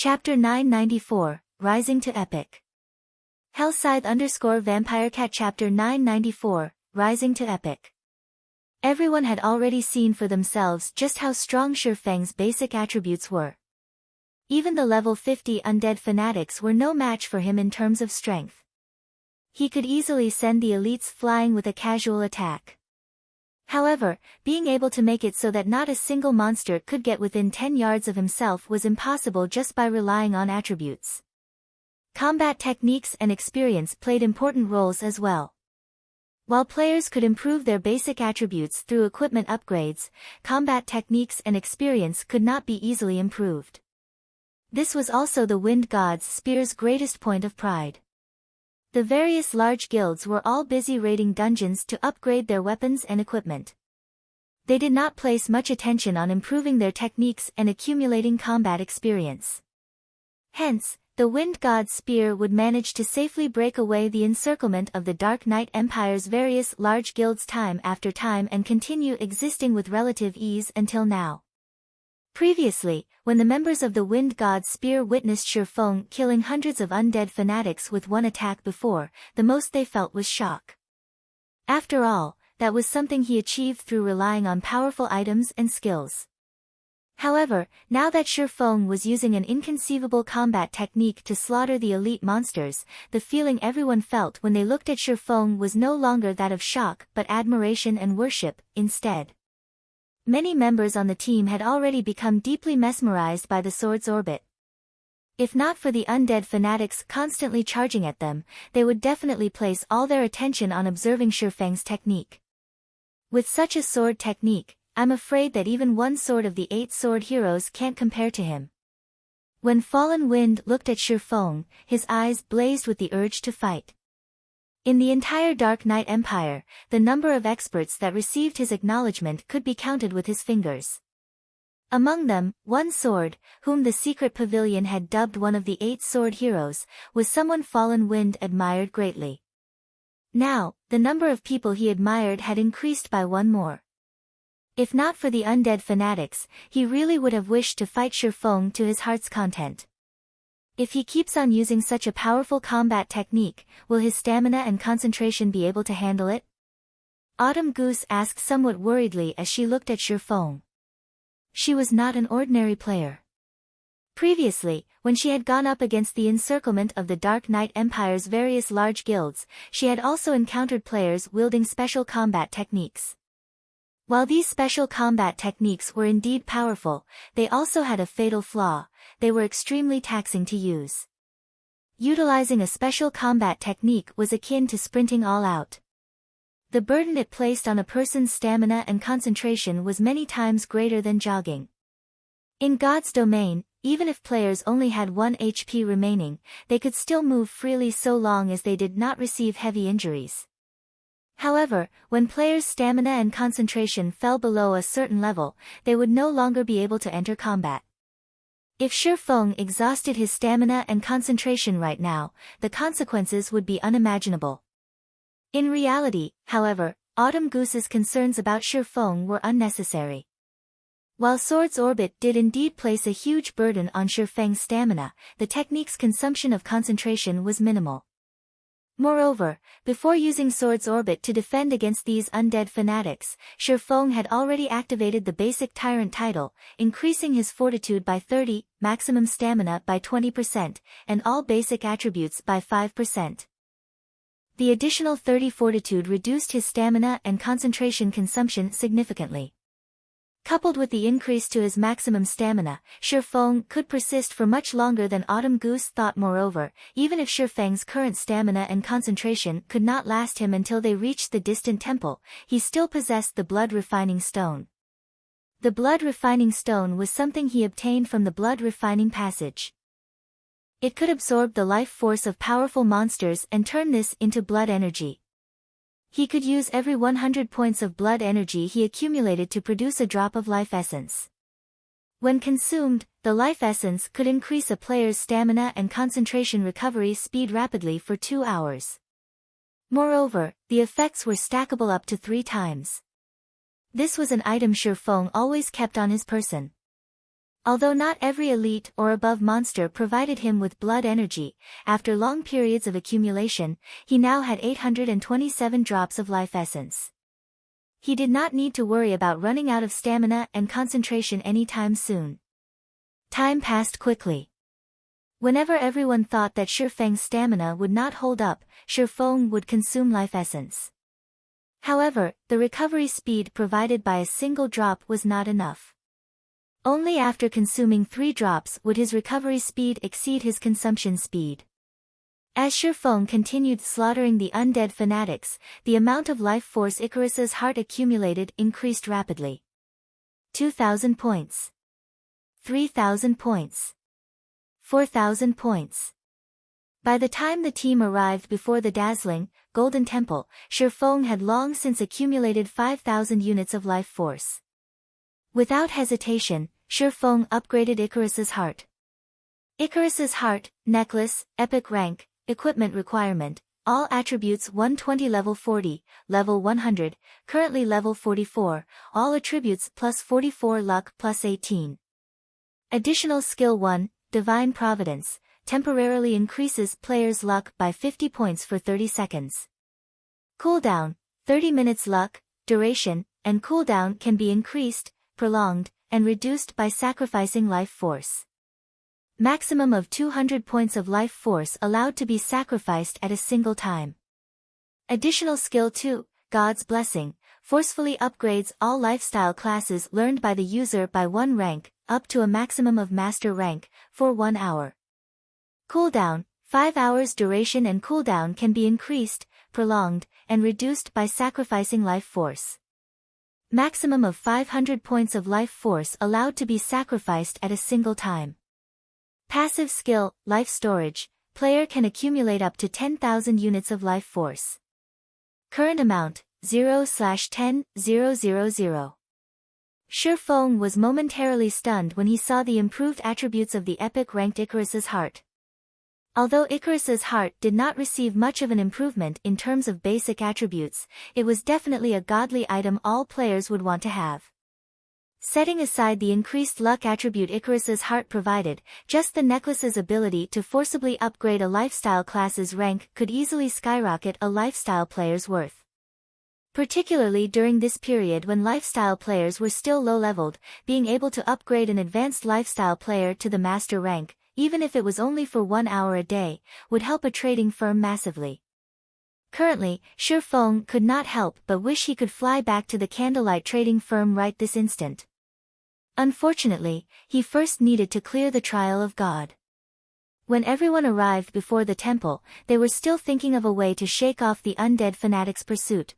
Chapter 994, Rising to Epic. Hellscythe_Vampire Cat Chapter 994, Rising to Epic. Everyone had already seen for themselves just how strong Shifeng's basic attributes were. Even the level 50 undead fanatics were no match for him in terms of strength. He could easily send the elites flying with a casual attack. However, being able to make it so that not a single monster could get within 10 yards of himself was impossible just by relying on attributes. Combat techniques and experience played important roles as well. While players could improve their basic attributes through equipment upgrades, combat techniques and experience could not be easily improved. This was also the Wind God's Spear's greatest point of pride. The various large guilds were all busy raiding dungeons to upgrade their weapons and equipment. They did not place much attention on improving their techniques and accumulating combat experience. Hence, the Wind God's Spear would manage to safely break away the encirclement of the Dark Knight Empire's various large guilds time after time and continue existing with relative ease until now. Previously, when the members of the Wind God's Spear witnessed Shifeng killing hundreds of undead fanatics with one attack before, the most they felt was shock. After all, that was something he achieved through relying on powerful items and skills. However, now that Shifeng was using an inconceivable combat technique to slaughter the elite monsters, the feeling everyone felt when they looked at Shifeng was no longer that of shock but admiration and worship, instead. Many members on the team had already become deeply mesmerized by the sword's orbit. If not for the undead fanatics constantly charging at them, they would definitely place all their attention on observing Shifeng's technique. With such a sword technique, I'm afraid that even one sword of the 8 sword heroes can't compare to him. When Fallen Wind looked at Shifeng, his eyes blazed with the urge to fight. In the entire Dark Knight Empire, the number of experts that received his acknowledgement could be counted with his fingers. Among them, one sword, whom the secret pavilion had dubbed one of the 8 sword heroes, was someone Fallen Wind admired greatly. Now, the number of people he admired had increased by one more. If not for the undead fanatics, he really would have wished to fight Shifeng to his heart's content. If he keeps on using such a powerful combat technique, will his stamina and concentration be able to handle it? Autumn Goose asked somewhat worriedly as she looked at Shifeng. She was not an ordinary player. Previously, when she had gone up against the encirclement of the Dark Knight Empire's various large guilds, she had also encountered players wielding special combat techniques. While these special combat techniques were indeed powerful, they also had a fatal flaw: they were extremely taxing to use. Utilizing a special combat technique was akin to sprinting all out. The burden it placed on a person's stamina and concentration was many times greater than jogging. In God's domain, even if players only had 1 HP remaining, they could still move freely so long as they did not receive heavy injuries. However, when players' stamina and concentration fell below a certain level, they would no longer be able to enter combat. If Shifeng exhausted his stamina and concentration right now, the consequences would be unimaginable. In reality, however, Autumn Goose's concerns about Shifeng were unnecessary. While Sword's Orbit did indeed place a huge burden on Shifeng's stamina, the technique's consumption of concentration was minimal. Moreover, before using Sword's Orbit to defend against these undead fanatics, Shifeng had already activated the basic Tyrant title, increasing his fortitude by 30, maximum stamina by 20%, and all basic attributes by 5%. The additional 30 fortitude reduced his stamina and concentration consumption significantly. Coupled with the increase to his maximum stamina, Shifeng could persist for much longer than Autumn Goose thought. Moreover, even if Shifeng's current stamina and concentration could not last him until they reached the distant temple, he still possessed the Blood Refining Stone. The Blood Refining Stone was something he obtained from the Blood Refining Passage. It could absorb the life force of powerful monsters and turn this into blood energy. He could use every 100 points of blood energy he accumulated to produce a drop of life essence. When consumed, the life essence could increase a player's stamina and concentration recovery speed rapidly for 2 hours. Moreover, the effects were stackable up to 3 times. This was an item Shifeng always kept on his person. Although not every elite or above monster provided him with blood energy, after long periods of accumulation, he now had 827 drops of life essence. He did not need to worry about running out of stamina and concentration anytime soon. Time passed quickly. Whenever everyone thought that Shifeng's stamina would not hold up, Shifeng would consume life essence. However, the recovery speed provided by a single drop was not enough. Only after consuming 3 drops would his recovery speed exceed his consumption speed. As Shifeng continued slaughtering the undead fanatics, the amount of life force Icarus's heart accumulated increased rapidly. 2,000 points. 3,000 points. 4,000 points. By the time the team arrived before the dazzling, Golden Temple, Shifeng had long since accumulated 5,000 units of life force. Without hesitation, Shifeng upgraded Icarus's heart. Icarus's heart, necklace, epic rank, equipment requirement, all attributes 120 level 40, level 100, currently level 44, all attributes plus 44 luck plus 18. Additional skill 1, Divine Providence, temporarily increases player's luck by 50 points for 30 seconds. Cooldown, 30 minutes luck, duration, and cooldown can be increased, prolonged, and reduced by sacrificing life force. Maximum of 200 points of life force allowed to be sacrificed at a single time. Additional skill 2, God's Blessing, forcefully upgrades all lifestyle classes learned by the user by 1 rank, up to a maximum of Master rank, for 1 hour. Cooldown, 5 hours duration and cooldown can be increased, prolonged, and reduced by sacrificing life force. Maximum of 500 points of life force allowed to be sacrificed at a single time. Passive skill, Life Storage, player can accumulate up to 10,000 units of life force. Current amount, 0/10,000. Shifeng was momentarily stunned when he saw the improved attributes of the epic ranked Icarus's heart. Although Icarus's heart did not receive much of an improvement in terms of basic attributes, it was definitely a godly item all players would want to have. Setting aside the increased luck attribute Icarus's heart provided, just the necklace's ability to forcibly upgrade a lifestyle class's rank could easily skyrocket a lifestyle player's worth. Particularly during this period when lifestyle players were still low-leveled, being able to upgrade an advanced lifestyle player to the master rank, even if it was only for 1 hour a day, would help a trading firm massively. Currently, Shifeng could not help but wish he could fly back to the candlelight trading firm right this instant. Unfortunately, he first needed to clear the trial of God. When everyone arrived before the temple, they were still thinking of a way to shake off the undead fanatics' pursuit.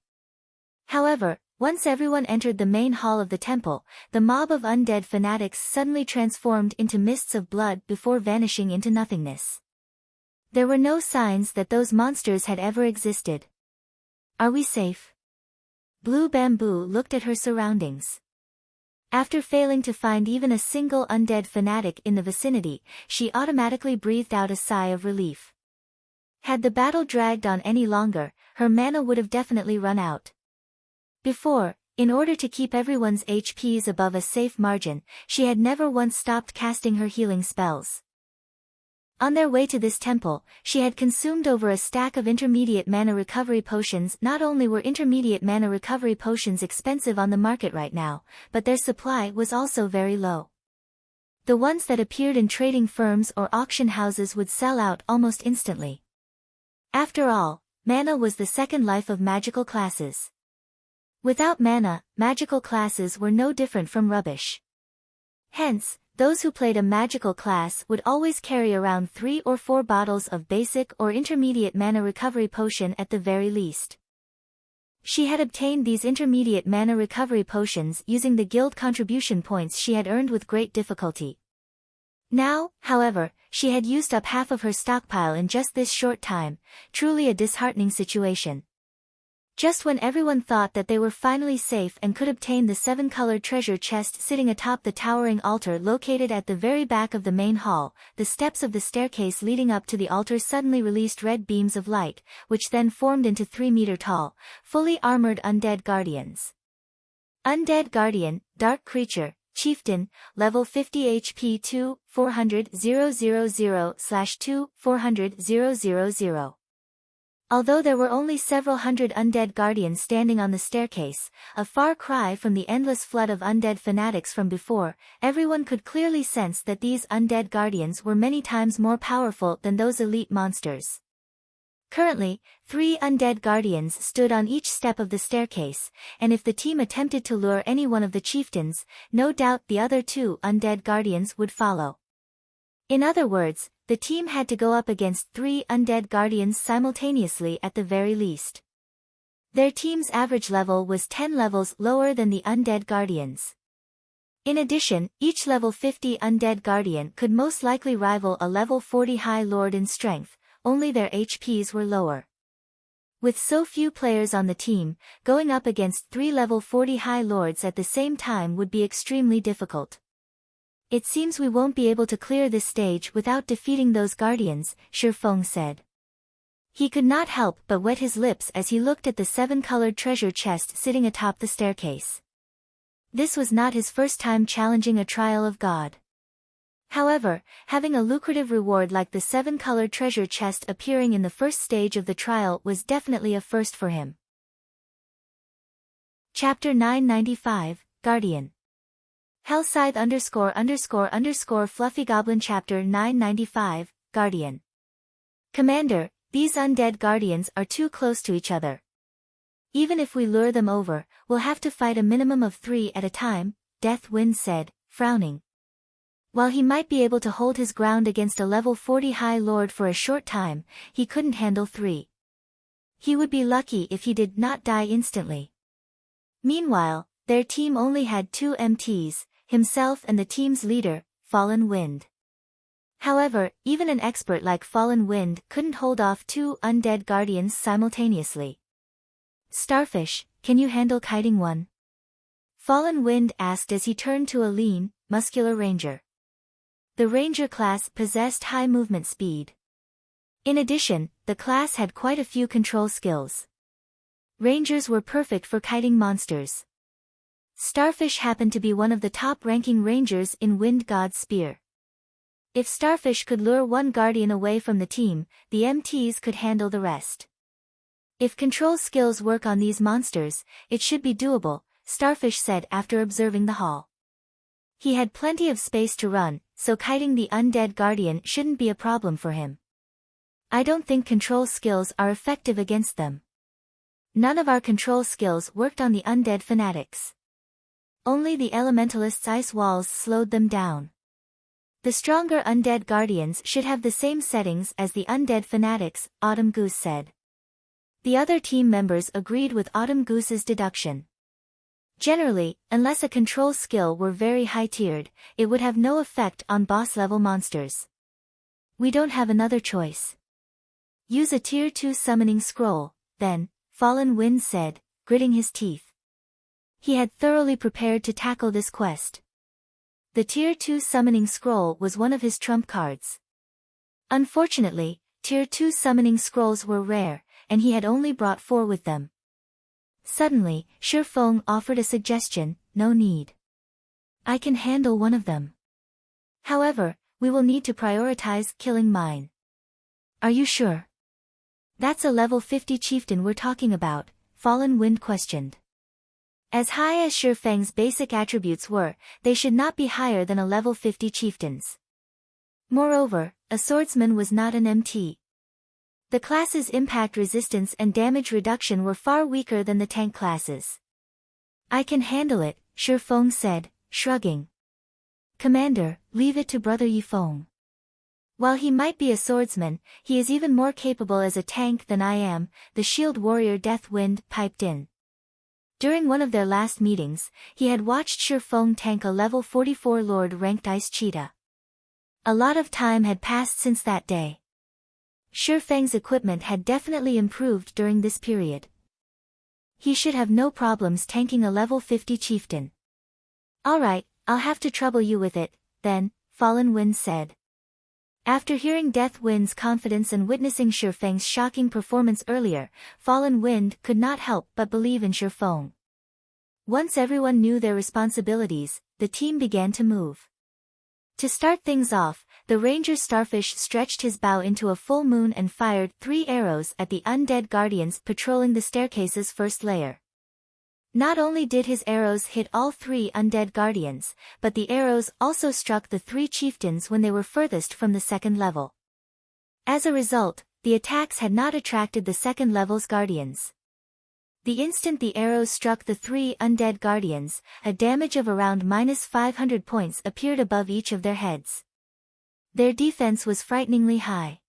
However, once everyone entered the main hall of the temple, the mob of undead fanatics suddenly transformed into mists of blood before vanishing into nothingness. There were no signs that those monsters had ever existed. Are we safe? Blue Bamboo looked at her surroundings. After failing to find even a single undead fanatic in the vicinity, she automatically breathed out a sigh of relief. Had the battle dragged on any longer, her mana would have definitely run out. Before, in order to keep everyone's HPs above a safe margin, she had never once stopped casting her healing spells. On their way to this temple, she had consumed over a stack of intermediate mana recovery potions. Not only were intermediate mana recovery potions expensive on the market right now, but their supply was also very low. The ones that appeared in trading firms or auction houses would sell out almost instantly. After all, mana was the second life of magical classes. Without mana, magical classes were no different from rubbish. Hence, those who played a magical class would always carry around 3 or 4 bottles of basic or intermediate mana recovery potion at the very least. She had obtained these intermediate mana recovery potions using the guild contribution points she had earned with great difficulty. Now, however, she had used up half of her stockpile in just this short time, truly a disheartening situation. Just when everyone thought that they were finally safe and could obtain the 7-colored treasure chest sitting atop the towering altar located at the very back of the main hall, the steps of the staircase leading up to the altar suddenly released red beams of light, which then formed into 3-meter-tall, fully armored undead guardians. Undead Guardian, Dark Creature, Chieftain, level 50 HP 2, 400 000/2, 400 000. Although there were only several hundred undead guardians standing on the staircase, a far cry from the endless flood of undead fanatics from before, everyone could clearly sense that these undead guardians were many times more powerful than those elite monsters. Currently, 3 undead guardians stood on each step of the staircase, and if the team attempted to lure any one of the chieftains, no doubt the other 2 undead guardians would follow. In other words, the team had to go up against 3 undead guardians simultaneously at the very least. Their team's average level was 10 levels lower than the undead guardians. In addition, each level 50 undead guardian could most likely rival a level 40 high lord in strength, only their HPs were lower. With so few players on the team, going up against 3 level 40 high lords at the same time would be extremely difficult. It seems we won't be able to clear this stage without defeating those guardians, Shifeng said. He could not help but wet his lips as he looked at the 7-colored treasure chest sitting atop the staircase. This was not his first time challenging a trial of God. However, having a lucrative reward like the 7-colored treasure chest appearing in the first stage of the trial was definitely a first for him. Chapter 995, Guardian. Hellscythe ____ Fluffy Goblin Chapter 995, Guardian. Commander, these undead guardians are too close to each other. Even if we lure them over, we'll have to fight a minimum of 3 at a time, Deathwind said, frowning. While he might be able to hold his ground against a level 40 high lord for a short time, he couldn't handle 3. He would be lucky if he did not die instantly. Meanwhile, their team only had 2 MTs, himself and the team's leader, Fallen Wind. However, even an expert like Fallen Wind couldn't hold off 2 undead guardians simultaneously. Starfish, can you handle kiting one? Fallen Wind asked as he turned to a lean, muscular ranger. The ranger class possessed high movement speed. In addition, the class had quite a few control skills. Rangers were perfect for kiting monsters. Starfish happened to be one of the top-ranking rangers in Wind God's Spear. If Starfish could lure one guardian away from the team, the MTs could handle the rest. If control skills work on these monsters, it should be doable, Starfish said after observing the hall. He had plenty of space to run, so kiting the undead guardian shouldn't be a problem for him. I don't think control skills are effective against them. None of our control skills worked on the undead fanatics. Only the elementalist's ice walls slowed them down. The stronger undead guardians should have the same settings as the undead fanatics, Autumn Goose said. The other team members agreed with Autumn Goose's deduction. Generally, unless a control skill were very high-tiered, it would have no effect on boss-level monsters. We don't have another choice. Use a Tier 2 summoning scroll, then, Fallen Wind said, gritting his teeth. He had thoroughly prepared to tackle this quest. The Tier 2 summoning scroll was one of his trump cards. Unfortunately, Tier 2 summoning scrolls were rare, and he had only brought 4 with them. Suddenly, Shifeng offered a suggestion, no need. I can handle one of them. However, we will need to prioritize killing mine. Are you sure? That's a level 50 chieftain we're talking about, Fallen Wind questioned. As high as Shifeng's basic attributes were, they should not be higher than a level 50 chieftains. Moreover, a swordsman was not an MT. The class's impact resistance and damage reduction were far weaker than the tank classes. I can handle it, Shifeng said, shrugging. Commander, leave it to Brother Yifeng. While he might be a swordsman, he is even more capable as a tank than I am, the shield warrior Deathwind piped in. During one of their last meetings, he had watched Shifeng tank a level 44 Lord-ranked Ice Cheetah. A lot of time had passed since that day. Shifeng's equipment had definitely improved during this period. He should have no problems tanking a level 50 chieftain. Alright, I'll have to trouble you with it, then, Fallen Wind said. After hearing Deathwind's confidence and witnessing Shifeng's shocking performance earlier, Fallen Wind could not help but believe in Shifeng. Once everyone knew their responsibilities, the team began to move. To start things off, the ranger starfish stretched his bow into a full moon and fired 3 arrows at the undead guardians patrolling the staircase's first layer. Not only did his arrows hit all 3 undead guardians, but the arrows also struck the 3 chieftains when they were furthest from the second level. As a result, the attacks had not attracted the second level's guardians. The instant the arrows struck the 3 undead guardians, a damage of around -500 points appeared above each of their heads. Their defense was frighteningly high.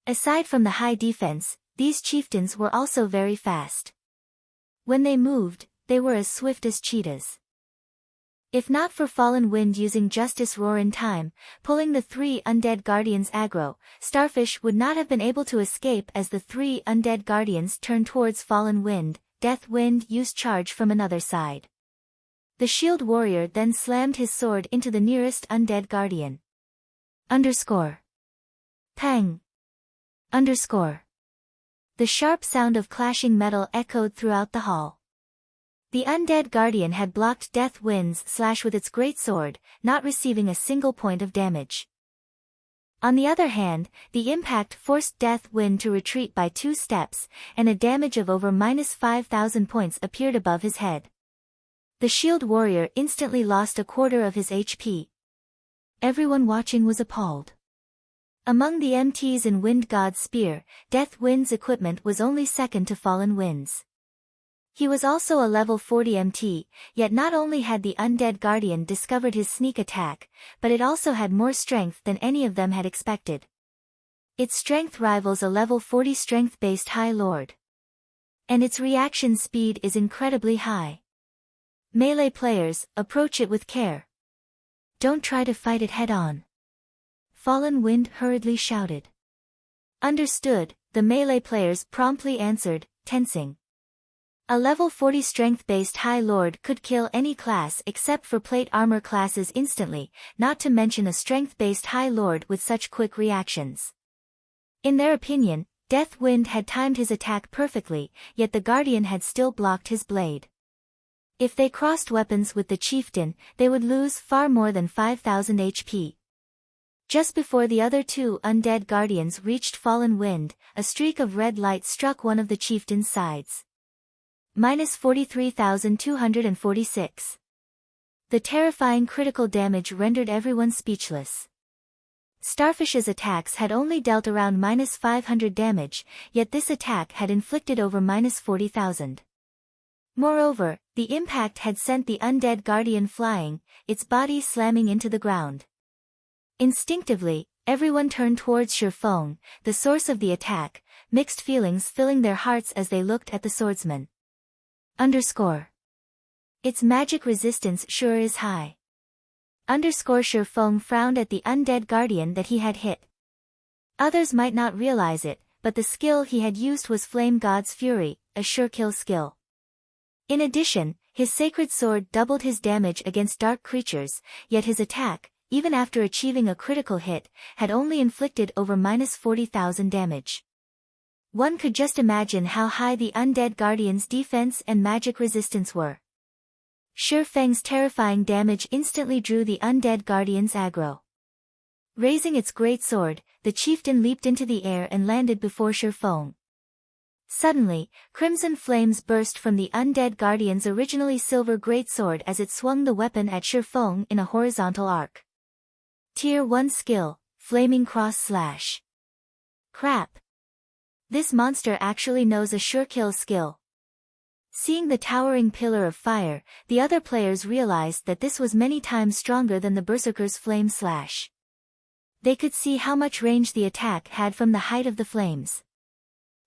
Aside from the high defense, these chieftains were also very fast. When they moved, they were as swift as cheetahs. If not for Fallen Wind using Justice Roar in time, pulling the 3 undead guardians aggro, Starfish would not have been able to escape as the 3 undead guardians turned towards Fallen Wind. Death Wind used charge from another side. The shield warrior then slammed his sword into the nearest undead guardian. Pang. The sharp sound of clashing metal echoed throughout the hall. The undead guardian had blocked Death Wind's slash with its great sword, not receiving a single point of damage. On the other hand, the impact forced Death Wind to retreat by 2 steps, and a damage of over -5,000 points appeared above his head. The shield warrior instantly lost a quarter of his HP. Everyone watching was appalled. Among the MTs in Wind God's spear, Death Wind's equipment was only second to Fallen Wind's. He was also a level 40 MT, yet not only had the undead guardian discovered his sneak attack, but it also had more strength than any of them had expected. Its strength rivals a level 40 strength-based High Lord. And its reaction speed is incredibly high. Melee players, approach it with care. Don't try to fight it head-on. Fallen Wind hurriedly shouted. Understood, the melee players promptly answered, tensing. A level 40 strength-based High Lord could kill any class except for plate armor classes instantly, not to mention a strength-based High Lord with such quick reactions. In their opinion, Death Wind had timed his attack perfectly, yet the Guardian had still blocked his blade. If they crossed weapons with the chieftain, they would lose far more than 5,000 HP. Just before the other 2 undead guardians reached Fallen Wind, a streak of red light struck one of the chieftain's sides. -43,246. The terrifying critical damage rendered everyone speechless. Starfish's attacks had only dealt around -500 damage, yet this attack had inflicted over -40,000. Moreover, the impact had sent the undead guardian flying, its body slamming into the ground. Instinctively, everyone turned towards Shifeng, the source of the attack, mixed feelings filling their hearts as they looked at the swordsman. Its magic resistance sure is high. Shifeng frowned at the undead guardian that he had hit. Others might not realize it, but the skill he had used was Flame God's Fury, a sure kill skill. In addition, his sacred sword doubled his damage against dark creatures, yet his attack, even after achieving a critical hit, had only inflicted over -40,000 damage. One could just imagine how high the undead guardian's defense and magic resistance were. Shifeng's terrifying damage instantly drew the undead guardian's aggro. Raising its great sword, the chieftain leaped into the air and landed before Shifeng. Suddenly, crimson flames burst from the undead guardian's originally silver greatsword as it swung the weapon at Shifeng in a horizontal arc. Tier 1 skill, Flaming Cross Slash. Crap. This monster actually knows a sure kill skill. Seeing the towering pillar of fire, the other players realized that this was many times stronger than the Berserker's Flame Slash. They could see how much range the attack had from the height of the flames.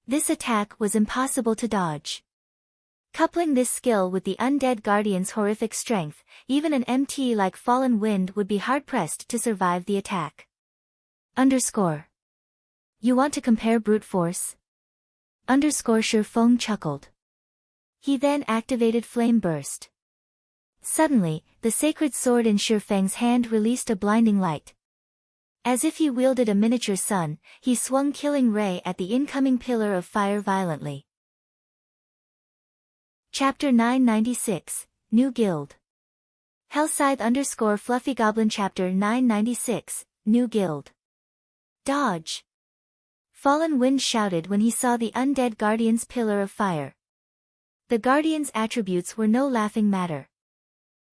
This attack was impossible to dodge. Coupling this skill with the undead guardian's horrific strength, even an MT like Fallen Wind would be hard-pressed to survive the attack. You want to compare brute force? Shifeng chuckled. He then activated Flame Burst. Suddenly, the sacred sword in Shifeng's hand released a blinding light. As if he wielded a miniature sun, he swung Killing Ray at the incoming pillar of fire violently. Chapter 996, New Guild. Hellscythe_Fluffy Goblin Chapter 996, New Guild. Dodge! Fallen Wind shouted when he saw the undead Guardian's pillar of fire. The Guardian's attributes were no laughing matter.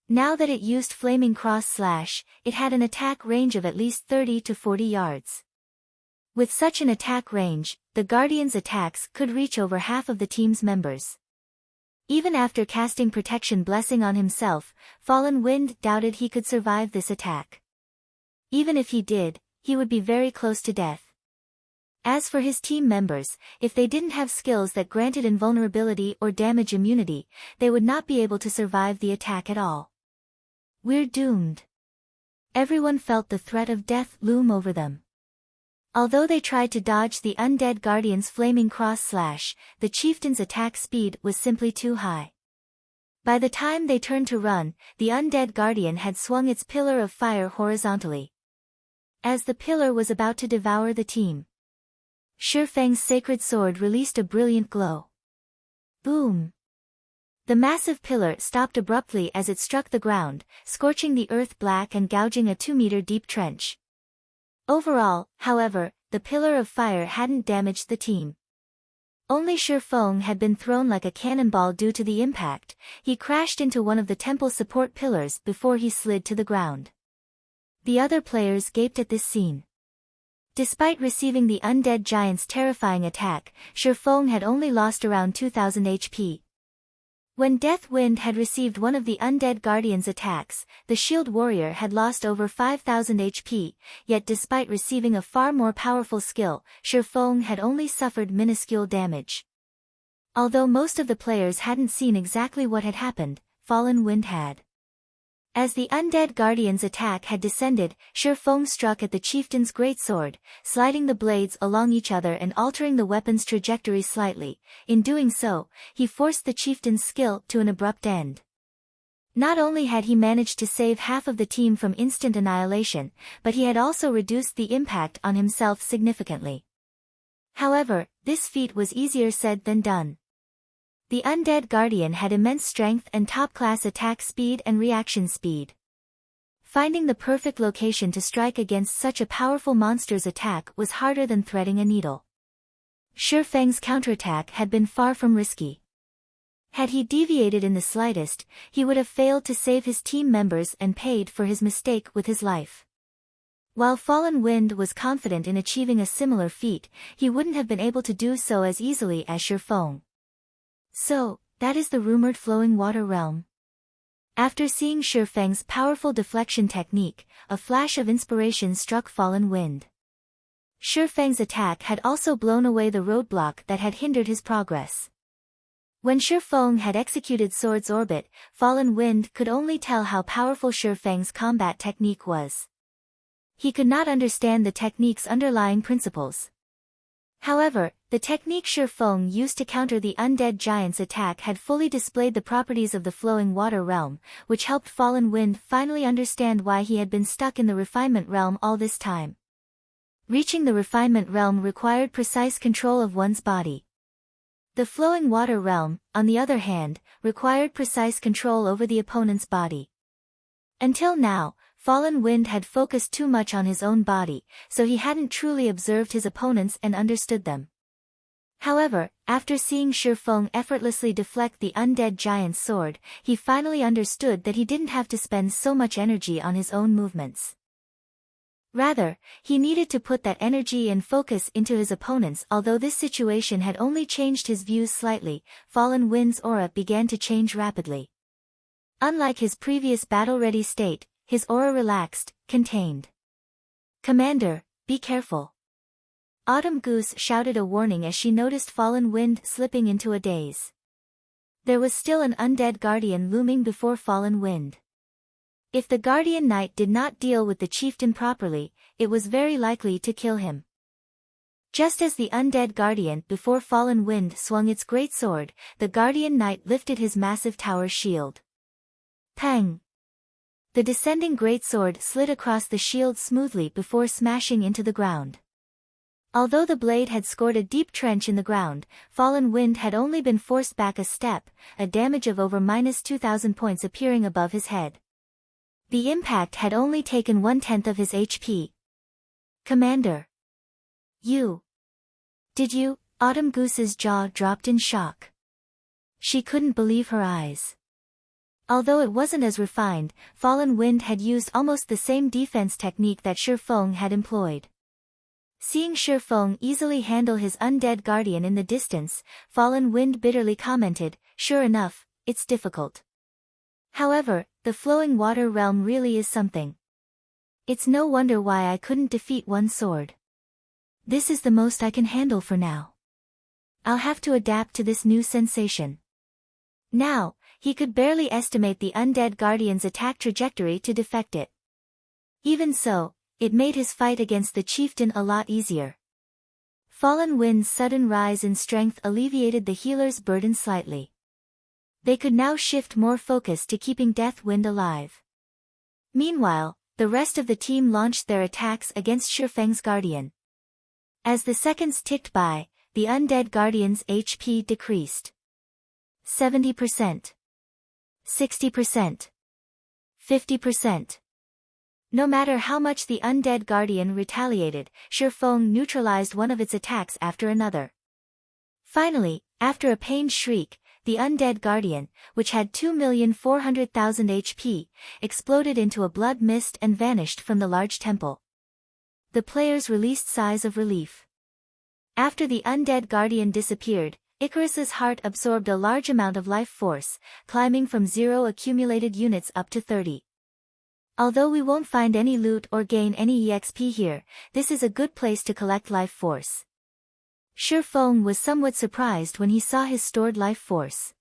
Now that it used Flaming Cross Slash, it had an attack range of at least 30 to 40 yards. With such an attack range, the Guardian's attacks could reach over half of the team's members. Even after casting Protection Blessing on himself, Fallen Wind doubted he could survive this attack. Even if he did, he would be very close to death. As for his team members, if they didn't have skills that granted invulnerability or damage immunity, they would not be able to survive the attack at all. We're doomed. Everyone felt the threat of death loom over them. Although they tried to dodge the undead Guardian's Flaming Cross Slash, the chieftain's attack speed was simply too high. By the time they turned to run, the undead Guardian had swung its pillar of fire horizontally. As the pillar was about to devour the team, Shifeng's sacred sword released a brilliant glow. Boom! The massive pillar stopped abruptly as it struck the ground, scorching the earth black and gouging a 2-meter deep trench. Overall, however, the pillar of fire hadn't damaged the team. Only Shifeng had been thrown like a cannonball due to the impact. He crashed into one of the temple support pillars before he slid to the ground. The other players gaped at this scene. Despite receiving the undead giant's terrifying attack, Shifeng had only lost around 2000 HP. When Death Wind had received one of the undead Guardian's attacks, the Shield Warrior had lost over 5000 HP, yet despite receiving a far more powerful skill, Shifeng had only suffered minuscule damage. Although most of the players hadn't seen exactly what had happened, Fallen Wind had. As the undead Guardian's attack had descended, Shifeng struck at the chieftain's greatsword, sliding the blades along each other and altering the weapon's trajectory slightly. In doing so, he forced the chieftain's skill to an abrupt end. Not only had he managed to save half of the team from instant annihilation, but he had also reduced the impact on himself significantly. However, this feat was easier said than done. The undead Guardian had immense strength and top-class attack speed and reaction speed. Finding the perfect location to strike against such a powerful monster's attack was harder than threading a needle. Shifeng's counterattack had been far from risky. Had he deviated in the slightest, he would have failed to save his team members and paid for his mistake with his life. While Fallen Wind was confident in achieving a similar feat, he wouldn't have been able to do so as easily as Shifeng. So, that is the rumored flowing water realm. After seeing Shifeng's powerful deflection technique, a flash of inspiration struck Fallen Wind. Shifeng's attack had also blown away the roadblock that had hindered his progress. When Shifeng had executed Sword's Orbit, Fallen Wind could only tell how powerful Shifeng's combat technique was. He could not understand the technique's underlying principles. However, the technique Shifeng used to counter the undead giant's attack had fully displayed the properties of the flowing water realm, which helped Fallen Wind finally understand why he had been stuck in the refinement realm all this time. Reaching the refinement realm required precise control of one's body. The flowing water realm, on the other hand, required precise control over the opponent's body. Until now, Fallen Wind had focused too much on his own body, so he hadn't truly observed his opponents and understood them. However, after seeing Shifeng effortlessly deflect the undead giant's sword, he finally understood that he didn't have to spend so much energy on his own movements. Rather, he needed to put that energy and focus into his opponents. Although this situation had only changed his views slightly, Fallen Wind's aura began to change rapidly. Unlike his previous battle-ready state, his aura relaxed, contained. "Commander, be careful." Autumn Goose shouted a warning as she noticed Fallen Wind slipping into a daze. There was still an undead guardian looming before Fallen Wind. If the Guardian Knight did not deal with the chieftain properly, it was very likely to kill him. Just as the undead guardian before Fallen Wind swung its great sword, the Guardian Knight lifted his massive tower shield. Pang! The descending greatsword slid across the shield smoothly before smashing into the ground. Although the blade had scored a deep trench in the ground, Fallen Wind had only been forced back a step, a damage of over -2000 points appearing above his head. The impact had only taken 1/10 of his HP. Commander. Did you? Autumn Goose's jaw dropped in shock. She couldn't believe her eyes. Although it wasn't as refined, Fallen Wind had used almost the same defense technique that Shi Feng had employed. Seeing Shi Feng easily handle his undead guardian in the distance, Fallen Wind bitterly commented, "Sure enough, it's difficult. However, the flowing water realm really is something. It's no wonder why I couldn't defeat one sword. This is the most I can handle for now. I'll have to adapt to this new sensation." Now, he could barely estimate the undead guardian's attack trajectory to defect it. Even so, it made his fight against the chieftain a lot easier. Fallen Wind's sudden rise in strength alleviated the healer's burden slightly. They could now shift more focus to keeping Death Wind alive. Meanwhile, the rest of the team launched their attacks against Shi Feng's guardian. As the seconds ticked by, the undead guardian's HP decreased. 70%. 60%. 50%. No matter how much the undead guardian retaliated, Shi Feng neutralized one of its attacks after another. Finally, after a pained shriek, the undead guardian, which had 2,400,000 HP, exploded into a blood mist and vanished from the large temple. The players released sighs of relief. After the undead guardian disappeared, Icarus's heart absorbed a large amount of life force, climbing from 0 accumulated units up to 30. Although we won't find any loot or gain any EXP here, this is a good place to collect life force. Shi Feng was somewhat surprised when he saw his stored life force.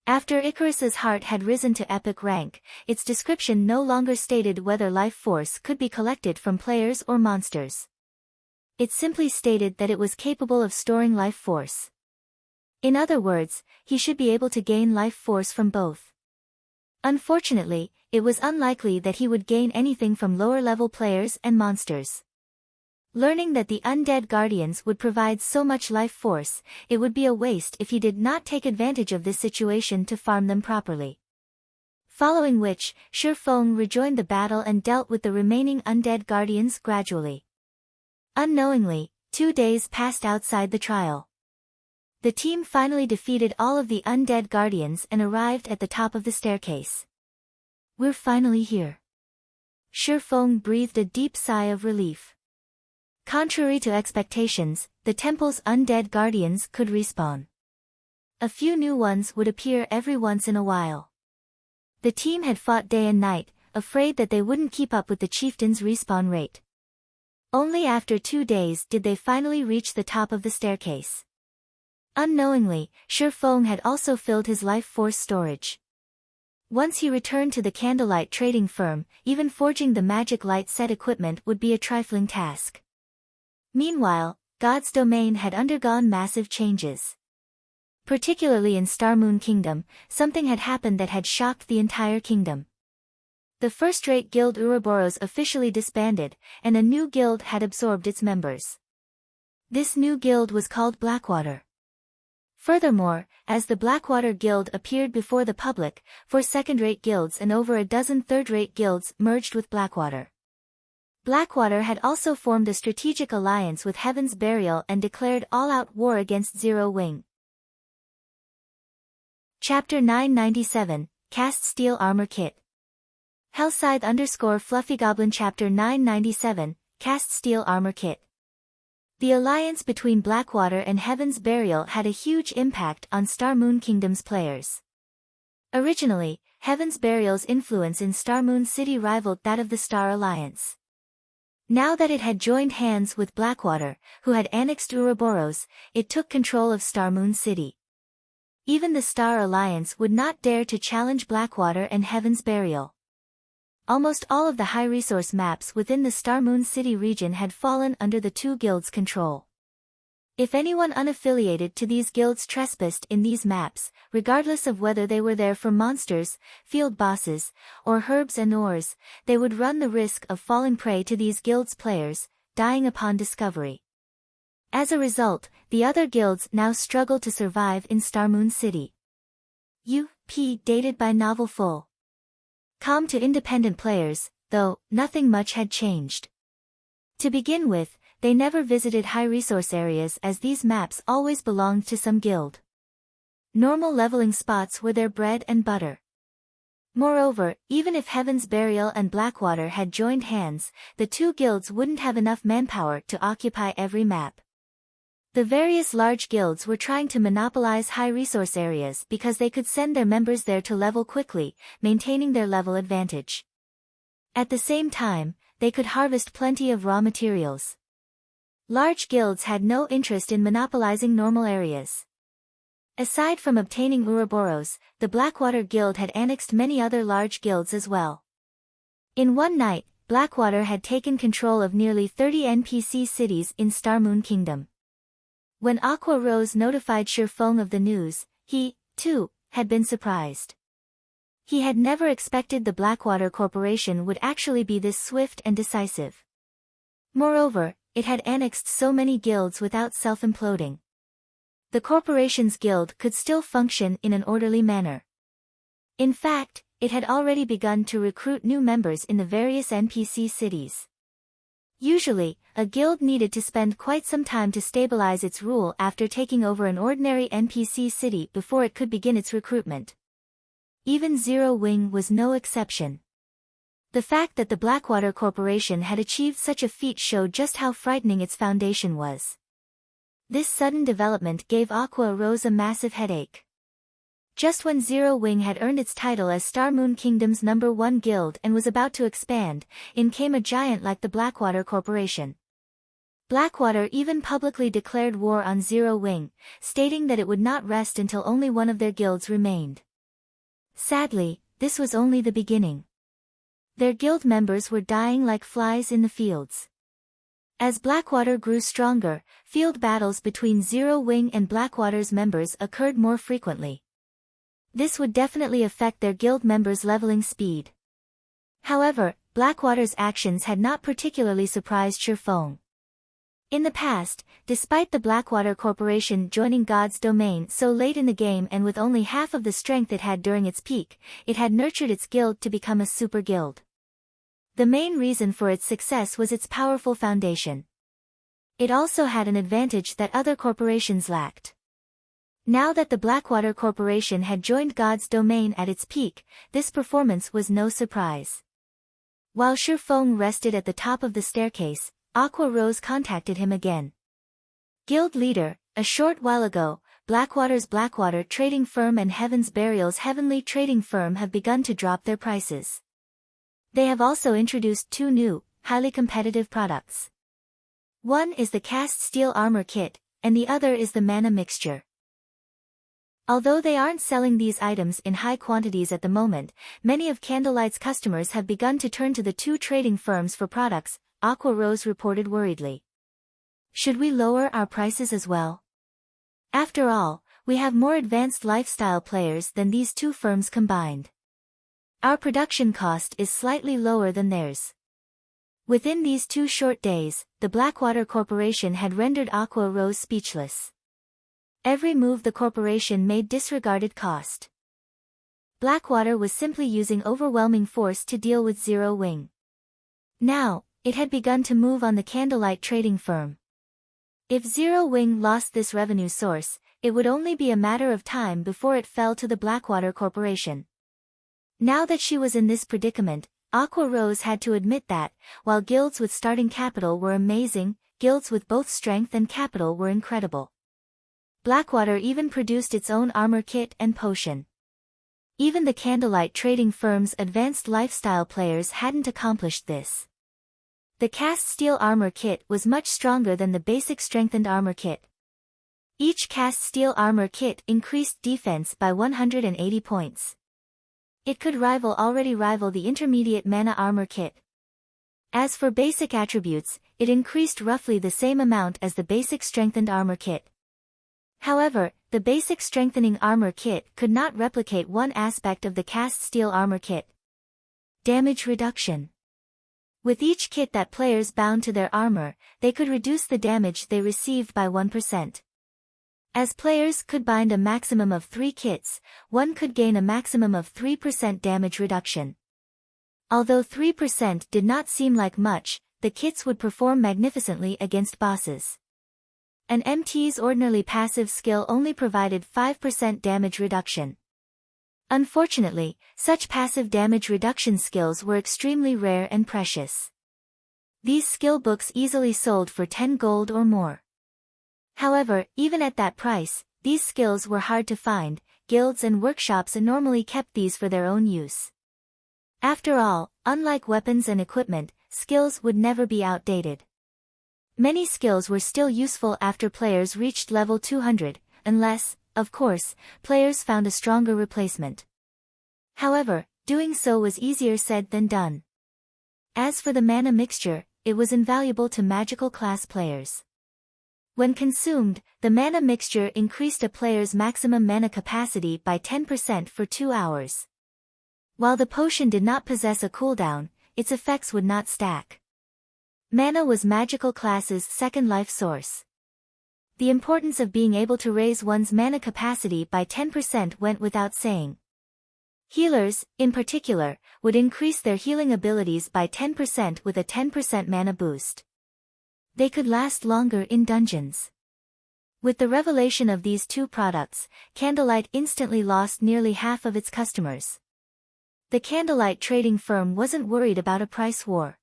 After Icarus's heart had risen to epic rank, its description no longer stated whether life force could be collected from players or monsters. It simply stated that it was capable of storing life force. In other words, he should be able to gain life force from both. Unfortunately, it was unlikely that he would gain anything from lower-level players and monsters. Learning that the undead guardians would provide so much life force, it would be a waste if he did not take advantage of this situation to farm them properly. Following which, Shi Feng rejoined the battle and dealt with the remaining undead guardians gradually. Unknowingly, 2 days passed outside the trial. The team finally defeated all of the undead guardians and arrived at the top of the staircase. "We're finally here." Shi Feng breathed a deep sigh of relief. Contrary to expectations, the temple's undead guardians could respawn. A few new ones would appear every once in a while. The team had fought day and night, afraid that they wouldn't keep up with the chieftain's respawn rate. Only after 2 days did they finally reach the top of the staircase. Unknowingly, Shi Feng had also filled his life force storage. Once he returned to the candlelight trading firm, even forging the magic light set equipment would be a trifling task. Meanwhile, God's domain had undergone massive changes. Particularly in Starmoon Kingdom, something had happened that had shocked the entire kingdom. The first-rate guild Ouroboros officially disbanded, and a new guild had absorbed its members. This new guild was called Blackwater. Furthermore, as the Blackwater Guild appeared before the public, 4 second-rate guilds and over a dozen third-rate guilds merged with Blackwater. Blackwater had also formed a strategic alliance with Heaven's Burial and declared all-out war against Zero Wing. Chapter 997, Cast Steel Armor Kit. Hellscythe _FluffyGoblin Chapter 997, Cast Steel Armor Kit. The alliance between Blackwater and Heaven's Burial had a huge impact on Starmoon Kingdom's players. Originally, Heaven's Burial's influence in Starmoon City rivaled that of the Star Alliance. Now that it had joined hands with Blackwater, who had annexed Ouroboros, it took control of Starmoon City. Even the Star Alliance would not dare to challenge Blackwater and Heaven's Burial. Almost all of the high-resource maps within the Starmoon City region had fallen under the two guilds' control. If anyone unaffiliated to these guilds trespassed in these maps, regardless of whether they were there for monsters, field bosses, or herbs and ores, they would run the risk of falling prey to these guilds' players, dying upon discovery. As a result, the other guilds now struggle to survive in Starmoon City. UP dated by Novel Full. Calm to independent players, though, nothing much had changed. To begin with, they never visited high-resource areas as these maps always belonged to some guild. Normal leveling spots were their bread and butter. Moreover, even if Heaven's Burial and Blackwater had joined hands, the two guilds wouldn't have enough manpower to occupy every map. The various large guilds were trying to monopolize high-resource areas because they could send their members there to level quickly, maintaining their level advantage. At the same time, they could harvest plenty of raw materials. Large guilds had no interest in monopolizing normal areas. Aside from obtaining Ouroboros, the Blackwater Guild had annexed many other large guilds as well. In one night, Blackwater had taken control of nearly 30 NPC cities in Starmoon Kingdom. When Aqua Rose notified Shifeng of the news, he, too, had been surprised. He had never expected the Blackwater Corporation would actually be this swift and decisive. Moreover, it had annexed so many guilds without self-imploding. The corporation's guild could still function in an orderly manner. In fact, it had already begun to recruit new members in the various NPC cities. Usually, a guild needed to spend quite some time to stabilize its rule after taking over an ordinary NPC city before it could begin its recruitment. Even Zero Wing was no exception. The fact that the Blackwater Corporation had achieved such a feat showed just how frightening its foundation was. This sudden development gave Aqua Rose a massive headache. Just when Zero Wing had earned its title as Starmoon Kingdom's #1 guild and was about to expand, in came a giant like the Blackwater Corporation. Blackwater even publicly declared war on Zero Wing, stating that it would not rest until only one of their guilds remained. Sadly, this was only the beginning. Their guild members were dying like flies in the fields. As Blackwater grew stronger, field battles between Zero Wing and Blackwater's members occurred more frequently. This would definitely affect their guild members' leveling speed. However, Blackwater's actions had not particularly surprised Shifeng. In the past, despite the Blackwater Corporation joining God's domain so late in the game and with only half of the strength it had during its peak, it had nurtured its guild to become a super guild. The main reason for its success was its powerful foundation. It also had an advantage that other corporations lacked. Now that the Blackwater Corporation had joined God's domain at its peak, this performance was no surprise. While Shifeng rested at the top of the staircase, Aqua Rose contacted him again. Guild leader, a short while ago, Blackwater's Blackwater Trading Firm and Heaven's Burial's Heavenly Trading Firm have begun to drop their prices. They have also introduced two new, highly competitive products. One is the cast steel armor kit, and the other is the mana mixture. Although they aren't selling these items in high quantities at the moment, many of Candlelight's customers have begun to turn to the two trading firms for products, Aqua Rose reported worriedly. Should we lower our prices as well? After all, we have more advanced lifestyle players than these two firms combined. Our production cost is slightly lower than theirs. Within these 2 short days, the Blackwater Corporation had rendered Aqua Rose speechless. Every move the corporation made disregarded cost. Blackwater was simply using overwhelming force to deal with Zero Wing. Now, it had begun to move on the Candlelight trading firm. If Zero Wing lost this revenue source, it would only be a matter of time before it fell to the Blackwater Corporation. Now that she was in this predicament, Aqua Rose had to admit that, while guilds with starting capital were amazing, guilds with both strength and capital were incredible. Blackwater even produced its own armor kit and potion. Even the Candlelight trading firm's advanced lifestyle players hadn't accomplished this. The cast steel armor kit was much stronger than the basic strengthened armor kit. Each cast steel armor kit increased defense by 180 points. It could already rival the intermediate mana armor kit. As for basic attributes, it increased roughly the same amount as the basic strengthened armor kit. However, the basic strengthening armor kit could not replicate one aspect of the cast steel armor kit: damage reduction. With each kit that players bound to their armor, they could reduce the damage they received by 1%. As players could bind a maximum of 3 kits, one could gain a maximum of 3% damage reduction. Although 3% did not seem like much, the kits would perform magnificently against bosses. An MT's ordinarily passive skill only provided 5% damage reduction. Unfortunately, such passive damage reduction skills were extremely rare and precious. These skill books easily sold for 10 gold or more. However, even at that price, these skills were hard to find. Guilds and workshops normally kept these for their own use. After all, unlike weapons and equipment, skills would never be outdated. Many skills were still useful after players reached level 200, unless, of course, players found a stronger replacement. However, doing so was easier said than done. As for the mana mixture, it was invaluable to magical class players. When consumed, the mana mixture increased a player's maximum mana capacity by 10% for 2 hours. While the potion did not possess a cooldown, its effects would not stack. Mana was magical class's second life source. The importance of being able to raise one's mana capacity by 10% went without saying. Healers, in particular, would increase their healing abilities by 10% with a 10% mana boost. They could last longer in dungeons. With the revelation of these two products, Candlelight instantly lost nearly half of its customers. The Candlelight trading firm wasn't worried about a price war.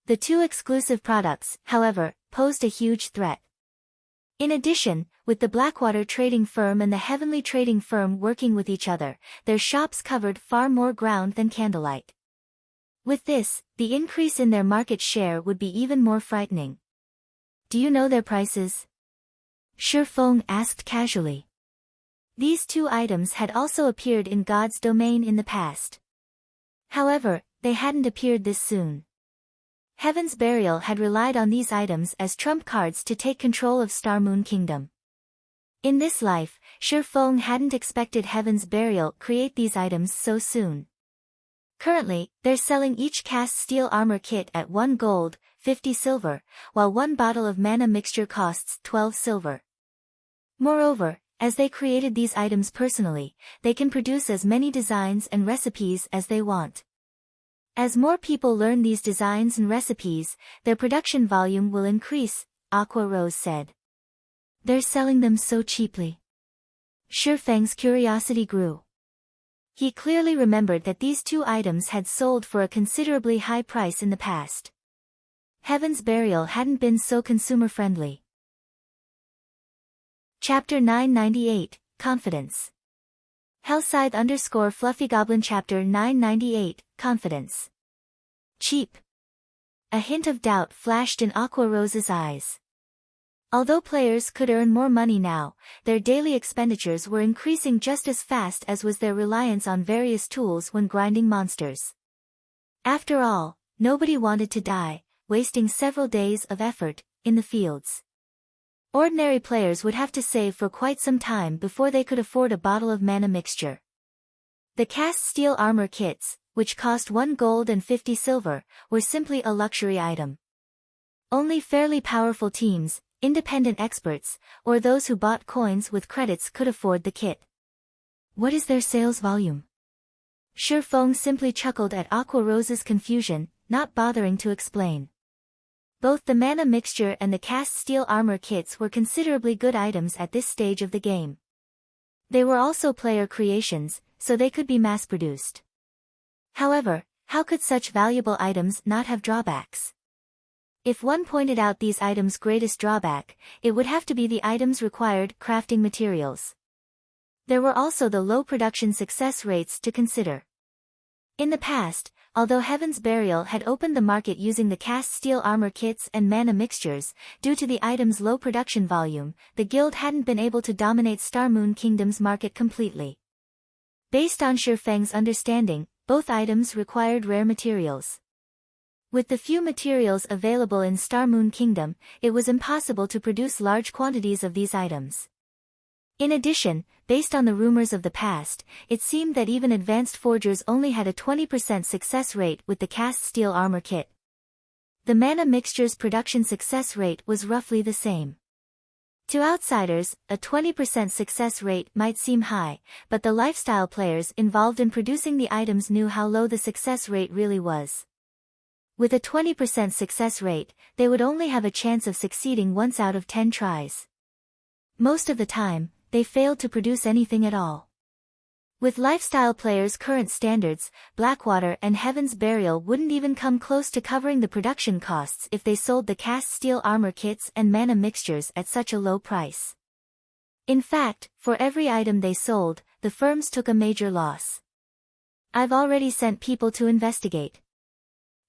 The two exclusive products, however, posed a huge threat. In addition, with the Blackwater trading firm and the Heavenly trading firm working with each other, their shops covered far more ground than Candlelight. With this, the increase in their market share would be even more frightening. Do you know their prices? Shifeng asked casually. These two items had also appeared in God's domain in the past. However, they hadn't appeared this soon. Heaven's Burial had relied on these items as trump cards to take control of Starmoon Kingdom. In this life, Shifeng hadn't expected Heaven's Burial create these items so soon. Currently, they're selling each cast steel armor kit at 1 gold, 50 silver, while 1 bottle of mana mixture costs 12 silver. Moreover, as they created these items personally, they can produce as many designs and recipes as they want. As more people learn these designs and recipes, their production volume will increase, Aqua Rose said. They're selling them so cheaply. Shifeng's curiosity grew. He clearly remembered that these two items had sold for a considerably high price in the past. Heaven's Burial hadn't been so consumer-friendly. Chapter 998, Confidence. Hellscythe_FluffyGoblin Chapter 998, Confidence. Cheap. A hint of doubt flashed in Aqua Rose's eyes. Although players could earn more money now, their daily expenditures were increasing just as fast as was their reliance on various tools when grinding monsters. After all, nobody wanted to die, wasting several days of effort in the fields. Ordinary players would have to save for quite some time before they could afford a bottle of mana mixture. The cast steel armor kits, which cost 1 gold and 50 silver, were simply a luxury item. Only fairly powerful teams, independent experts, or those who bought coins with credits could afford the kit. What is their sales volume? Shifeng simply chuckled at Aqua Rose's confusion, not bothering to explain. Both the mana mixture and the cast steel armor kits were considerably good items at this stage of the game. They were also player creations, so they could be mass-produced. However, how could such valuable items not have drawbacks? If one pointed out these items' greatest drawback, it would have to be the items' required crafting materials. There were also the low production success rates to consider. In the past, although Heaven's Burial had opened the market using the cast steel armor kits and mana mixtures, due to the items' low production volume, the guild hadn't been able to dominate Starmoon Kingdom's market completely. Based on Shifeng's understanding, both items required rare materials. With the few materials available in Starmoon Kingdom, it was impossible to produce large quantities of these items. In addition, based on the rumors of the past, it seemed that even advanced forgers only had a 20% success rate with the cast steel armor kit. The mana mixture's production success rate was roughly the same. To outsiders, a 20% success rate might seem high, but the lifestyle players involved in producing the items knew how low the success rate really was. With a 20% success rate, they would only have a chance of succeeding once out of 10 tries. Most of the time, they failed to produce anything at all. With lifestyle players' current standards, Blackwater and Heaven's Burial wouldn't even come close to covering the production costs if they sold the cast steel armor kits and mana mixtures at such a low price. In fact, for every item they sold, the firms took a major loss. I've already sent people to investigate.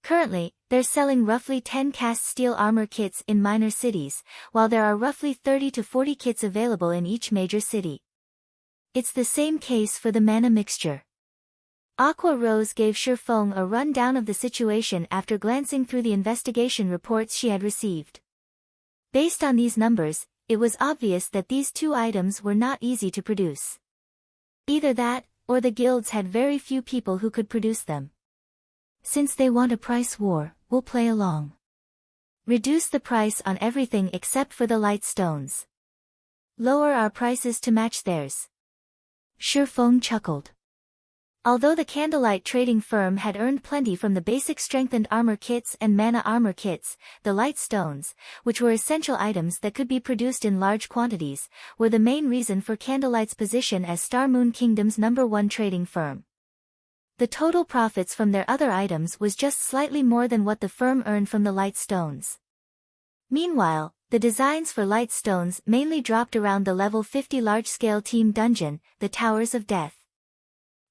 Currently, they're selling roughly 10 cast steel armor kits in minor cities, while there are roughly 30 to 40 kits available in each major city. It's the same case for the mana mixture. Aqua Rose gave Shifeng a rundown of the situation after glancing through the investigation reports she had received. Based on these numbers, it was obvious that these two items were not easy to produce. Either that, or the guilds had very few people who could produce them. Since they want a price war, we'll play along. Reduce the price on everything except for the light stones. Lower our prices to match theirs. Shifeng chuckled. Although the Candlelight trading firm had earned plenty from the basic strengthened armor kits and mana armor kits, the light stones, which were essential items that could be produced in large quantities, were the main reason for Candlelight's position as Star Moon Kingdom's #1 trading firm. The total profits from their other items was just slightly more than what the firm earned from the light stones. Meanwhile, the designs for light stones mainly dropped around the level 50 large-scale team dungeon, the Towers of Death.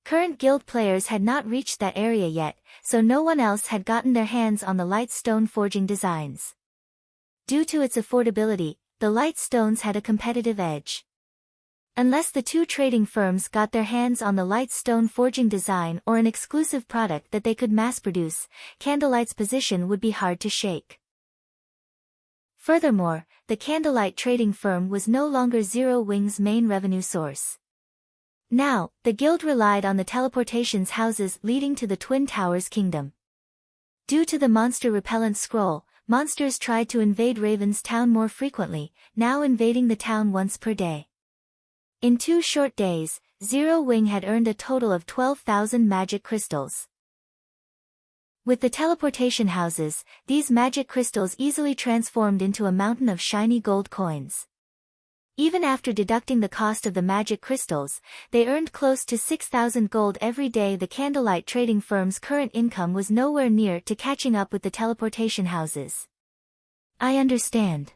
Current guild players had not reached that area yet, so no one else had gotten their hands on the light stone forging designs. Due to its affordability, the light stones had a competitive edge. Unless the two trading firms got their hands on the light stone forging design or an exclusive product that they could mass-produce, Candlelight's position would be hard to shake. Furthermore, the Candlelight trading firm was no longer Zero Wing's main revenue source. Now, the guild relied on the teleportations houses leading to the Twin Towers Kingdom. Due to the monster repellent scroll, monsters tried to invade Raven's town more frequently, now invading the town once per day. In 2 short days, Zero Wing had earned a total of 12,000 magic crystals. With the teleportation houses, these magic crystals easily transformed into a mountain of shiny gold coins. Even after deducting the cost of the magic crystals, they earned close to 6,000 gold every day. The Candlelight trading firm's current income was nowhere near to catching up with the teleportation houses. I understand.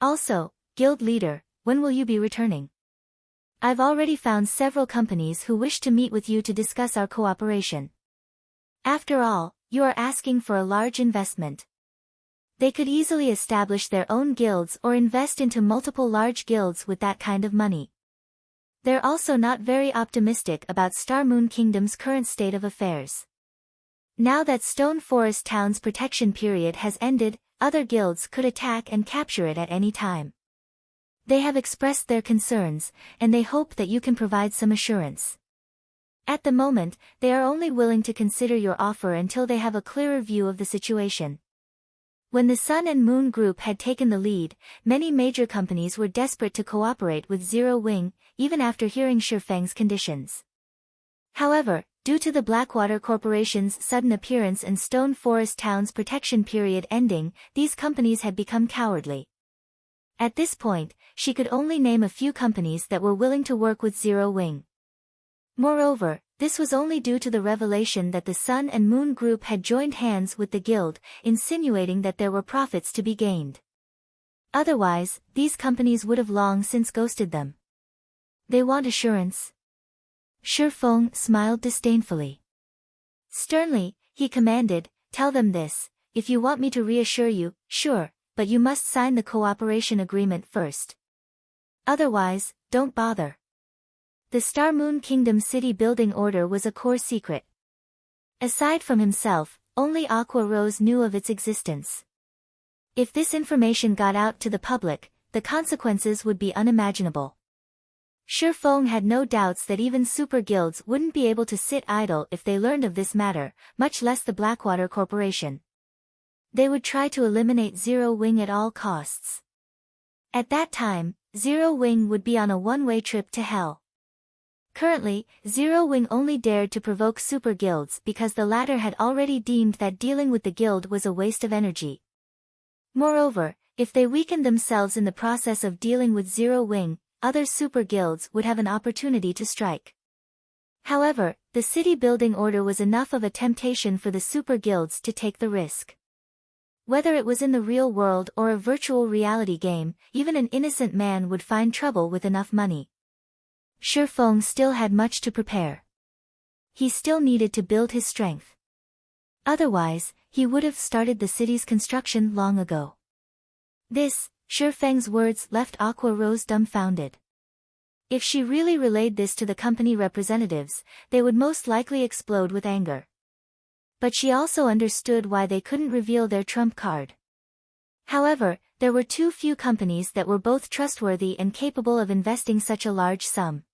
Also, guild leader, when will you be returning? I've already found several companies who wish to meet with you to discuss our cooperation. After all, you are asking for a large investment. They could easily establish their own guilds or invest into multiple large guilds with that kind of money. They're also not very optimistic about Star Moon Kingdom's current state of affairs. Now that Stone Forest Town's protection period has ended, other guilds could attack and capture it at any time. They have expressed their concerns, and they hope that you can provide some assurance. At the moment, they are only willing to consider your offer until they have a clearer view of the situation. When the Sun and Moon Group had taken the lead, many major companies were desperate to cooperate with Zero Wing, even after hearing Shifeng's conditions. However, due to the Blackwater Corporation's sudden appearance and Stone Forest Town's protection period ending, these companies had become cowardly. At this point, she could only name a few companies that were willing to work with Zero Wing. Moreover, this was only due to the revelation that the Sun and Moon Group had joined hands with the guild, insinuating that there were profits to be gained. Otherwise, these companies would have long since ghosted them. They want assurance. Shifeng smiled disdainfully. Sternly, he commanded, "Tell them this, if you want me to reassure you, sure, but you must sign the cooperation agreement first. Otherwise, don't bother." The Star Moon Kingdom city building order was a core secret. Aside from himself, only Aqua Rose knew of its existence. If this information got out to the public, the consequences would be unimaginable. Shifeng had no doubts that even super guilds wouldn't be able to sit idle if they learned of this matter, much less the Blackwater Corporation. They would try to eliminate Zero Wing at all costs. At that time, Zero Wing would be on a one-way trip to hell. Currently, Zero Wing only dared to provoke super guilds because the latter had already deemed that dealing with the guild was a waste of energy. Moreover, if they weakened themselves in the process of dealing with Zero Wing, other super guilds would have an opportunity to strike. However, the city building order was enough of a temptation for the super guilds to take the risk. Whether it was in the real world or a virtual reality game, even an innocent man would find trouble with enough money. Shi Feng still had much to prepare. He still needed to build his strength. Otherwise, he would have started the city's construction long ago. Shi Feng's words left Aqua Rose dumbfounded. If she really relayed this to the company representatives, they would most likely explode with anger. But she also understood why they couldn't reveal their trump card. However, there were too few companies that were both trustworthy and capable of investing such a large sum.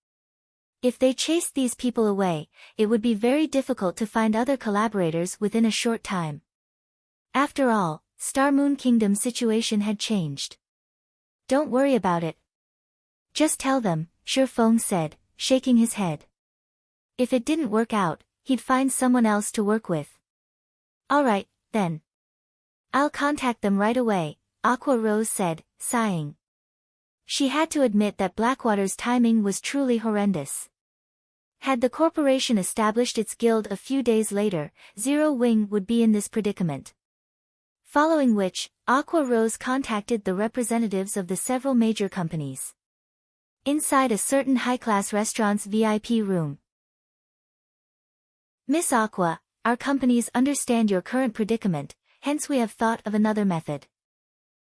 If they chased these people away, it would be very difficult to find other collaborators within a short time. After all, Star Moon Kingdom's situation had changed. Don't worry about it. Just tell them, Shi Feng said, shaking his head. If it didn't work out, he'd find someone else to work with. Alright, then. I'll contact them right away, Aqua Rose said, sighing. She had to admit that Blackwater's timing was truly horrendous. Had the corporation established its guild a few days later, Zero Wing would be in this predicament. Following which, Aqua Rose contacted the representatives of the several major companies. Inside a certain high-class restaurant's VIP room. Miss Aqua, our companies understand your current predicament, hence we have thought of another method.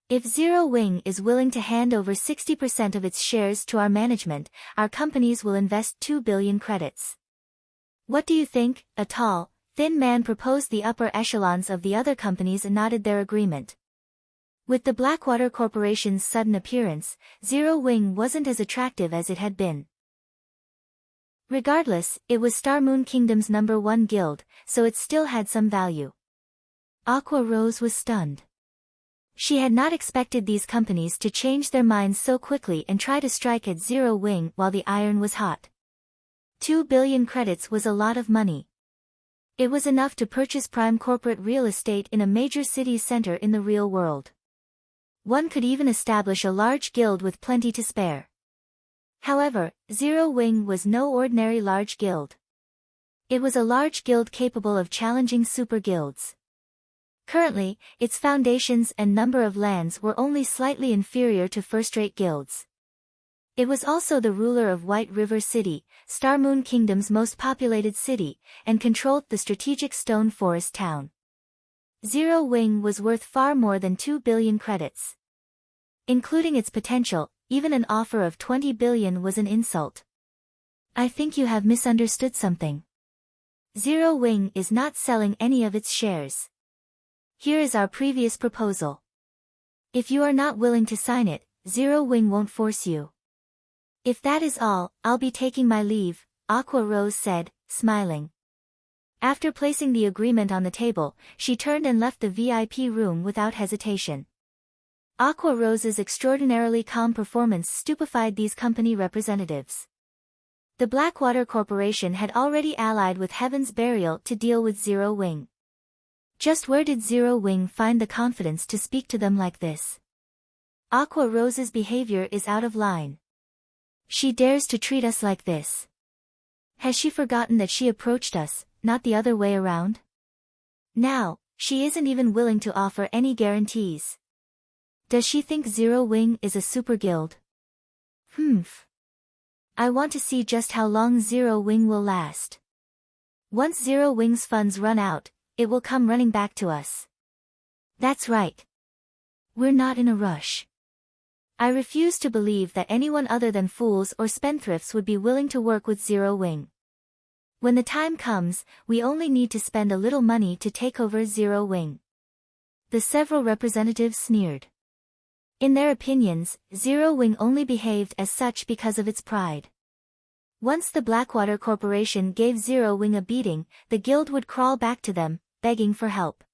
If Zero Wing is willing to hand over 60% of its shares to our management, our companies will invest 2 billion credits. What do you think? A tall, thin man proposed. The upper echelons of the other companies nodded their agreement. With the Blackwater Corporation's sudden appearance, Zero Wing wasn't as attractive as it had been. Regardless, it was Star Moon Kingdom's #1 guild, so it still had some value. Aqua Rose was stunned. She had not expected these companies to change their minds so quickly and try to strike at Zero Wing while the iron was hot. 2 billion credits was a lot of money. It was enough to purchase prime corporate real estate in a major city center in the real world. One could even establish a large guild with plenty to spare. However, Zero Wing was no ordinary large guild. It was a large guild capable of challenging super guilds. Currently, its foundations and number of lands were only slightly inferior to first-rate guilds. It was also the ruler of White River City, Star Moon Kingdom's most populated city, and controlled the strategic Stone Forest town. Zero Wing was worth far more than 2 billion credits. Including its potential, even an offer of 20 billion was an insult. I think you have misunderstood something. Zero Wing is not selling any of its shares. Here is our previous proposal. If you are not willing to sign it, Zero Wing won't force you. If that is all, I'll be taking my leave, Aqua Rose said, smiling. After placing the agreement on the table, she turned and left the VIP room without hesitation. Aqua Rose's extraordinarily calm performance stupefied these company representatives. The Blackwater Corporation had already allied with Heaven's Burial to deal with Zero Wing. Just where did Zero Wing find the confidence to speak to them like this? Aqua Rose's behavior is out of line. She dares to treat us like this. Has she forgotten that she approached us, not the other way around? Now, she isn't even willing to offer any guarantees. Does she think Zero Wing is a super guild? I want to see just how long Zero Wing will last. Once Zero Wing's funds run out, it will come running back to us. That's right. We're not in a rush. I refuse to believe that anyone other than fools or spendthrifts would be willing to work with Zero Wing. When the time comes, we only need to spend a little money to take over Zero Wing. The several representatives sneered. In their opinions, Zero Wing only behaved as such because of its pride. Once the Blackwater Corporation gave Zero Wing a beating, the guild would crawl back to them, begging for help.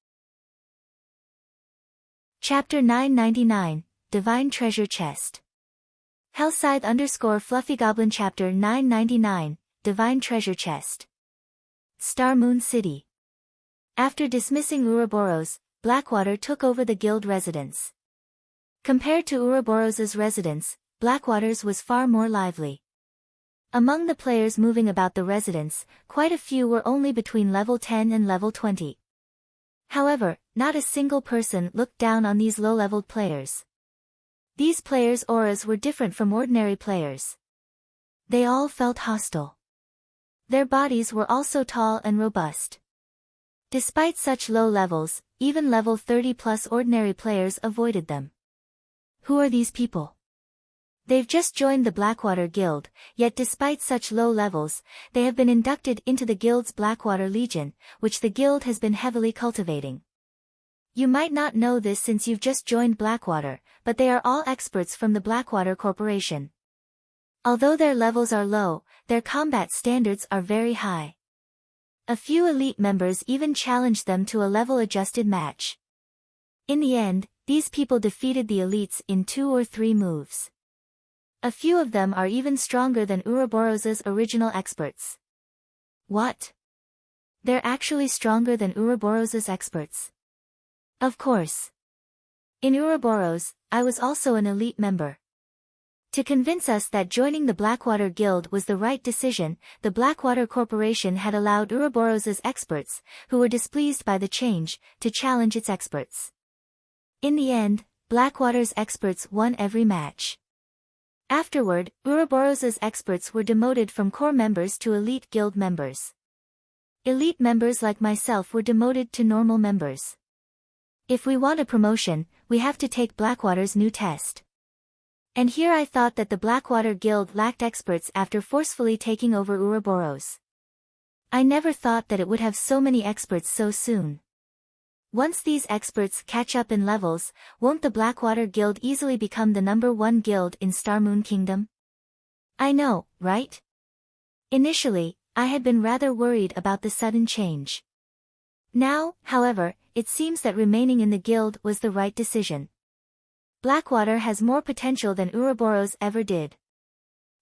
Chapter 999, Divine Treasure Chest. Hellscythe_Fluffy Goblin Chapter 999, Divine Treasure Chest. Star Moon City. After dismissing Ouroboros, Blackwater took over the guild residence. Compared to Ouroboros' residence, Blackwater's was far more lively. Among the players moving about the residence, quite a few were only between level 10 and level 20. However, not a single person looked down on these low-leveled players. These players' auras were different from ordinary players. They all felt hostile. Their bodies were also tall and robust. Despite such low levels, even level 30+ ordinary players avoided them. Who are these people? They've just joined the Blackwater Guild, yet despite such low levels, they have been inducted into the guild's Blackwater Legion, which the guild has been heavily cultivating. You might not know this since you've just joined Blackwater, but they are all experts from the Blackwater Corporation. Although their levels are low, their combat standards are very high. A few elite members even challenged them to a level-adjusted match. In the end, these people defeated the elites in 2 or 3 moves. A few of them are even stronger than Ouroboros' original experts. What? They're actually stronger than Ouroboros' experts? Of course. In Ouroboros, I was also an elite member. To convince us that joining the Blackwater Guild was the right decision, the Blackwater Corporation had allowed Ouroboros' experts, who were displeased by the change, to challenge its experts. In the end, Blackwater's experts won every match. Afterward, Ouroboros' experts were demoted from core members to elite guild members. Elite members like myself were demoted to normal members. If we want a promotion, we have to take Blackwater's new test. And here I thought that the Blackwater Guild lacked experts after forcefully taking over Ouroboros. I never thought that it would have so many experts so soon. Once these experts catch up in levels, won't the Blackwater Guild easily become the #1 guild in Star Moon Kingdom? I know, right? Initially, I had been rather worried about the sudden change. Now, however, it seems that remaining in the guild was the right decision. Blackwater has more potential than Ouroboros ever did.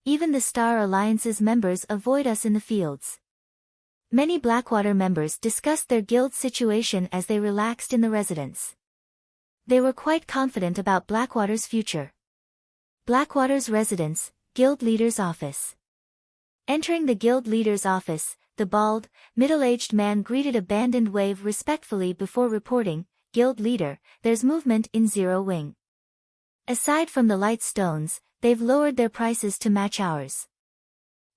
Even the Star Alliance's members avoid us in the fields. Many Blackwater members discussed their guild situation as they relaxed in the residence. They were quite confident about Blackwater's future. Blackwater's residence, Guild Leader's Office. Entering the Guild Leader's office, the bald, middle-aged man greeted Abandoned Wave respectfully before reporting, "Guild Leader, there's movement in Zero Wing. Aside from the light stones, they've lowered their prices to match ours.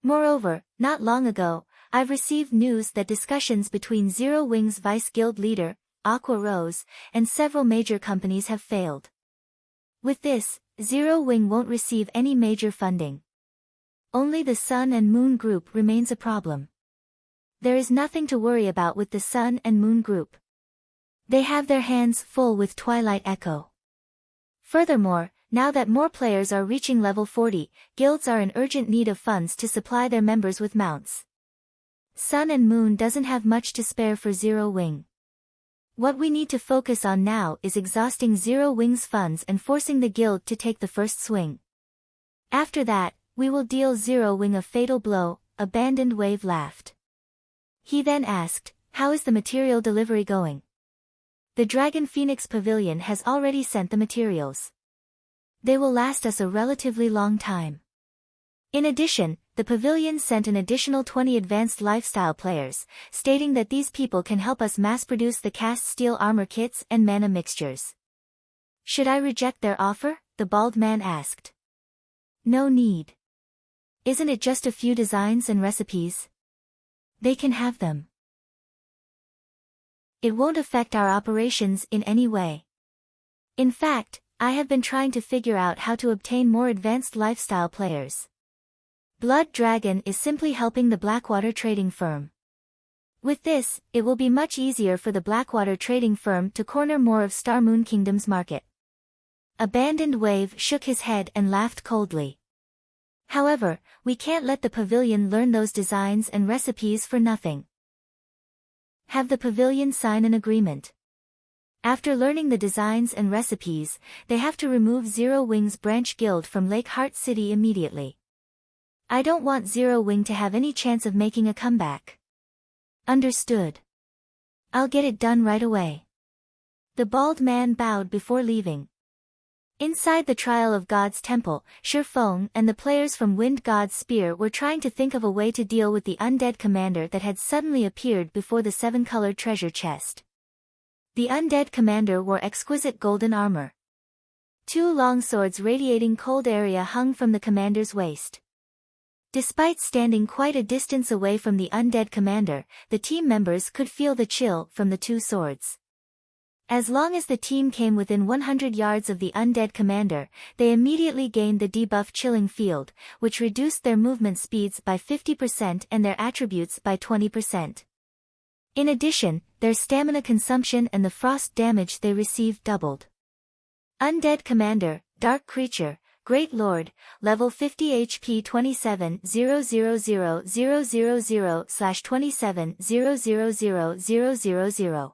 Moreover, not long ago, I've received news that discussions between Zero Wing's Vice Guild Leader, Aqua Rose, and several major companies have failed. With this, Zero Wing won't receive any major funding. Only the Sun and Moon Group remains a problem. There is nothing to worry about with the Sun and Moon Group. They have their hands full with Twilight Echo. Furthermore, now that more players are reaching level 40, guilds are in urgent need of funds to supply their members with mounts. Sun and Moon doesn't have much to spare for Zero Wing. What we need to focus on now is exhausting Zero Wing's funds and forcing the guild to take the first swing. After that, we will deal Zero Wing a fatal blow." Abandoned Wave laughed. He then asked, "How is the material delivery going?" "The Dragon Phoenix Pavilion has already sent the materials. They will last us a relatively long time. In addition, the pavilion sent an additional 20 advanced lifestyle players, stating that these people can help us mass-produce the cast steel armor kits and mana mixtures." "Should I reject their offer?" the bald man asked. "No need. Isn't it just a few designs and recipes? They can have them. It won't affect our operations in any way. In fact, I have been trying to figure out how to obtain more advanced lifestyle players. Blood Dragon is simply helping the Blackwater trading firm. With this, it will be much easier for the Blackwater trading firm to corner more of Star Moon Kingdom's market." Abandoned Wave shook his head and laughed coldly. "However, we can't let the pavilion learn those designs and recipes for nothing. Have the pavilion sign an agreement. After learning the designs and recipes, they have to remove Zero Wing's branch guild from Lake Heart City immediately. I don't want Zero Wing to have any chance of making a comeback. Understood. I'll get it done right away. The bald man bowed before leaving. Inside the Trial of God's temple, Shifeng and the players from Wind God's Spear were trying to think of a way to deal with the undead commander that had suddenly appeared before the seven-colored treasure chest. The undead commander wore exquisite golden armor. Two long swords radiating cold area hung from the commander's waist. Despite standing quite a distance away from the undead commander, the team members could feel the chill from the two swords. As long as the team came within 100 yards of the undead commander, they immediately gained the debuff Chilling Field, which reduced their movement speeds by 50% and their attributes by 20%. In addition, their stamina consumption and the frost damage they received doubled. Undead Commander, Dark Creature, Great Lord, level 50 HP 27,000,000/27,000,000.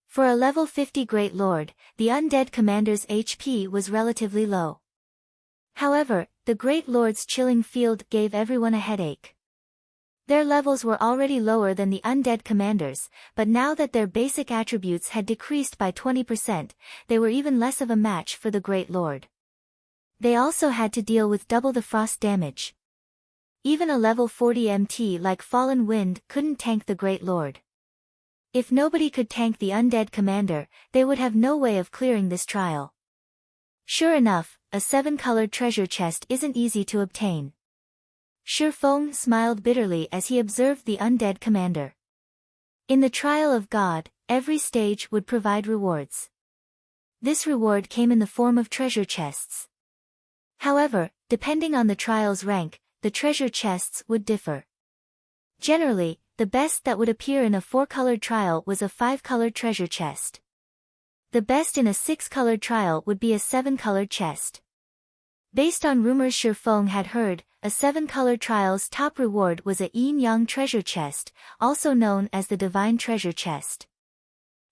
For a level 50 Great Lord, the Undead Commander's HP was relatively low. However, the Great Lord's Chilling Field gave everyone a headache. Their levels were already lower than the Undead Commanders, but now that their basic attributes had decreased by 20%, they were even less of a match for the Great Lord. They also had to deal with double the frost damage. Even a level 40 MT like Fallen Wind couldn't tank the Great Lord. If nobody could tank the Undead Commander, they would have no way of clearing this trial. Sure enough, a 7-colored treasure chest isn't easy to obtain. Shifeng smiled bitterly as he observed the Undead Commander. In the Trial of God, every stage would provide rewards. This reward came in the form of treasure chests. However, depending on the trial's rank, the treasure chests would differ. Generally, the best that would appear in a 4-colored trial was a 5-colored treasure chest. The best in a 6-colored trial would be a 7-colored chest. Based on rumors Shifeng had heard, a 7-colored trial's top reward was a yin-yang treasure chest, also known as the Divine Treasure Chest.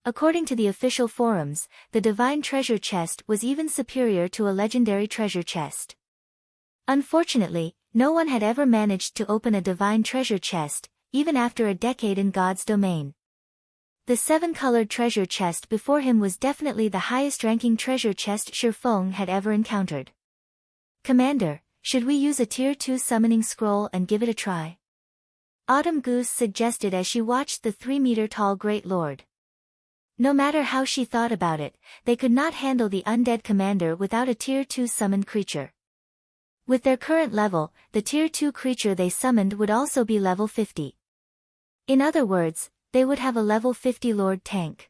According to the official forums, the Divine Treasure Chest was even superior to a legendary treasure chest. Unfortunately, no one had ever managed to open a Divine Treasure Chest, even after a decade in God's domain. The 7-colored treasure chest before him was definitely the highest-ranking treasure chest Shifeng had ever encountered. Commander, should we use a Tier 2 summoning scroll and give it a try? Autumn Goose suggested as she watched the 3-meter-tall Great Lord. No matter how she thought about it, they could not handle the Undead Commander without a Tier 2 summoned creature. With their current level, the Tier 2 creature they summoned would also be level 50. In other words, they would have a level 50 Lord tank.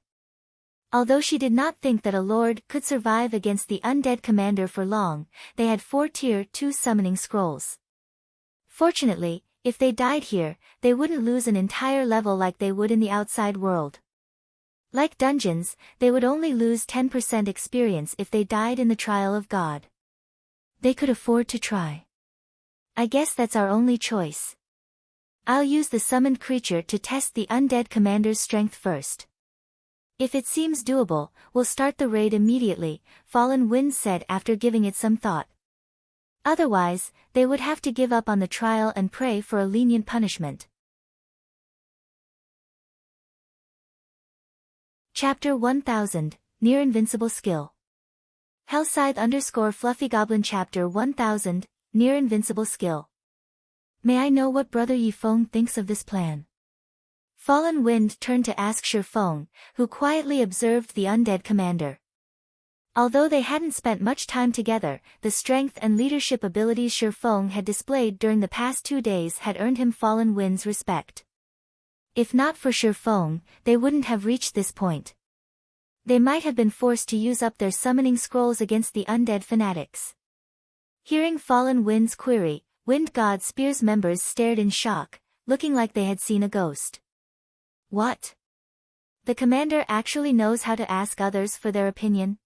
Although she did not think that a Lord could survive against the Undead Commander for long, they had 4 Tier 2 summoning scrolls. Fortunately, if they died here, they wouldn't lose an entire level like they would in the outside world. Like dungeons, they would only lose 10% experience if they died in the Trial of God. They could afford to try. I guess that's our only choice. I'll use the summoned creature to test the Undead Commander's strength first. If it seems doable, we'll start the raid immediately, Fallen Wind said after giving it some thought. Otherwise, they would have to give up on the trial and pray for a lenient punishment. Chapter 1000, Near Invincible Skill. Hellscythe _Fluffy Goblin Chapter 1000, Near Invincible Skill. May I know what Brother Yifeng thinks of this plan? Fallen Wind turned to ask Shifeng, who quietly observed the Undead Commander. Although they hadn't spent much time together, the strength and leadership abilities Shifeng had displayed during the past 2 days had earned him Fallen Wind's respect. If not for Shifeng, they wouldn't have reached this point. They might have been forced to use up their summoning scrolls against the undead fanatics. Hearing Fallen Wind's query, Wind God Spear's members stared in shock, looking like they had seen a ghost. What? The commander actually knows how to ask others for their opinion?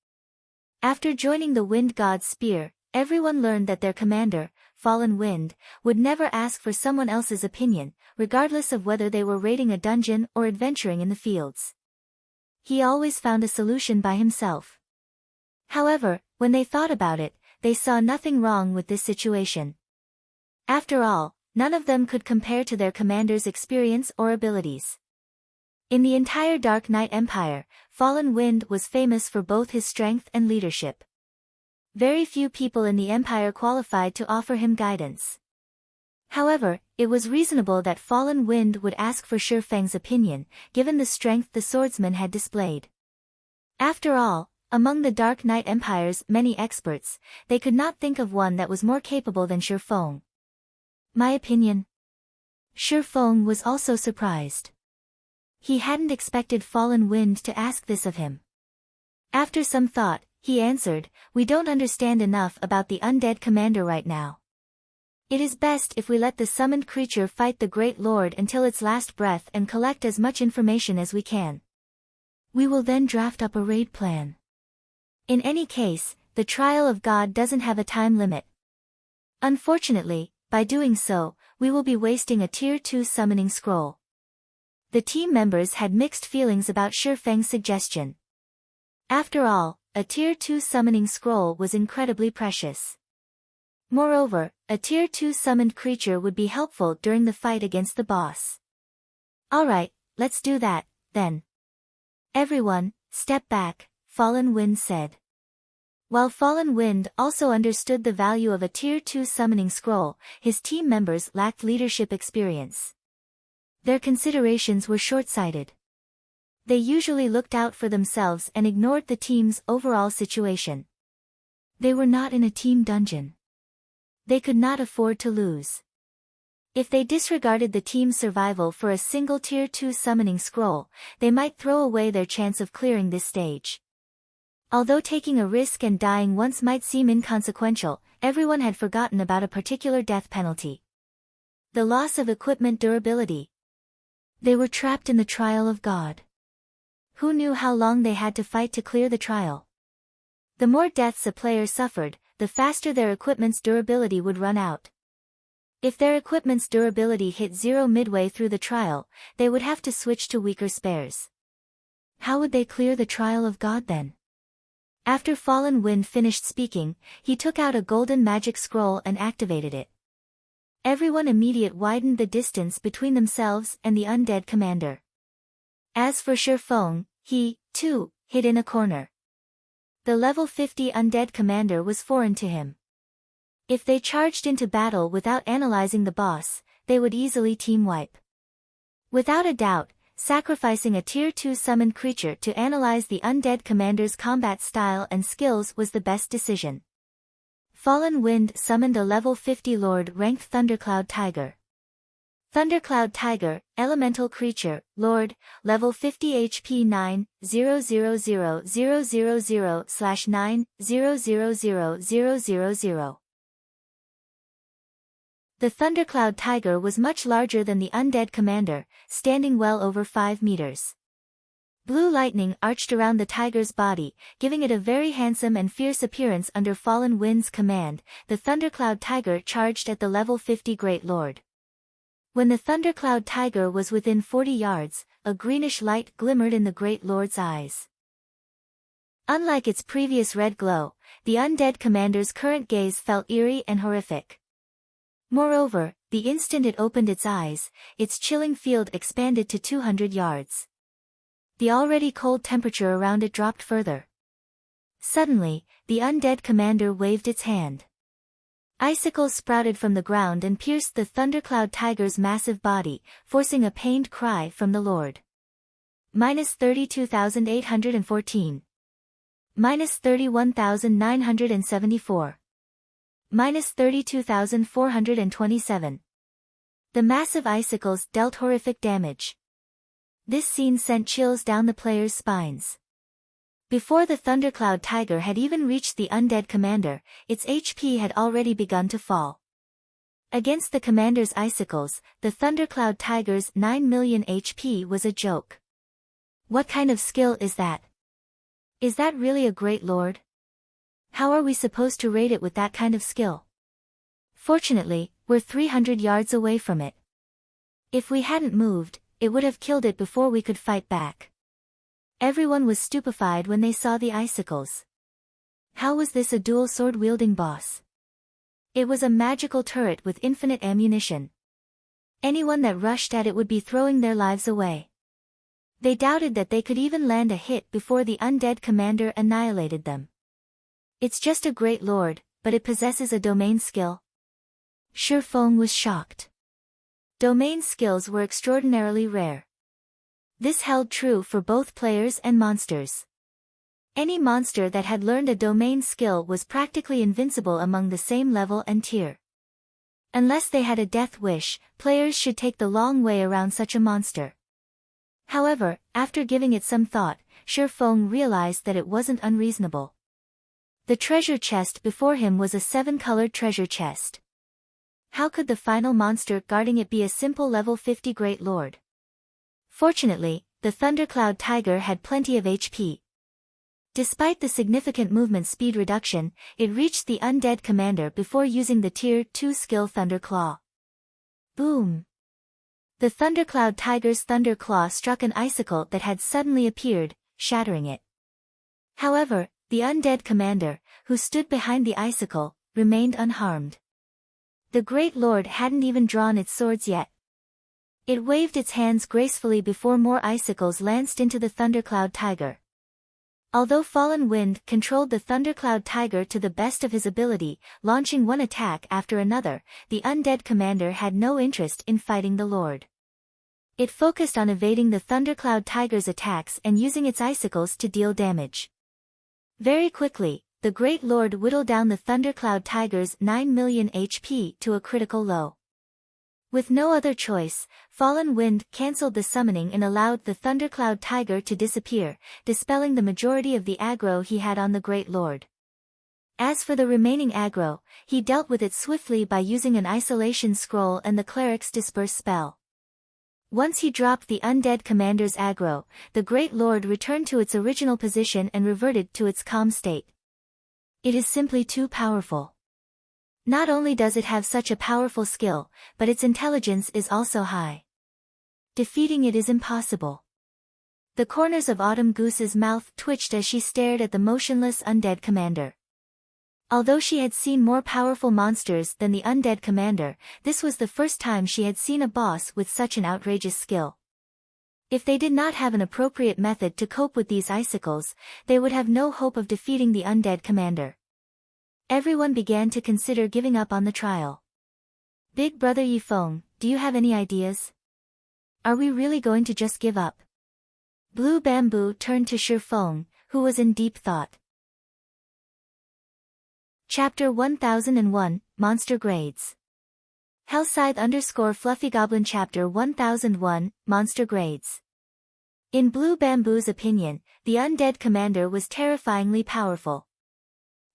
After joining the Wind God Spear, everyone learned that their commander, Fallen Wind, would never ask for someone else's opinion, regardless of whether they were raiding a dungeon or adventuring in the fields. he always found a solution by himself. However, when they thought about it, they saw nothing wrong with this situation. After all, none of them could compare to their commander's experience or abilities. In the entire Dark Knight Empire, Fallen Wind was famous for both his strength and leadership. Very few people in the Empire qualified to offer him guidance. However, it was reasonable that Fallen Wind would ask for Shi Feng's opinion, given the strength the swordsman had displayed. After all, among the Dark Knight Empire's many experts, they could not think of one that was more capable than Shi Feng. My opinion? Shi Feng was also surprised. He hadn't expected Fallen Wind to ask this of him. After some thought, he answered, "We don't understand enough about the undead commander right now. It is best if we let the summoned creature fight the Great Lord until its last breath and collect as much information as we can. We will then draft up a raid plan. In any case, the trial of God doesn't have a time limit. Unfortunately, by doing so, we will be wasting a Tier 2 summoning scroll." The team members had mixed feelings about Shi Feng's suggestion. After all, a Tier 2 summoning scroll was incredibly precious. Moreover, a Tier 2 summoned creature would be helpful during the fight against the boss. "Alright, let's do that, then." "Everyone, step back," Fallen Wind said. While Fallen Wind also understood the value of a Tier 2 summoning scroll, his team members lacked leadership experience. Their considerations were short-sighted. They usually looked out for themselves and ignored the team's overall situation. They were not in a team dungeon. They could not afford to lose. If they disregarded the team's survival for a single Tier 2 summoning scroll, they might throw away their chance of clearing this stage. Although taking a risk and dying once might seem inconsequential, everyone had forgotten about a particular death penalty: the loss of equipment durability. They were trapped in the trial of God. Who knew how long they had to fight to clear the trial? The more deaths a player suffered, the faster their equipment's durability would run out. If their equipment's durability hit zero midway through the trial, they would have to switch to weaker spares. How would they clear the trial of God then? After Fallen Wind finished speaking, he took out a golden magic scroll and activated it. Everyone immediately widened the distance between themselves and the undead commander. As for Shi Feng, he, too, hid in a corner. The level 50 undead commander was foreign to him. If they charged into battle without analyzing the boss, they would easily team wipe. Without a doubt, sacrificing a Tier 2 summoned creature to analyze the undead commander's combat style and skills was the best decision. Fallen Wind summoned a level 50 Lord-ranked Thundercloud Tiger. Thundercloud Tiger, elemental creature, Lord, level 50 HP 9000000/9000000. The Thundercloud Tiger was much larger than the undead commander, standing well over 5 meters. Blue lightning arched around the tiger's body, giving it a very handsome and fierce appearance. Under Fallen Wind's command, the Thundercloud Tiger charged at the level 50 Great Lord. When the Thundercloud Tiger was within 40 yards, a greenish light glimmered in the Great Lord's eyes. Unlike its previous red glow, the undead commander's current gaze felt eerie and horrific. Moreover, the instant it opened its eyes, its chilling field expanded to 200 yards. The already cold temperature around it dropped further. Suddenly, the undead commander waved its hand. Icicles sprouted from the ground and pierced the Thundercloud Tiger's massive body, forcing a pained cry from the Lord. -32,814. -31,974. -32,427. The massive icicles dealt horrific damage. This scene sent chills down the players' spines. Before the Thundercloud Tiger had even reached the undead commander, its HP had already begun to fall. Against the commander's icicles, the Thundercloud Tiger's 9 million HP was a joke. What kind of skill is that? Is that really a Great Lord? How are we supposed to raid it with that kind of skill? Fortunately, we're 300 yards away from it. If we hadn't moved, it would have killed it before we could fight back. Everyone was stupefied when they saw the icicles. How was this a dual sword-wielding boss? It was a magical turret with infinite ammunition. Anyone that rushed at it would be throwing their lives away. They doubted that they could even land a hit before the undead commander annihilated them. It's just a great lord, but it possesses a domain skill. Shifeng was shocked. Domain skills were extraordinarily rare. This held true for both players and monsters. Any monster that had learned a domain skill was practically invincible among the same level and tier. Unless they had a death wish, players should take the long way around such a monster. However, after giving it some thought, Shifeng realized that it wasn't unreasonable. The treasure chest before him was a 7-colored treasure chest. How could the final monster guarding it be a simple level 50 Great Lord? Fortunately, the Thundercloud Tiger had plenty of HP. Despite the significant movement speed reduction, it reached the undead commander before using the Tier 2 skill Thunderclaw. Boom! The Thundercloud Tiger's Thunderclaw struck an icicle that had suddenly appeared, shattering it. However, the undead commander, who stood behind the icicle, remained unharmed. The Great Lord hadn't even drawn its swords yet. It waved its hands gracefully before more icicles lanced into the Thundercloud Tiger. Although Fallen Wind controlled the Thundercloud Tiger to the best of his ability, launching one attack after another, the undead commander had no interest in fighting the Lord. It focused on evading the Thundercloud Tiger's attacks and using its icicles to deal damage. Very quickly, the Great Lord whittled down the Thundercloud Tiger's 9 million HP to a critical low. With no other choice, Fallen Wind cancelled the summoning and allowed the Thundercloud Tiger to disappear, dispelling the majority of the aggro he had on the Great Lord. As for the remaining aggro, he dealt with it swiftly by using an isolation scroll and the Cleric's Disperse spell. Once he dropped the undead commander's aggro, the Great Lord returned to its original position and reverted to its calm state. It is simply too powerful. Not only does it have such a powerful skill, but its intelligence is also high. Defeating it is impossible. The corners of Autumn Goose's mouth twitched as she stared at the motionless undead commander. Although she had seen more powerful monsters than the undead commander, this was the first time she had seen a boss with such an outrageous skill. If they did not have an appropriate method to cope with these icicles, they would have no hope of defeating the undead commander. Everyone began to consider giving up on the trial. Big Brother Yifeng, do you have any ideas? Are we really going to just give up? Blue Bamboo turned to Shifeng, who was in deep thought. Chapter 1001, Monster Grades. Hellscythe _Fluffy Chapter 1001, Monster Grades. In Blue Bamboo's opinion, the undead commander was terrifyingly powerful.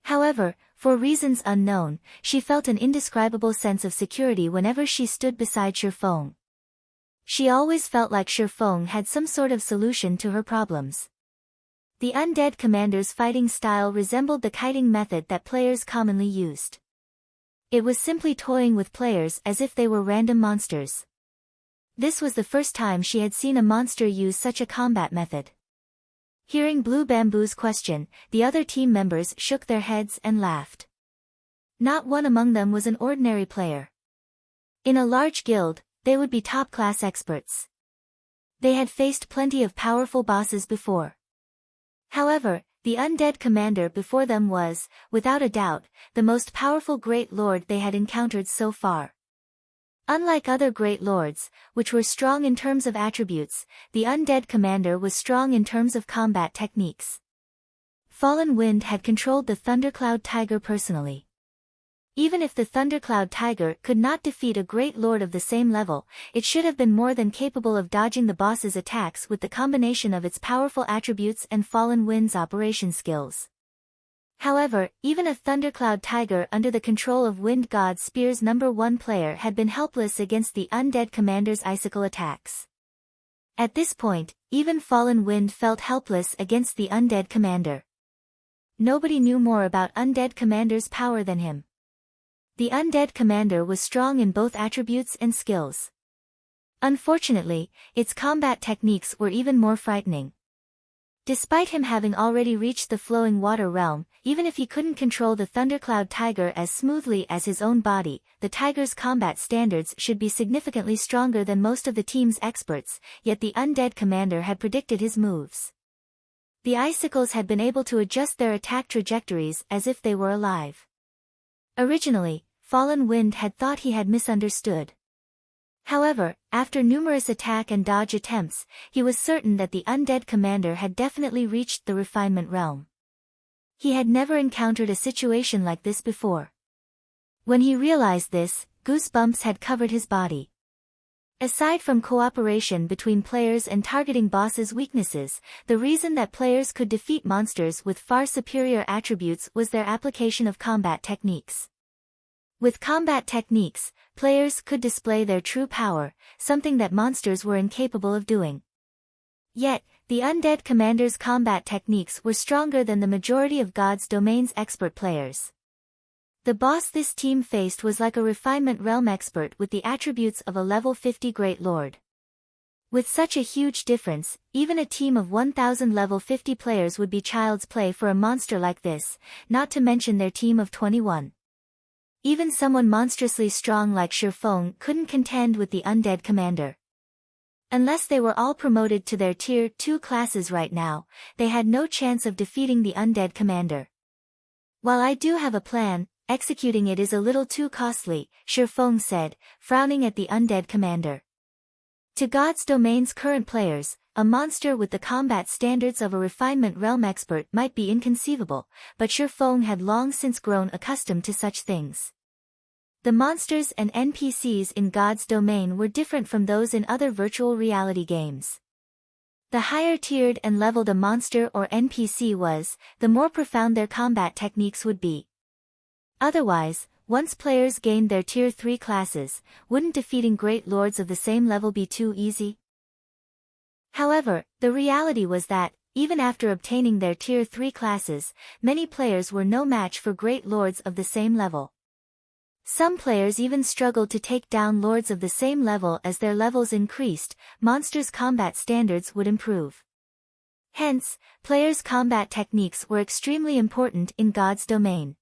However, for reasons unknown, she felt an indescribable sense of security whenever she stood beside Shifeng. She always felt like Shifeng had some sort of solution to her problems. The undead commander's fighting style resembled the kiting method that players commonly used. It was simply toying with players as if they were random monsters. This was the first time she had seen a monster use such a combat method. Hearing Blue Bamboo's question, the other team members shook their heads and laughed. Not one among them was an ordinary player. In a large guild, they would be top-class experts. They had faced plenty of powerful bosses before. However, the undead commander before them was, without a doubt, the most powerful Great Lord they had encountered so far. Unlike other Great Lords, which were strong in terms of attributes, the undead commander was strong in terms of combat techniques. Fallen Wind had controlled the Thundercloud Tiger personally. Even if the Thundercloud Tiger could not defeat a Great Lord of the same level, it should have been more than capable of dodging the boss's attacks with the combination of its powerful attributes and Fallen Wind's operation skills. However, even a Thundercloud Tiger under the control of Wind God Spear's #1 player had been helpless against the undead commander's icicle attacks. At this point, even Fallen Wind felt helpless against the undead commander. Nobody knew more about undead commander's power than him. The undead commander was strong in both attributes and skills. Unfortunately, its combat techniques were even more frightening. Despite him having already reached the flowing water realm, even if he couldn't control the thundercloud tiger as smoothly as his own body, the tiger's combat standards should be significantly stronger than most of the team's experts, yet the undead commander had predicted his moves. The icicles had been able to adjust their attack trajectories as if they were alive. Originally, Fallen Wind had thought he had misunderstood. However, after numerous attack and dodge attempts, he was certain that the undead commander had definitely reached the refinement realm. He had never encountered a situation like this before. When he realized this, goosebumps had covered his body. Aside from cooperation between players and targeting bosses' weaknesses, the reason that players could defeat monsters with far superior attributes was their application of combat techniques. With combat techniques, players could display their true power, something that monsters were incapable of doing. Yet, the undead commander's combat techniques were stronger than the majority of God's Domain's expert players. The boss this team faced was like a refinement realm expert with the attributes of a level 50 Great Lord. With such a huge difference, even a team of 1,000 level 50 players would be child's play for a monster like this, not to mention their team of 21. Even someone monstrously strong like Shifeng couldn't contend with the undead commander. Unless they were all promoted to their tier 2 classes right now, they had no chance of defeating the undead commander. While I do have a plan, executing it is a little too costly, Shifeng said, frowning at the undead commander. To God's Domain's current players, a monster with the combat standards of a refinement realm expert might be inconceivable, but Shifeng had long since grown accustomed to such things. The monsters and NPCs in God's Domain were different from those in other virtual reality games. The higher tiered and leveled a monster or NPC was, the more profound their combat techniques would be. Otherwise, once players gained their tier 3 classes, wouldn't defeating great lords of the same level be too easy? However, the reality was that, even after obtaining their tier 3 classes, many players were no match for great lords of the same level. Some players even struggled to take down lords of the same level. As their levels increased, monsters' combat standards would improve. Hence, players' combat techniques were extremely important in God's Domain.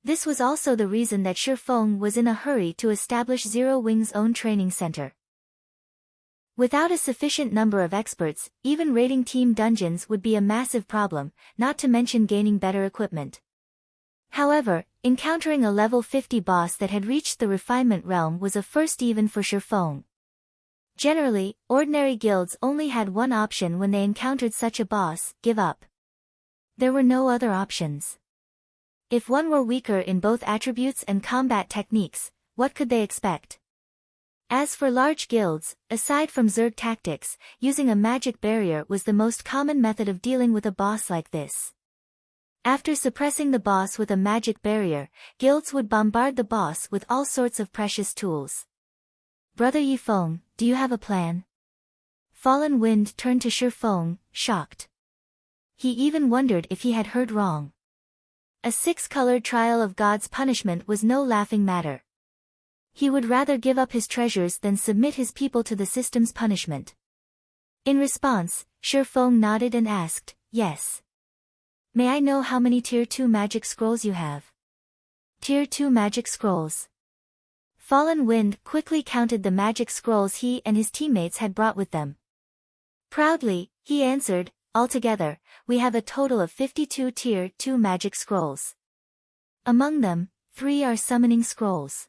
This was also the reason that Shifeng was in a hurry to establish Zero Wing's own training center. Without a sufficient number of experts, even raiding team dungeons would be a massive problem, not to mention gaining better equipment. However, encountering a level 50 boss that had reached the refinement realm was a first even for Shifeng. Generally, ordinary guilds only had one option when they encountered such a boss: give up. There were no other options. If one were weaker in both attributes and combat techniques, what could they expect? As for large guilds, aside from Zerg tactics, using a magic barrier was the most common method of dealing with a boss like this. After suppressing the boss with a magic barrier, guilds would bombard the boss with all sorts of precious tools. Brother Yifeng, do you have a plan? Fallen Wind turned to Shifeng, shocked. He even wondered if he had heard wrong. A 6-colored trial of God's punishment was no laughing matter. He would rather give up his treasures than submit his people to the system's punishment. In response, Shifeng nodded and asked, yes. May I know how many Tier 2 magic scrolls you have? Tier 2 magic scrolls. Fallen Wind quickly counted the magic scrolls he and his teammates had brought with them. Proudly, he answered, altogether, we have a total of 52 Tier 2 magic scrolls. Among them, 3 are summoning scrolls.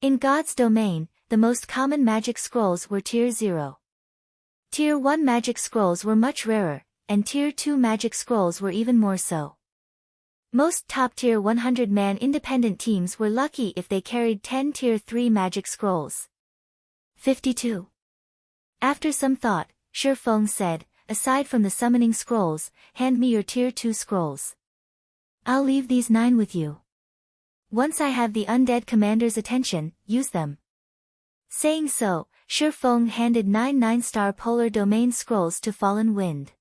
In God's Domain, the most common magic scrolls were Tier 0. Tier 1 magic scrolls were much rarer, and Tier 2 magic scrolls were even more so. Most top-tier 100-man independent teams were lucky if they carried 10 Tier 3 magic scrolls. 52. After some thought, Shifeng said, aside from the summoning scrolls, hand me your Tier 2 scrolls. I'll leave these 9 with you. Once I have the undead commander's attention, use them. Saying so, Shifeng handed 9 9-star Polar Domain scrolls to Fallen Wind.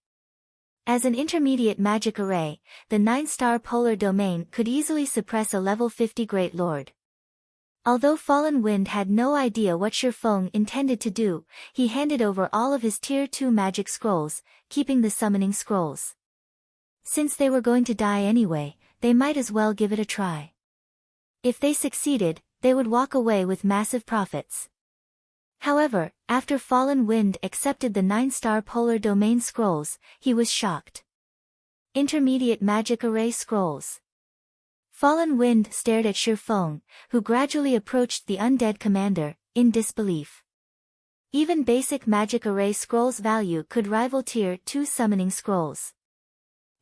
As an intermediate magic array, the 9-star Polar Domain could easily suppress a level 50 Great Lord. Although Fallen Wind had no idea what Shifeng intended to do, he handed over all of his Tier 2 magic scrolls, keeping the summoning scrolls. Since they were going to die anyway, they might as well give it a try. If they succeeded, they would walk away with massive profits. However, after Fallen Wind accepted the 9-star Polar Domain scrolls, he was shocked. Intermediate Magic Array Scrolls. Fallen Wind stared at Shifeng, who gradually approached the undead commander, in disbelief. Even basic Magic Array Scrolls value could rival Tier 2 Summoning Scrolls.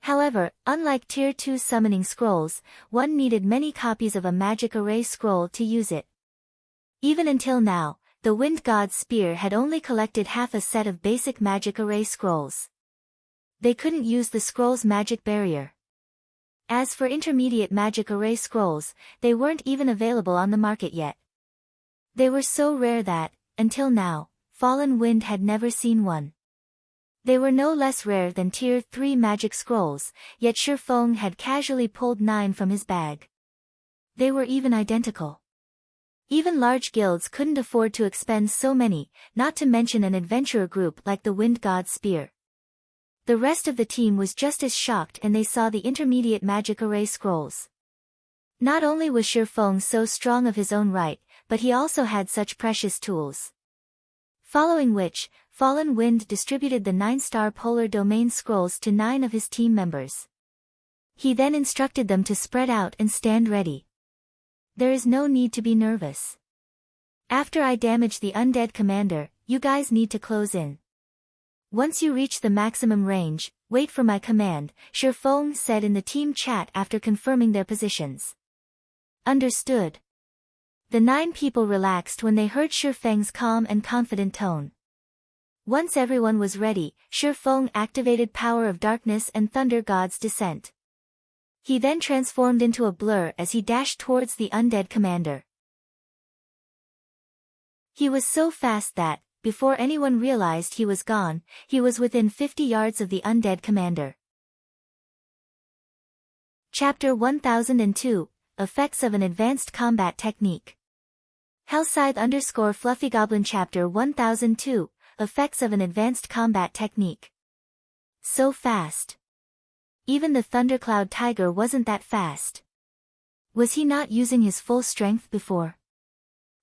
However, unlike Tier 2 Summoning Scrolls, one needed many copies of a Magic Array Scroll to use it. Even until now, the Wind God's Spear had only collected half a set of basic Magic Array Scrolls. They couldn't use the scroll's magic barrier. As for intermediate Magic Array Scrolls, they weren't even available on the market yet. They were so rare that, until now, Fallen Wind had never seen one. They were no less rare than Tier 3 Magic Scrolls, yet Shifeng had casually pulled 9 from his bag. They were even identical. Even large guilds couldn't afford to expend so many, not to mention an adventurer group like the Wind God's Spear. The rest of the team was just as shocked and they saw the intermediate Magic Array Scrolls. Not only was Shifeng so strong of his own right, but he also had such precious tools. Following which, Fallen Wind distributed the 9-star Polar Domain scrolls to 9 of his team members. He then instructed them to spread out and stand ready. There is no need to be nervous. After I damage the undead commander, you guys need to close in. Once you reach the maximum range, wait for my command, Shifeng said in the team chat after confirming their positions. Understood. The 9 people relaxed when they heard Shifeng's calm and confident tone. Once everyone was ready, Shifeng activated Power of Darkness and Thunder God's Descent. He then transformed into a blur as he dashed towards the undead commander. He was so fast that, before anyone realized he was gone, he was within 50 yards of the undead commander. Chapter 1002, Effects of an Advanced Combat Technique. Hellscythe_FluffyGoblin Chapter 1002, Effects of an Advanced Combat Technique. So fast. Even the Thundercloud Tiger wasn't that fast. Was he not using his full strength before?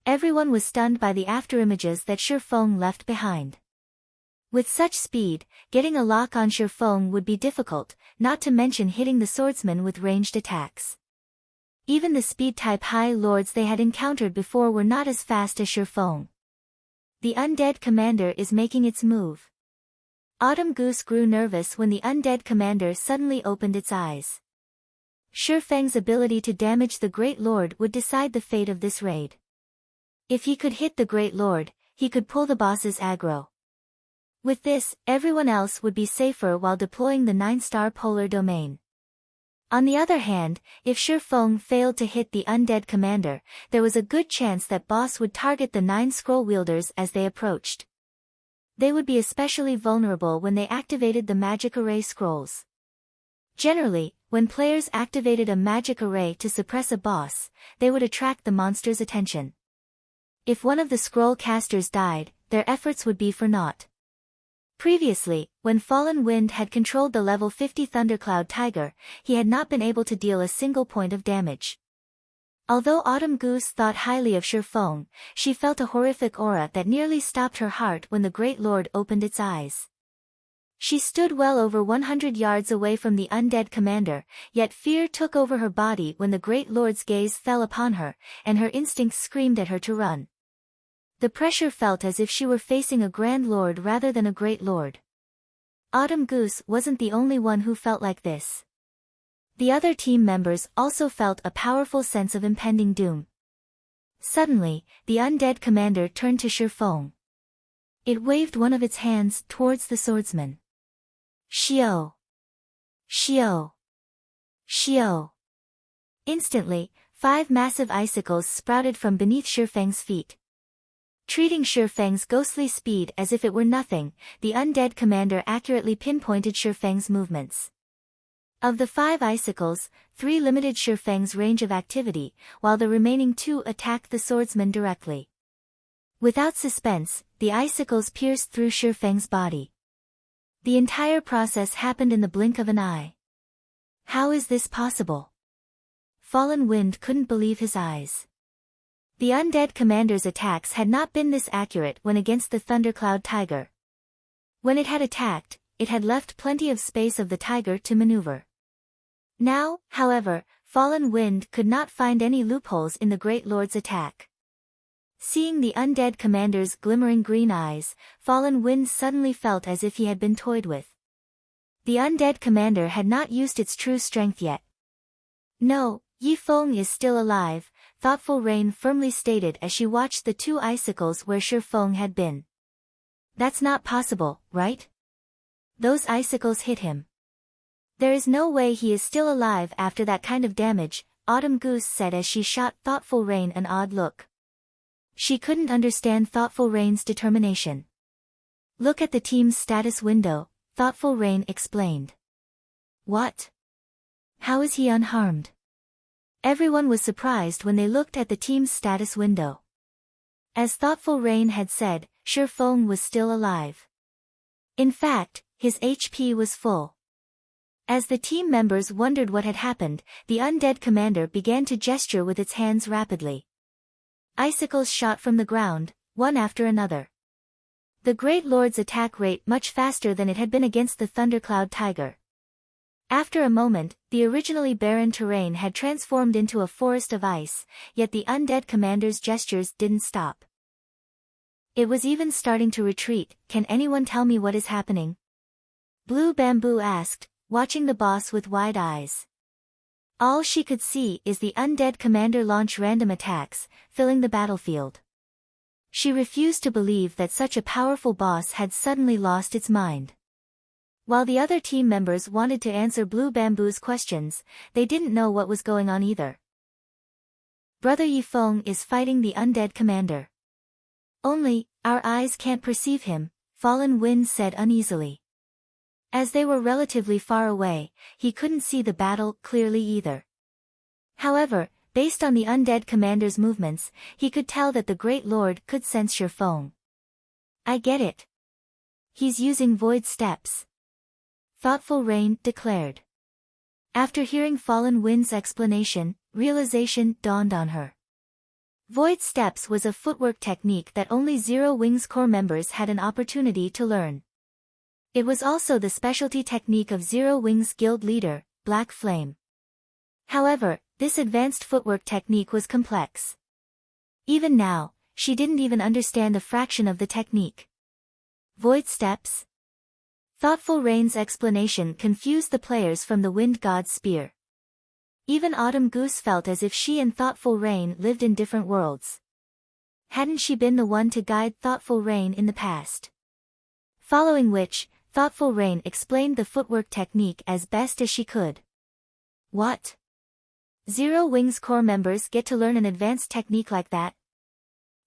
Everyone was stunned by the afterimages that Shifeng left behind. With such speed, getting a lock on Shifeng would be difficult, not to mention hitting the swordsman with ranged attacks. Even the speed-type High Lords they had encountered before were not as fast as Shifeng. The undead commander is making its move. Autumn Goose grew nervous when the undead commander suddenly opened its eyes. Shifeng's ability to damage the Great Lord would decide the fate of this raid. If he could hit the Great Lord, he could pull the boss's aggro. With this, everyone else would be safer while deploying the 9-star Polar Domain. On the other hand, if Shifeng failed to hit the undead commander, there was a good chance that boss would target the 9 scroll wielders as they approached. They would be especially vulnerable when they activated the Magic Array scrolls. Generally, when players activated a Magic Array to suppress a boss, they would attract the monster's attention. If one of the scroll casters died, their efforts would be for naught. Previously, when Fallen Wind had controlled the level 50 Thundercloud Tiger, he had not been able to deal a single point of damage. Although Autumn Goose thought highly of Shifeng, she felt a horrific aura that nearly stopped her heart when the Great Lord opened its eyes. She stood well over 100 yards away from the undead commander, yet fear took over her body when the Great Lord's gaze fell upon her, and her instincts screamed at her to run. The pressure felt as if she were facing a Grand Lord rather than a Great Lord. Autumn Goose wasn't the only one who felt like this. The other team members also felt a powerful sense of impending doom. Suddenly, the undead commander turned to Shifeng. It waved one of its hands towards the swordsman. Shio! Shio! Shio! Instantly, 5 massive icicles sprouted from beneath Shifeng's feet. Treating Shifeng's ghostly speed as if it were nothing, the undead commander accurately pinpointed Shifeng's movements. Of the 5 icicles, 3 limited Shifeng's range of activity, while the remaining 2 attacked the swordsman directly. Without suspense, the icicles pierced through Shifeng's body. The entire process happened in the blink of an eye. How is this possible? Fallen Wind couldn't believe his eyes. The undead commander's attacks had not been this accurate when against the Thundercloud Tiger. When it had attacked, it had left plenty of space of the tiger to maneuver. Now, however, Fallen Wind could not find any loopholes in the Great Lord's attack. Seeing the undead commander's glimmering green eyes, Fallen Wind suddenly felt as if he had been toyed with. The undead commander had not used its true strength yet. No, Yifeng is still alive, Thoughtful Rain firmly stated as she watched the 2 icicles where Shifeng had been. That's not possible, right? Those icicles hit him. There is no way he is still alive after that kind of damage, Autumn Goose said as she shot Thoughtful Rain an odd look. She couldn't understand Thoughtful Rain's determination. Look at the team's status window, Thoughtful Rain explained. What? How is he unharmed? Everyone was surprised when they looked at the team's status window. As Thoughtful Rain had said, Shifeng was still alive. In fact, his HP was full. As the team members wondered what had happened, the undead commander began to gesture with its hands rapidly. Icicles shot from the ground, one after another. The Great Lord's attack rate much faster than it had been against the Thundercloud Tiger. After a moment, the originally barren terrain had transformed into a forest of ice, yet the undead commander's gestures didn't stop. It was even starting to retreat. Can anyone tell me what is happening? Blue Bamboo asked, watching the boss with wide eyes. All she could see is the undead commander launch random attacks, filling the battlefield. She refused to believe that such a powerful boss had suddenly lost its mind. While the other team members wanted to answer Blue Bamboo's questions, they didn't know what was going on either. Brother Yifeng is fighting the undead commander. Only, our eyes can't perceive him, Fallen Wind said uneasily. As they were relatively far away, he couldn't see the battle clearly either. However, based on the undead commander's movements, he could tell that the Great Lord could sense Shifeng. I get it. He's using void steps. Thoughtful Rain declared. After hearing Fallen Wind's explanation, realization dawned on her. Void steps was a footwork technique that only Zero Wings Corps members had an opportunity to learn. It was also the specialty technique of Zero Wings Guild leader, Black Flame. However, this advanced footwork technique was complex. Even now, she didn't even understand a fraction of the technique. Void steps? Thoughtful Rain's explanation confused the players from the Wind God's spear. Even Autumn Goose felt as if she and Thoughtful Rain lived in different worlds. Hadn't she been the one to guide Thoughtful Rain in the past? Following which, Thoughtful Rain explained the footwork technique as best as she could. What? Zero Wings Corps members get to learn an advanced technique like that?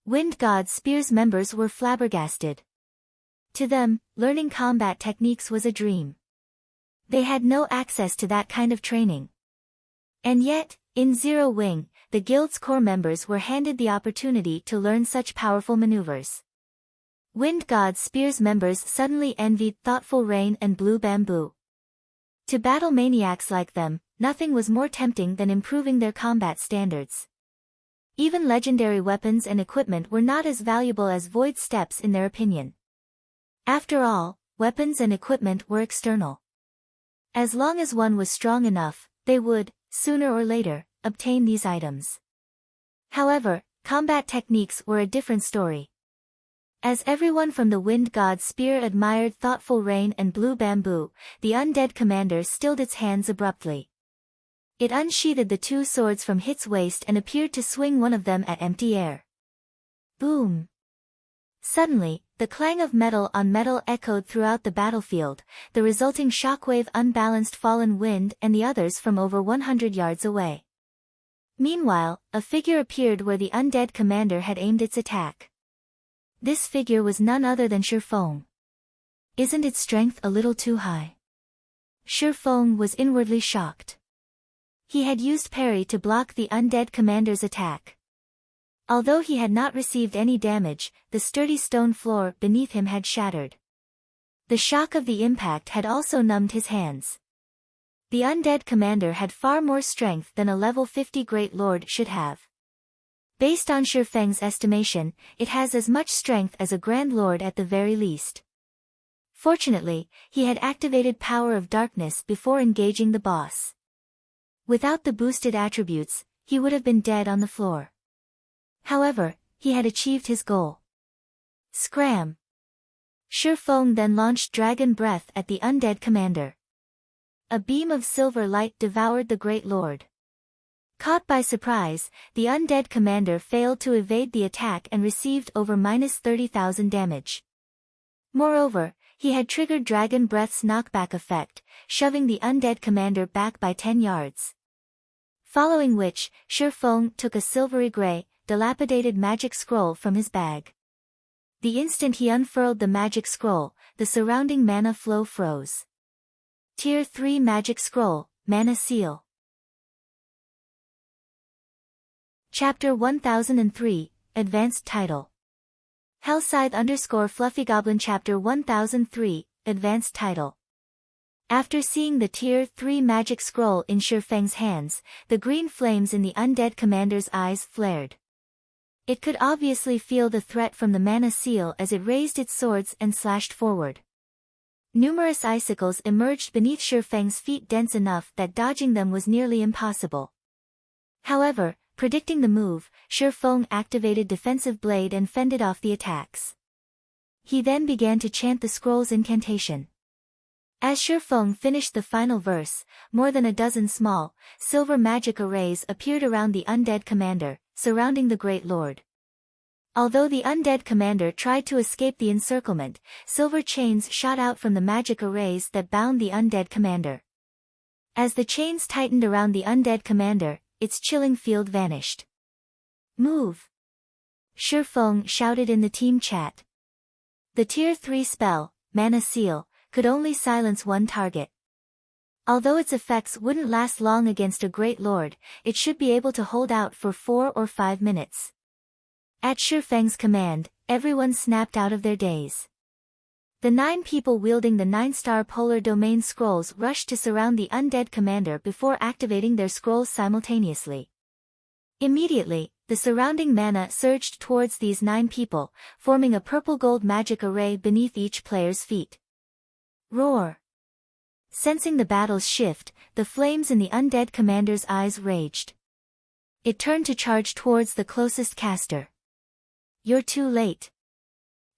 Wind God Spear's members were flabbergasted. To them, learning combat techniques was a dream. They had no access to that kind of training. And yet, in Zero Wing, the Guild's core members were handed the opportunity to learn such powerful maneuvers. Wind God Spear's members suddenly envied Thoughtful Rain and Blue Bamboo. To battle maniacs like them, nothing was more tempting than improving their combat standards. Even legendary weapons and equipment were not as valuable as void steps in their opinion. After all, weapons and equipment were external. As long as one was strong enough, they would, sooner or later, obtain these items. However, combat techniques were a different story. As everyone from the Wind God's spear admired Thoughtful Rain and Blue Bamboo, the undead commander stilled its hands abruptly. It unsheathed the 2 swords from its waist and appeared to swing one of them at empty air. Boom! Suddenly, the clang of metal on metal echoed throughout the battlefield, the resulting shockwave unbalanced Fallen Wind and the others from over 100 yards away. Meanwhile, a figure appeared where the undead commander had aimed its attack. This figure was none other than Shifeng. Isn't its strength a little too high? Feng was inwardly shocked. He had used parry to block the undead commander's attack. Although he had not received any damage, the sturdy stone floor beneath him had shattered. The shock of the impact had also numbed his hands. The undead commander had far more strength than a level 50 Great Lord should have. Based on Feng's estimation, it has as much strength as a Grand Lord at the very least. Fortunately, he had activated Power of Darkness before engaging the boss. Without the boosted attributes, he would have been dead on the floor. However, he had achieved his goal. Scram! Feng then launched Dragon Breath at the undead commander. A beam of silver light devoured the Great Lord. Caught by surprise, the undead commander failed to evade the attack and received over -30,000 damage. Moreover, he had triggered Dragon Breath's knockback effect, shoving the undead commander back by 10 yards. Following which, Feng took a silvery gray, dilapidated magic scroll from his bag. The instant he unfurled the magic scroll, the surrounding mana flow froze. Tier 3 Magic Scroll, Mana Seal. Chapter 1003, Advanced Title. Hellscythe _Fluffy Goblin Chapter 1003, Advanced Title. After seeing the Tier 3 Magic Scroll in Feng's hands, the green flames in the undead commander's eyes flared. It could obviously feel the threat from the mana seal as it raised its swords and slashed forward. Numerous icicles emerged beneath Feng's feet, dense enough that dodging them was nearly impossible. However, predicting the move, Feng activated Defensive Blade and fended off the attacks. He then began to chant the scroll's incantation. As Feng finished the final verse, more than a dozen small, silver magic arrays appeared around the undead commander, surrounding the Great Lord. Although the undead commander tried to escape the encirclement, silver chains shot out from the magic arrays that bound the undead commander. As the chains tightened around the undead commander, its chilling field vanished. Move! Feng shouted in the team chat. The Tier 3 spell, Mana Seal, could only silence one target. Although its effects wouldn't last long against a Great Lord, it should be able to hold out for 4 or 5 minutes. At Feng's command, everyone snapped out of their daze. The 9 people wielding the 9-star polar domain scrolls rushed to surround the undead commander before activating their scrolls simultaneously. Immediately, the surrounding mana surged towards these 9 people, forming a purple-gold magic array beneath each player's feet. Roar! Sensing the battle's shift, the flames in the undead commander's eyes raged. It turned to charge towards the closest caster. You're too late.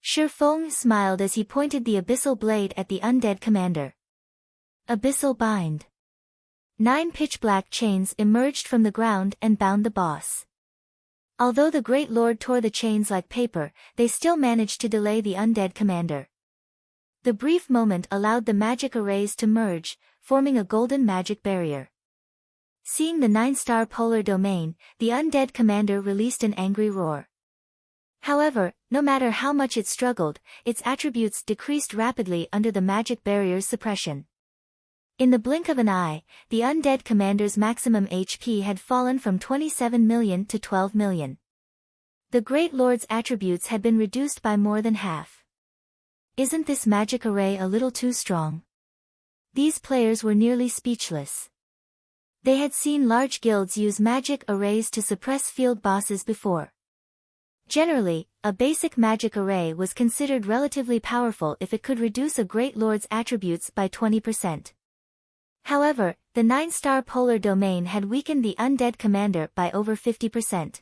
Feng smiled as he pointed the abyssal blade at the undead commander. Abyssal bind. 9 pitch-black chains emerged from the ground and bound the boss. Although the Great Lord tore the chains like paper, they still managed to delay the undead commander. The brief moment allowed the magic arrays to merge, forming a golden magic barrier. Seeing the 9-star polar domain, the undead commander released an angry roar. However, no matter how much it struggled, its attributes decreased rapidly under the magic barrier's suppression. In the blink of an eye, the undead commander's maximum HP had fallen from 27 million to 12 million. The Great Lord's attributes had been reduced by more than half. Isn't this magic array a little too strong? These players were nearly speechless. They had seen large guilds use magic arrays to suppress field bosses before. Generally, a basic magic array was considered relatively powerful if it could reduce a Great Lord's attributes by 20%. However, the 9-star polar domain had weakened the undead commander by over 50%.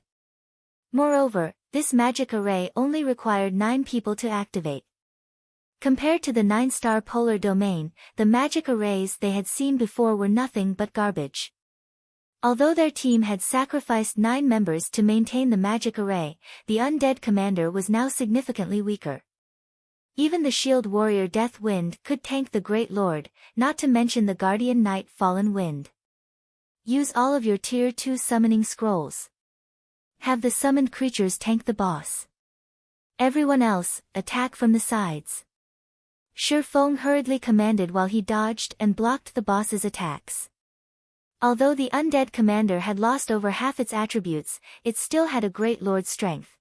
Moreover, this magic array only required 9 people to activate. Compared to the 9-star polar domain, the magic arrays they had seen before were nothing but garbage. Although their team had sacrificed 9 members to maintain the magic array, the undead commander was now significantly weaker. Even the shield warrior Death Wind could tank the Great Lord, not to mention the guardian knight Fallen Wind. Use all of your tier 2 summoning scrolls. Have the summoned creatures tank the boss. Everyone else, attack from the sides. Shi Feng hurriedly commanded while he dodged and blocked the boss's attacks. Although the undead commander had lost over half its attributes, it still had a great lord's strength.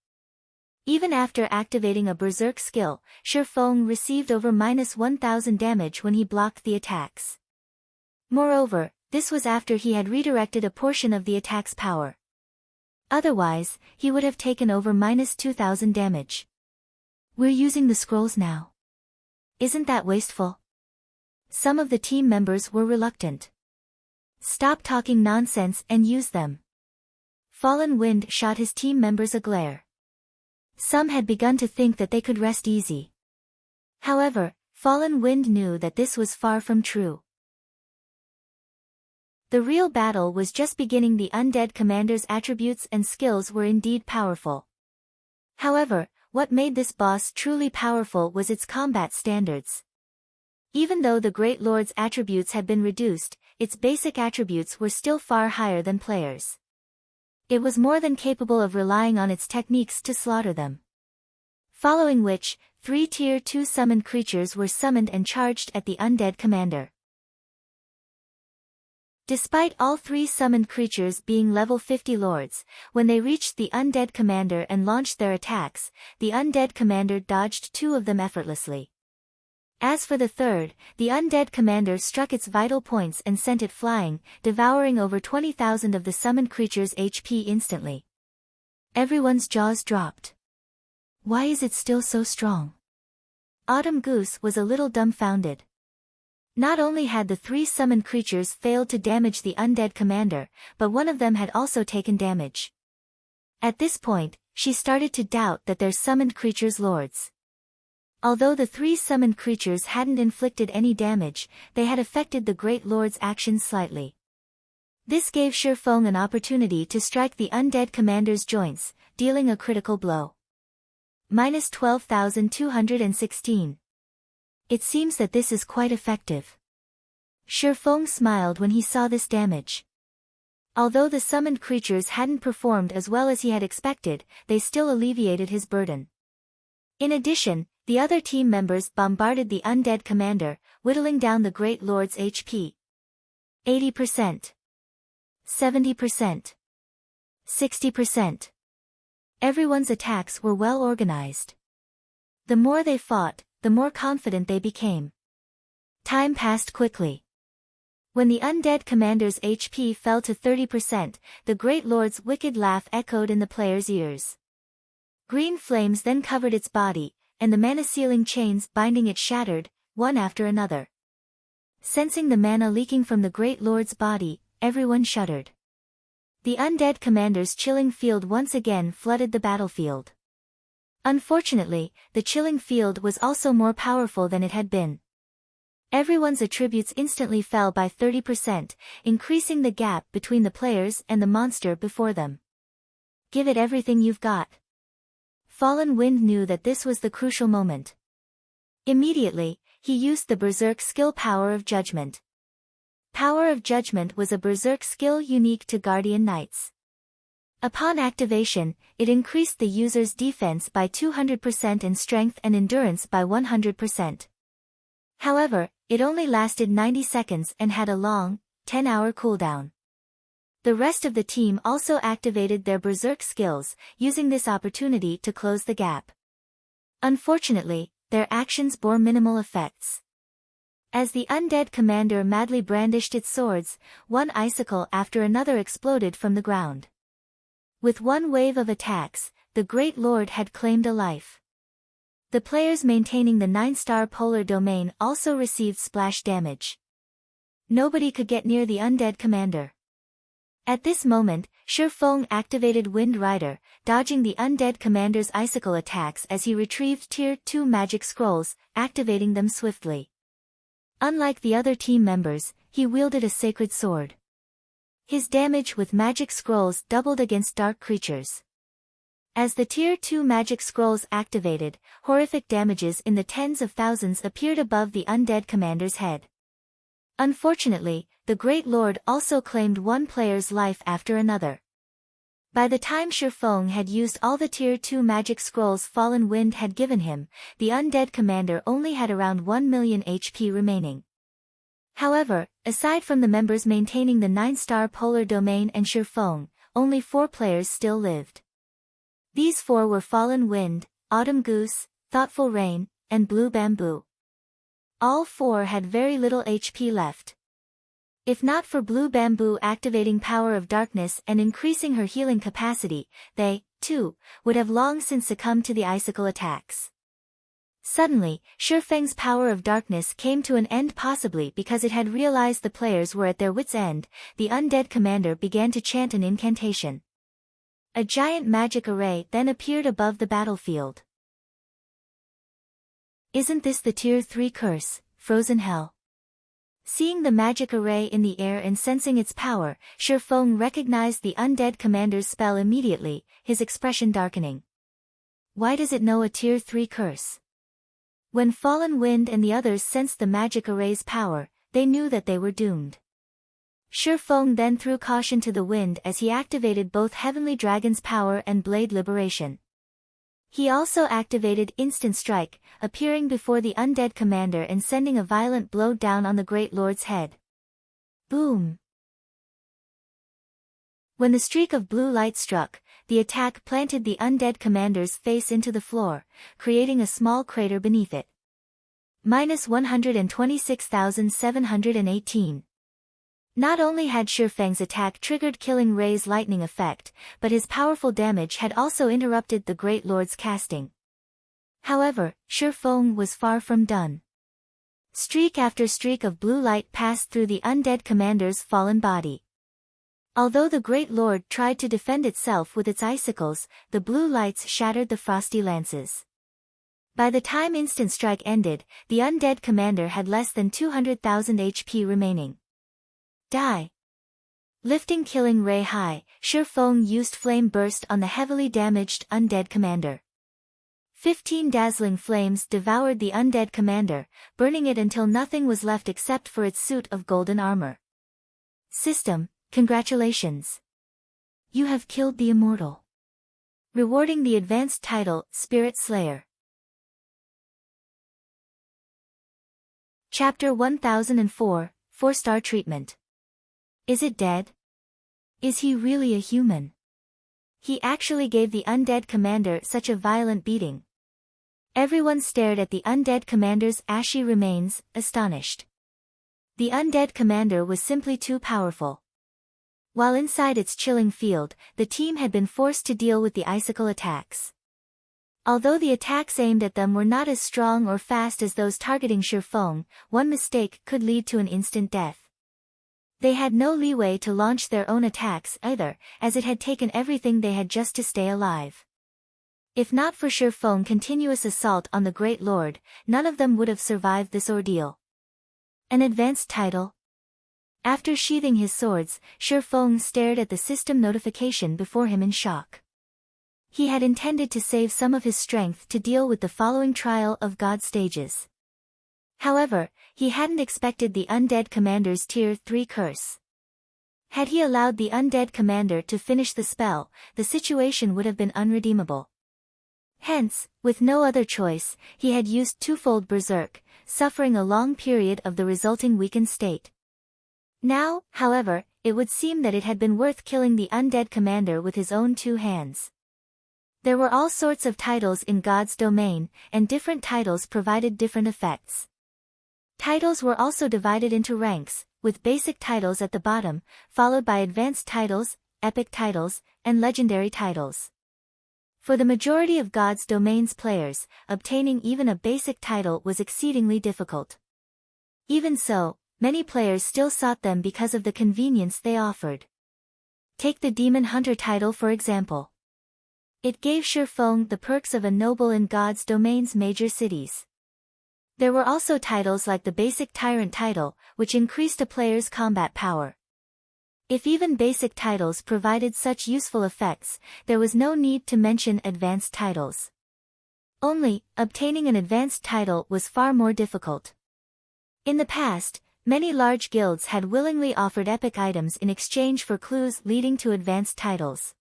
Even after activating a berserk skill, Shi Feng received over -1000 damage when he blocked the attacks. Moreover, this was after he had redirected a portion of the attack's power. Otherwise, he would have taken over -2000 damage. We're using the scrolls now. Isn't that wasteful? Some of the team members were reluctant. Stop talking nonsense and use them. Fallen Wind shot his team members a glare. Some had begun to think that they could rest easy. However, Fallen Wind knew that this was far from true. The real battle was just beginning. The undead commander's attributes and skills were indeed powerful. However, what made this boss truly powerful was its combat standards. Even though the Great Lord's attributes had been reduced, its basic attributes were still far higher than players'. It was more than capable of relying on its techniques to slaughter them. Following which, 3 Tier 2 summoned creatures were summoned and charged at the undead commander. Despite all 3 summoned creatures being level 50 lords, when they reached the undead commander and launched their attacks, the undead commander dodged 2 of them effortlessly. As for the third, the undead commander struck its vital points and sent it flying, devouring over 20,000 of the summoned creature's HP instantly. Everyone's jaws dropped. Why is it still so strong? Autumn Goose was a little dumbfounded. Not only had the 3 summoned creatures failed to damage the undead commander, but one of them had also taken damage. At this point, she started to doubt that their summoned creatures' lords. Although the 3 summoned creatures hadn't inflicted any damage, they had affected the Great Lord's actions slightly. This gave Shi Feng an opportunity to strike the undead commander's joints, dealing a critical blow. -12,216. It seems that this is quite effective. Shi Feng smiled when he saw this damage. Although the summoned creatures hadn't performed as well as he had expected, they still alleviated his burden. In addition, the other team members bombarded the undead commander, whittling down the Great Lord's HP. 80%. 70%. 60%. Everyone's attacks were well organized. The more they fought, the more confident they became. Time passed quickly. When the undead commander's HP fell to 30%, the Great Lord's wicked laugh echoed in the players' ears. Green flames then covered its body, and the mana-sealing chains binding it shattered, one after another. Sensing the mana leaking from the Great Lord's body, everyone shuddered. The undead commander's chilling field once again flooded the battlefield. Unfortunately, the chilling field was also more powerful than it had been. Everyone's attributes instantly fell by 30%, increasing the gap between the players and the monster before them. Give it everything you've got. Fallen Wind knew that this was the crucial moment. Immediately, he used the Berserk skill Power of Judgment. Power of Judgment was a Berserk skill unique to Guardian Knights. Upon activation, it increased the user's defense by 200% and strength and endurance by 100%. However, it only lasted 90 seconds and had a long, 10-hour cooldown. The rest of the team also activated their Berserk skills, using this opportunity to close the gap. Unfortunately, their actions bore minimal effects. As the undead commander madly brandished its swords, one icicle after another exploded from the ground. With one wave of attacks, the Great Lord had claimed a life. The players maintaining the 9-star polar domain also received splash damage. Nobody could get near the undead commander. At this moment, Shi Feng activated Wind Rider, dodging the undead commander's icicle attacks as he retrieved Tier 2 magic scrolls, activating them swiftly. Unlike the other team members, he wielded a sacred sword. His damage with magic scrolls doubled against dark creatures. As the Tier 2 magic scrolls activated, horrific damages in the tens of thousands appeared above the undead commander's head. Unfortunately, the Great Lord also claimed one player's life after another. By the time Shifeng had used all the Tier 2 magic scrolls Fallen Wind had given him, the undead commander only had around 1 million HP remaining. However, aside from the members maintaining the 9-star Polar Domain and Shifeng, only 4 players still lived. These 4 were Fallen Wind, Autumn Goose, Thoughtful Rain, and Blue Bamboo. All 4 had very little HP left. If not for Blue Bamboo activating Power of Darkness and increasing her healing capacity, they, too, would have long since succumbed to the icicle attacks. Suddenly, Shifeng's Power of Darkness came to an end, possibly because it had realized the players were at their wits' end. The undead commander began to chant an incantation. A giant magic array then appeared above the battlefield. Isn't this the Tier 3 curse, Frozen Hell? Seeing the magic array in the air and sensing its power, Shifeng recognized the undead commander's spell immediately, his expression darkening. Why does it know a Tier 3 curse? When Fallen Wind and the others sensed the magic array's power, they knew that they were doomed. Shifeng then threw caution to the wind as he activated both Heavenly Dragon's power and Blade Liberation. He also activated Instant Strike, appearing before the undead commander and sending a violent blow down on the Great Lord's head. Boom! When the streak of blue light struck, the attack planted the undead commander's face into the floor, creating a small crater beneath it. -126,718. Not only had Shifeng's attack triggered Killing Ray's lightning effect, but his powerful damage had also interrupted the Great Lord's casting. However, Shifeng was far from done. Streak after streak of blue light passed through the undead commander's fallen body. Although the Great Lord tried to defend itself with its icicles, the blue lights shattered the frosty lances. By the time Instant Strike ended, the undead commander had less than 200,000 HP remaining. Die! Lifting Killing Ray high, Shifeng used Flame Burst on the heavily damaged undead commander. 15 dazzling flames devoured the undead commander, burning it until nothing was left except for its suit of golden armor. System, congratulations! You have killed the immortal. Rewarding the advanced title, Spirit Slayer. Chapter 1004, 4-star treatment. Is it dead? Is he really a human? He actually gave the undead commander such a violent beating. Everyone stared at the undead commander's ashy remains, astonished. The undead commander was simply too powerful. While inside its chilling field, the team had been forced to deal with the icicle attacks. Although the attacks aimed at them were not as strong or fast as those targeting Shifeng, one mistake could lead to an instant death. They had no leeway to launch their own attacks either, as it had taken everything they had just to stay alive. If not for Shifeng's continuous assault on the Great Lord, none of them would have survived this ordeal. An advanced title? After sheathing his swords, Shifeng stared at the system notification before him in shock. He had intended to save some of his strength to deal with the following trial of God stages. However, he hadn't expected the undead commander's Tier 3 curse. Had he allowed the undead commander to finish the spell, the situation would have been unredeemable. Hence, with no other choice, he had used twofold Berserk, suffering a long period of the resulting weakened state. Now, however, it would seem that it had been worth killing the undead commander with his own 2 hands. There were all sorts of titles in God's domain, and different titles provided different effects. Titles were also divided into ranks, with basic titles at the bottom, followed by advanced titles, epic titles, and legendary titles. For the majority of God's domain's players, obtaining even a basic title was exceedingly difficult. Even so, many players still sought them because of the convenience they offered. Take the Demon Hunter title for example. It gave Shifeng the perks of a noble in God's domain's major cities. There were also titles like the basic Tyrant title, which increased a player's combat power. If even basic titles provided such useful effects, there was no need to mention advanced titles. Only, obtaining an advanced title was far more difficult. In the past, many large guilds had willingly offered epic items in exchange for clues leading to advanced titles.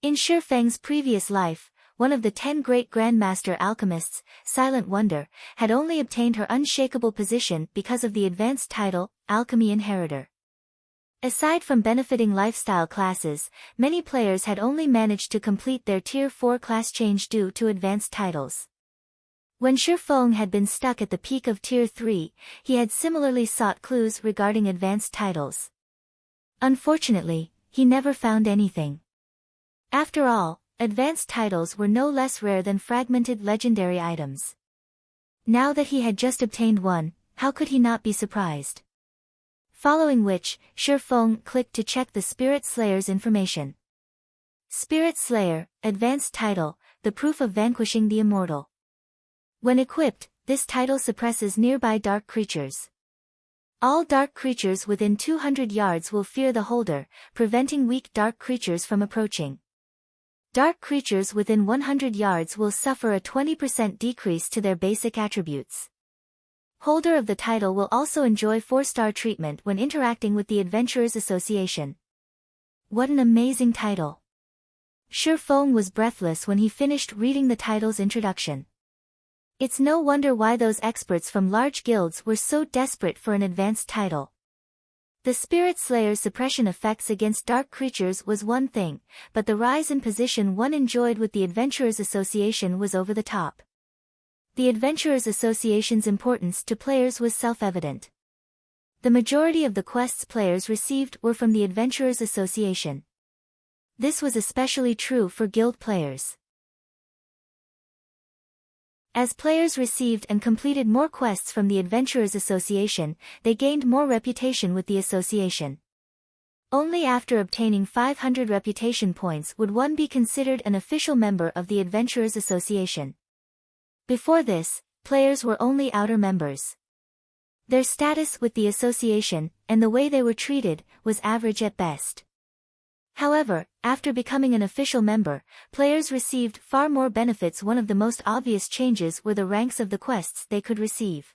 In Shi Feng's previous life, one of the 10 great grandmaster alchemists, Silent Wonder, had only obtained her unshakable position because of the advanced title, Alchemy Inheritor. Aside from benefiting lifestyle classes, many players had only managed to complete their Tier 4 class change due to advanced titles. When Shi Feng had been stuck at the peak of Tier 3, he had similarly sought clues regarding advanced titles. Unfortunately, he never found anything. After all, advanced titles were no less rare than fragmented legendary items. Now that he had just obtained one, how could he not be surprised? Following which, Shi Feng clicked to check the Spirit Slayer's information. Spirit Slayer, advanced title, the proof of vanquishing the immortal. When equipped, this title suppresses nearby dark creatures. All dark creatures within 200 yards will fear the holder, preventing weak dark creatures from approaching. Dark creatures within 100 yards will suffer a 20% decrease to their basic attributes. Holder of the title will also enjoy 4-star treatment when interacting with the Adventurers Association. What an amazing title! Shi Feng was breathless when he finished reading the title's introduction. It's no wonder why those experts from large guilds were so desperate for an advanced title. The Spirit Slayer's suppression effects against dark creatures was one thing, but the rise in position one enjoyed with the Adventurers Association was over the top. The Adventurers Association's importance to players was self-evident. The majority of the quests players received were from the Adventurers Association. This was especially true for guild players. As players received and completed more quests from the Adventurers Association, they gained more reputation with the association. Only after obtaining 500 reputation points would one be considered an official member of the Adventurers Association. Before this, players were only outer members. Their status with the association, and the way they were treated, was average at best. However, after becoming an official member, players received far more benefits. One of the most obvious changes were the ranks of the quests they could receive.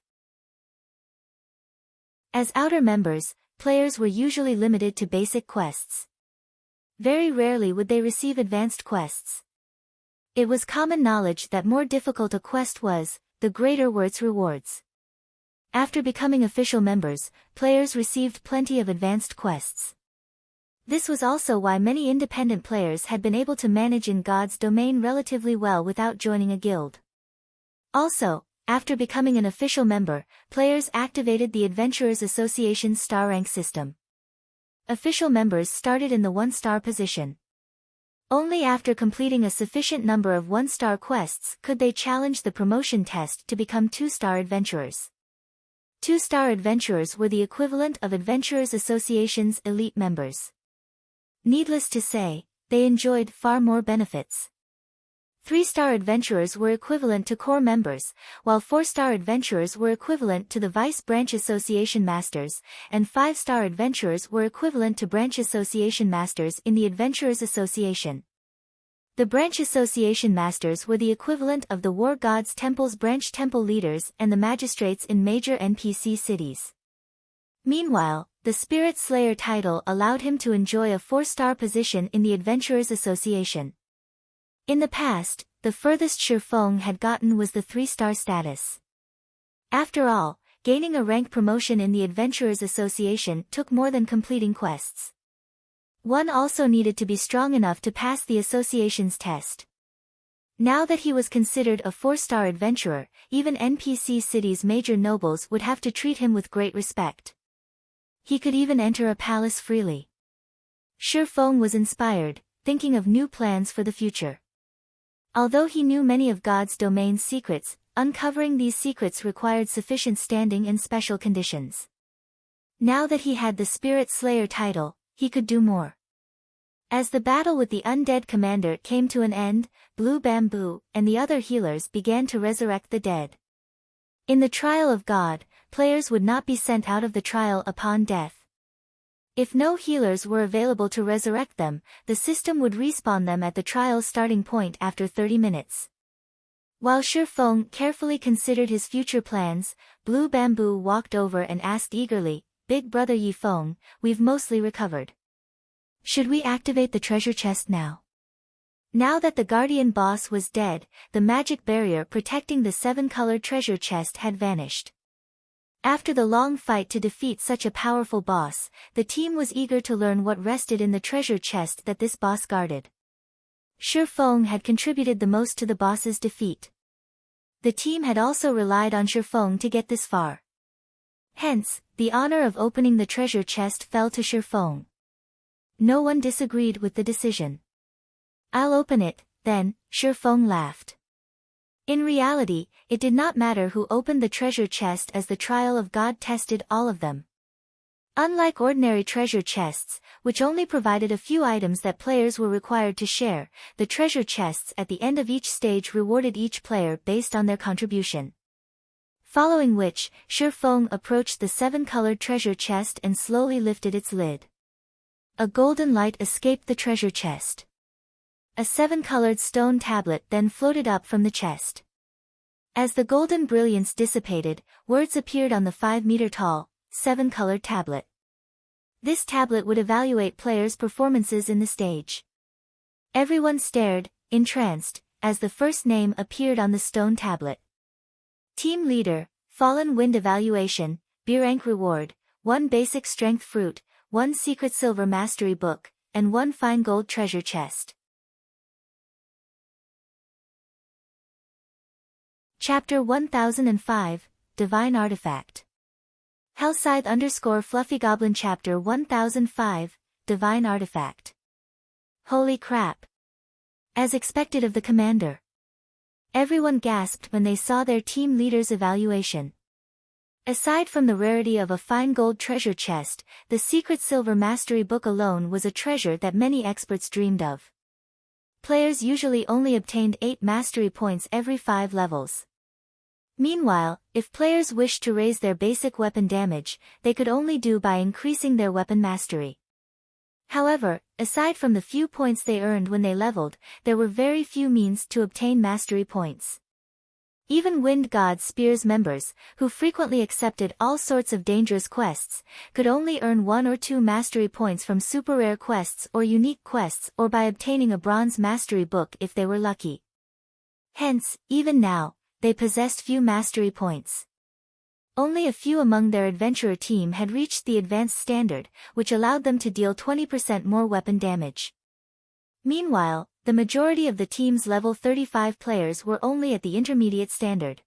As outer members, players were usually limited to basic quests. Very rarely would they receive advanced quests. It was common knowledge that more difficult a quest was, the greater were its rewards. After becoming official members, players received plenty of advanced quests. This was also why many independent players had been able to manage in God's domain relatively well without joining a guild. Also, after becoming an official member, players activated the Adventurers Association's star rank system. Official members started in the 1-star position. Only after completing a sufficient number of 1-star quests could they challenge the promotion test to become 2-star adventurers. 2-star adventurers were the equivalent of Adventurers Association's elite members. Needless to say, they enjoyed far more benefits. 3-star adventurers were equivalent to core members, while 4-star adventurers were equivalent to the Vice Branch Association Masters, and 5-star adventurers were equivalent to Branch Association Masters in the Adventurers Association. The Branch Association Masters were the equivalent of the War Gods Temple's branch temple leaders and the magistrates in major NPC cities. Meanwhile, the Spirit Slayer title allowed him to enjoy a 4-star position in the Adventurers Association. In the past, the furthest Shi Feng had gotten was the 3-star status. After all, gaining a rank promotion in the Adventurers Association took more than completing quests. One also needed to be strong enough to pass the association's test. Now that he was considered a 4-star adventurer, even NPC cities' major nobles would have to treat him with great respect. He could even enter a palace freely. Shi Feng was inspired, thinking of new plans for the future. Although he knew many of God's domain's secrets, uncovering these secrets required sufficient standing and special conditions. Now that he had the Spirit Slayer title, he could do more. As the battle with the undead commander came to an end, Blue Bamboo and the other healers began to resurrect the dead. In the trial of God, players would not be sent out of the trial upon death. If no healers were available to resurrect them, the system would respawn them at the trial's starting point after 30 minutes. While Shi Feng carefully considered his future plans, Blue Bamboo walked over and asked eagerly, "Big brother Yi Feng, we've mostly recovered. Should we activate the treasure chest now?" Now that the guardian boss was dead, the magic barrier protecting the 7-colored treasure chest had vanished. After the long fight to defeat such a powerful boss, the team was eager to learn what rested in the treasure chest that this boss guarded. Shi Feng had contributed the most to the boss's defeat. The team had also relied on Shi Feng to get this far. Hence, the honor of opening the treasure chest fell to Shi Feng. No one disagreed with the decision. "I'll open it, then," Shi Feng laughed. In reality, it did not matter who opened the treasure chest as the trial of God tested all of them. Unlike ordinary treasure chests, which only provided a few items that players were required to share, the treasure chests at the end of each stage rewarded each player based on their contribution. Following which, Shi Feng approached the 7-colored treasure chest and slowly lifted its lid. A golden light escaped the treasure chest. A 7-colored stone tablet then floated up from the chest. As the golden brilliance dissipated, words appeared on the 5-meter-tall, 7-colored tablet. This tablet would evaluate players' performances in the stage. Everyone stared, entranced, as the first name appeared on the stone tablet. Team Leader, Fallen Wind Evaluation, B rank reward, 1 basic strength fruit, 1 secret silver mastery book, and 1 fine gold treasure chest. Chapter 1005, Divine Artifact. Hellscythe_Fluffygoblin Chapter 1005, Divine Artifact. Holy crap! As expected of the commander. Everyone gasped when they saw their team leader's evaluation. Aside from the rarity of a fine gold treasure chest, the secret silver mastery book alone was a treasure that many experts dreamed of. Players usually only obtained 8 mastery points every 5 levels. Meanwhile, if players wished to raise their basic weapon damage, they could only do by increasing their weapon mastery. However, aside from the few points they earned when they leveled, there were very few means to obtain mastery points. Even Wind God Spear's members, who frequently accepted all sorts of dangerous quests, could only earn 1 or 2 mastery points from super rare quests or unique quests or by obtaining a bronze mastery book if they were lucky. Hence, even now, they possessed few mastery points. Only a few among their adventurer team had reached the advanced standard, which allowed them to deal 20% more weapon damage. Meanwhile, the majority of the team's level 35 players were only at the intermediate standard.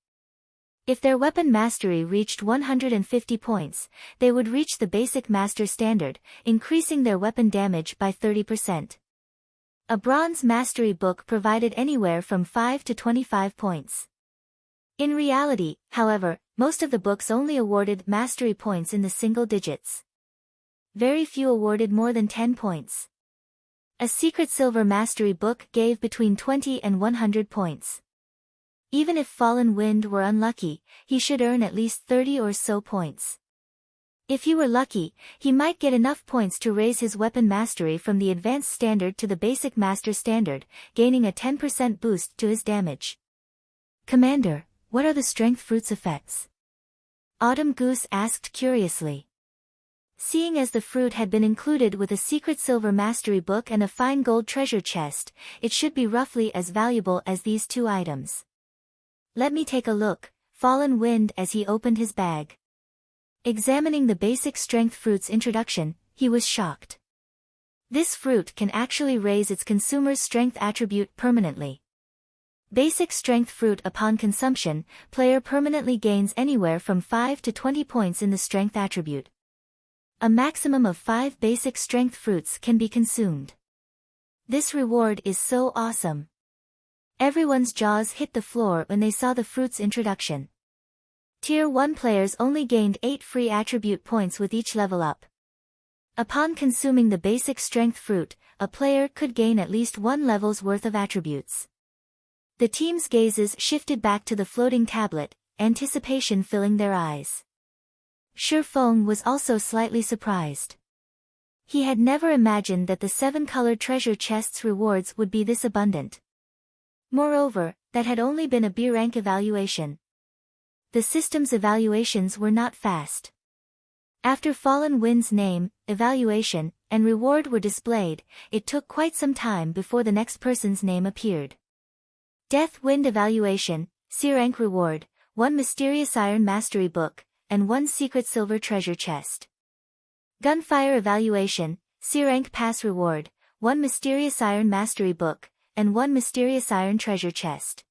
If their weapon mastery reached 150 points, they would reach the basic master standard, increasing their weapon damage by 30%. A bronze mastery book provided anywhere from 5 to 25 points. In reality, however, most of the books only awarded mastery points in the single digits. Very few awarded more than 10 points. A secret silver mastery book gave between 20 and 100 points. Even if Fallen Wind were unlucky, he should earn at least 30 or so points. If he were lucky, he might get enough points to raise his weapon mastery from the advanced standard to the basic master standard, gaining a 10% boost to his damage. "Commander, what are the strength fruit's effects?" Autumn Goose asked curiously. Seeing as the fruit had been included with a secret silver mastery book and a fine gold treasure chest, it should be roughly as valuable as these 2 items. "Let me take a look," Fallen Wind as he opened his bag. Examining the basic strength fruit's introduction, he was shocked. This fruit can actually raise its consumer's strength attribute permanently. Basic strength fruit upon consumption, player permanently gains anywhere from 5 to 20 points in the strength attribute. A maximum of 5 basic strength fruits can be consumed. This reward is so awesome. Everyone's jaws hit the floor when they saw the fruit's introduction. Tier 1 players only gained 8 free attribute points with each level up. Upon consuming the basic strength fruit, a player could gain at least 1 level's worth of attributes. The team's gazes shifted back to the floating tablet, anticipation filling their eyes. Shi Feng was also slightly surprised. He had never imagined that the 7-colored treasure chest's rewards would be this abundant. Moreover, that had only been a B rank evaluation. The system's evaluations were not fast. After Fallen Wind's name, evaluation, and reward were displayed, it took quite some time before the next person's name appeared. Death Wind Evaluation, C rank reward, 1 Mysterious Iron Mastery Book, and 1 Secret Silver Treasure Chest. Gunfire Evaluation, C rank pass reward, 1 Mysterious Iron Mastery Book, and 1 Mysterious Iron Treasure Chest.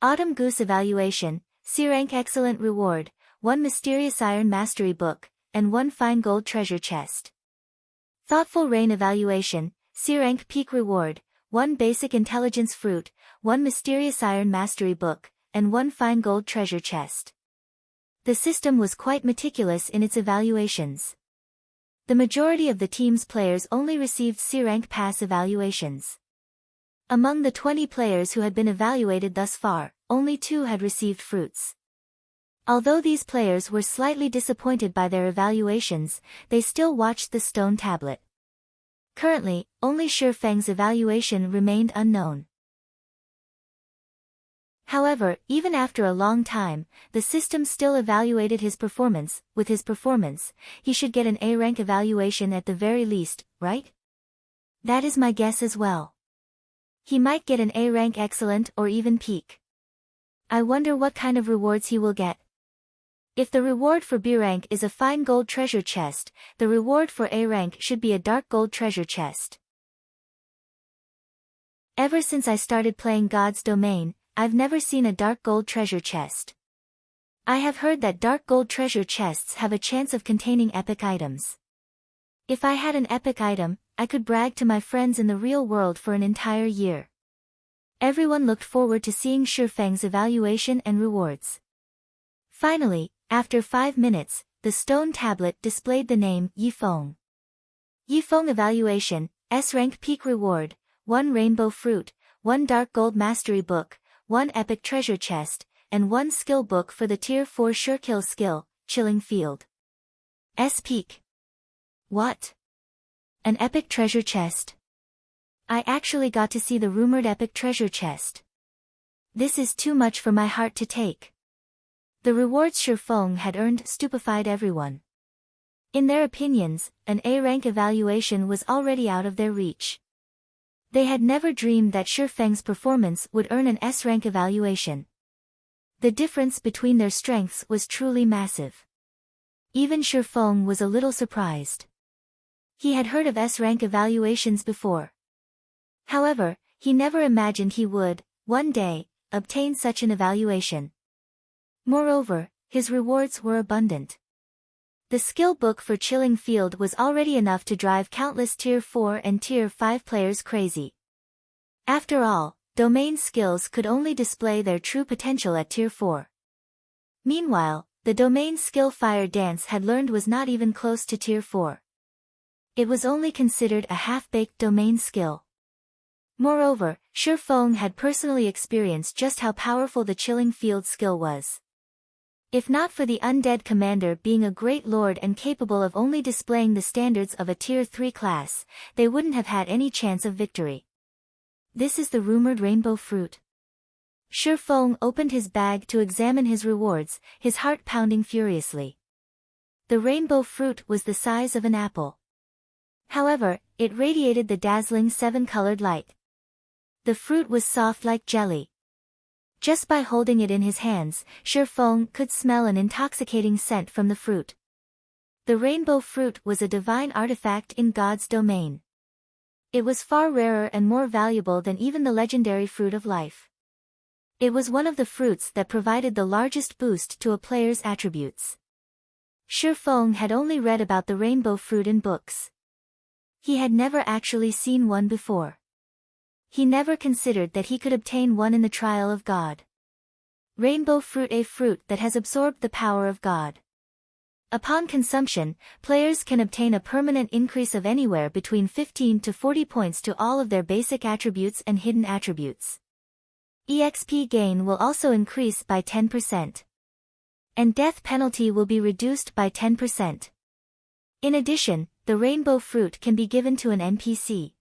Autumn Goose Evaluation, C rank excellent reward, 1 Mysterious Iron Mastery Book, and 1 Fine Gold Treasure Chest. Thoughtful Rain Evaluation, C rank peak reward, 1 Basic Intelligence Fruit, 1 Mysterious Iron Mastery Book, and 1 Fine Gold Treasure Chest. The system was quite meticulous in its evaluations. The majority of the team's players only received C rank pass evaluations. Among the 20 players who had been evaluated thus far, only 2 had received fruits. Although these players were slightly disappointed by their evaluations, they still watched the stone tablet. Currently, only Shi Feng's evaluation remained unknown. However, even after a long time, the system still evaluated his performance. With his performance, he should get an A rank evaluation at the very least, right? That is my guess as well. He might get an A rank excellent or even peak. I wonder what kind of rewards he will get. If the reward for B rank is a fine gold treasure chest, the reward for A rank should be a dark gold treasure chest. Ever since I started playing God's Domain, I've never seen a dark gold treasure chest. I have heard that dark gold treasure chests have a chance of containing epic items. If I had an epic item, I could brag to my friends in the real world for an entire year. Everyone looked forward to seeing Shi Feng's evaluation and rewards. Finally, after 5 minutes, the stone tablet displayed the name Yifeng. Yifeng Evaluation, S rank peak reward, 1 Rainbow Fruit, 1 Dark Gold Mastery Book, 1 Epic Treasure Chest, and 1 Skill Book for the Tier 4 Surekill skill, Chilling Field. S peak. What? An epic treasure chest? I actually got to see the rumored epic treasure chest. This is too much for my heart to take. The rewards Shi Feng had earned stupefied everyone. In their opinions, an A rank evaluation was already out of their reach. They had never dreamed that Shi Feng's performance would earn an S rank evaluation. The difference between their strengths was truly massive. Even Shi Feng was a little surprised. He had heard of S rank evaluations before. However, he never imagined he would, one day, obtain such an evaluation. Moreover, his rewards were abundant. The skill book for Chilling Field was already enough to drive countless Tier 4 and Tier 5 players crazy. After all, domain skills could only display their true potential at Tier 4. Meanwhile, the domain skill Fire Dance had learned was not even close to Tier 4. It was only considered a half-baked domain skill. Moreover, Shi Feng had personally experienced just how powerful the Chilling Field skill was. If not for the undead commander being a great lord and capable of only displaying the standards of a Tier 3 class, they wouldn't have had any chance of victory. This is the rumored rainbow fruit. Shi Feng opened his bag to examine his rewards, his heart pounding furiously. The rainbow fruit was the size of an apple. However, it radiated the dazzling 7-colored light. The fruit was soft like jelly. Just by holding it in his hands, Shi Feng could smell an intoxicating scent from the fruit. The rainbow fruit was a divine artifact in God's domain. It was far rarer and more valuable than even the legendary fruit of life. It was one of the fruits that provided the largest boost to a player's attributes. Shi Feng had only read about the rainbow fruit in books. He had never actually seen one before. He never considered that he could obtain one in the trial of God. Rainbow fruit, a fruit that has absorbed the power of God. Upon consumption, players can obtain a permanent increase of anywhere between 15 to 40 points to all of their basic attributes and hidden attributes. EXP gain will also increase by 10%. And death penalty will be reduced by 10%. In addition, the rainbow fruit can be given to an NPC.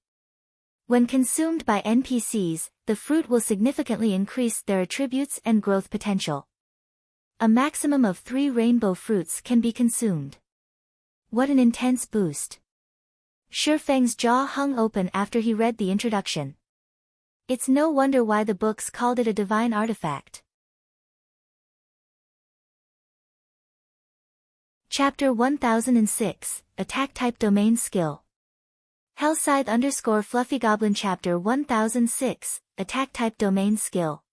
When consumed by NPCs, the fruit will significantly increase their attributes and growth potential. A maximum of 3 rainbow fruits can be consumed. What an intense boost! Shi Feng's jaw hung open after he read the introduction. It's no wonder why the books called it a divine artifact. Chapter 1006, Attack Type Domain Skill. Hellscythe _ Fluffy Goblin Chapter 1006, Attack Type Domain Skill.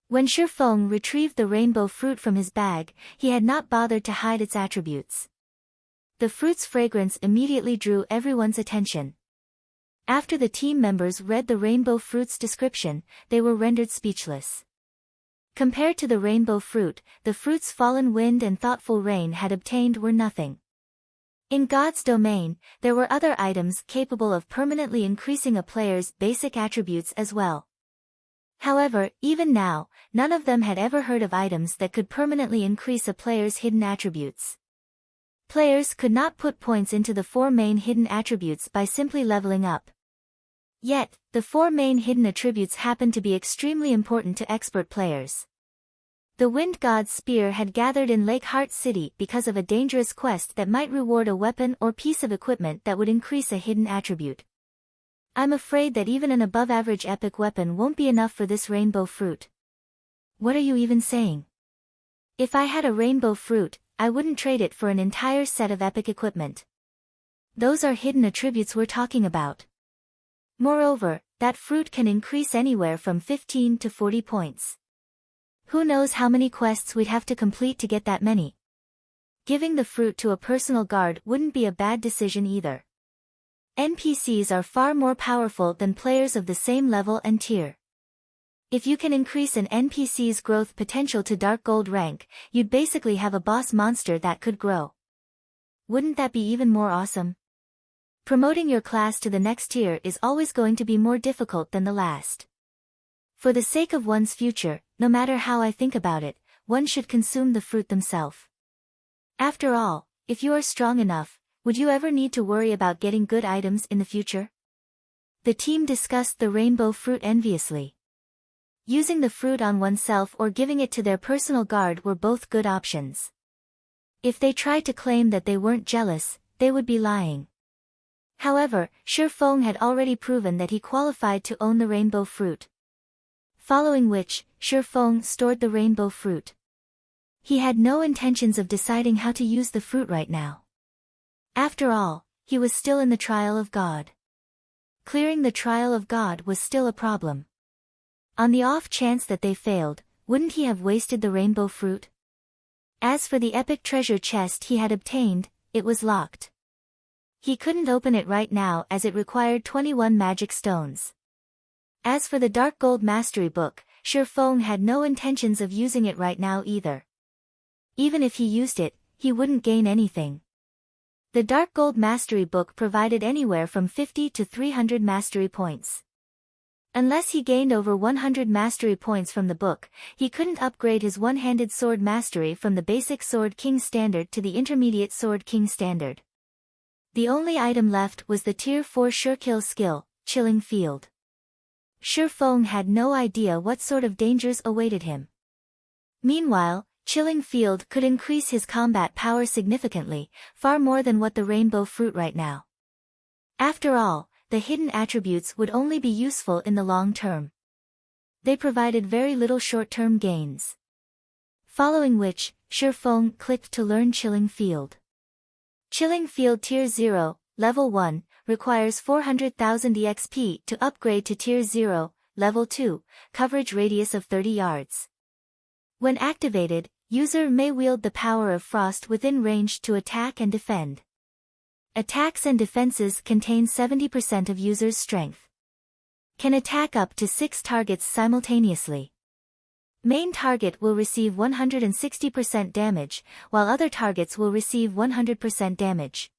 When Shi Feng retrieved the rainbow fruit from his bag, he had not bothered to hide its attributes. The fruit's fragrance immediately drew everyone's attention. After the team members read the rainbow fruit's description, they were rendered speechless. Compared to the rainbow fruit, the fruit's fallen wind and thoughtful rain had obtained were nothing. In God's domain, there were other items capable of permanently increasing a player's basic attributes as well. However, even now, none of them had ever heard of items that could permanently increase a player's hidden attributes. Players could not put points into the 4 main hidden attributes by simply leveling up. Yet, the 4 main hidden attributes happened to be extremely important to expert players. The Wind God's spear had gathered in Lake Heart City because of a dangerous quest that might reward a weapon or piece of equipment that would increase a hidden attribute. I'm afraid that even an above-average epic weapon won't be enough for this rainbow fruit. What are you even saying? If I had a rainbow fruit, I wouldn't trade it for an entire set of epic equipment. Those are hidden attributes we're talking about. Moreover, that fruit can increase anywhere from 15 to 40 points. Who knows how many quests we'd have to complete to get that many? Giving the fruit to a personal guard wouldn't be a bad decision either. NPCs are far more powerful than players of the same level and tier. If you can increase an NPC's growth potential to Dark Gold rank, you'd basically have a boss monster that could grow. Wouldn't that be even more awesome? Promoting your class to the next tier is always going to be more difficult than the last. For the sake of one's future, no matter how I think about it, one should consume the fruit themselves. After all, if you are strong enough, would you ever need to worry about getting good items in the future? The team discussed the rainbow fruit enviously. Using the fruit on oneself or giving it to their personal guard were both good options. If they tried to claim that they weren't jealous, they would be lying. However, Shi Feng had already proven that he qualified to own the rainbow fruit. Following which, Shi Feng stored the rainbow fruit. He had no intentions of deciding how to use the fruit right now. After all, he was still in the trial of God. Clearing the trial of God was still a problem. On the off chance that they failed, wouldn't he have wasted the rainbow fruit? As for the epic treasure chest he had obtained, it was locked. He couldn't open it right now as it required 21 magic stones. As for the Dark Gold Mastery Book, Shi Feng had no intentions of using it right now either. Even if he used it, he wouldn't gain anything. The Dark Gold Mastery Book provided anywhere from 50 to 300 mastery points. Unless he gained over 100 mastery points from the book, he couldn't upgrade his one-handed sword mastery from the basic Sword King standard to the intermediate Sword King standard. The only item left was the Tier 4 Shurkill skill, Chilling Field. Shi Feng had no idea what sort of dangers awaited him. Meanwhile, Chilling Field could increase his combat power significantly, far more than what the rainbow fruit right now. After all, the hidden attributes would only be useful in the long term. They provided very little short-term gains. Following which, Shi Feng clicked to learn Chilling Field. Chilling Field Tier 0, Level 1, requires 400,000 EXP to upgrade to Tier 0, Level 2, coverage radius of 30 yards. When activated, user may wield the power of frost within range to attack and defend. Attacks and defenses contain 70% of user's strength. Can attack up to 6 targets simultaneously. Main target will receive 160% damage, while other targets will receive 100% damage.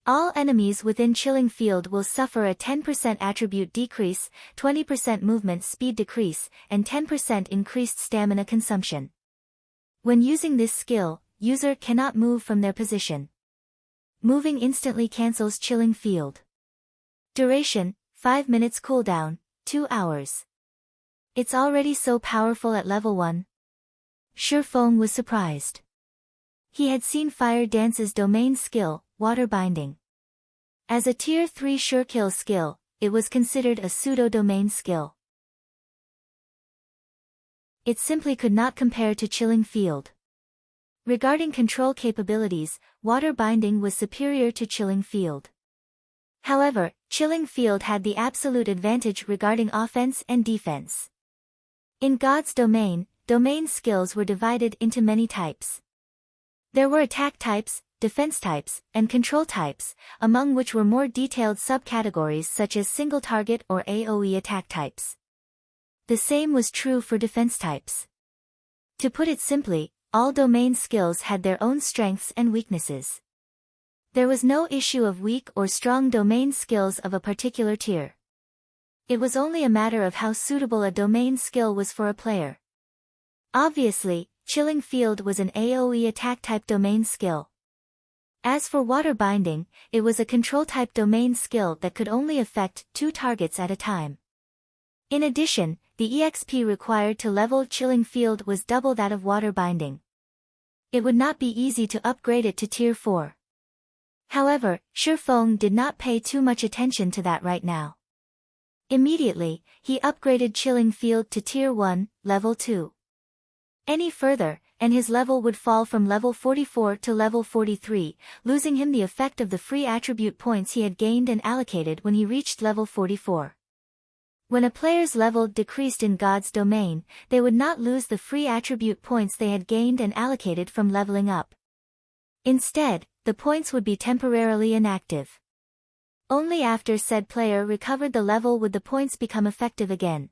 All enemies within Chilling Field will suffer a 10% attribute decrease, 20% movement speed decrease, and 10% increased stamina consumption. When using this skill, user cannot move from their position. Moving instantly cancels Chilling Field. Duration, 5 minutes cooldown, 2 hours. It's already so powerful at level 1. Shi Feng was surprised. He had seen Fire Dance's domain skill, water binding. As a Tier 3 sure kill skill, it was considered a pseudo-domain skill. It simply could not compare to Chilling Field. Regarding control capabilities, water binding was superior to Chilling Field. However, Chilling Field had the absolute advantage regarding offense and defense. In God's domain, domain skills were divided into many types. There were attack types, defense types, and control types, among which were more detailed subcategories such as single target or AoE attack types. The same was true for defense types. To put it simply, all domain skills had their own strengths and weaknesses. There was no issue of weak or strong domain skills of a particular tier. It was only a matter of how suitable a domain skill was for a player. Obviously, Chilling Field was an AoE attack type domain skill. As for water binding, it was a control type domain skill that could only affect 2 targets at a time. In addition, the EXP required to level Chilling Field was double that of water binding. It would not be easy to upgrade it to Tier 4. However, Shifeng did not pay too much attention to that right now. Immediately, he upgraded Chilling Field to Tier 1, Level 2. Any further, and his level would fall from level 44 to level 43, losing him the effect of the free attribute points he had gained and allocated when he reached level 44. When a player's level decreased in God's domain, they would not lose the free attribute points they had gained and allocated from leveling up. Instead, the points would be temporarily inactive. Only after said player recovered the level would the points become effective again.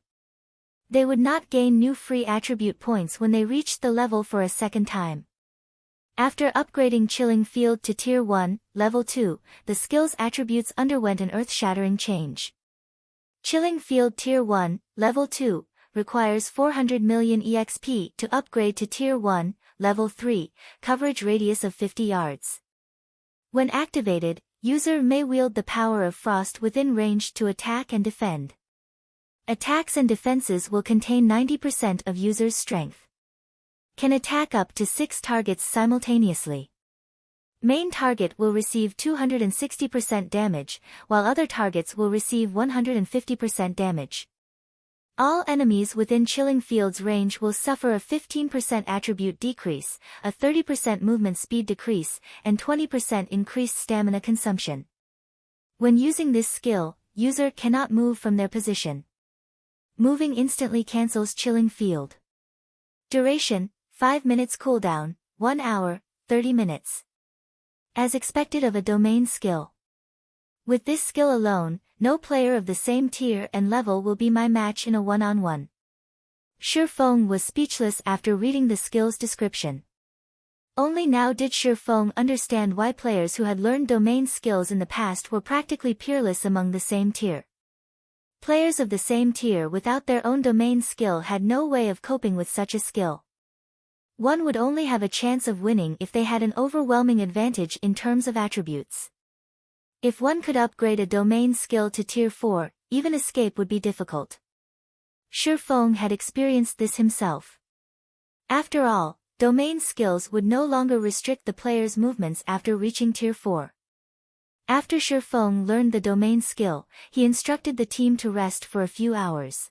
They would not gain new free attribute points when they reached the level for a second time. After upgrading Chilling Field to Tier 1, Level 2, the skill's attributes underwent an earth-shattering change. Chilling Field Tier 1, Level 2, requires 400 million EXP to upgrade to Tier 1, Level 3, coverage radius of 50 yards. When activated, user may wield the power of frost within range to attack and defend. Attacks and defenses will contain 90% of user's strength. Can attack up to 6 targets simultaneously. Main target will receive 260% damage, while other targets will receive 150% damage. All enemies within Chilling Field's range will suffer a 15% attribute decrease, a 30% movement speed decrease, and 20% increased stamina consumption. When using this skill, user cannot move from their position. Moving instantly cancels Chilling Field. Duration, 5 minutes cooldown, 1 hour, 30 minutes. As expected of a domain skill. With this skill alone, no player of the same tier and level will be my match in a one-on-one. Shifeng was speechless after reading the skill's description. Only now did Shifeng understand why players who had learned domain skills in the past were practically peerless among the same tier. Players of the same tier without their own domain skill had no way of coping with such a skill. One would only have a chance of winning if they had an overwhelming advantage in terms of attributes. If one could upgrade a domain skill to Tier 4, even escape would be difficult. Shifeng had experienced this himself. After all, domain skills would no longer restrict the player's movements after reaching Tier 4. After Shifeng learned the domain skill, he instructed the team to rest for a few hours.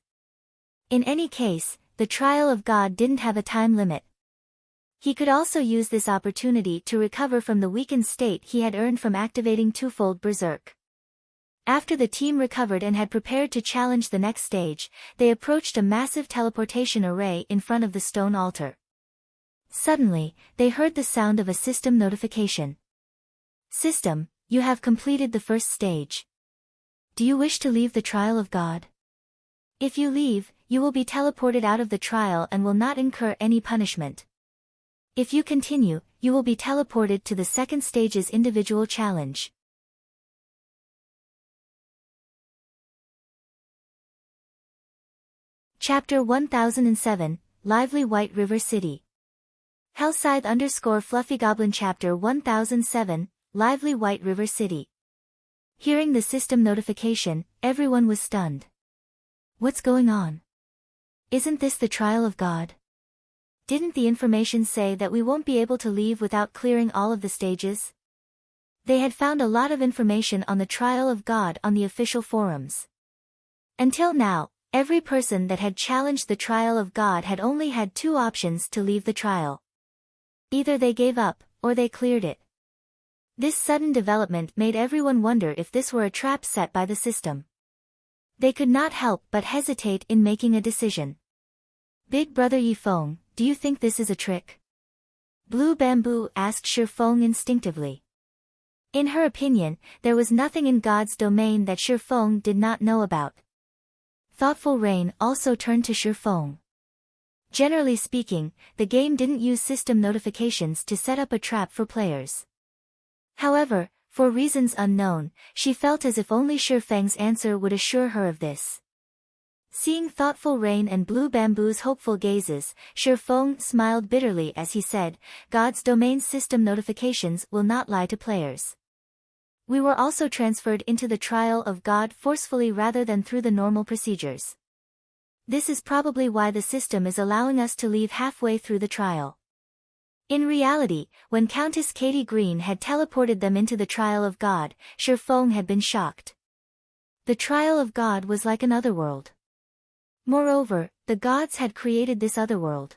In any case, the trial of God didn't have a time limit. He could also use this opportunity to recover from the weakened state he had earned from activating twofold Berserk. After the team recovered and had prepared to challenge the next stage, they approached a massive teleportation array in front of the stone altar. Suddenly, they heard the sound of a system notification. System, you have completed the first stage. Do you wish to leave the trial of God? If you leave, you will be teleported out of the trial and will not incur any punishment. If you continue, you will be teleported to the second stage's individual challenge. Chapter 1007, Lively White River City. Hellscythe _ Fluffy Goblin Chapter 1007, Lively White River City. Hearing the system notification, everyone was stunned. What's going on? Isn't this the trial of God? Didn't the information say that we won't be able to leave without clearing all of the stages? They had found a lot of information on the trial of God on the official forums. Until now, every person that had challenged the trial of God had only had two options to leave the trial. Either they gave up, or they cleared it. This sudden development made everyone wonder if this were a trap set by the system. They could not help but hesitate in making a decision. Big Brother Yifeng, do you think this is a trick? Blue Bamboo asked Shifeng instinctively. In her opinion, there was nothing in God's domain that Shifeng did not know about. Thoughtful Rain also turned to Shifeng. Generally speaking, the game didn't use system notifications to set up a trap for players. However, for reasons unknown, she felt as if only Shifeng's answer would assure her of this. Seeing Thoughtful Rain and Blue Bamboo's hopeful gazes, Shifeng smiled bitterly as he said, God's domain system notifications will not lie to players. We were also transferred into the trial of God forcefully rather than through the normal procedures. This is probably why the system is allowing us to leave halfway through the trial. In reality, when Countess Katie Green had teleported them into the trial of God, Shifeng had been shocked. The trial of God was like an otherworld. Moreover, the gods had created this otherworld.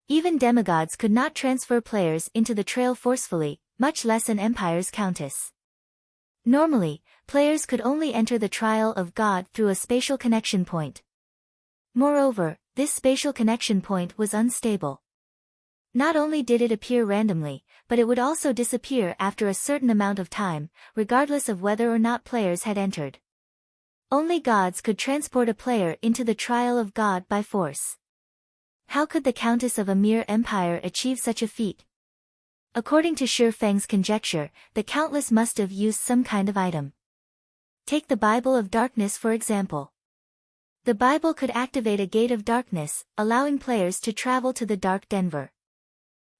Even demigods could not transfer players into the trail forcefully, much less an empire's countess. Normally, players could only enter the trial of God through a spatial connection point. Moreover, this spatial connection point was unstable. Not only did it appear randomly, but it would also disappear after a certain amount of time, regardless of whether or not players had entered. Only gods could transport a player into the trial of God by force. How could the Countess of a mere empire achieve such a feat? According to Shifeng's conjecture, the Countess must have used some kind of item. Take the Bible of Darkness for example. The Bible could activate a gate of darkness, allowing players to travel to the Dark Denver.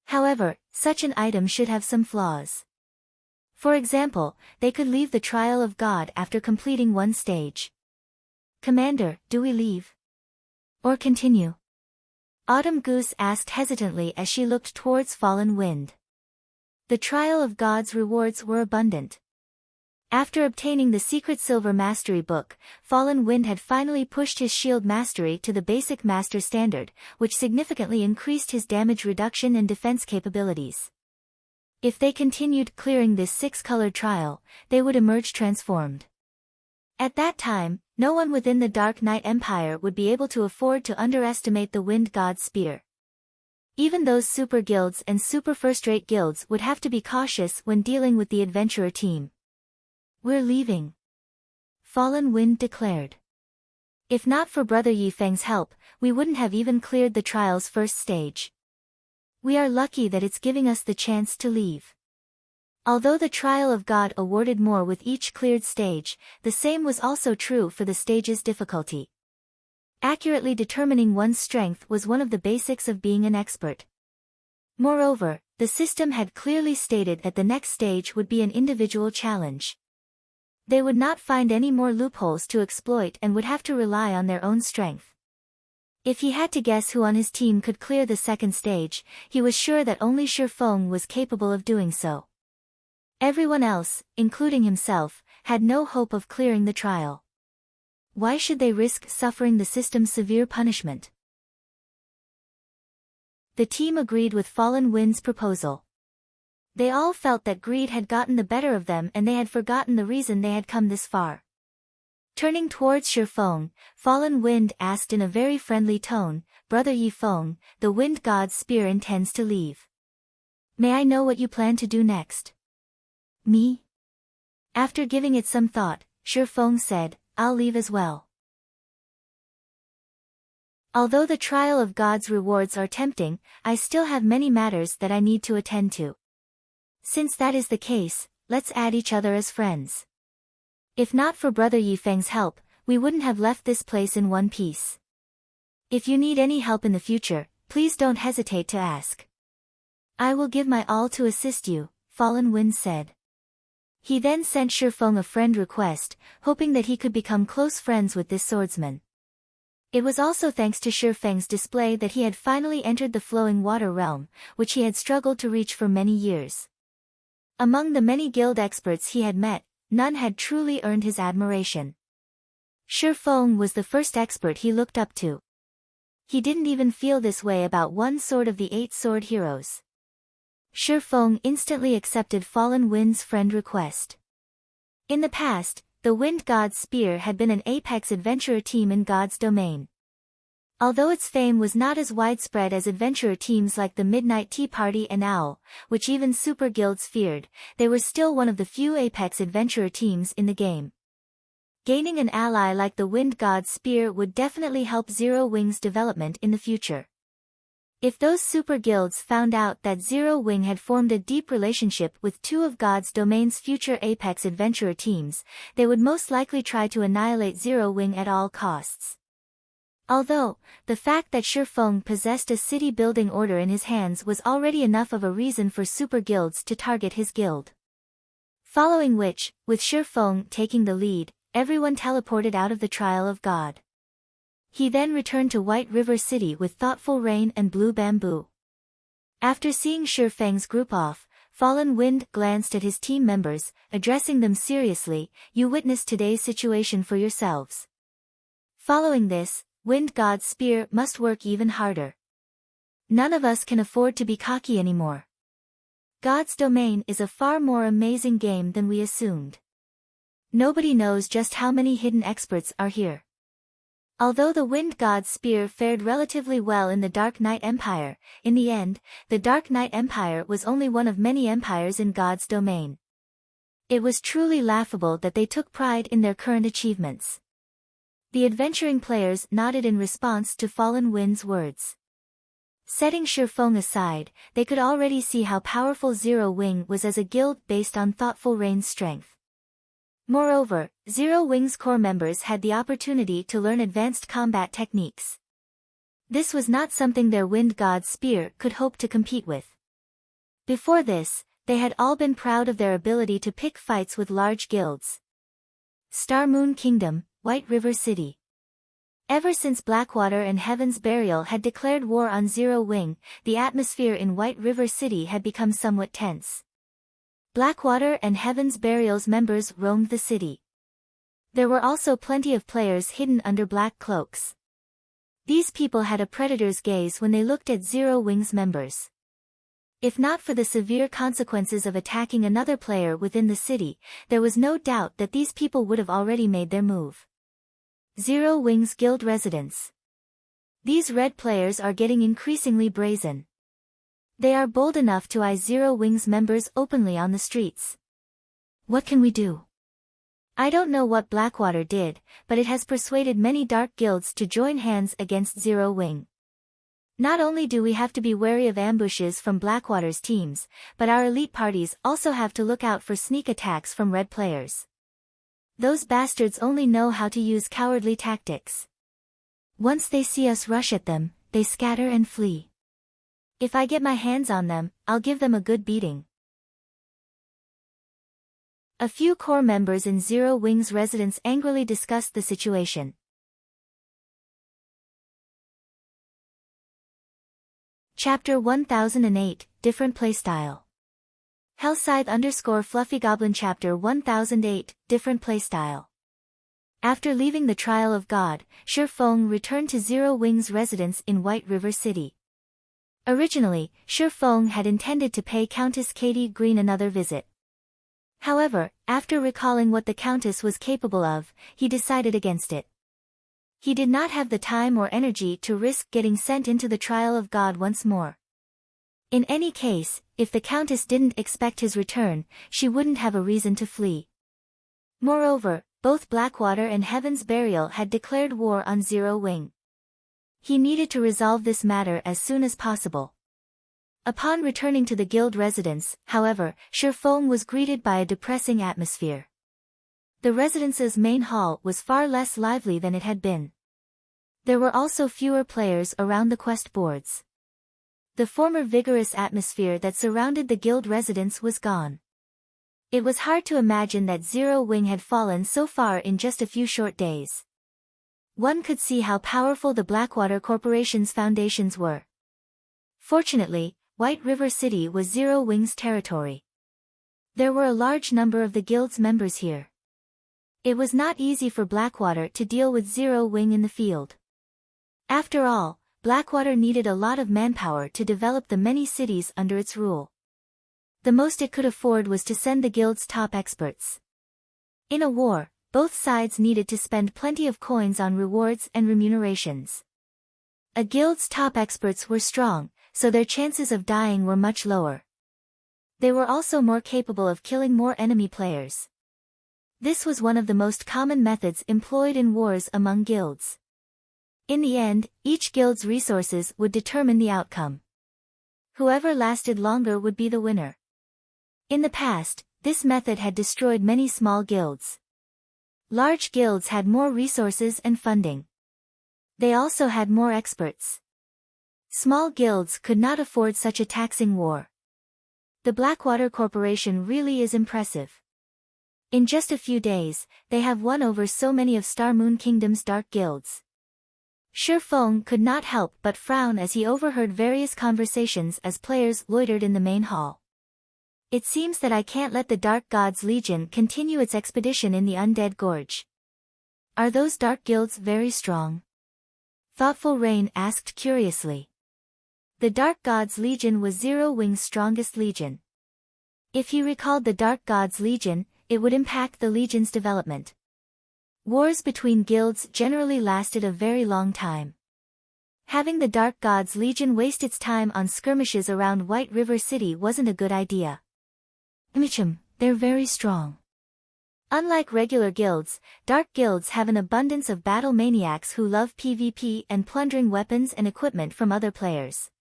However, such an item should have some flaws. For example, they could leave the trial of God after completing one stage. Commander, do we leave? Or continue? Autumn Goose asked hesitantly as she looked towards Fallen Wind. The trial of God's rewards were abundant. After obtaining the secret Silver Mastery book, Fallen Wind had finally pushed his shield mastery to the basic master standard, which significantly increased his damage reduction and defense capabilities. If they continued clearing this 6-colored trial, they would emerge transformed. At that time, no one within the Dark Knight Empire would be able to afford to underestimate the Wind God's spear. Even those super guilds and super first-rate guilds would have to be cautious when dealing with the adventurer team. We're leaving, Fallen Wind declared. If not for Brother Yifeng's help, we wouldn't have even cleared the trial's first stage. We are lucky that it's giving us the chance to leave. Although the trial of God awarded more with each cleared stage, the same was also true for the stage's difficulty. Accurately determining one's strength was one of the basics of being an expert. Moreover, the system had clearly stated that the next stage would be an individual challenge. They would not find any more loopholes to exploit and would have to rely on their own strength. If he had to guess who on his team could clear the second stage, he was sure that only Shifeng was capable of doing so. Everyone else, including himself, had no hope of clearing the trial. Why should they risk suffering the system's severe punishment? The team agreed with Fallen Wind's proposal. They all felt that greed had gotten the better of them and they had forgotten the reason they had come this far. Turning towards Shifeng, Fallen Wind asked in a very friendly tone, Brother Yifeng, the Wind God's spear intends to leave. May I know what you plan to do next? Me? After giving it some thought, Shifeng said, I'll leave as well. Although the trial of God's rewards are tempting, I still have many matters that I need to attend to. Since that is the case, let's add each other as friends. If not for Brother Yifeng's help, we wouldn't have left this place in one piece. If you need any help in the future, please don't hesitate to ask. I will give my all to assist you, Fallen Wind said. He then sent Shifeng a friend request, hoping that he could become close friends with this swordsman. It was also thanks to Shifeng's display that he had finally entered the flowing water realm, which he had struggled to reach for many years. Among the many guild experts he had met, none had truly earned his admiration. Shi Feng was the first expert he looked up to. He didn't even feel this way about one sword of the 8 sword heroes. Shi Feng instantly accepted Fallen Wind's friend request. In the past, the Wind God's Spear had been an apex adventurer team in God's domain. Although its fame was not as widespread as adventurer teams like the Midnight Tea Party and Owl, which even super guilds feared, they were still one of the few apex adventurer teams in the game. Gaining an ally like the Wind God's Spear would definitely help Zero Wing's development in the future. If those super guilds found out that Zero Wing had formed a deep relationship with 2 of God's domain's future apex adventurer teams, they would most likely try to annihilate Zero Wing at all costs. Although, the fact that Shi Feng possessed a city-building order in his hands was already enough of a reason for super guilds to target his guild. Following which, with Shi Feng taking the lead, everyone teleported out of the Trial of God. He then returned to White River City with Thoughtful Rain and Blue Bamboo. After seeing Shi Feng's group off, Fallen Wind glanced at his team members, addressing them seriously, "You witnessed today's situation for yourselves. Following this, Wind God's Spear must work even harder. None of us can afford to be cocky anymore. God's Domain is a far more amazing game than we assumed. Nobody knows just how many hidden experts are here." Although the Wind God's Spear fared relatively well in the Dark Knight Empire, in the end, the Dark Knight Empire was only one of many empires in God's domain. It was truly laughable that they took pride in their current achievements. The adventuring players nodded in response to Fallen Wind's words. Setting Shi Feng aside, they could already see how powerful Zero Wing was as a guild based on Thoughtful Rain's strength. Moreover, Zero Wing's core members had the opportunity to learn advanced combat techniques. This was not something their Wind God's Spear could hope to compete with. Before this, they had all been proud of their ability to pick fights with large guilds. Star Moon Kingdom, White River City. Ever since Blackwater and Heaven's Burial had declared war on Zero Wing, the atmosphere in White River City had become somewhat tense. Blackwater and Heaven's Burial's members roamed the city. There were also plenty of players hidden under black cloaks. These people had a predator's gaze when they looked at Zero Wing's members. If not for the severe consequences of attacking another player within the city, there was no doubt that these people would have already made their move. Zero Wing's guild residents. These red players are getting increasingly brazen. They are bold enough to eye Zero Wing's members openly on the streets. What can we do? I don't know what Blackwater did, but it has persuaded many dark guilds to join hands against Zero Wing. Not only do we have to be wary of ambushes from Blackwater's teams, but our elite parties also have to look out for sneak attacks from red players. Those bastards only know how to use cowardly tactics. Once they see us rush at them, they scatter and flee. If I get my hands on them, I'll give them a good beating. A few core members in Zero Wing's residence angrily discussed the situation. Chapter 1008, Different Playstyle. Hellscythe_FluffyGoblin Chapter 1008, Different Playstyle. After leaving the Trial of God, Shi Feng returned to Zero Wing's residence in White River City. Originally, Shi Feng had intended to pay Countess Katie Green another visit. However, after recalling what the Countess was capable of, he decided against it. He did not have the time or energy to risk getting sent into the Trial of God once more. In any case, if the Countess didn't expect his return, she wouldn't have a reason to flee. Moreover, both Blackwater and Heaven's Burial had declared war on Zero Wing. He needed to resolve this matter as soon as possible. Upon returning to the guild residence, however, Shi Feng was greeted by a depressing atmosphere. The residence's main hall was far less lively than it had been. There were also fewer players around the quest boards. The former vigorous atmosphere that surrounded the guild residence was gone. It was hard to imagine that Zero Wing had fallen so far in just a few short days. One could see how powerful the Blackwater Corporation's foundations were. Fortunately, White River City was Zero Wing's territory. There were a large number of the guild's members here. It was not easy for Blackwater to deal with Zero Wing in the field. After all, Blackwater needed a lot of manpower to develop the many cities under its rule. The most it could afford was to send the guild's top experts. In a war, both sides needed to spend plenty of coins on rewards and remunerations. A guild's top experts were strong, so their chances of dying were much lower. They were also more capable of killing more enemy players. This was one of the most common methods employed in wars among guilds. In the end, each guild's resources would determine the outcome. Whoever lasted longer would be the winner. In the past, this method had destroyed many small guilds. Large guilds had more resources and funding. They also had more experts. Small guilds could not afford such a taxing war. The Blackwater Corporation really is impressive. In just a few days, they have won over so many of Star Moon Kingdom's dark guilds. Shi Feng could not help but frown as he overheard various conversations as players loitered in the main hall. It seems that I can't let the Dark Gods Legion continue its expedition in the Undead Gorge. Are those dark guilds very strong? Thoughtful Rain asked curiously. The Dark Gods Legion was Zero Wing's strongest legion. If he recalled the Dark Gods Legion, it would impact the legion's development. Wars between guilds generally lasted a very long time. Having the Dark Gods Legion waste its time on skirmishes around White River City wasn't a good idea. They're very strong. Unlike regular guilds, dark guilds have an abundance of battle maniacs who love PvP and plundering weapons and equipment from other players.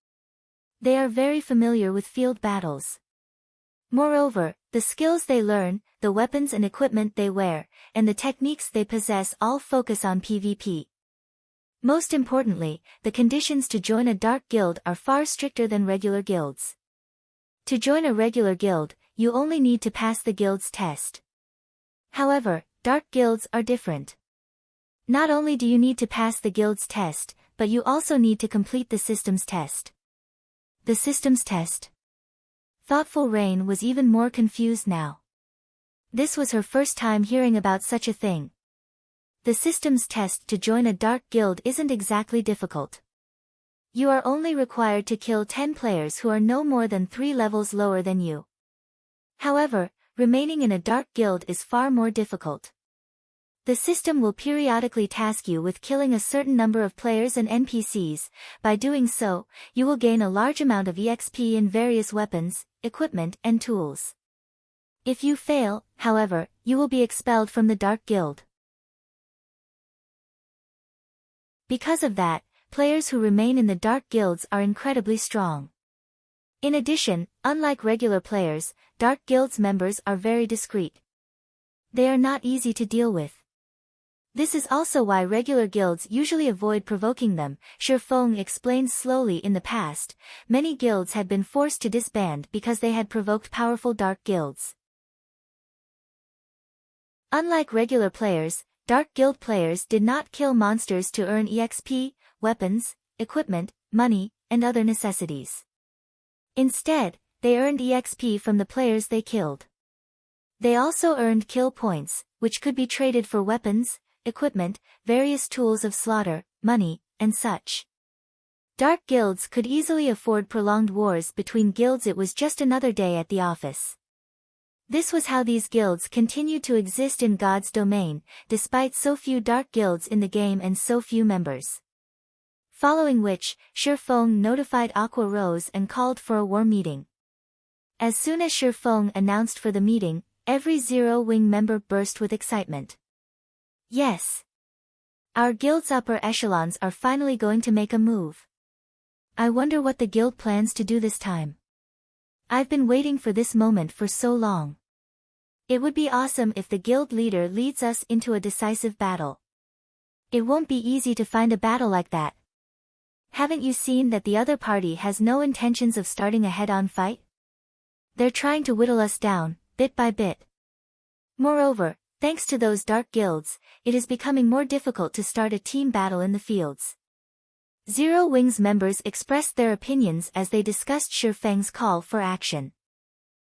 They are very familiar with field battles. Moreover, the skills they learn, the weapons and equipment they wear, and the techniques they possess all focus on PvP. Most importantly, the conditions to join a dark guild are far stricter than regular guilds. To join a regular guild, you only need to pass the guild's test. However, dark guilds are different. Not only do you need to pass the guild's test, but you also need to complete the systems test. The systems test? Thoughtful Rain was even more confused now. This was her first time hearing about such a thing. The systems test to join a dark guild isn't exactly difficult. You are only required to kill 10 players who are no more than 3 levels lower than you. However, remaining in a dark guild is far more difficult. The system will periodically task you with killing a certain number of players and NPCs. By doing so, you will gain a large amount of EXP in various weapons, equipment and tools. If you fail, however, you will be expelled from the Dark Guild. Because of that, players who remain in the Dark Guilds are incredibly strong. In addition, unlike regular players, Dark Guild's members are very discreet. They are not easy to deal with. This is also why regular guilds usually avoid provoking them. Shi Feng explained slowly. In the past, many guilds had been forced to disband because they had provoked powerful dark guilds. Unlike regular players, Dark Guild players did not kill monsters to earn EXP, weapons, equipment, money, and other necessities. Instead, they earned EXP from the players they killed. They also earned kill points, which could be traded for weapons, equipment, various tools of slaughter, money, and such. Dark guilds could easily afford prolonged wars between guilds. It was just another day at the office. This was how these guilds continued to exist in God's domain, despite so few dark guilds in the game and so few members. Following which, Shi Feng notified Aqua Rose and called for a war meeting. As soon as Shi Feng announced for the meeting, every Zero Wing member burst with excitement. Yes! Our guild's upper echelons are finally going to make a move. I wonder what the guild plans to do this time. I've been waiting for this moment for so long. It would be awesome if the guild leader leads us into a decisive battle. It won't be easy to find a battle like that. Haven't you seen that the other party has no intentions of starting a head-on fight? They're trying to whittle us down, bit by bit. Moreover, thanks to those dark guilds, it is becoming more difficult to start a team battle in the fields. Zero Wing's members expressed their opinions as they discussed Shi Feng's call for action.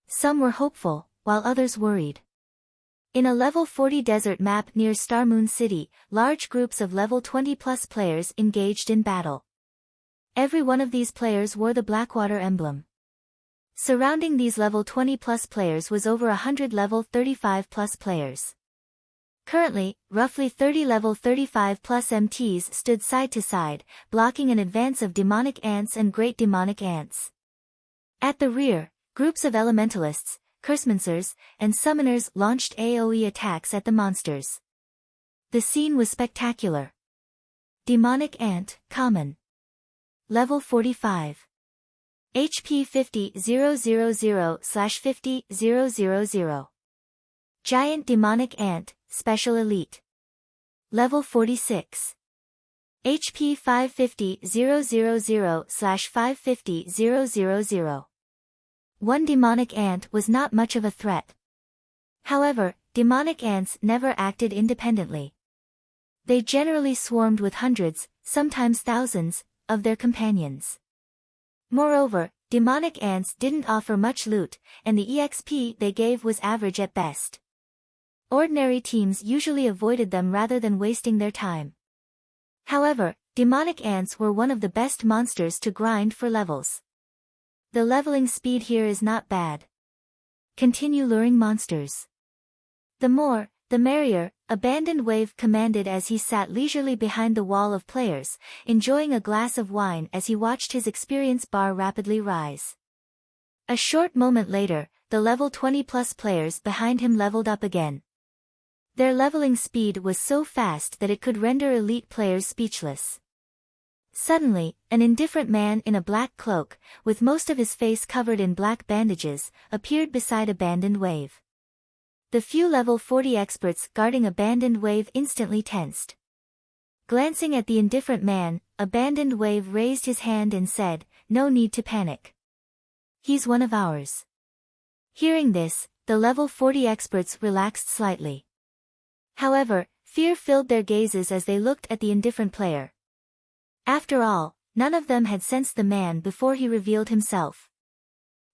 Some were hopeful, while others worried. In a level 40 desert map near Star Moon City, large groups of level 20+ players engaged in battle. Every one of these players wore the Blackwater emblem. Surrounding these level 20+ players was over 100 level 35+ players. Currently, roughly 30 level 35+ MTs stood side to side, blocking an advance of demonic ants and great demonic ants. At the rear, groups of elementalists, cursemancers, and summoners launched AoE attacks at the monsters. The scene was spectacular. Demonic ant, common. Level 45. HP 50,000/50,000. Giant demonic ant, special elite. Level 46. HP 550,000/550,000. One demonic ant was not much of a threat. However, demonic ants never acted independently. They generally swarmed with hundreds, sometimes thousands, of their companions. Moreover, demonic ants didn't offer much loot, and the EXP they gave was average at best. Ordinary teams usually avoided them rather than wasting their time. However, demonic ants were one of the best monsters to grind for levels. The leveling speed here is not bad. Continue luring monsters. The more, the merrier, Abandoned Wave commanded as he sat leisurely behind the wall of players, enjoying a glass of wine as he watched his experience bar rapidly rise. A short moment later, the level 20+ players behind him leveled up again. Their leveling speed was so fast that it could render elite players speechless. Suddenly, an indifferent man in a black cloak, with most of his face covered in black bandages, appeared beside Abandoned Wave. The few level 40 experts guarding Abandoned Wave instantly tensed. Glancing at the indifferent man, Abandoned Wave raised his hand and said, "No need to panic. He's one of ours." Hearing this, the level 40 experts relaxed slightly. However, fear filled their gazes as they looked at the indifferent player. After all, none of them had sensed the man before he revealed himself.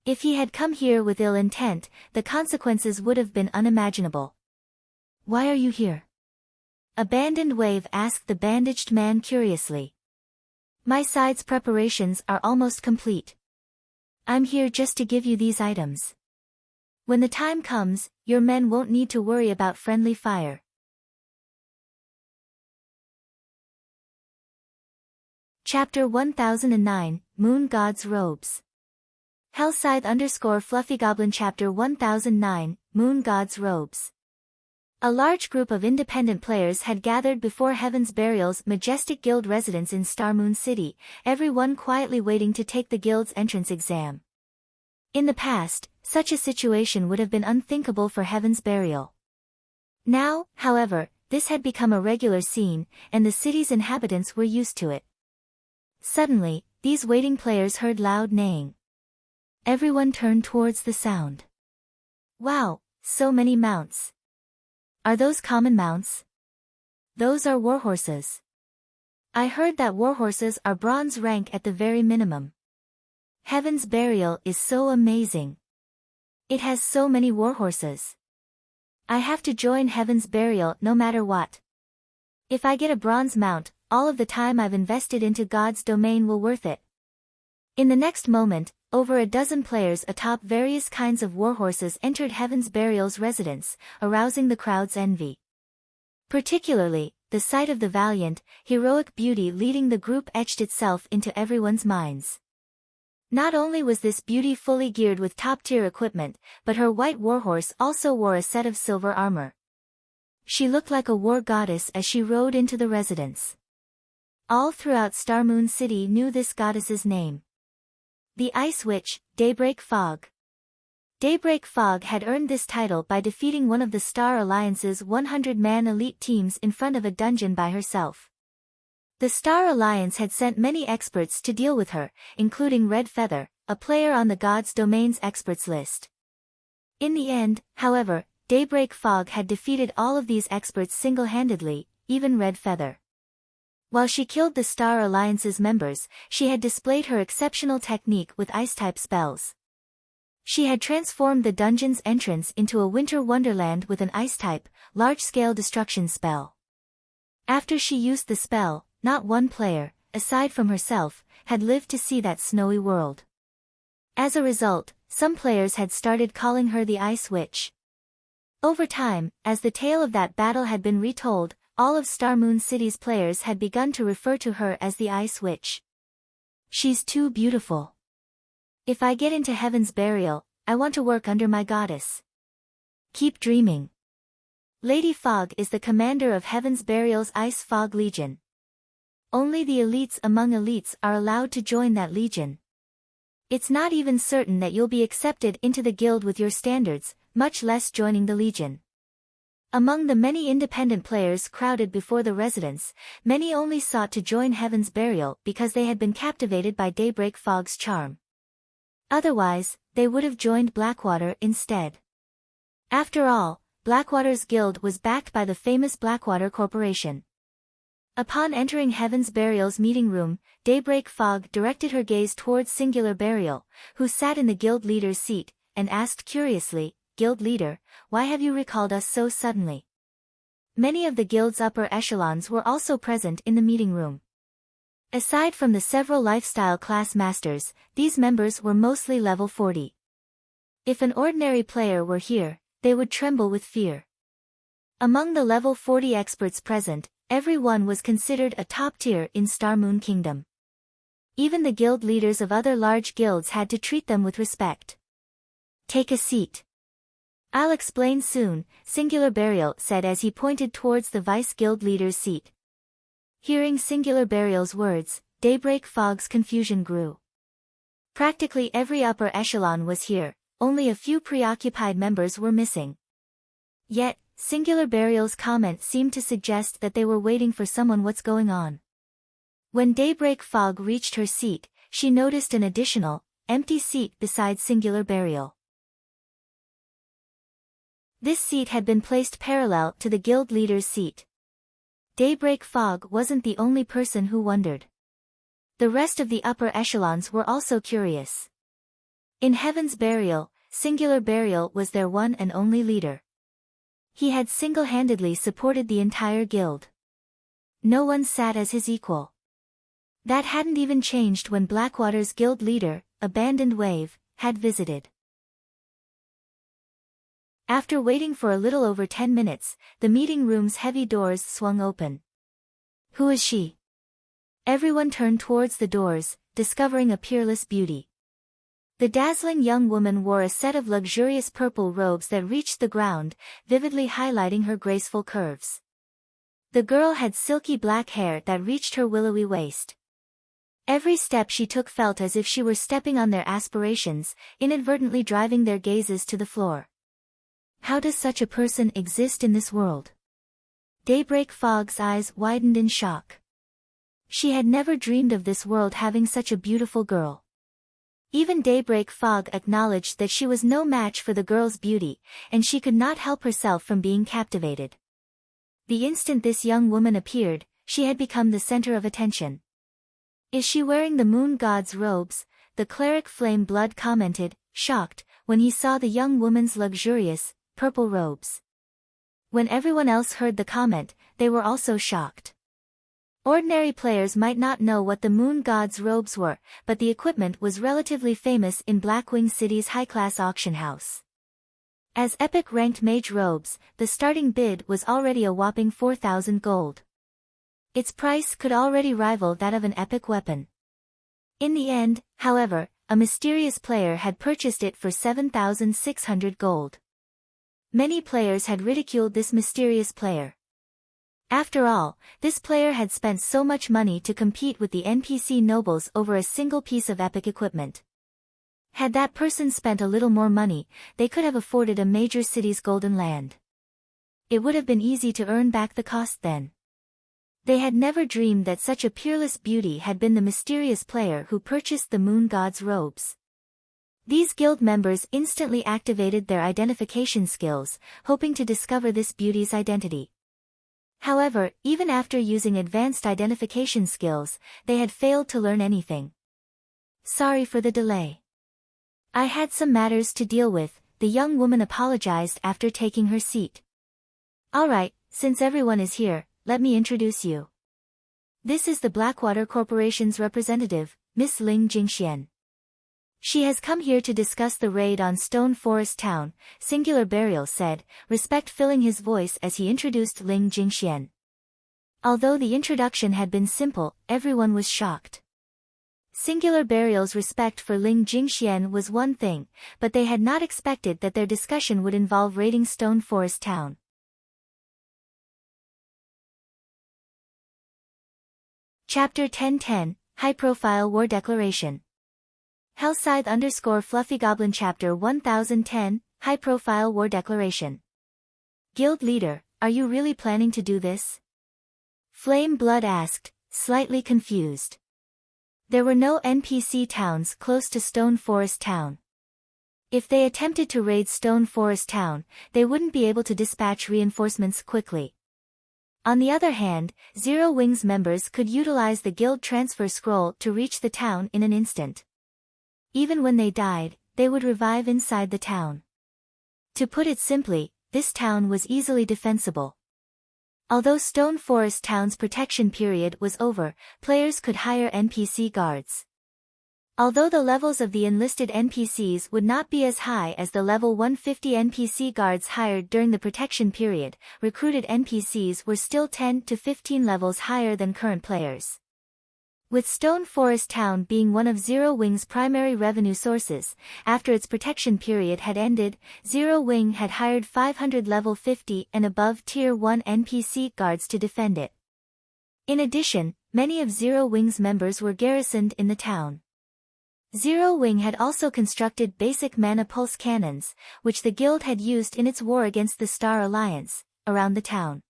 If he had come here with ill intent, the consequences would have been unimaginable. "Why are you here?" Abandoned Wave asked the bandaged man curiously. "My side's preparations are almost complete. I'm here just to give you these items. When the time comes, your men won't need to worry about friendly fire." Chapter 1009, Moon God's Robes. Hellscythe_FluffyGoblin Chapter 1009, Moon God's Robes. A large group of independent players had gathered before Heaven's Burial's majestic guild residence in Star Moon City, everyone quietly waiting to take the guild's entrance exam. In the past, such a situation would have been unthinkable for Heaven's Burial. Now, however, this had become a regular scene, and the city's inhabitants were used to it. Suddenly, these waiting players heard loud neighing. Everyone turned towards the sound. "Wow, so many mounts. Are those common mounts?" "Those are warhorses. I heard that warhorses are bronze rank at the very minimum. Heaven's Burial is so amazing. It has so many warhorses. I have to join Heaven's Burial no matter what. If I get a bronze mount, all of the time I've invested into God's domain will worth it." In the next moment, over a dozen players atop various kinds of warhorses entered Heaven's Burial's residence, arousing the crowd's envy. Particularly, the sight of the valiant, heroic beauty leading the group etched itself into everyone's minds. Not only was this beauty fully geared with top-tier equipment, but her white warhorse also wore a set of silver armor. She looked like a war goddess as she rode into the residence. All throughout Star Moon City knew this goddess's name. The Ice Witch, Daybreak Fog. Daybreak Fog had earned this title by defeating one of the Star Alliance's 100-man elite teams in front of a dungeon by herself. The Star Alliance had sent many experts to deal with her, including Red Feather, a player on the God's Domain's experts list. In the end, however, Daybreak Fog had defeated all of these experts single-handedly, even Red Feather. While she killed the Star Alliance's members, she had displayed her exceptional technique with ice-type spells. She had transformed the dungeon's entrance into a winter wonderland with an ice-type, large-scale destruction spell. After she used the spell, not one player, aside from herself, had lived to see that snowy world. As a result, some players had started calling her the Ice Witch. Over time, as the tale of that battle had been retold, all of Star Moon City's players had begun to refer to her as the Ice Witch. She's too beautiful. If I get into Heaven's Burial, I want to work under my goddess. Keep dreaming. Lady Fog is the commander of Heaven's Burial's Ice Fog Legion. Only the elites among elites are allowed to join that legion. It's not even certain that you'll be accepted into the guild with your standards, much less joining the legion. Among the many independent players crowded before the residence, many only sought to join Heaven's Burial because they had been captivated by Daybreak Fog's charm. Otherwise, they would have joined Blackwater instead. After all, Blackwater's guild was backed by the famous Blackwater Corporation. Upon entering Heaven's Burial's meeting room, Daybreak Fog directed her gaze towards Singular Burial, who sat in the guild leader's seat, and asked curiously, "Guild leader, why have you recalled us so suddenly?" Many of the guild's upper echelons were also present in the meeting room. Aside from the several lifestyle class masters, these members were mostly level 40. If an ordinary player were here, they would tremble with fear. Among the level 40 experts present, everyone was considered a top tier in Star Moon Kingdom. Even the guild leaders of other large guilds had to treat them with respect. "Take a seat. I'll explain soon," Singular Burial said as he pointed towards the vice guild leader's seat. Hearing Singular Burial's words, Daybreak Fog's confusion grew. Practically every upper echelon was here, only a few preoccupied members were missing. Yet, Singular Burial's comment seemed to suggest that they were waiting for someone. What's going on? When Daybreak Fog reached her seat, she noticed an additional, empty seat beside Singular Burial. This seat had been placed parallel to the guild leader's seat. Daybreak Fog wasn't the only person who wondered. The rest of the upper echelons were also curious. In Heaven's Burial, Singular Burial was their one and only leader. He had single-handedly supported the entire guild. No one sat as his equal. That hadn't even changed when Blackwater's guild leader, Abandoned Wave, had visited. After waiting for a little over 10 minutes, the meeting room's heavy doors swung open. "Who is she?" Everyone turned towards the doors, discovering a peerless beauty. The dazzling young woman wore a set of luxurious purple robes that reached the ground, vividly highlighting her graceful curves. The girl had silky black hair that reached her willowy waist. Every step she took felt as if she were stepping on their aspirations, inadvertently driving their gazes to the floor. How does such a person exist in this world? Daybreak Fog's eyes widened in shock. She had never dreamed of this world having such a beautiful girl. Even Daybreak Fog acknowledged that she was no match for the girl's beauty, and she could not help herself from being captivated. The instant this young woman appeared, she had become the center of attention. "Is she wearing the moon god's robes?" the cleric Flame Blood commented, shocked, when he saw the young woman's luxurious, purple robes. When everyone else heard the comment, they were also shocked. Ordinary players might not know what the moon god's robes were, but the equipment was relatively famous in Blackwing City's high-class auction house. As epic-ranked mage robes, the starting bid was already a whopping 4,000 gold. Its price could already rival that of an epic weapon. In the end, however, a mysterious player had purchased it for 7,600 gold. Many players had ridiculed this mysterious player. After all, this player had spent so much money to compete with the NPC nobles over a single piece of epic equipment. Had that person spent a little more money, they could have afforded a major city's golden land. It would have been easy to earn back the cost then. They had never dreamed that such a peerless beauty had been the mysterious player who purchased the moon god's robes. These guild members instantly activated their identification skills, hoping to discover this beauty's identity. However, even after using advanced identification skills, they had failed to learn anything. "Sorry for the delay. I had some matters to deal with, the young woman apologized after taking her seat. Alright, since everyone is here, let me introduce you. This is the Blackwater Corporation's representative, Miss Ling Jingxian. She has come here to discuss the raid on Stone Forest Town, Singular Burial said, respect filling his voice as he introduced Ling Jingxian. Although the introduction had been simple, everyone was shocked. Singular Burial's respect for Ling Jingxian was one thing, but they had not expected that their discussion would involve raiding Stone Forest Town. Chapter 1010, High-Profile War Declaration. Hellscythe_Fluffy Goblin Chapter 1010, High-Profile War Declaration. Guild Leader, are you really planning to do this? Flame Blood asked, slightly confused. There were no NPC towns close to Stone Forest Town. If they attempted to raid Stone Forest Town, they wouldn't be able to dispatch reinforcements quickly. On the other hand, Zero Wings members could utilize the guild transfer scroll to reach the town in an instant. Even when they died, they would revive inside the town. To put it simply, this town was easily defensible. Although Stone Forest Town's protection period was over, players could hire NPC guards. Although the levels of the enlisted NPCs would not be as high as the level 150 NPC guards hired during the protection period, recruited NPCs were still 10 to 15 levels higher than current players. With Stone Forest Town being one of Zero Wing's primary revenue sources, after its protection period had ended, Zero Wing had hired 500 level 50 and above Tier 1 NPC guards to defend it. In addition, many of Zero Wing's members were garrisoned in the town. Zero Wing had also constructed basic mana pulse cannons, which the guild had used in its war against the Star Alliance, around the town.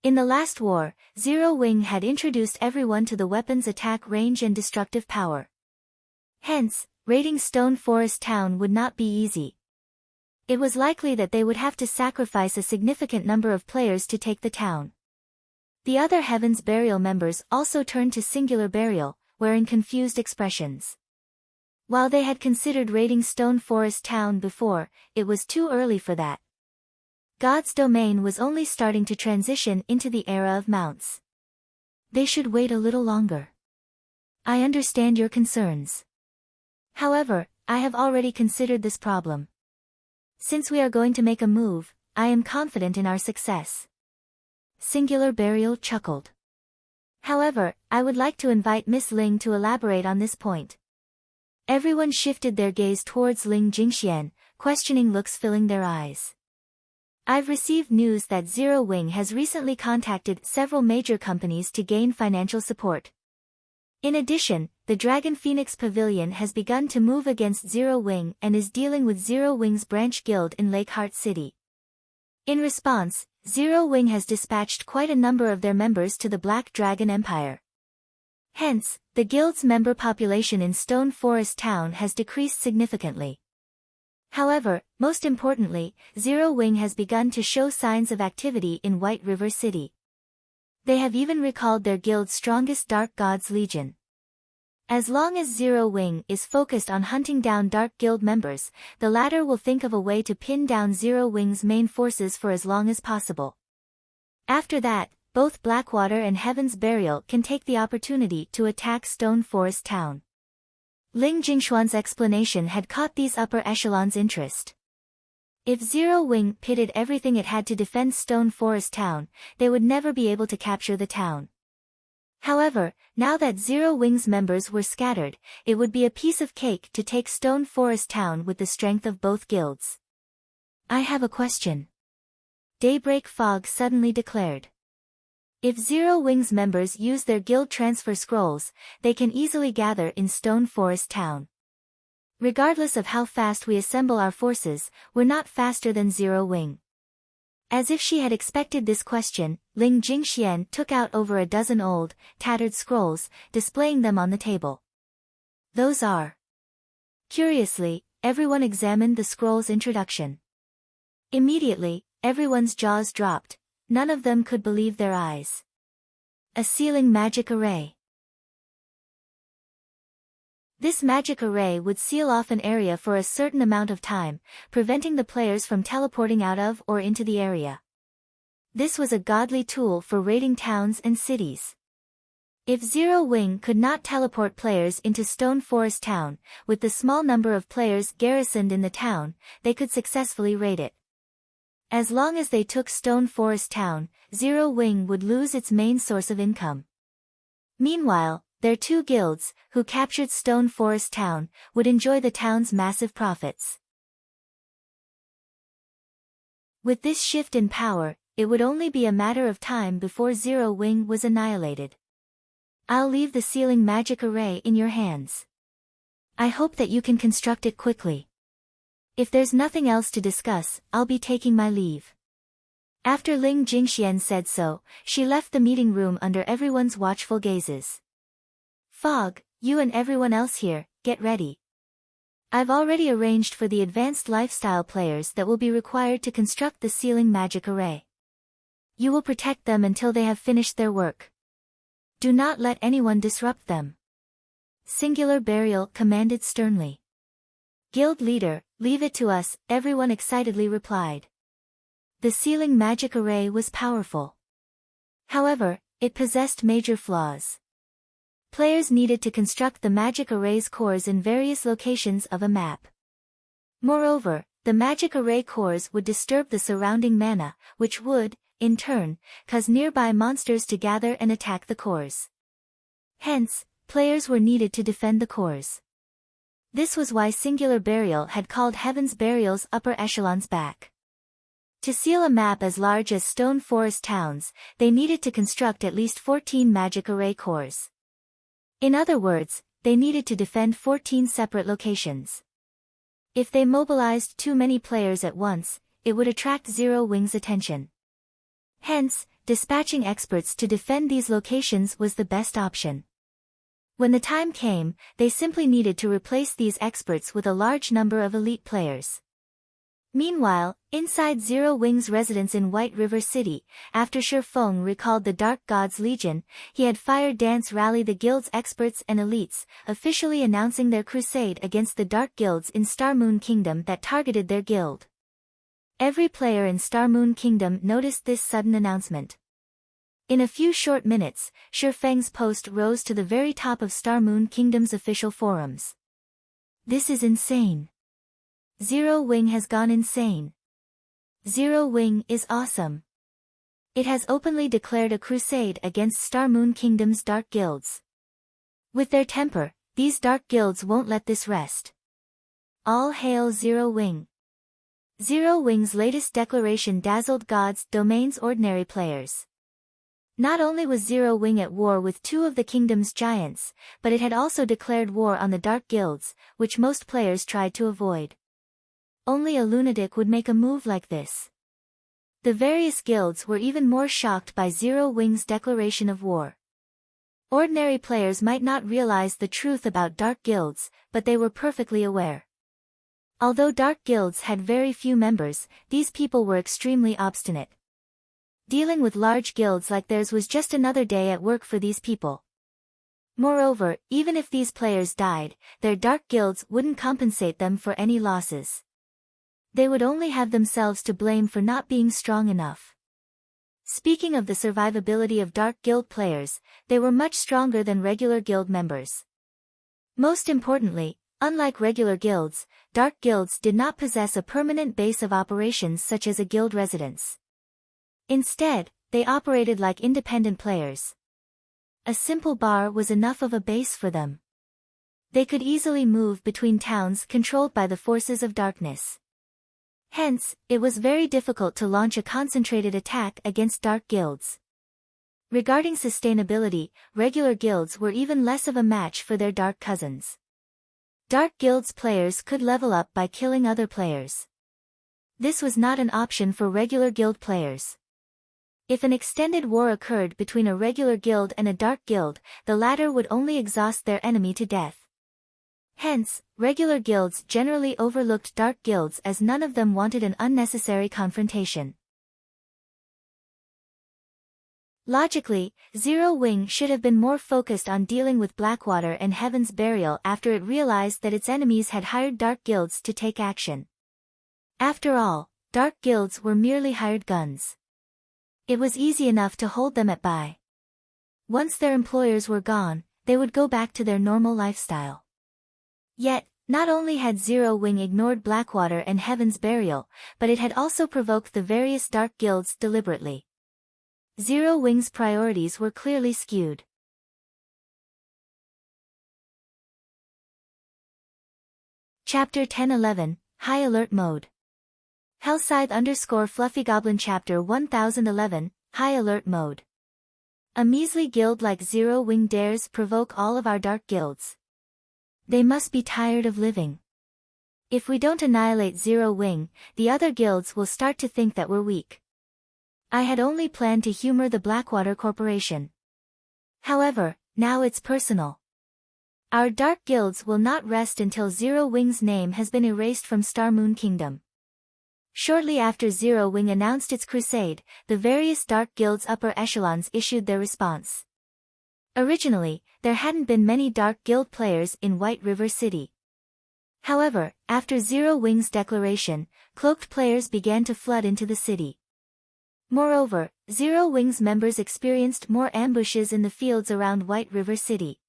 In the last war, Zero Wing had introduced everyone to the weapon's attack range and destructive power. Hence, raiding Stone Forest Town would not be easy. It was likely that they would have to sacrifice a significant number of players to take the town. The other Heaven's Burial members also turned to Singular Burial, wearing confused expressions. While they had considered raiding Stone Forest Town before, it was too early for that. God's domain was only starting to transition into the era of mounts. They should wait a little longer. I understand your concerns. However, I have already considered this problem. Since we are going to make a move, I am confident in our success. Singular Burial chuckled. However, I would like to invite Miss Ling to elaborate on this point. Everyone shifted their gaze towards Ling Jingxian, questioning looks filling their eyes. I've received news that Zero Wing has recently contacted several major companies to gain financial support. In addition, the Dragon Phoenix Pavilion has begun to move against Zero Wing and is dealing with Zero Wing's branch guild in Lakeheart City. In response, Zero Wing has dispatched quite a number of their members to the Black Dragon Empire. Hence, the guild's member population in Stone Forest Town has decreased significantly. However, most importantly, Zero Wing has begun to show signs of activity in White River City. They have even recalled their guild's strongest Dark Gods Legion. As long as Zero Wing is focused on hunting down Dark Guild members, the latter will think of a way to pin down Zero Wing's main forces for as long as possible. After that, both Blackwater and Heaven's Burial can take the opportunity to attack Stone Forest Town. Ling Jingxuan's explanation had caught these upper echelons' interest. If Zero Wing pitted everything it had to defend Stone Forest Town, they would never be able to capture the town. However, now that Zero Wing's members were scattered, it would be a piece of cake to take Stone Forest Town with the strength of both guilds. I have a question. Daybreak Fog suddenly declared. If Zero Wing's members use their guild transfer scrolls, they can easily gather in Stone Forest Town. Regardless of how fast we assemble our forces, we're not faster than Zero Wing. As if she had expected this question, Ling Jingxian took out over a dozen old, tattered scrolls, displaying them on the table. Those are. Curiously, everyone examined the scroll's introduction. Immediately, everyone's jaws dropped. None of them could believe their eyes. A sealing magic array. This magic array would seal off an area for a certain amount of time, preventing the players from teleporting out of or into the area. This was a godly tool for raiding towns and cities. If Zero Wing could not teleport players into Stone Forest Town, with the small number of players garrisoned in the town, they could successfully raid it. As long as they took Stone Forest Town, Zero Wing would lose its main source of income. Meanwhile, their two guilds, who captured Stone Forest Town, would enjoy the town's massive profits. With this shift in power, it would only be a matter of time before Zero Wing was annihilated. I'll leave the sealing magic array in your hands. I hope that you can construct it quickly. If there's nothing else to discuss, I'll be taking my leave. After Ling Jingxian said so, she left the meeting room under everyone's watchful gazes. Fog, you and everyone else here, get ready. I've already arranged for the advanced lifestyle players that will be required to construct the sealing magic array. You will protect them until they have finished their work. Do not let anyone disrupt them. Singular Burial commanded sternly. Guild leader, leave it to us, everyone excitedly replied. The sealing magic array was powerful. However, it possessed major flaws. Players needed to construct the magic array's cores in various locations of a map. Moreover, the magic array cores would disturb the surrounding mana, which would, in turn, cause nearby monsters to gather and attack the cores. Hence, players were needed to defend the cores. This was why Singular Burial had called Heaven's Burial's upper echelons back. To seal a map as large as Stone Forest Towns, they needed to construct at least 14 magic array cores. In other words, they needed to defend 14 separate locations. If they mobilized too many players at once, it would attract Zero Wing's attention. Hence, dispatching experts to defend these locations was the best option. When the time came, they simply needed to replace these experts with a large number of elite players. Meanwhile, inside Zero Wing's residence in White River City, after Shi Feng recalled the Dark Gods Legion, he had fired Dance Rally the guild's experts and elites, officially announcing their crusade against the Dark Guilds in Star Moon Kingdom that targeted their guild. Every player in Star Moon Kingdom noticed this sudden announcement. In a few short minutes, Shi Feng's post rose to the very top of Star Moon Kingdom's official forums. This is insane. Zero Wing has gone insane. Zero Wing is awesome. It has openly declared a crusade against Star Moon Kingdom's dark guilds. With their temper, these dark guilds won't let this rest. All hail Zero Wing. Zero Wing's latest declaration dazzled God's Domain's ordinary players. Not only was Zero Wing at war with two of the kingdom's giants, but it had also declared war on the dark guilds, which most players tried to avoid. Only a lunatic would make a move like this. The various guilds were even more shocked by Zero Wing's declaration of war. Ordinary players might not realize the truth about dark guilds, but they were perfectly aware. Although dark guilds had very few members, these people were extremely obstinate. Dealing with large guilds like theirs was just another day at work for these people. Moreover, even if these players died, their dark guilds wouldn't compensate them for any losses. They would only have themselves to blame for not being strong enough. Speaking of the survivability of dark guild players, they were much stronger than regular guild members. Most importantly, unlike regular guilds, dark guilds did not possess a permanent base of operations such as a guild residence. Instead, they operated like independent players. A simple bar was enough of a base for them. They could easily move between towns controlled by the forces of darkness. Hence, it was very difficult to launch a concentrated attack against dark guilds. Regarding sustainability, regular guilds were even less of a match for their dark cousins. Dark guilds players could level up by killing other players. This was not an option for regular guild players. If an extended war occurred between a regular guild and a dark guild, the latter would only exhaust their enemy to death. Hence, regular guilds generally overlooked dark guilds as none of them wanted an unnecessary confrontation. Logically, Zero Wing should have been more focused on dealing with Blackwater and Heaven's Burial after it realized that its enemies had hired dark guilds to take action. After all, dark guilds were merely hired guns. It was easy enough to hold them at bay. Once their employers were gone, they would go back to their normal lifestyle. Yet, not only had Zero Wing ignored Blackwater and Heaven's Burial, but it had also provoked the various dark guilds deliberately. Zero Wing's priorities were clearly skewed. Chapter 1011, High Alert Mode. Hellscythe _Fluffy Chapter 1011, High Alert Mode. A measly guild like Zero Wing dares provoke all of our dark guilds. They must be tired of living. If we don't annihilate Zero Wing, the other guilds will start to think that we're weak. I had only planned to humor the Blackwater Corporation. However, now it's personal. Our dark guilds will not rest until Zero Wing's name has been erased from Star Moon Kingdom. Shortly after Zero Wing announced its crusade, the various dark guilds' upper echelons issued their response. Originally, there hadn't been many dark guild players in White River City. However, after Zero Wing's declaration, cloaked players began to flood into the city. Moreover, Zero Wing's members experienced more ambushes in the fields around White River City.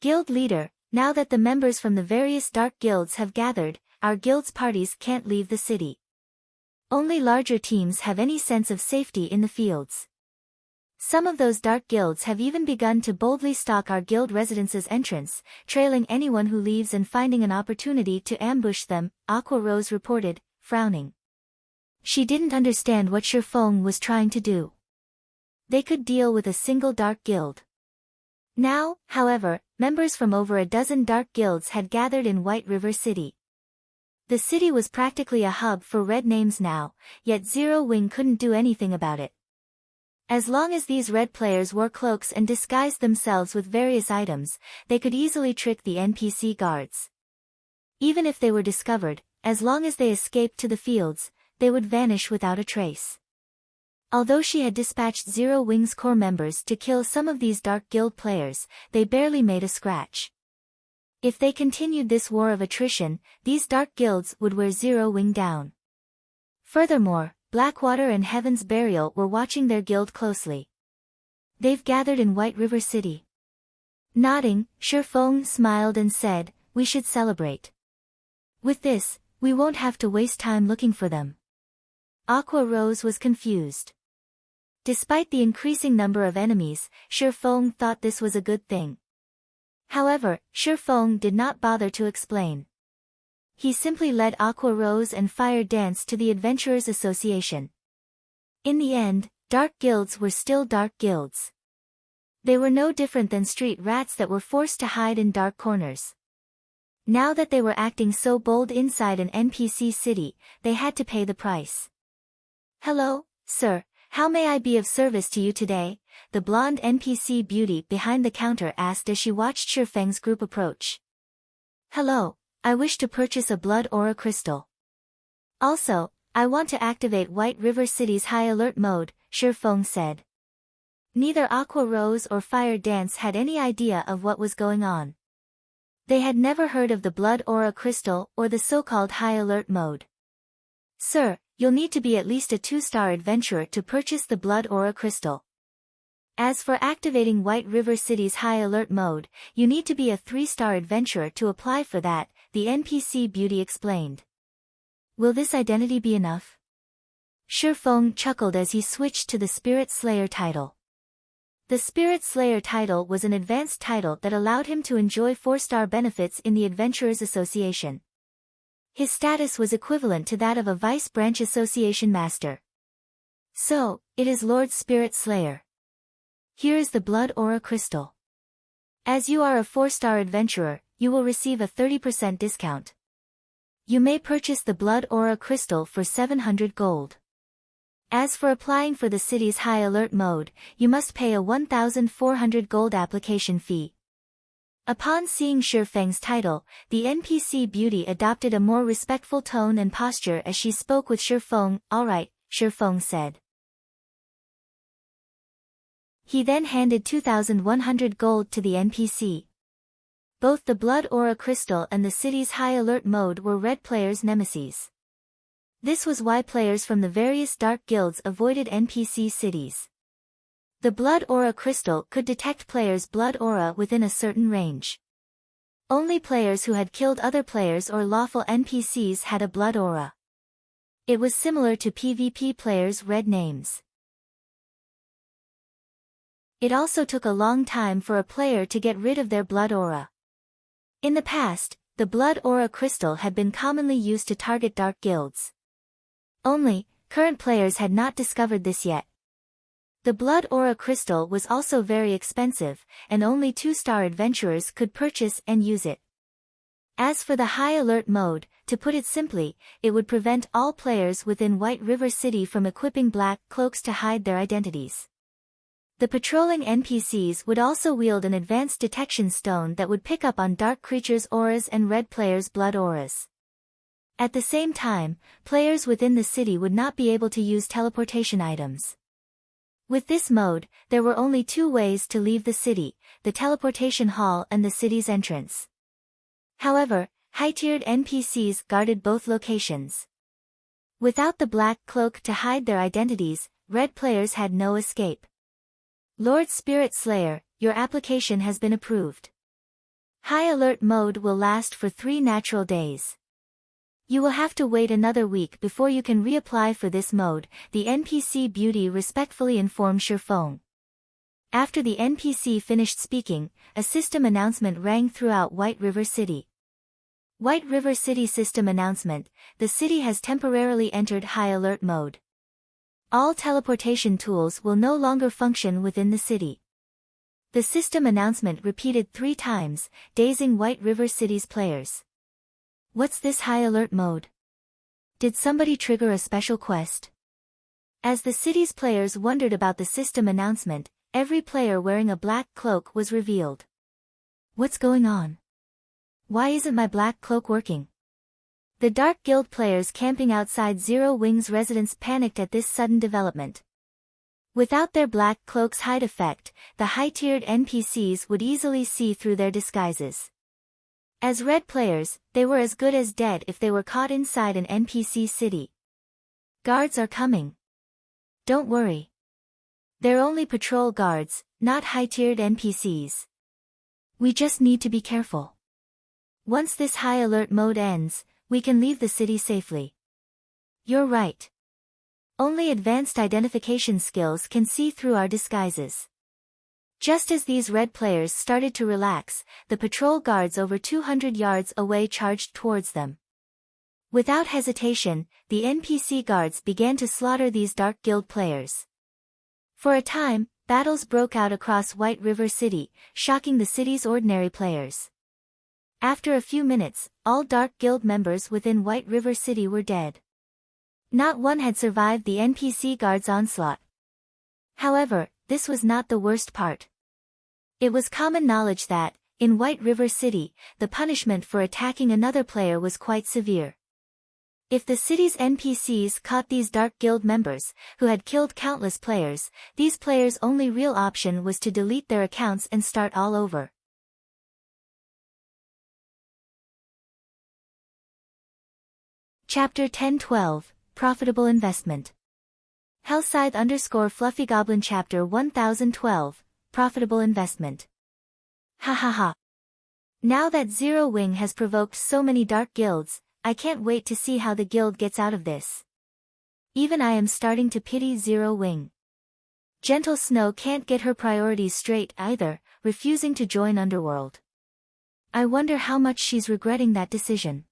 Guild leader, now that the members from the various dark guilds have gathered, our guild's parties can't leave the city. Only larger teams have any sense of safety in the fields. Some of those dark guilds have even begun to boldly stalk our guild residence's entrance, trailing anyone who leaves and finding an opportunity to ambush them, Aqua Rose reported, frowning. She didn't understand what Shifeng was trying to do. They could deal with a single dark guild. Now, however, members from over a dozen dark guilds had gathered in White River City. The city was practically a hub for red names now, yet Zero Wing couldn't do anything about it. As long as these red players wore cloaks and disguised themselves with various items, they could easily trick the NPC guards. Even if they were discovered, as long as they escaped to the fields, they would vanish without a trace. Although she had dispatched Zero Wing's core members to kill some of these dark guild players, they barely made a scratch. If they continued this war of attrition, these dark guilds would wear Zero Wing down. Furthermore, Blackwater and Heaven's Burial were watching their guild closely. They've gathered in White River City. Nodding, Shifeng smiled and said, "We should celebrate. With this, we won't have to waste time looking for them." Aqua Rose was confused. Despite the increasing number of enemies, Shifeng thought this was a good thing. However, Shifeng did not bother to explain. He simply led Aqua Rose and Fire Dance to the Adventurers Association. In the end, dark guilds were still dark guilds. They were no different than street rats that were forced to hide in dark corners. Now that they were acting so bold inside an NPC city, they had to pay the price. "Hello, sir, how may I be of service to you today?" the blonde NPC beauty behind the counter asked as she watched Shifeng's group approach. "Hello, I wish to purchase a blood aura crystal. Also, I want to activate White River City's high alert mode," Shifeng said. Neither Aqua Rose or Fire Dance had any idea of what was going on. They had never heard of the blood aura crystal or the so-called high alert mode. "Sir, you'll need to be at least a 2-star adventurer to purchase the blood aura crystal. As for activating White River City's high alert mode, you need to be a 3-star adventurer to apply for that," the NPC beauty explained. "Will this identity be enough?" Shifeng chuckled as he switched to the Spirit Slayer title. The Spirit Slayer title was an advanced title that allowed him to enjoy 4-star benefits in the Adventurers Association. His status was equivalent to that of a Vice Branch Association Master. "So, it is Lord Spirit Slayer. Here is the Blood Aura Crystal. As you are a 4-star adventurer, you will receive a 30% discount. You may purchase the Blood Aura Crystal for 700 gold. As for applying for the city's high alert mode, you must pay a 1,400 gold application fee." Upon seeing Shifeng's title, the NPC beauty adopted a more respectful tone and posture as she spoke with Shifeng. "All right," Shifeng said. He then handed 2,100 gold to the NPC. Both the Blood Aura Crystal and the city's High Alert mode were Red players' nemesis. This was why players from the various dark guilds avoided NPC cities. The Blood Aura Crystal could detect players' blood aura within a certain range. Only players who had killed other players or lawful NPCs had a blood aura. It was similar to PvP players' red names. It also took a long time for a player to get rid of their blood aura. In the past, the Blood Aura Crystal had been commonly used to target dark guilds. Only, current players had not discovered this yet. The Blood Aura Crystal was also very expensive, and only 2-star adventurers could purchase and use it. As for the High Alert mode, to put it simply, it would prevent all players within White River City from equipping black cloaks to hide their identities. The patrolling NPCs would also wield an advanced detection stone that would pick up on dark creatures' auras and red players' blood auras. At the same time, players within the city would not be able to use teleportation items. With this mode, there were only 2 ways to leave the city, the teleportation hall and the city's entrance. However, high-tiered NPCs guarded both locations. Without the black cloak to hide their identities, red players had no escape. Lord Spirit Slayer, your application has been approved. High Alert mode will last for 3 natural days. You will have to wait another week before you can reapply for this mode, the NPC Beauty respectfully informed Shirfong. After the NPC finished speaking, a system announcement rang throughout White River City. White River City system announcement, the city has temporarily entered High Alert mode. All teleportation tools will no longer function within the city. The system announcement repeated 3 times, dazing White River City's players. What's this High Alert mode? Did somebody trigger a special quest? As the city's players wondered about the system announcement, every player wearing a black cloak was revealed. What's going on? Why isn't my black cloak working? The Dark Guild players camping outside Zero Wing's residence panicked at this sudden development. Without their black cloak's hide effect, the high-tiered NPCs would easily see through their disguises. As red players, they were as good as dead if they were caught inside an NPC city. Guards are coming. Don't worry. They're only patrol guards, not high-tiered NPCs. We just need to be careful. Once this High Alert mode ends, we can leave the city safely. You're right. Only advanced identification skills can see through our disguises. Just as these red players started to relax, the patrol guards over 200 yards away charged towards them. Without hesitation, the NPC guards began to slaughter these Dark Guild players. For a time, battles broke out across White River City, shocking the city's ordinary players. After a few minutes, all Dark Guild members within White River City were dead. Not one had survived the NPC guards' onslaught. However, this was not the worst part. It was common knowledge that, in White River City, the punishment for attacking another player was quite severe. If the city's NPCs caught these Dark Guild members, who had killed countless players, these players' only real option was to delete their accounts and start all over. Chapter 10-12, Profitable Investment. Hellscythe_FluffyGoblin Chapter 1012, Profitable Investment. Ha ha ha. Now that Zero Wing has provoked so many dark guilds, I can't wait to see how the guild gets out of this. Even I am starting to pity Zero Wing. Gentle Snow can't get her priorities straight either, refusing to join Underworld. I wonder how much she's regretting that decision.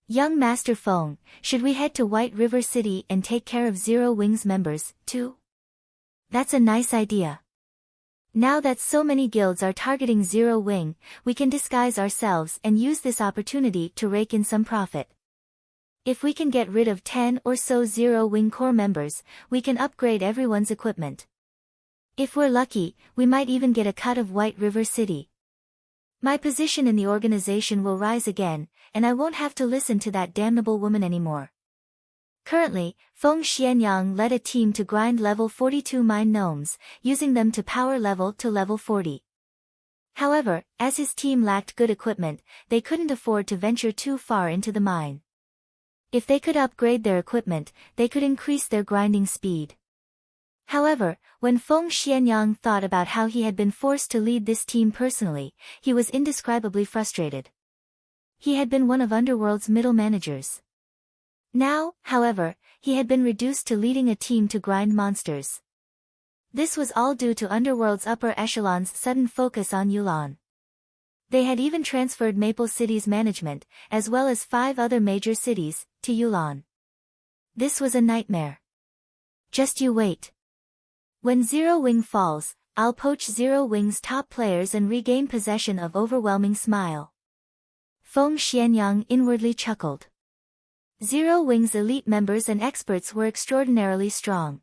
Young Master Feng, should we head to White River City and take care of Zero Wing's members, too? That's a nice idea. Now that so many guilds are targeting Zero Wing, we can disguise ourselves and use this opportunity to rake in some profit. If we can get rid of 10 or so Zero Wing core members, we can upgrade everyone's equipment. If we're lucky, we might even get a cut of White River City. My position in the organization will rise again, and I won't have to listen to that damnable woman anymore. Currently, Feng Xianyang led a team to grind level 42 mine gnomes, using them to power level to level 40. However, as his team lacked good equipment, they couldn't afford to venture too far into the mine. If they could upgrade their equipment, they could increase their grinding speed. However, when Feng Xianyang thought about how he had been forced to lead this team personally, he was indescribably frustrated. He had been one of Underworld's middle managers. Now, however, he had been reduced to leading a team to grind monsters. This was all due to Underworld's upper echelon's sudden focus on Yulan. They had even transferred Maple City's management, as well as 5 other major cities, to Yulan. This was a nightmare. Just you wait. When Zero Wing falls, I'll poach Zero Wing's top players and regain possession of Overwhelming Smile. Feng Xianyang inwardly chuckled. Zero Wing's elite members and experts were extraordinarily strong.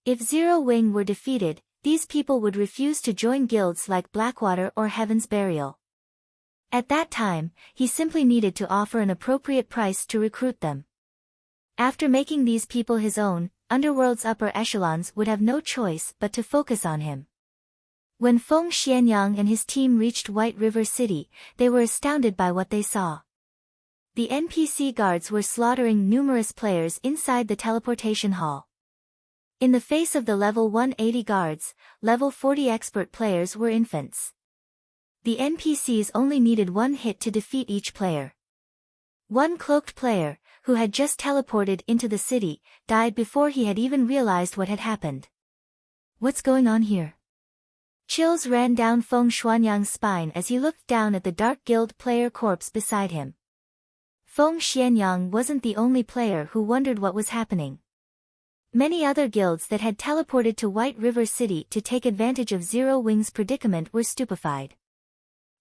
If Zero Wing were defeated, these people would refuse to join guilds like Blackwater or Heaven's Burial. At that time, he simply needed to offer an appropriate price to recruit them. After making these people his own, Underworld's upper echelons would have no choice but to focus on him. When Feng Xianyang and his team reached White River City, they were astounded by what they saw. The NPC guards were slaughtering numerous players inside the teleportation hall. In the face of the level 180 guards, level 40 expert players were infants. The NPCs only needed one hit to defeat each player. One cloaked player, who had just teleported into the city, died before he had even realized what had happened. What's going on here? Chills ran down Feng Xianyang's spine as he looked down at the Dark Guild player corpse beside him. Feng Xianyang wasn't the only player who wondered what was happening. Many other guilds that had teleported to White River City to take advantage of Zero Wing's predicament were stupefied.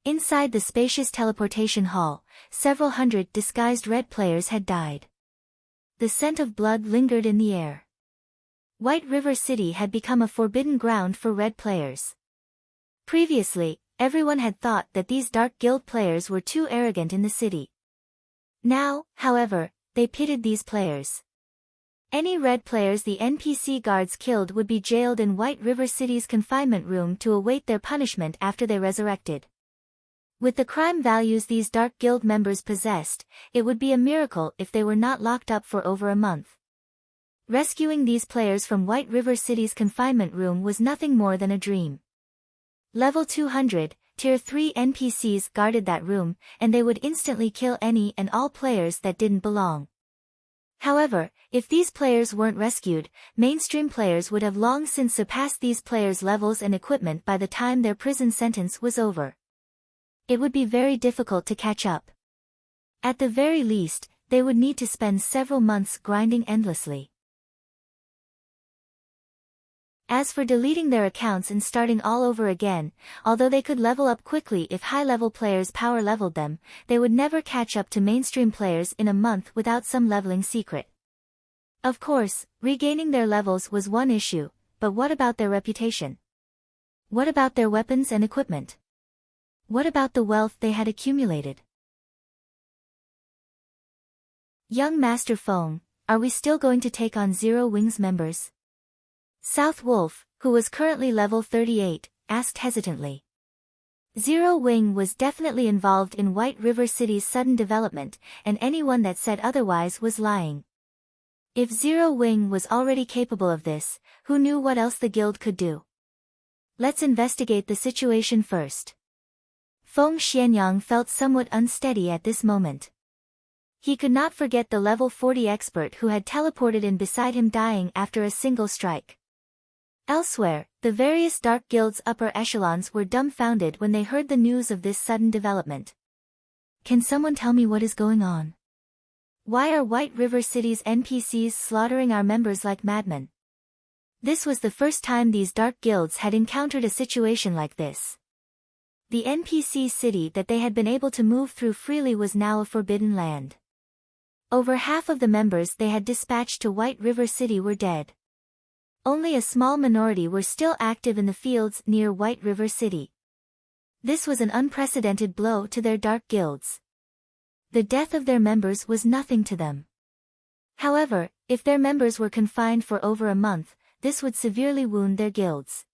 Inside the spacious teleportation hall, several hundred disguised red players had died. The scent of blood lingered in the air. White River City had become a forbidden ground for red players. Previously, everyone had thought that these Dark Guild players were too arrogant in the city. Now, however, they pitied these players. Any red players the NPC guards killed would be jailed in White River City's confinement room to await their punishment after they resurrected. With the crime values these Dark Guild members possessed, it would be a miracle if they were not locked up for over a month. Rescuing these players from White River City's confinement room was nothing more than a dream. Level 200, Tier 3 NPCs guarded that room, and they would instantly kill any and all players that didn't belong. However, if these players weren't rescued, mainstream players would have long since surpassed these players' levels and equipment by the time their prison sentence was over. It would be very difficult to catch up. At the very least, they would need to spend several months grinding endlessly. As for deleting their accounts and starting all over again, although they could level up quickly if high-level players power-leveled them, they would never catch up to mainstream players in a month without some leveling secret. Of course, regaining their levels was one issue, but what about their reputation? What about their weapons and equipment? What about the wealth they had accumulated? Young Master Feng, are we still going to take on Zero Wing's members? South Wolf, who was currently level 38, asked hesitantly. Zero Wing was definitely involved in White River City's sudden development, and anyone that said otherwise was lying. If Zero Wing was already capable of this, who knew what else the guild could do? Let's investigate the situation first. Feng Xianyang felt somewhat unsteady at this moment. He could not forget the level 40 expert who had teleported in beside him dying after a single strike. Elsewhere, the various Dark Guild's upper echelons were dumbfounded when they heard the news of this sudden development. Can someone tell me what is going on? Why are White River City's NPCs slaughtering our members like madmen? This was the first time these Dark Guilds had encountered a situation like this. The NPC city that they had been able to move through freely was now a forbidden land. Over half of the members they had dispatched to White River City were dead. Only a small minority were still active in the fields near White River City. This was an unprecedented blow to their Dark Guilds. The death of their members was nothing to them. However, if their members were confined for over a month, this would severely wound their guilds.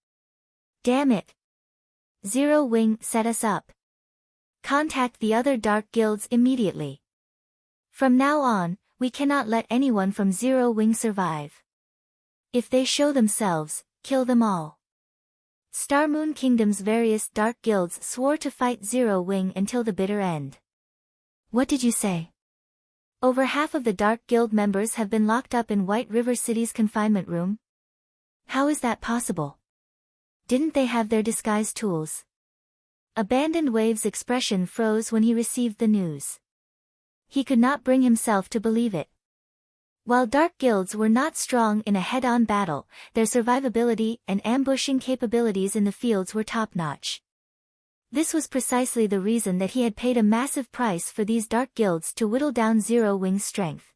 Damn it! Zero Wing set us up. Contact the other dark guilds immediately. From now on, we cannot let anyone from Zero Wing survive. If they show themselves, kill them all. Star Moon Kingdom's various dark guilds swore to fight Zero Wing until the bitter end. What did you say? Over half of the Dark Guild members have been locked up in White River City's confinement room? How is that possible? Didn't they have their disguise tools? Abandoned Wave's expression froze when he received the news. He could not bring himself to believe it. While dark guilds were not strong in a head-on battle, their survivability and ambushing capabilities in the fields were top-notch. This was precisely the reason that he had paid a massive price for these dark guilds to whittle down Zero Wing's strength.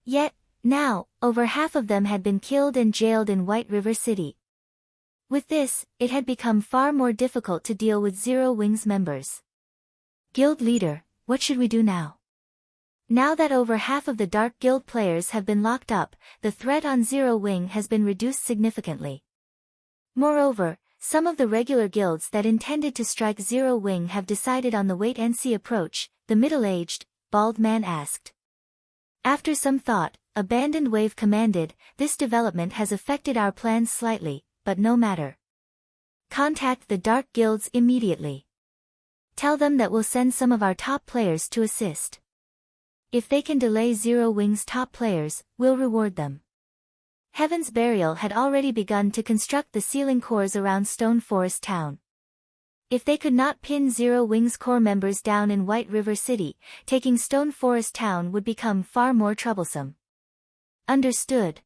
Yet, now, over half of them had been killed and jailed in White River City. With this, it had become far more difficult to deal with Zero Wing's members. Guild leader, what should we do now? Now that over half of the Dark Guild players have been locked up, the threat on Zero Wing has been reduced significantly. Moreover, some of the regular guilds that intended to strike Zero Wing have decided on the wait-and-see approach, the middle-aged, bald man asked. After some thought, Abandoned Wave commanded, this development has affected our plans slightly, but no matter. Contact the Dark Guilds immediately. Tell them that we'll send some of our top players to assist. If they can delay Zero Wing's top players, we'll reward them. Heaven's Burial had already begun to construct the sealing cores around Stone Forest Town. If they could not pin Zero Wing's core members down in White River City, taking Stone Forest Town would become far more troublesome. Understood.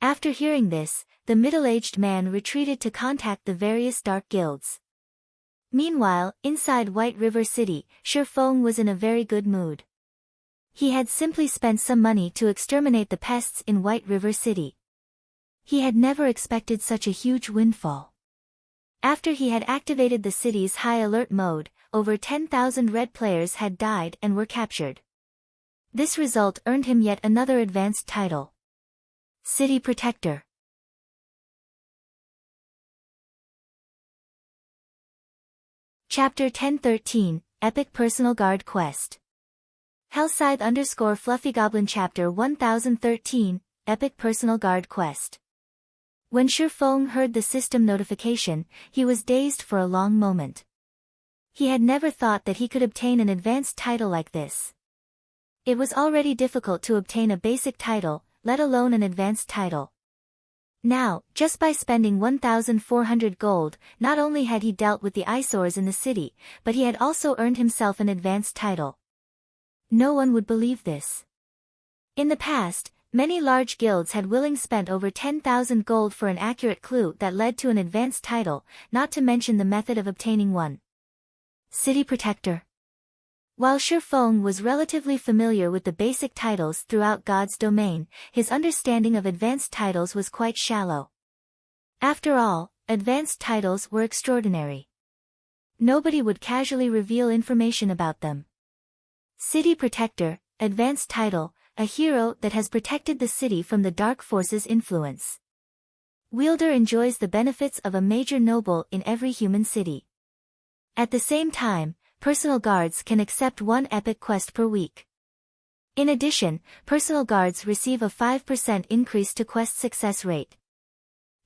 After hearing this, the middle-aged man retreated to contact the various dark guilds. Meanwhile, inside White River City, Shifeng was in a very good mood. He had simply spent some money to exterminate the pests in White River City. He had never expected such a huge windfall. After he had activated the city's high alert mode, over 10,000 red players had died and were captured. This result earned him yet another advanced title. City Protector. Chapter 1013, Epic Personal Guard Quest. Hellscythe _ Fluffy Goblin Chapter 1013, Epic Personal Guard Quest. When Shifeng heard the system notification, he was dazed for a long moment. He had never thought that he could obtain an advanced title like this. It was already difficult to obtain a basic title, let alone an advanced title. Now, just by spending 1,400 gold, not only had he dealt with the eyesores in the city, but he had also earned himself an advanced title. No one would believe this. In the past, many large guilds had willingly spent over 10,000 gold for an accurate clue that led to an advanced title, not to mention the method of obtaining one. City Protector. While Shifeng was relatively familiar with the basic titles throughout God's domain, his understanding of advanced titles was quite shallow. After all, advanced titles were extraordinary. Nobody would casually reveal information about them. City Protector, advanced title, a hero that has protected the city from the dark forces' influence. Wielder enjoys the benefits of a major noble in every human city. At the same time, personal guards can accept one epic quest per week. In addition, personal guards receive a 5% increase to quest success rate.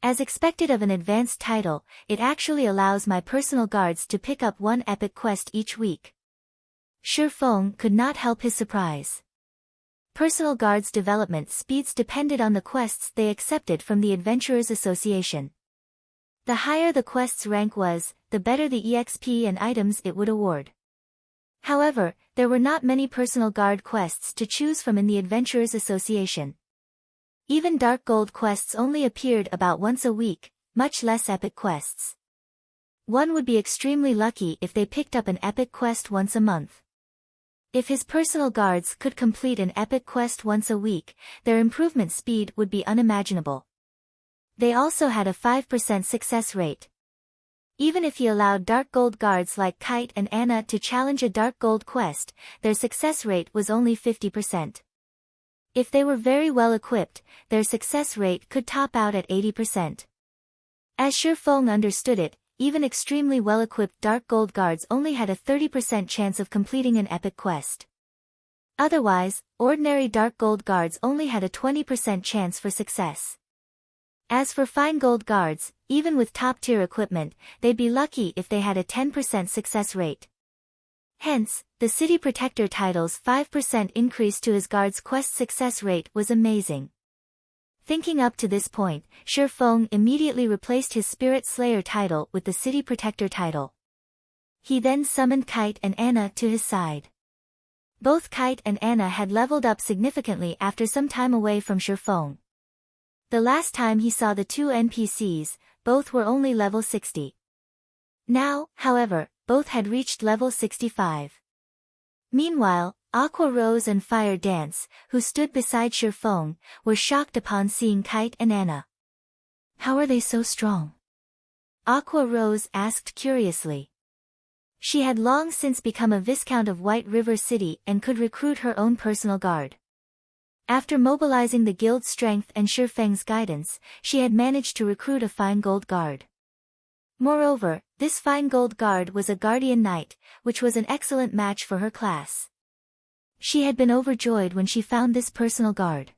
As expected of an advanced title, it actually allows my personal guards to pick up one epic quest each week. Shifeng could not help his surprise. Personal guards' development speeds depended on the quests they accepted from the Adventurers Association. The higher the quest's rank was, the better the EXP and items it would award. However, there were not many personal guard quests to choose from in the Adventurers Association. Even Dark Gold quests only appeared about once a week, much less epic quests. One would be extremely lucky if they picked up an epic quest once a month. If his personal guards could complete an epic quest once a week, their improvement speed would be unimaginable. They also had a 5% success rate. Even if he allowed Dark Gold guards like Kite and Anna to challenge a Dark Gold quest, their success rate was only 50%. If they were very well equipped, their success rate could top out at 80%. As Shi Feng understood it, even extremely well-equipped Dark Gold guards only had a 30% chance of completing an epic quest. Otherwise, ordinary Dark Gold guards only had a 20% chance for success. As for Fine Gold guards, even with top-tier equipment, they'd be lucky if they had a 10% success rate. Hence, the City Protector title's 5% increase to his guard's quest success rate was amazing. Thinking up to this point, Shi Feng immediately replaced his Spirit Slayer title with the City Protector title. He then summoned Kite and Anna to his side. Both Kite and Anna had leveled up significantly after some time away from Shi Feng. The last time he saw the two NPCs, both were only level 60. Now, however, both had reached level 65. Meanwhile, Aqua Rose and Fire Dance, who stood beside Shi Feng, were shocked upon seeing Kite and Anna. How are they so strong? Aqua Rose asked curiously. She had long since become a Viscount of White River City and could recruit her own personal guard. After mobilizing the guild's strength and Shi Feng's guidance, she had managed to recruit a Fine Gold guard. Moreover, this Fine Gold guard was a Guardian Knight, which was an excellent match for her class. She had been overjoyed when she found this personal guard.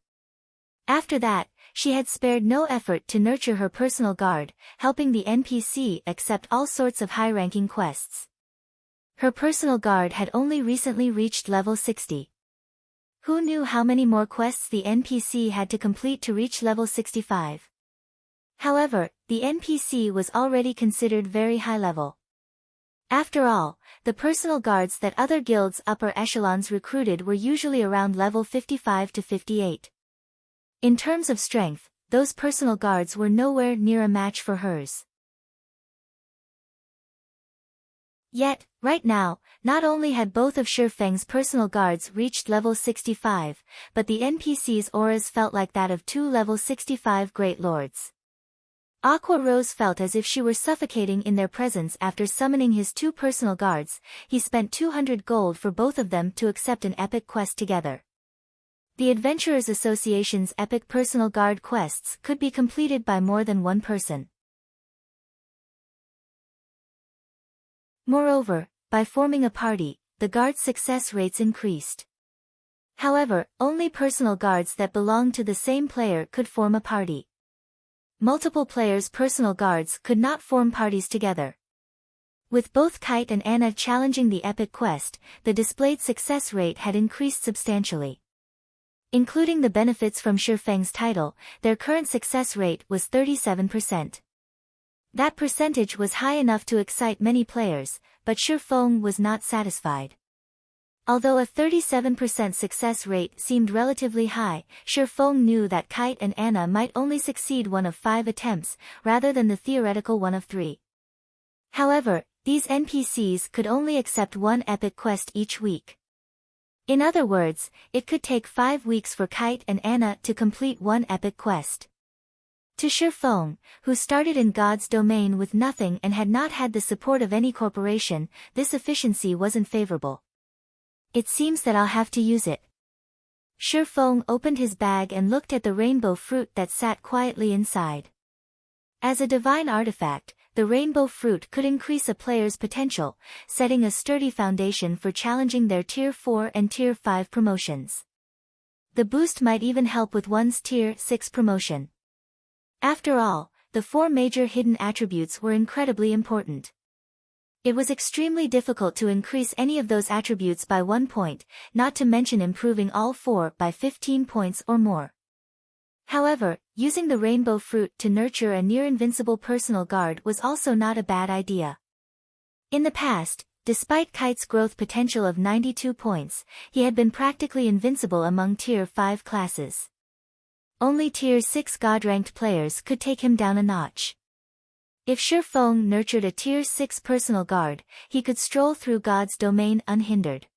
After that, she had spared no effort to nurture her personal guard, helping the NPC accept all sorts of high-ranking quests. Her personal guard had only recently reached level 60. Who knew how many more quests the NPC had to complete to reach level 65? However, the NPC was already considered very high level. After all, the personal guards that other guilds' upper echelons recruited were usually around level 55 to 58. In terms of strength, those personal guards were nowhere near a match for hers. Yet, right now, not only had both of Shi Feng's personal guards reached level 65, but the NPC's auras felt like that of two level 65 Great Lords. Aqua Rose felt as if she were suffocating in their presence after summoning his two personal guards. He spent 200 gold for both of them to accept an epic quest together. The Adventurers Association's epic personal guard quests could be completed by more than one person. Moreover, by forming a party, the guard's success rates increased. However, only personal guards that belonged to the same player could form a party. Multiple players' personal guards could not form parties together. With both Kite and Anna challenging the epic quest, the displayed success rate had increased substantially. Including the benefits from Shi Feng's title, their current success rate was 37%. That percentage was high enough to excite many players, but Shi Feng was not satisfied. Although a 37% success rate seemed relatively high, Shi Feng knew that Kite and Anna might only succeed one of 5 attempts, rather than the theoretical one of 3. However, these NPCs could only accept one epic quest each week. In other words, it could take 5 weeks for Kite and Anna to complete one epic quest. To Shi Feng, who started in God's domain with nothing and had not had the support of any corporation, this efficiency wasn't favorable. It seems that I'll have to use it. Shi Feng opened his bag and looked at the rainbow fruit that sat quietly inside. As a divine artifact, the rainbow fruit could increase a player's potential, setting a sturdy foundation for challenging their Tier 4 and Tier 5 promotions. The boost might even help with one's Tier 6 promotion. After all, the 4 major hidden attributes were incredibly important. It was extremely difficult to increase any of those attributes by 1 point, not to mention improving all 4 by 15 points or more. However, using the rainbow fruit to nurture a near-invincible personal guard was also not a bad idea. In the past, despite Kite's growth potential of 92 points, he had been practically invincible among Tier 5 classes. Only Tier 6 God-ranked players could take him down a notch. If Shi Feng nurtured a Tier 6 personal guard, he could stroll through God's domain unhindered.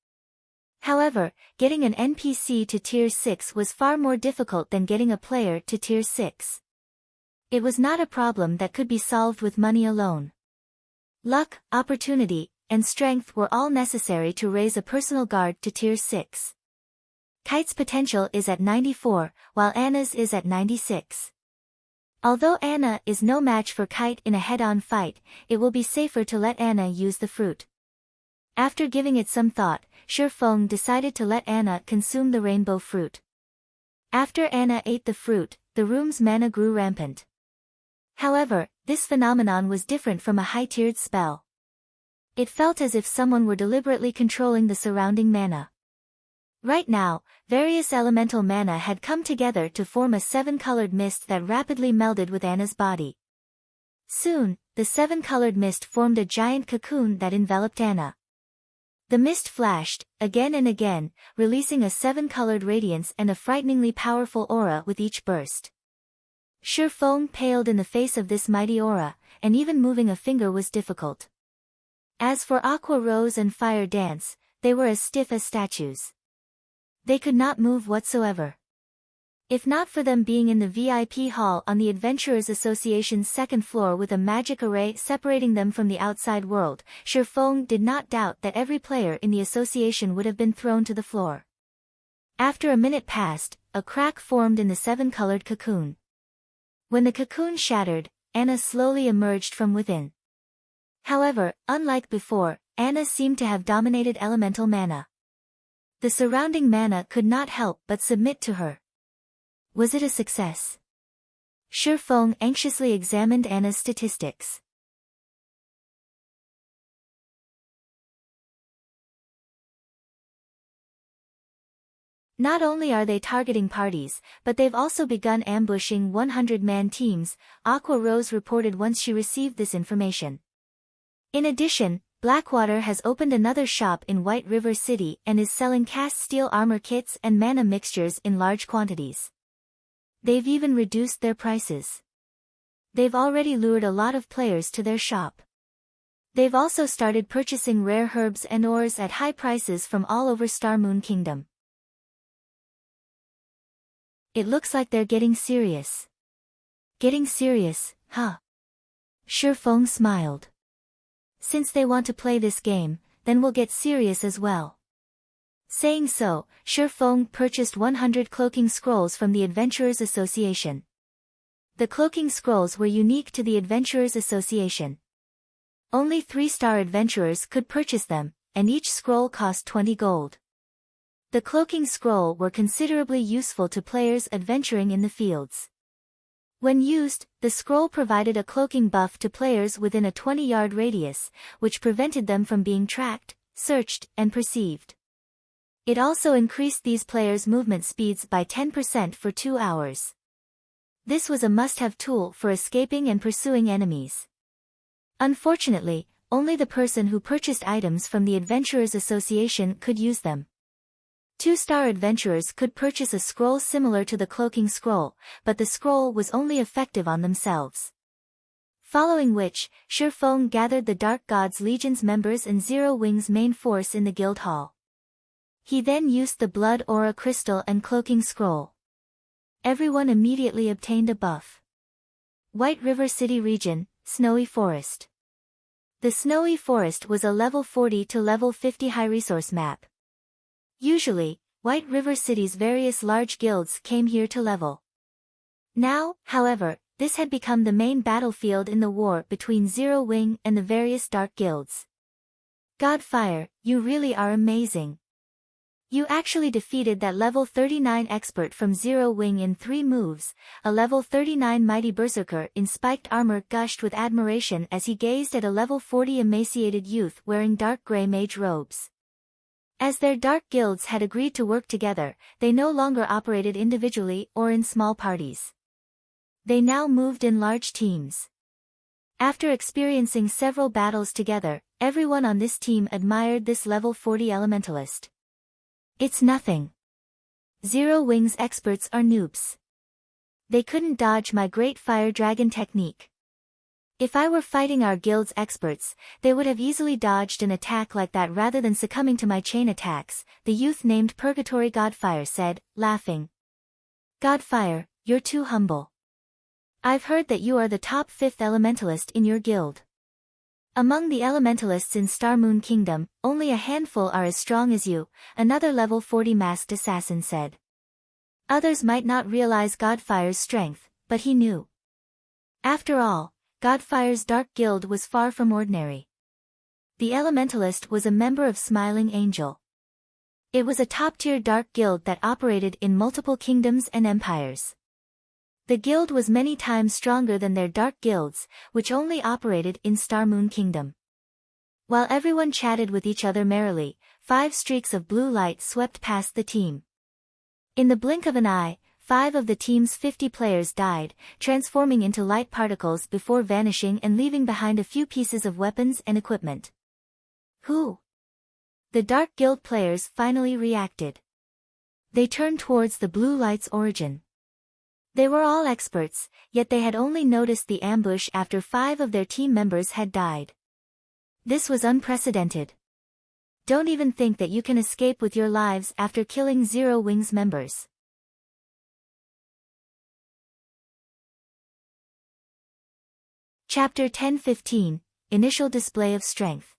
However, getting an NPC to Tier 6 was far more difficult than getting a player to Tier 6. It was not a problem that could be solved with money alone. Luck, opportunity, and strength were all necessary to raise a personal guard to Tier 6. Kite's potential is at 94, while Anna's is at 96. Although Anna is no match for Kite in a head-on fight, it will be safer to let Anna use the fruit. After giving it some thought, Shifeng decided to let Anna consume the rainbow fruit. After Anna ate the fruit, the room's mana grew rampant. However, this phenomenon was different from a high-tiered spell. It felt as if someone were deliberately controlling the surrounding mana. Right now, various elemental mana had come together to form a 7-colored mist that rapidly melded with Anna's body. Soon, the 7-colored mist formed a giant cocoon that enveloped Anna. The mist flashed, again and again, releasing a 7-colored radiance and a frighteningly powerful aura with each burst. Shifeng paled in the face of this mighty aura, and even moving a finger was difficult. As for Aqua Rose and Fire Dance, they were as stiff as statues. They could not move whatsoever. If not for them being in the VIP hall on the Adventurers Association's second floor with a magic array separating them from the outside world, Shifeng did not doubt that every player in the association would have been thrown to the floor. After a minute passed, a crack formed in the 7-colored cocoon. When the cocoon shattered, Anna slowly emerged from within. However, unlike before, Anna seemed to have dominated elemental mana. The surrounding mana could not help but submit to her. Was it a success? Shifeng anxiously examined Anna's statistics. Not only are they targeting parties, but they've also begun ambushing 100-man teams, Aqua Rose reported once she received this information. In addition, Blackwater has opened another shop in White River City and is selling cast steel armor kits and mana mixtures in large quantities. They've even reduced their prices. They've already lured a lot of players to their shop. They've also started purchasing rare herbs and ores at high prices from all over Star Moon Kingdom. It looks like they're getting serious. Getting serious, huh? Shifeng smiled. Since they want to play this game, then we'll get serious as well. Saying so, Shifeng purchased 100 cloaking scrolls from the Adventurers Association. The cloaking scrolls were unique to the Adventurers Association. Only 3-star adventurers could purchase them, and each scroll cost 20 gold. The cloaking scroll were considerably useful to players adventuring in the fields. When used, the scroll provided a cloaking buff to players within a 20-yard radius, which prevented them from being tracked, searched, and perceived. It also increased these players' movement speeds by 10% for 2 hours. This was a must-have tool for escaping and pursuing enemies. Unfortunately, only the person who purchased items from the Adventurers Association could use them. 2-star adventurers could purchase a scroll similar to the cloaking scroll, but the scroll was only effective on themselves. Following which, Shifeng gathered the Dark Gods Legion's members and Zero Wing's main force in the guild hall. He then used the Blood Aura Crystal and cloaking scroll. Everyone immediately obtained a buff. White River City Region, Snowy Forest. The Snowy Forest was a level 40 to level 50 high-resource map. Usually, White River City's various large guilds came here to level. Now, however, this had become the main battlefield in the war between Zero Wing and the various dark guilds. Godfire, you really are amazing. You actually defeated that level 39 expert from Zero Wing in 3 moves. A level 39 mighty berserker in spiked armor gushed with admiration as he gazed at a level 40 emaciated youth wearing dark gray mage robes. As their dark guilds had agreed to work together, they no longer operated individually or in small parties. They now moved in large teams. After experiencing several battles together, everyone on this team admired this level 40 elementalist. It's nothing. Zero Wing's experts are noobs. They couldn't dodge my great fire dragon technique. If I were fighting our guild's experts, they would have easily dodged an attack like that rather than succumbing to my chain attacks, the youth named Purgatory Godfire said, laughing. Godfire, you're too humble. I've heard that you are the top 5th elementalist in your guild. Among the elementalists in Star Moon Kingdom, only a handful are as strong as you, another level 40 masked assassin said. Others might not realize Godfire's strength, but he knew. After all, Godfire's Dark Guild was far from ordinary. The elementalist was a member of Smiling Angel. It was a top-tier dark guild that operated in multiple kingdoms and empires. The guild was many times stronger than their dark guilds, which only operated in Star Moon Kingdom. While everyone chatted with each other merrily, 5 streaks of blue light swept past the team. In the blink of an eye, 5 of the team's 50 players died, transforming into light particles before vanishing and leaving behind a few pieces of weapons and equipment. Who? The Dark Guild players finally reacted. They turned towards the blue light's origin. They were all experts, yet they had only noticed the ambush after 5 of their team members had died. This was unprecedented. Don't even think that you can escape with your lives after killing Zero Wings members. Chapter 10-15, Initial Display of Strength.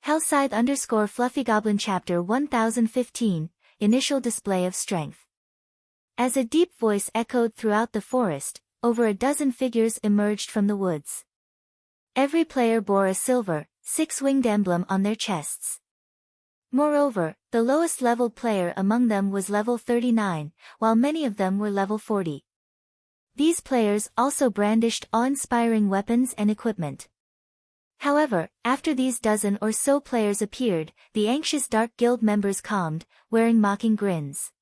Hellscythe_Fluffygoblin Chapter 1015, Initial Display of Strength. As a deep voice echoed throughout the forest, over a dozen figures emerged from the woods. Every player bore a silver, 6-winged emblem on their chests. Moreover, the lowest leveled player among them was level 39, while many of them were level 40. These players also brandished awe-inspiring weapons and equipment. However, after these dozen or so players appeared, the anxious Dark Guild members calmed, wearing mocking grins.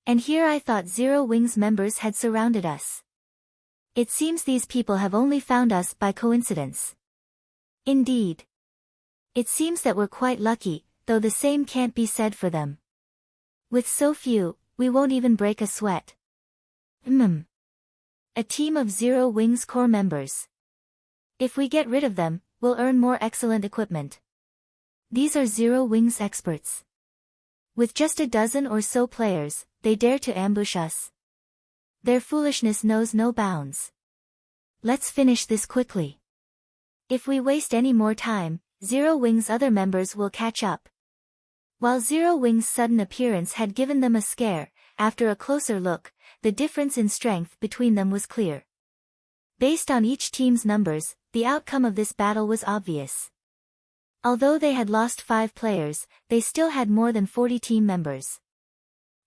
And here I thought Zero Wings members had surrounded us. It seems these people have only found us by coincidence. Indeed. It seems that we're quite lucky, though the same can't be said for them. With so few, we won't even break a sweat. A team of Zero Wings core members. If we get rid of them, we'll earn more excellent equipment. These are Zero Wings experts. With just a dozen or so players, they dare to ambush us. Their foolishness knows no bounds. Let's finish this quickly. If we waste any more time, Zero Wings' other members will catch up. While Zero Wings' sudden appearance had given them a scare, after a closer look, the difference in strength between them was clear. Based on each team's numbers, the outcome of this battle was obvious. Although they had lost 5 players, they still had more than 40 team members.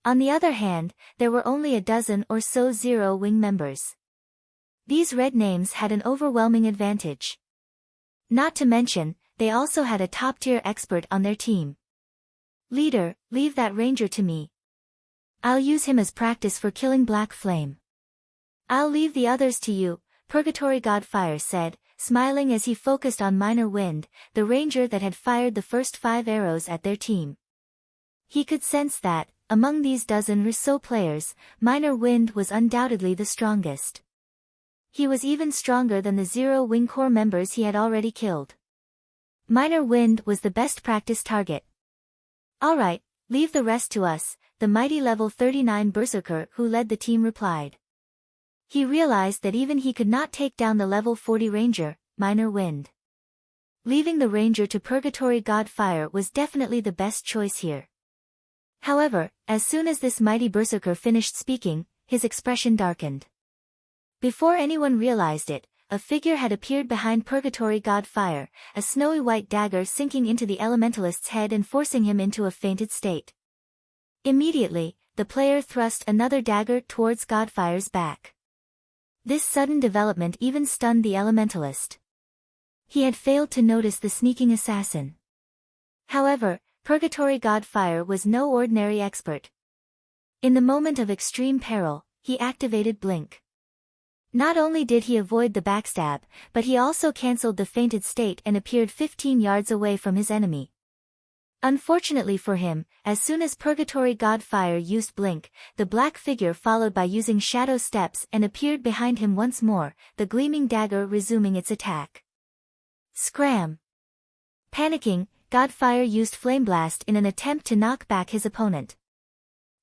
On the other hand, there were only a dozen or so Zero Wing members. These red names had an overwhelming advantage. Not to mention, they also had a top-tier expert on their team. Leader, leave that ranger to me. I'll use him as practice for killing Black Flame. I'll leave the others to you, Purgatory Godfire said, smiling as he focused on Minor Wind, the ranger that had fired the first 5 arrows at their team. He could sense that, among these dozen or so players, Minor Wind was undoubtedly the strongest. He was even stronger than the Zero Wing core members he had already killed. Minor Wind was the best practice target. Alright, leave the rest to us, the mighty level 39 berserker who led the team replied. He realized that even he could not take down the level 40 ranger, Minor Wind. Leaving the ranger to Purgatory Godfire was definitely the best choice here. However, as soon as this mighty berserker finished speaking, his expression darkened. Before anyone realized it, a figure had appeared behind Purgatory Godfire, a snowy white dagger sinking into the elementalist's head and forcing him into a fainted state. Immediately, the player thrust another dagger towards Godfire's back. This sudden development even stunned the elementalist. He had failed to notice the sneaking assassin. However, Purgatory Godfire was no ordinary expert. In the moment of extreme peril, he activated Blink. Not only did he avoid the backstab, but he also cancelled the fainted state and appeared 15 yards away from his enemy. Unfortunately for him, as soon as Purgatory Godfire used Blink, the black figure followed by using shadow steps and appeared behind him once more, the gleaming dagger resuming its attack. Scram! Panicking, Godfire used Flame Blast in an attempt to knock back his opponent.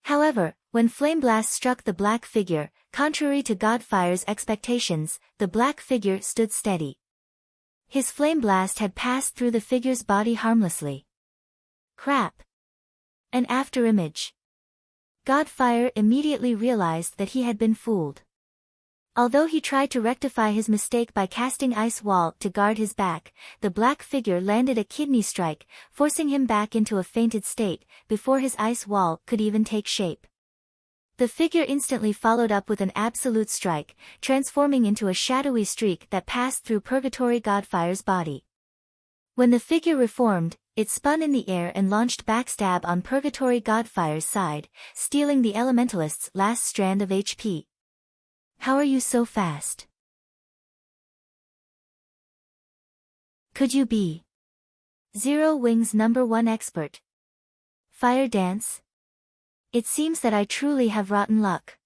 However, when Flame Blast struck the black figure, contrary to Godfire's expectations, the black figure stood steady. His flame blast had passed through the figure's body harmlessly. Crap. An afterimage. Godfire immediately realized that he had been fooled. Although he tried to rectify his mistake by casting Ice Wall to guard his back, the black figure landed a kidney strike, forcing him back into a fainted state, before his Ice Wall could even take shape. The figure instantly followed up with an absolute strike, transforming into a shadowy streak that passed through Purgatory Godfire's body. When the figure reformed, it spun in the air and launched backstab on Purgatory Godfire's side, stealing the Elementalist's last strand of HP. How are you so fast? Could you be Zero Wing's #1 expert? Fire dance? It seems that I truly have rotten luck.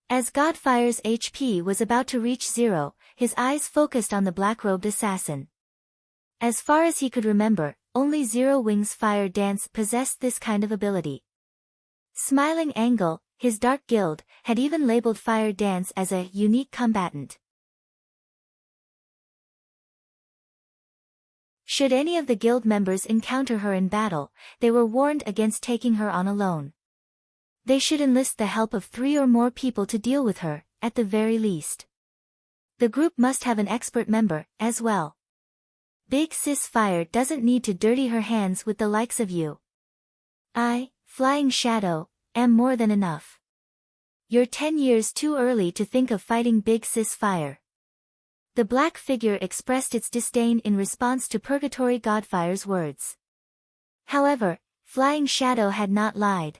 As Godfire's HP was about to reach 0, his eyes focused on the black-robed assassin. As far as he could remember, only Zero Wing's fire dance possessed this kind of ability. Smiling Angle, his dark guild, had even labeled fire dance as a unique combatant. Should any of the guild members encounter her in battle, they were warned against taking her on alone. They should enlist the help of 3 or more people to deal with her, at the very least. The group must have an expert member, as well. Big Sis Fire doesn't need to dirty her hands with the likes of you. I, Flying Shadow, am more than enough. You're 10 years too early to think of fighting Big Sis Fire. The black figure expressed its disdain in response to Purgatory Godfire's words. However, Flying Shadow had not lied.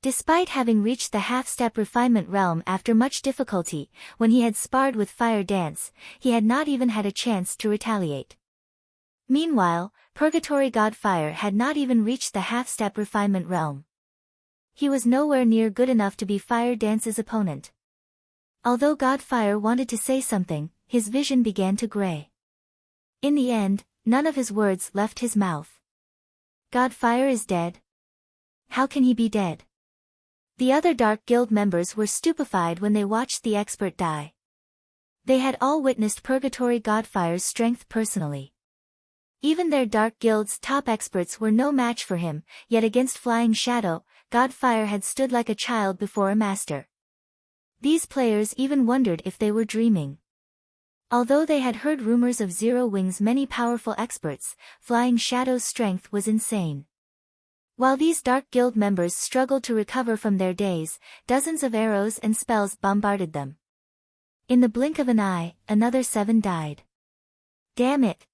Despite having reached the half-step refinement realm after much difficulty, when he had sparred with Fire Dance, he had not even had a chance to retaliate. Meanwhile, Purgatory Godfire had not even reached the half-step refinement realm. He was nowhere near good enough to be Fire Dance's opponent. Although Godfire wanted to say something, his vision began to gray. In the end, none of his words left his mouth. Godfire is dead? How can he be dead? The other Dark Guild members were stupefied when they watched the expert die. They had all witnessed Purgatory Godfire's strength personally. Even their Dark Guild's top experts were no match for him, yet against Flying Shadow, Godfire had stood like a child before a master. These players even wondered if they were dreaming. Although they had heard rumors of Zero Wing's many powerful experts, Flying Shadow's strength was insane. While these Dark Guild members struggled to recover from their daze, dozens of arrows and spells bombarded them. In the blink of an eye, another 7 died. Damn it!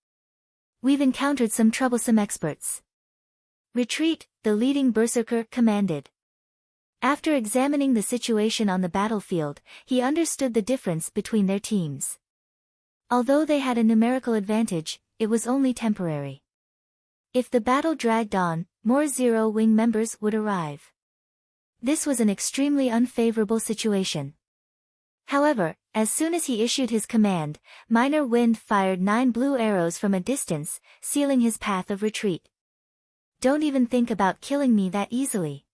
We've encountered some troublesome experts. Retreat, the leading berserker commanded. After examining the situation on the battlefield, he understood the difference between their teams. Although they had a numerical advantage, it was only temporary. If the battle dragged on, more Zero Wing members would arrive. This was an extremely unfavorable situation. However, as soon as he issued his command, Minor Wind fired 9 blue arrows from a distance, sealing his path of retreat. Don't even think about killing me that easily.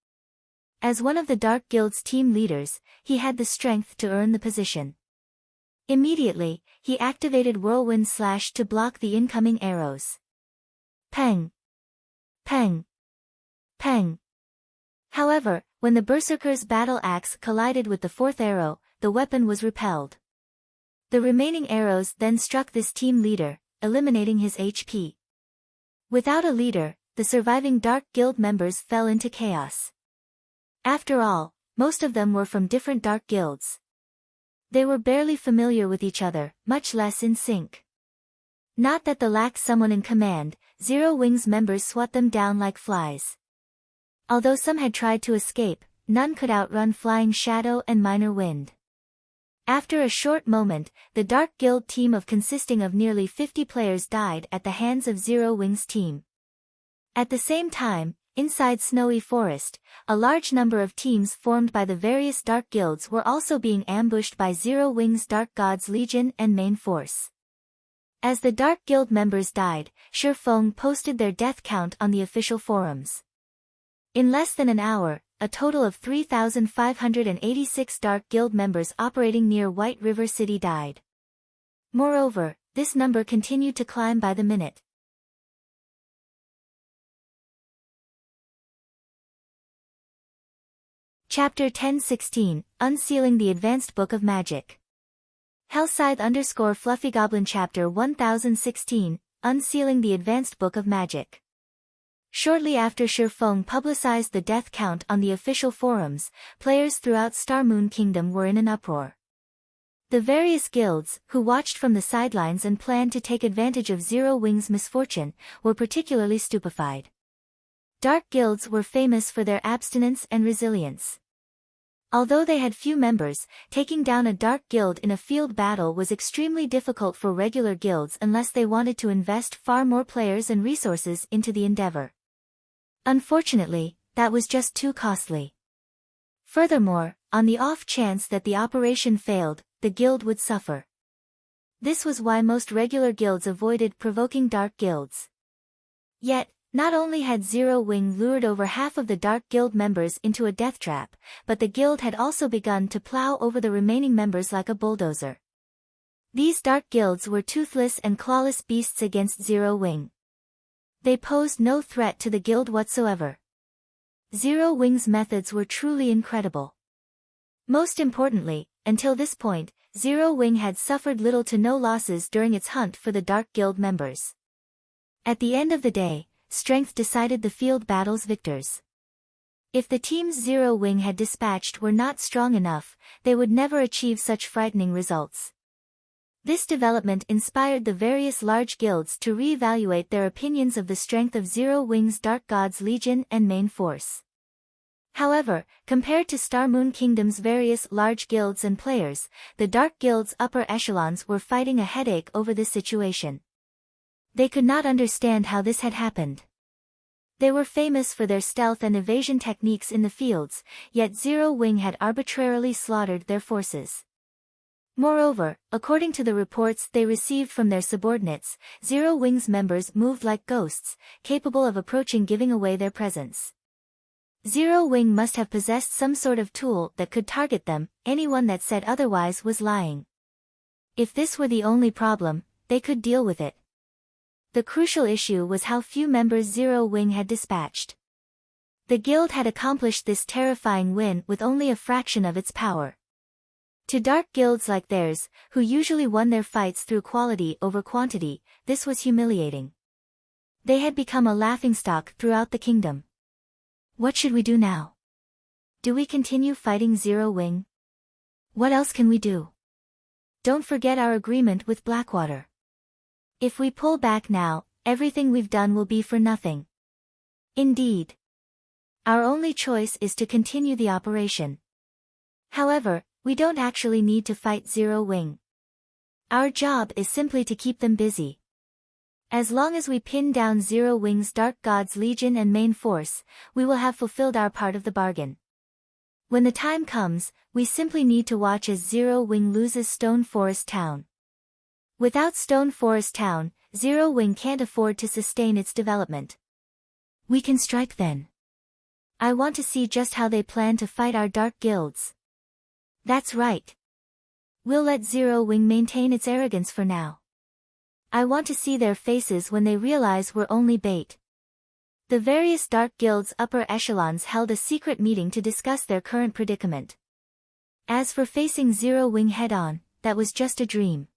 As one of the Dark Guild's team leaders, he had the strength to earn the position. Immediately, he activated Whirlwind Slash to block the incoming arrows. Peng! Peng! Peng! However, when the Berserker's battle axe collided with the 4th arrow, the weapon was repelled. The remaining arrows then struck this team leader, eliminating his HP. Without a leader, the surviving Dark Guild members fell into chaos. After all, most of them were from different Dark Guilds. They were barely familiar with each other, much less in sync. Not that they lacked someone in command, Zero Wing's members swat them down like flies. Although some had tried to escape, none could outrun Flying Shadow and Minor Wind. After a short moment, the Dark Guild team consisting of nearly 50 players died at the hands of Zero Wing's team. At the same time, inside Snowy Forest, a large number of teams formed by the various Dark Guilds were also being ambushed by Zero Wing's Dark Gods Legion and main force. As the Dark Guild members died, Shifeng posted their death count on the official forums. In less than an hour, a total of 3,586 Dark Guild members operating near White River City died. Moreover, this number continued to climb by the minute. Chapter 1016, Unsealing the Advanced Book of Magic. Hellscythe_FluffyGoblin Chapter 1016, Unsealing the Advanced Book of Magic. Shortly after Shifeng publicized the death count on the official forums, players throughout Star Moon Kingdom were in an uproar. The various guilds, who watched from the sidelines and planned to take advantage of Zero Wing's misfortune, were particularly stupefied. Dark guilds were famous for their abstinence and resilience. Although they had few members, taking down a dark guild in a field battle was extremely difficult for regular guilds unless they wanted to invest far more players and resources into the endeavor. Unfortunately, that was just too costly. Furthermore, on the off chance that the operation failed, the guild would suffer. This was why most regular guilds avoided provoking dark guilds. Yet, not only had Zero Wing lured over half of the Dark Guild members into a death trap, but the guild had also begun to plow over the remaining members like a bulldozer. These dark guilds were toothless and clawless beasts against Zero Wing. They posed no threat to the guild whatsoever. Zero Wing's methods were truly incredible. Most importantly, until this point, Zero Wing had suffered little to no losses during its hunt for the Dark Guild members. At the end of the day, strength decided the field battle's victors. If the teams Zero Wing had dispatched were not strong enough, they would never achieve such frightening results. This development inspired the various large guilds to re-evaluate their opinions of the strength of Zero Wing's Dark Gods Legion and main force. However, compared to Star Moon Kingdom's various large guilds and players, the Dark Guild's upper echelons were fighting a headache over this situation. They could not understand how this had happened. They were famous for their stealth and evasion techniques in the fields, yet Zero Wing had arbitrarily slaughtered their forces. Moreover, according to the reports they received from their subordinates, Zero Wing's members moved like ghosts, capable of approaching giving away their presence. Zero Wing must have possessed some sort of tool that could target them, anyone that said otherwise was lying. If this were the only problem, they could deal with it. The crucial issue was how few members Zero Wing had dispatched. The guild had accomplished this terrifying win with only a fraction of its power. To dark guilds like theirs, who usually won their fights through quality over quantity, this was humiliating. They had become a laughingstock throughout the kingdom. What should we do now? Do we continue fighting Zero Wing? What else can we do? Don't forget our agreement with Blackwater. If we pull back now, everything we've done will be for nothing. Indeed. Our only choice is to continue the operation. However, we don't actually need to fight Zero Wing. Our job is simply to keep them busy. As long as we pin down Zero Wing's Dark Gods Legion and main force, we will have fulfilled our part of the bargain. When the time comes, we simply need to watch as Zero Wing loses Stone Forest Town. Without Stone Forest Town, Zero Wing can't afford to sustain its development. We can strike then. I want to see just how they plan to fight our dark guilds. That's right. We'll let Zero Wing maintain its arrogance for now. I want to see their faces when they realize we're only bait. The various dark guilds' upper echelons held a secret meeting to discuss their current predicament. As for facing Zero Wing head-on, that was just a dream.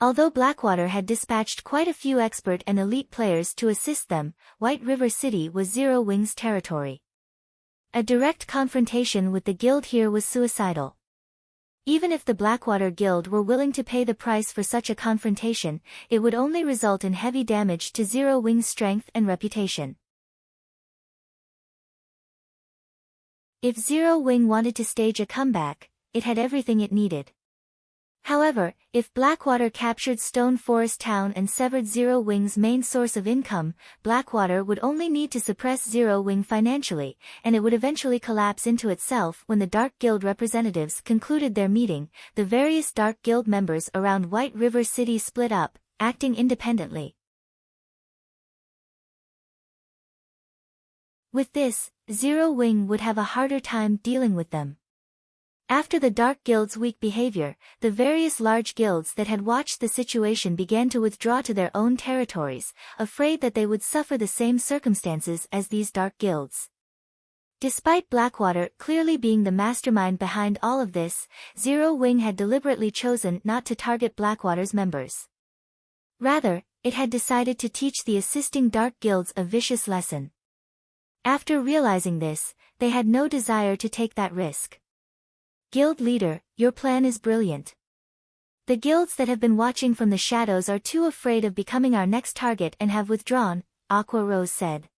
Although Blackwater had dispatched quite a few expert and elite players to assist them, White River City was Zero Wing's territory. A direct confrontation with the guild here was suicidal. Even if the Blackwater Guild were willing to pay the price for such a confrontation, it would only result in heavy damage to Zero Wing's strength and reputation. If Zero Wing wanted to stage a comeback, it had everything it needed. However, if Blackwater captured Stone Forest Town and severed Zero Wing's main source of income, Blackwater would only need to suppress Zero Wing financially, and it would eventually collapse into itself when the Dark Guild representatives concluded their meeting. The various Dark Guild members around White River City split up, acting independently. With this, Zero Wing would have a harder time dealing with them. After the Dark Guild's weak behavior, the various large guilds that had watched the situation began to withdraw to their own territories, afraid that they would suffer the same circumstances as these Dark Guilds. Despite Blackwater clearly being the mastermind behind all of this, Zero Wing had deliberately chosen not to target Blackwater's members. Rather, it had decided to teach the assisting Dark Guilds a vicious lesson. After realizing this, they had no desire to take that risk. Guild leader, your plan is brilliant. The guilds that have been watching from the shadows are too afraid of becoming our next target and have withdrawn, Aqua Rose said.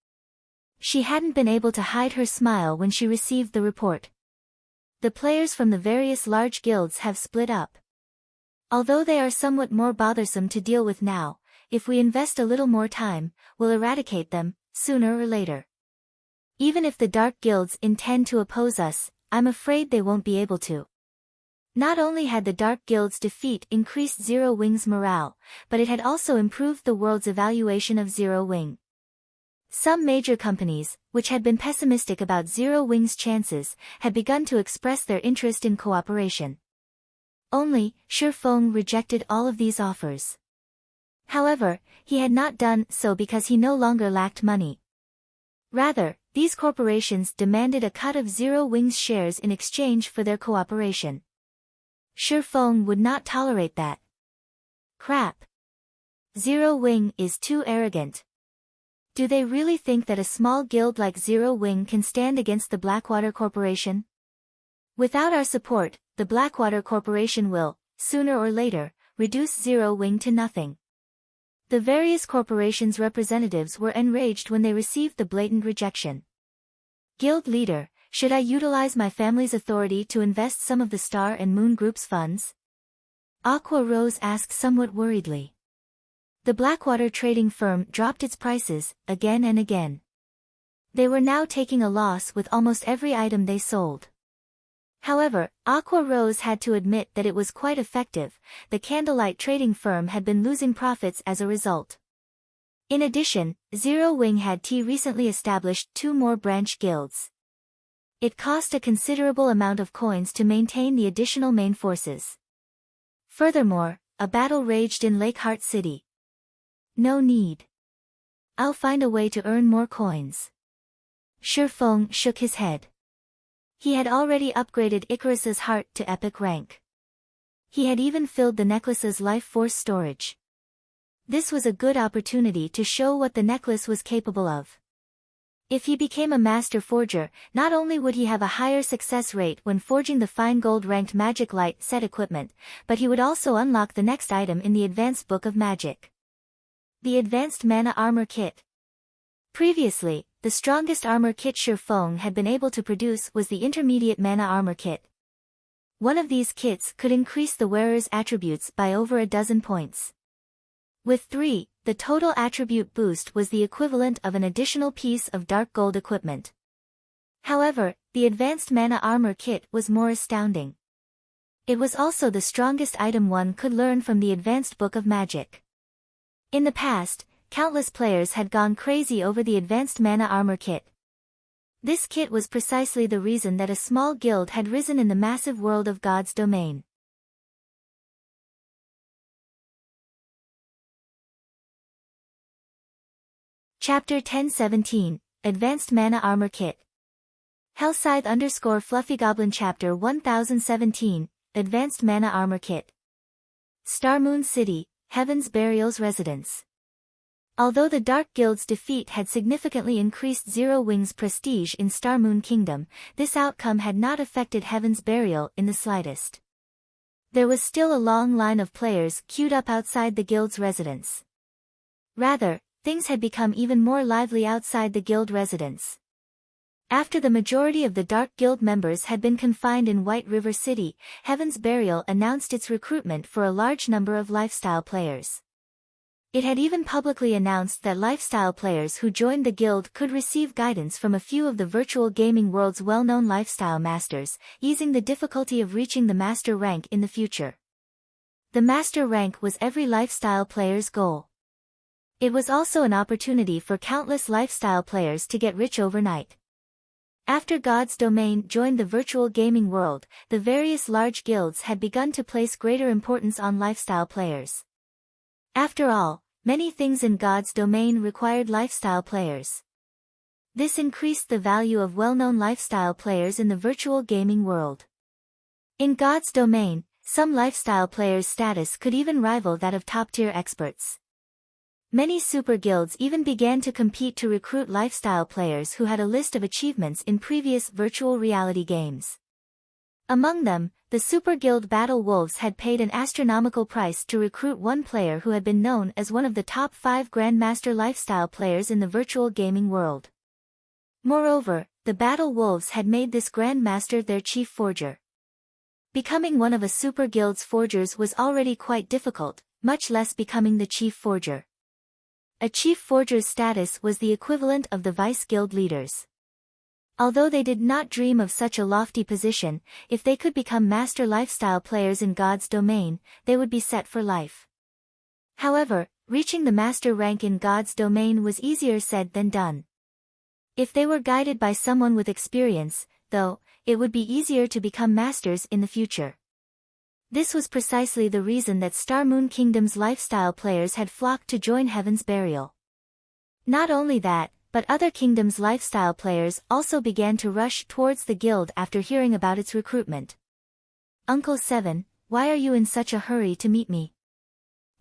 She hadn't been able to hide her smile when she received the report. The players from the various large guilds have split up. Although they are somewhat more bothersome to deal with now, if we invest a little more time, we'll eradicate them, sooner or later. Even if the Dark Guilds intend to oppose us, I'm afraid they won't be able to. Not only had the Dark Guild's defeat increased Zero Wing's morale, but it had also improved the world's evaluation of Zero Wing. Some major companies, which had been pessimistic about Zero Wing's chances, had begun to express their interest in cooperation. Only, Shifeng rejected all of these offers. However, he had not done so because he no longer lacked money. Rather, these corporations demanded a cut of Zero Wing's shares in exchange for their cooperation. Shifeng would not tolerate that. Crap. Zero Wing is too arrogant. Do they really think that a small guild like Zero Wing can stand against the Blackwater Corporation? Without our support, the Blackwater Corporation will, sooner or later, reduce Zero Wing to nothing. The various corporations' representatives were enraged when they received the blatant rejection. Guild leader, should I utilize my family's authority to invest some of the Star and Moon Group's funds? Aqua Rose asked somewhat worriedly. The Blackwater trading firm dropped its prices, again and again. They were now taking a loss with almost every item they sold. However, Aqua Rose had to admit that it was quite effective. The Candlelight trading firm had been losing profits as a result. In addition, Zero Wing had recently established 2 more branch guilds. It cost a considerable amount of coins to maintain the additional main forces. Furthermore, a battle raged in Lakeheart City. No need. I'll find a way to earn more coins. Shifeng shook his head. He had already upgraded Icarus's heart to epic rank. He had even filled the necklace's life force storage. This was a good opportunity to show what the necklace was capable of. If he became a master forger, not only would he have a higher success rate when forging the fine gold-ranked magic light set equipment, but he would also unlock the next item in the Advanced Book of Magic. The Advanced Mana Armor Kit. Previously, the strongest armor kit Shifeng had been able to produce was the Intermediate Mana Armor Kit. One of these kits could increase the wearer's attributes by over a dozen points. With 3, the total attribute boost was the equivalent of an additional piece of dark gold equipment. However, the Advanced Mana Armor Kit was more astounding. It was also the strongest item one could learn from the Advanced Book of Magic. In the past, countless players had gone crazy over the Advanced Mana Armor Kit. This kit was precisely the reason that a small guild had risen in the massive world of God's domain. Chapter 1017, Advanced Mana Armor Kit. Hellscythe _Fluffy Goblin Chapter 1017, Advanced Mana Armor Kit. Starmoon City, Heaven's Burial's residence. Although the Dark Guild's defeat had significantly increased Zero Wing's prestige in Starmoon Kingdom, this outcome had not affected Heaven's Burial in the slightest. There was still a long line of players queued up outside the guild's residence. Rather, things had become even more lively outside the guild residence. After the majority of the Dark Guild members had been confined in White River City, Heaven's Burial announced its recruitment for a large number of lifestyle players. It had even publicly announced that lifestyle players who joined the guild could receive guidance from a few of the virtual gaming world's well-known lifestyle masters, easing the difficulty of reaching the master rank in the future. The master rank was every lifestyle player's goal. It was also an opportunity for countless lifestyle players to get rich overnight. After God's Domain joined the virtual gaming world, the various large guilds had begun to place greater importance on lifestyle players. After all, many things in God's Domain required lifestyle players. This increased the value of well-known lifestyle players in the virtual gaming world. In God's Domain, some lifestyle players' status could even rival that of top-tier experts. Many super guilds even began to compete to recruit lifestyle players who had a list of achievements in previous virtual reality games. Among them, the super guild Battle Wolves had paid an astronomical price to recruit one player who had been known as one of the top 5 Grandmaster lifestyle players in the virtual gaming world. Moreover, the Battle Wolves had made this Grandmaster their chief forger. Becoming one of a super guild's forgers was already quite difficult, much less becoming the chief forger. A chief forger's status was the equivalent of the vice guild leaders. Although they did not dream of such a lofty position, if they could become master lifestyle players in God's Domain, they would be set for life. However, reaching the master rank in God's Domain was easier said than done. If they were guided by someone with experience, though, it would be easier to become masters in the future. This was precisely the reason that Star Moon Kingdom's lifestyle players had flocked to join Heaven's Burial. Not only that, but other kingdoms' lifestyle players also began to rush towards the guild after hearing about its recruitment. Uncle 7, why are you in such a hurry to meet me?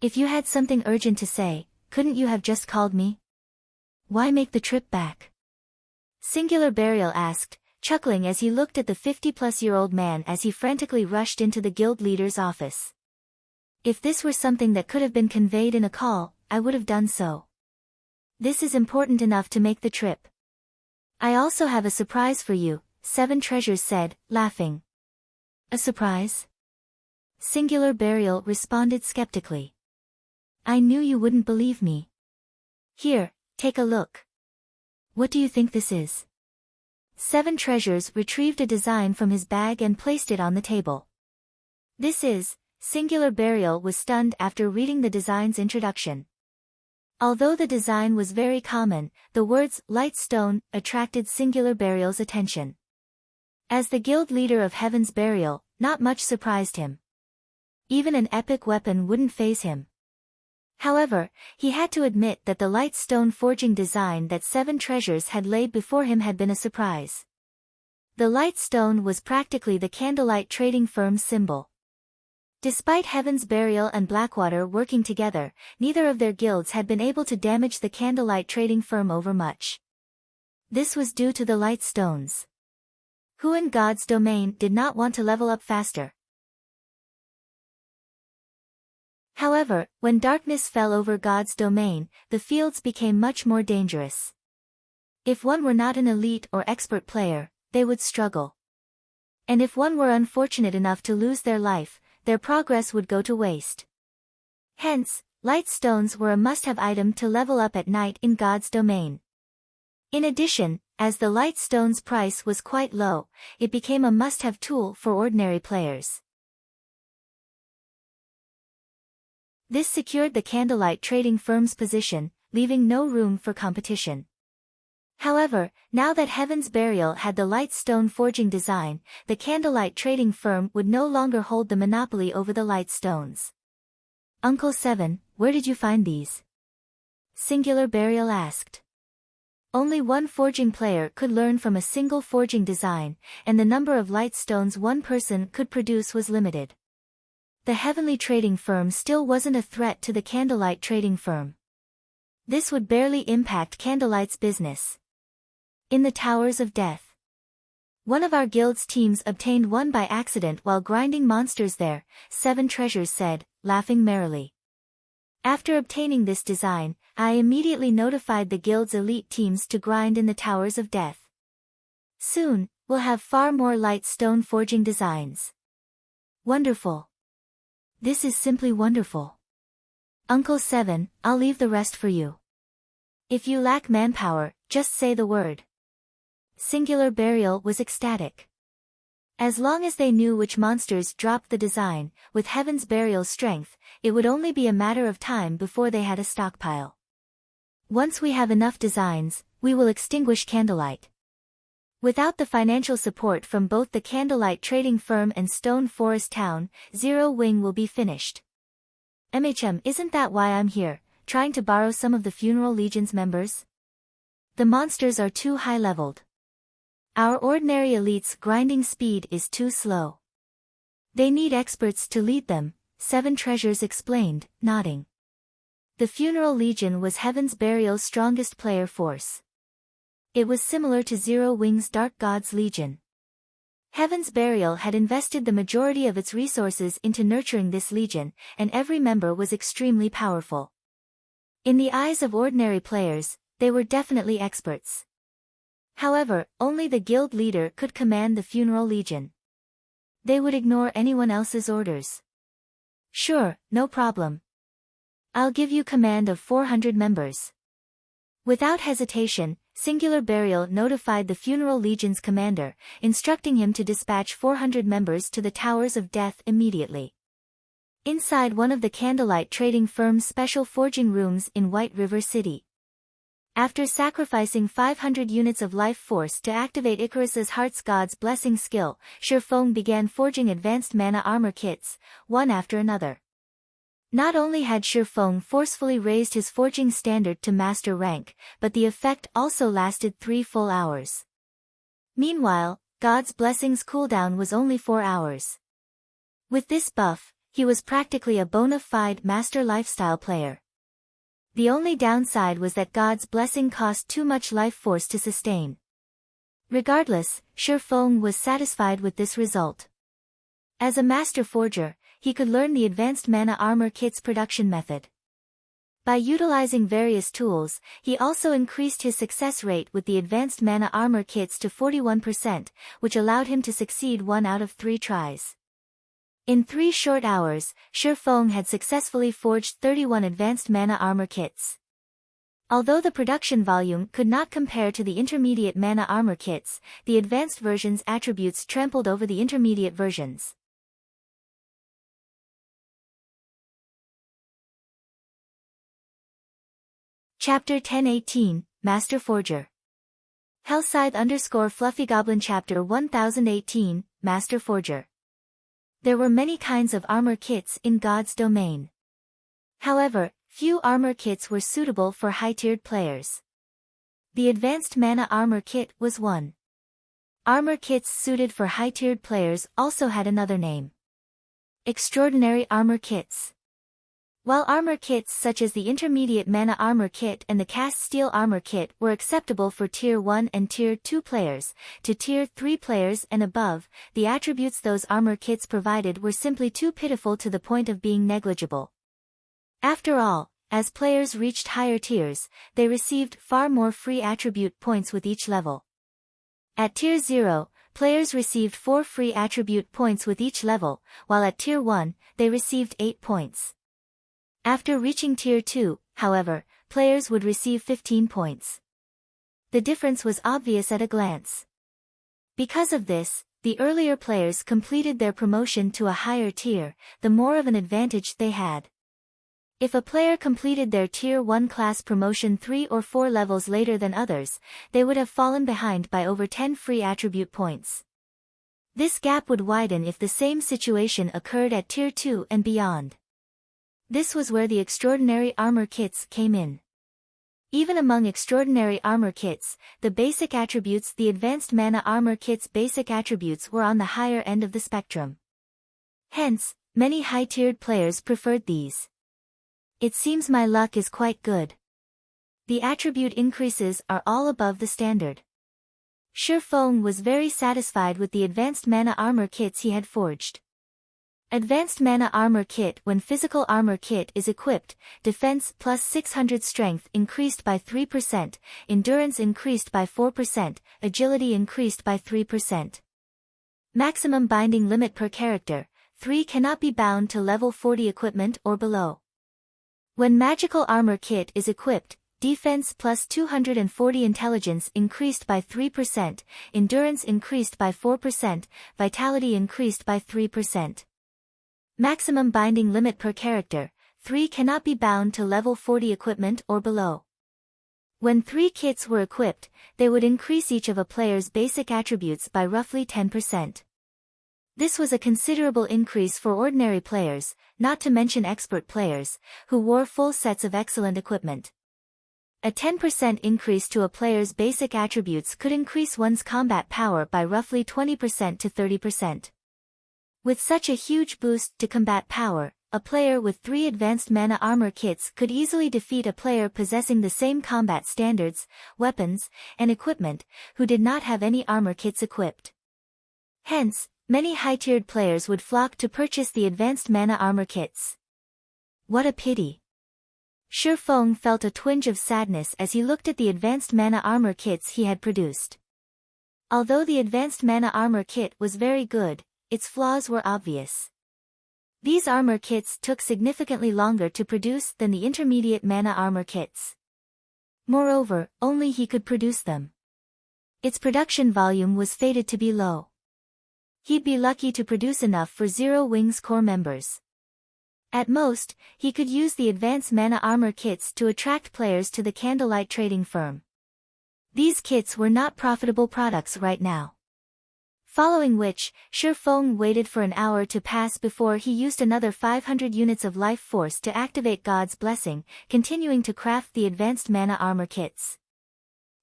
If you had something urgent to say, couldn't you have just called me? Why make the trip back? Singular Burial asked, chuckling as he looked at the 50-plus-year-old man as he frantically rushed into the guild leader's office. If this were something that could have been conveyed in a call, I would have done so. This is important enough to make the trip. I also have a surprise for you, 7 Treasures said, laughing. A surprise? Singular Burial responded skeptically. I knew you wouldn't believe me. Here, take a look. What do you think this is? 7 Treasures retrieved a design from his bag and placed it on the table. This is, Singular Burial was stunned after reading the design's introduction. Although the design was very common, the words Light Stone attracted Singular Burial's attention. As the guild leader of Heaven's Burial, not much surprised him. Even an epic weapon wouldn't faze him. However, he had to admit that the light stone forging design that 7 Treasures had laid before him had been a surprise. The light stone was practically the candlelight trading firm's symbol. Despite Heaven's Burial and Blackwater working together, neither of their guilds had been able to damage the candlelight trading firm over much. This was due to the light stones. Who in God's Domain did not want to level up faster? However, when darkness fell over God's Domain, the fields became much more dangerous. If one were not an elite or expert player, they would struggle. And if one were unfortunate enough to lose their life, their progress would go to waste. Hence, light stones were a must-have item to level up at night in God's Domain. In addition, as the light stone's price was quite low, it became a must-have tool for ordinary players. This secured the candlelight trading firm's position, leaving no room for competition. However, now that Heaven's Burial had the light stone forging design, the candlelight trading firm would no longer hold the monopoly over the light stones. Uncle 7, where did you find these? Singular Burial asked. Only one forging player could learn from a single forging design, and the number of light stones one person could produce was limited. The heavenly trading firm still wasn't a threat to the candlelight trading firm. This would barely impact Candlelight's business. In the Towers of Death. One of our guild's teams obtained one by accident while grinding monsters there, 7 Treasures said, laughing merrily. After obtaining this design, I immediately notified the guild's elite teams to grind in the Towers of Death. Soon, we'll have far more light stone forging designs. Wonderful. This is simply wonderful. Uncle 7, I'll leave the rest for you. If you lack manpower, just say the word. Singular Burial was ecstatic. As long as they knew which monsters dropped the design, with Heaven's Burial's strength, it would only be a matter of time before they had a stockpile. Once we have enough designs, we will extinguish Candlelight. Without the financial support from both the Candlelight Trading Firm and Stone Forest Town, Zero Wing will be finished. Isn't that why I'm here, trying to borrow some of the Funeral Legion's members? The monsters are too high-leveled. Our ordinary elites' grinding speed is too slow. They need experts to lead them, Seven Treasures explained, nodding. The Funeral Legion was Heaven's Burial's strongest player force. It was similar to Zero Wing's Dark God's Legion. Heaven's Burial had invested the majority of its resources into nurturing this legion, and every member was extremely powerful. In the eyes of ordinary players, they were definitely experts. However, only the guild leader could command the Funeral Legion. They would ignore anyone else's orders. Sure, no problem. I'll give you command of 400 members. Without hesitation, Singular Burial notified the Funeral Legion's commander, instructing him to dispatch 400 members to the Towers of Death immediately. Inside one of the Candlelight Trading Firm's special forging rooms in White River City. After sacrificing 500 units of life force to activate Icarus's Heart's God's Blessing skill, Shifeng began forging advanced mana armor kits, one after another. Not only had Shifeng forcefully raised his forging standard to master rank, but the effect also lasted 3 full hours. Meanwhile, God's Blessing's cooldown was only 4 hours. With this buff, he was practically a bona fide master lifestyle player. The only downside was that God's Blessing cost too much life force to sustain. Regardless, Shifeng was satisfied with this result. As a master forger, he could learn the advanced mana armor kit's production method. By utilizing various tools, he also increased his success rate with the advanced mana armor kits to 41%, which allowed him to succeed 1 out of 3 tries. In 3 short hours, Shifeng had successfully forged 31 advanced mana armor kits. Although the production volume could not compare to the intermediate mana armor kits, the advanced version's attributes trampled over the intermediate versions. Chapter 1018, Master Forger. Hellscythe_Fluffygoblin Chapter 1018, Master Forger. There were many kinds of armor kits in God's domain. However, few armor kits were suitable for high-tiered players. The Advanced Mana Armor Kit was one. Armor kits suited for high-tiered players also had another name. Extraordinary Armor Kits. While armor kits such as the Intermediate Mana Armor Kit and the Cast Steel Armor Kit were acceptable for Tier 1 and Tier 2 players, to Tier 3 players and above, the attributes those armor kits provided were simply too pitiful to the point of being negligible. After all, as players reached higher tiers, they received far more free attribute points with each level. At Tier 0, players received 4 free attribute points with each level, while at Tier 1, they received 8 points. After reaching Tier 2, however, players would receive 15 points. The difference was obvious at a glance. Because of this, the earlier players completed their promotion to a higher tier, the more of an advantage they had. If a player completed their Tier 1 class promotion 3 or 4 levels later than others, they would have fallen behind by over 10 free attribute points. This gap would widen if the same situation occurred at Tier 2 and beyond. This was where the Extraordinary Armor Kits came in. Even among Extraordinary Armor Kits, the basic attributes, the Advanced Mana Armor Kit's basic attributes were on the higher end of the spectrum. Hence, many high-tiered players preferred these. It seems my luck is quite good. The attribute increases are all above the standard. Shifeng was very satisfied with the Advanced Mana Armor Kits he had forged. Advanced Mana Armor Kit. When Physical Armor Kit is equipped, Defense plus 600 Strength increased by 3%, Endurance increased by 4%, Agility increased by 3%. Maximum Binding Limit per character, 3 cannot be bound to level 40 equipment or below. When Magical Armor Kit is equipped, Defense plus 240 Intelligence increased by 3%, Endurance increased by 4%, Vitality increased by 3%. Maximum Binding Limit per character, 3 cannot be bound to level 40 equipment or below. When 3 kits were equipped, they would increase each of a player's basic attributes by roughly 10%. This was a considerable increase for ordinary players, not to mention expert players, who wore full sets of excellent equipment. A 10% increase to a player's basic attributes could increase one's combat power by roughly 20% to 30%. With such a huge boost to combat power, a player with 3 advanced mana armor kits could easily defeat a player possessing the same combat standards, weapons, and equipment, who did not have any armor kits equipped. Hence, many high-tiered players would flock to purchase the advanced mana armor kits. What a pity! Shi Feng felt a twinge of sadness as he looked at the advanced mana armor kits he had produced. Although the advanced mana armor kit was very good, its flaws were obvious. These armor kits took significantly longer to produce than the intermediate mana armor kits. Moreover, only he could produce them. Its production volume was fated to be low. He'd be lucky to produce enough for Zero Wings core members. At most, he could use the advanced mana armor kits to attract players to the candlelight trading firm. These kits were not profitable products right now. Following which, Shi Feng waited for an hour to pass before he used another 500 units of life force to activate God's blessing, continuing to craft the advanced mana armor kits.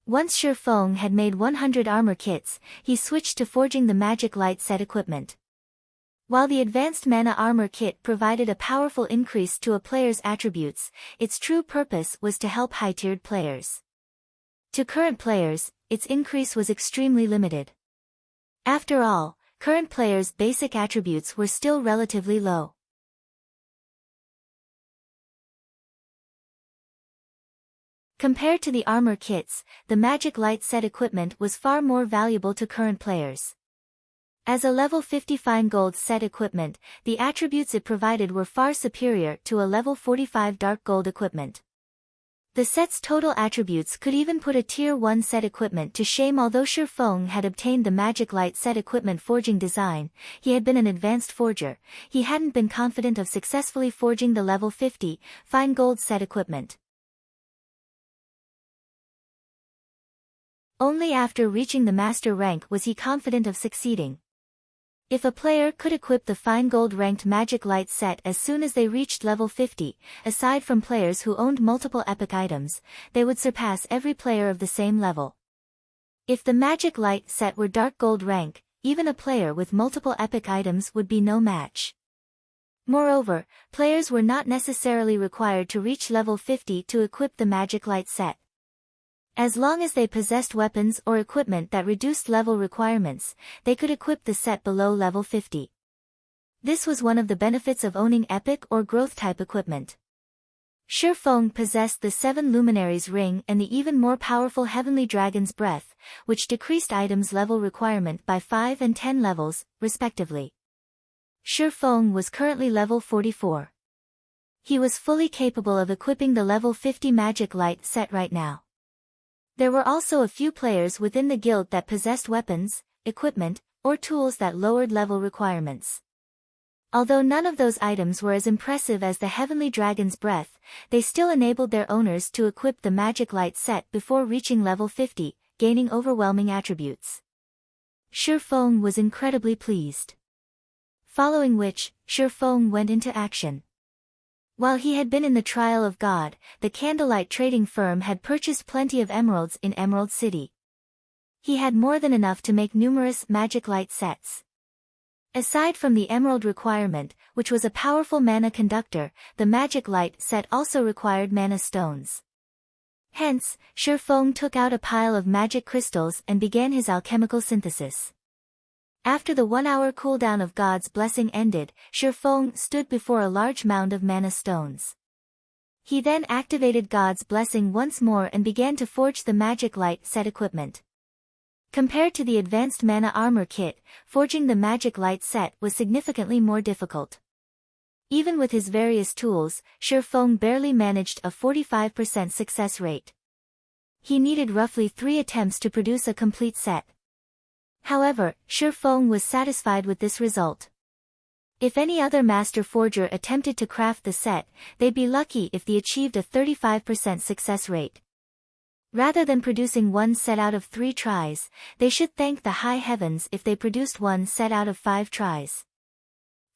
Once Shi Feng had made 100 armor kits, he switched to forging the magic light set equipment. While the advanced mana armor kit provided a powerful increase to a player's attributes, its true purpose was to help high-tiered players. To current players, its increase was extremely limited. After all, current players' basic attributes were still relatively low. Compared to the armor kits, the magic light set equipment was far more valuable to current players. As a level 50 fine gold set equipment, the attributes it provided were far superior to a level 45 dark gold equipment. The set's total attributes could even put a tier 1 set equipment to shame. Although Shi Feng had obtained the magic light set equipment forging design, he had been an advanced forger, he hadn't been confident of successfully forging the level 50 fine gold set equipment. Only after reaching the master rank was he confident of succeeding. If a player could equip the fine gold ranked magic light set as soon as they reached level 50, aside from players who owned multiple epic items, they would surpass every player of the same level. If the magic light set were dark gold rank, even a player with multiple epic items would be no match. Moreover, players were not necessarily required to reach level 50 to equip the magic light set. As long as they possessed weapons or equipment that reduced level requirements, they could equip the set below level 50. This was one of the benefits of owning epic or growth-type equipment. Shi Feng possessed the 7 Luminaries Ring and the even more powerful Heavenly Dragon's Breath, which decreased items' level requirement by 5 and 10 levels, respectively. Shi Feng was currently level 44. He was fully capable of equipping the level 50 magic light set right now. There were also a few players within the guild that possessed weapons, equipment, or tools that lowered level requirements. Although none of those items were as impressive as the Heavenly Dragon's Breath, they still enabled their owners to equip the magic light set before reaching level 50, gaining overwhelming attributes. Shi Feng was incredibly pleased. Following which, Shi Feng went into action. While he had been in the trial of God, the candlelight trading firm had purchased plenty of emeralds in Emerald City. He had more than enough to make numerous magic light sets. Aside from the emerald requirement, which was a powerful mana conductor, the magic light set also required mana stones. Hence, Shi Feng took out a pile of magic crystals and began his alchemical synthesis. After the 1-hour cooldown of God's blessing ended, Shi Feng stood before a large mound of mana stones. He then activated God's blessing once more and began to forge the magic light set equipment. Compared to the advanced mana armor kit, forging the magic light set was significantly more difficult. Even with his various tools, Shi Feng barely managed a 45% success rate. He needed roughly 3 attempts to produce a complete set. However, Shi Feng was satisfied with this result. If any other master forger attempted to craft the set, they'd be lucky if they achieved a 35% success rate. Rather than producing one set out of 3 tries, they should thank the high heavens if they produced one set out of 5 tries.